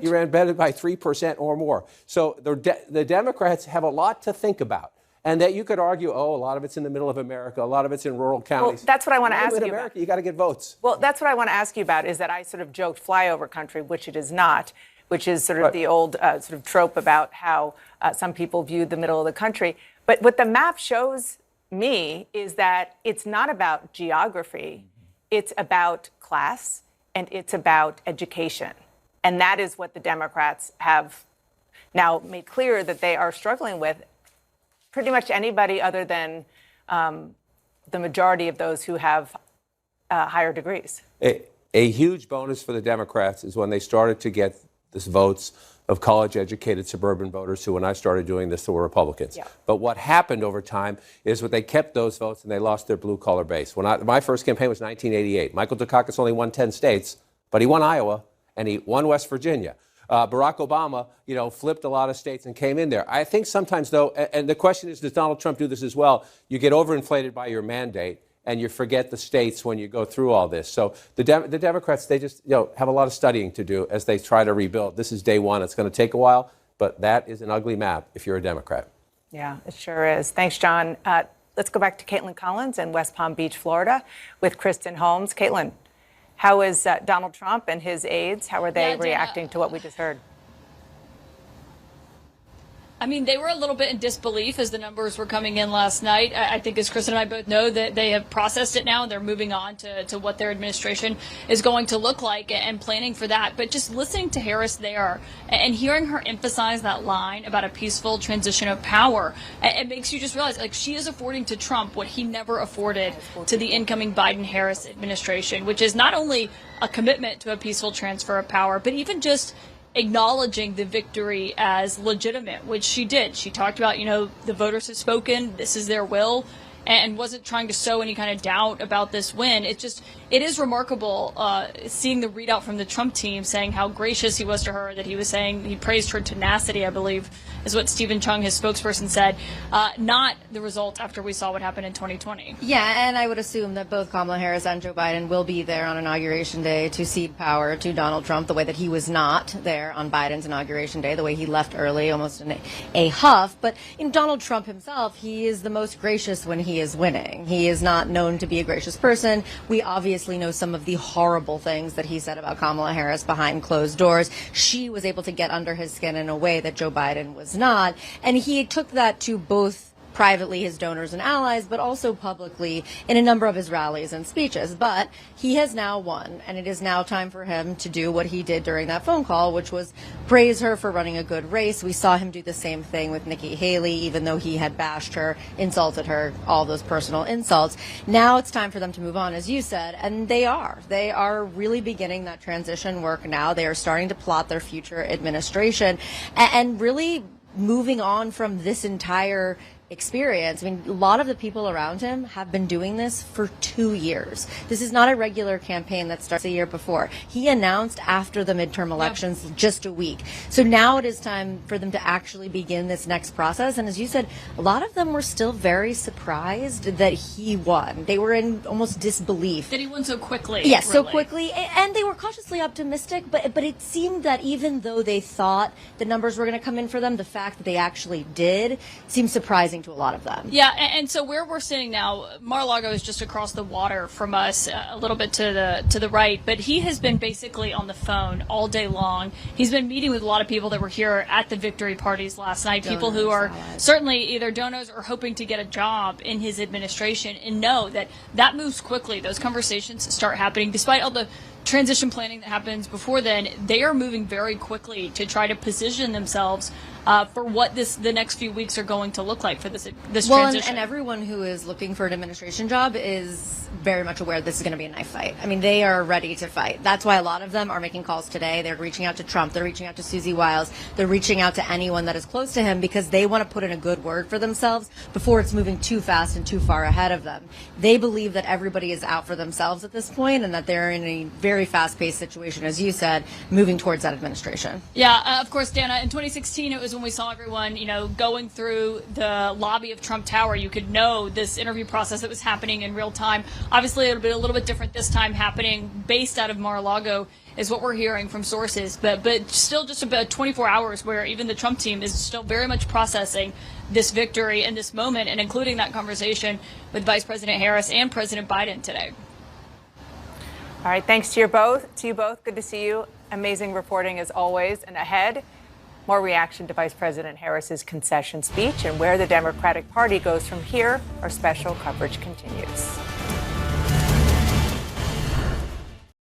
He ran better by 3% or more. So the Democrats have a lot to think about. And that you could argue, oh, a lot of it's in the middle of America, a lot of it's in rural counties. Well, that's what I want to ask you America, about. You got to get votes. Well, that's what I want to ask you about, is that I sort of joked flyover country, which it is not, which is sort of the old sort of trope about how some people view the middle of the country. But what the map shows me is that it's not about geography. It's about class, and it's about education. And that is what the Democrats have now made clear that they are struggling with. Pretty much anybody other than the majority of those who have higher degrees. A huge bonus for the Democrats is when they started to get this votes of college-educated suburban voters who, when I started doing this, were Republicans. Yeah. But what happened over time is that they kept those votes and they lost their blue-collar base. My first campaign was 1988. Michael Dukakis only won 10 states, but he won Iowa and he won West Virginia. Barack Obama, flipped a lot of states and came in there. I think sometimes, though, and the question is, does Donald Trump do this as well? You get overinflated by your mandate, and you forget the states when you go through all this. So the Democrats, they just have a lot of studying to do as they try to rebuild. This is day one. It's going to take a while, but that is an ugly map if you're a Democrat. Yeah, it sure is. Thanks, John. Let's go back to Caitlin Collins in West Palm Beach, Florida, with Kristen Holmes. Caitlin, how is Donald Trump and his aides? How are they reacting to what we just heard? I mean, they were a little bit in disbelief as the numbers were coming in last night. I think, as Chris and I both know, that they have processed it now and they're moving on to what their administration is going to look like and planning for that. But just listening to Harris there and hearing her emphasize that line about a peaceful transition of power, it makes you just realize, like, she is affording to Trump what he never afforded to the incoming Biden-Harris administration, which is not only a commitment to a peaceful transfer of power, but even just acknowledging the victory as legitimate, which she did. She talked about, the voters have spoken, this is their will, and wasn't trying to sow any kind of doubt about this win. It is remarkable seeing the readout from the Trump team saying how gracious he was to her, that he praised her tenacity, I believe, is what Stephen Chung, his spokesperson, said, not the result after we saw what happened in 2020. Yeah, and I would assume that both Kamala Harris and Joe Biden will be there on Inauguration Day to cede power to Donald Trump the way that he was not there on Biden's Inauguration Day, the way he left early, almost in a huff. But in Donald Trump himself, he is the most gracious when he is winning. He is not known to be a gracious person. We obviously know some of the horrible things that he said about Kamala Harris behind closed doors. She was able to get under his skin in a way that Joe Biden was not. And he took that to both privately his donors and allies, but also publicly in a number of his rallies and speeches. But he has now won, and it is now time for him to do what he did during that phone call, which was praise her for running a good race. We saw him do the same thing with Nikki Haley, even though he had bashed her, insulted her, all those personal insults. Now it's time for them to move on, as you said, and they are. They are really beginning that transition work now. They are starting to plot their future administration and really moving on from this entire experience. I mean, a lot of the people around him have been doing this for 2 years. This is not a regular campaign that starts the year before. He announced after the midterm elections just a week. So now it is time for them to actually begin this next process. And as you said, a lot of them were still very surprised that he won. They were in almost disbelief. That he won so quickly. Yes, really. so quickly. And they were cautiously optimistic, but it seemed that even though they thought the numbers were going to come in for them, the fact that they actually did seemed surprising to a lot of them. Yeah, and so where we're sitting now, Mar-a-Lago is just across the water from us, a little bit to the right, but he has been basically on the phone all day long. He's been meeting with a lot of people that were here at the victory parties last night, people who are certainly either donors or hoping to get a job in his administration, and know that moves quickly. Those conversations start happening despite all the transition planning that happens before then. They are moving very quickly to try to position themselves for what the next few weeks are going to look like for this transition. And everyone who is looking for an administration job is very much aware this is going to be a knife fight. I mean, they are ready to fight. That's why a lot of them are making calls today. They're reaching out to Trump. They're reaching out to Susie Wiles. They're reaching out to anyone that is close to him because they want to put in a good word for themselves before it's moving too fast and too far ahead of them. They believe that everybody is out for themselves at this point and that they're in a very fast-paced situation, as you said, moving towards that administration. Yeah, of course, Dana, in 2016, it was was when we saw everyone, going through the lobby of Trump Tower. You could know this interview process that was happening in real time. Obviously, it'll be a little bit different this time, happening based out of Mar-a-Lago, is what we're hearing from sources. But still just about 24 hours where even the Trump team is still very much processing this victory and this moment, and including that conversation with Vice President Harris and President Biden today. All right, thanks to you both. Good to see you. Amazing reporting as always. And ahead, more reaction to Vice President Harris's concession speech and where the Democratic Party goes from here. Our special coverage continues.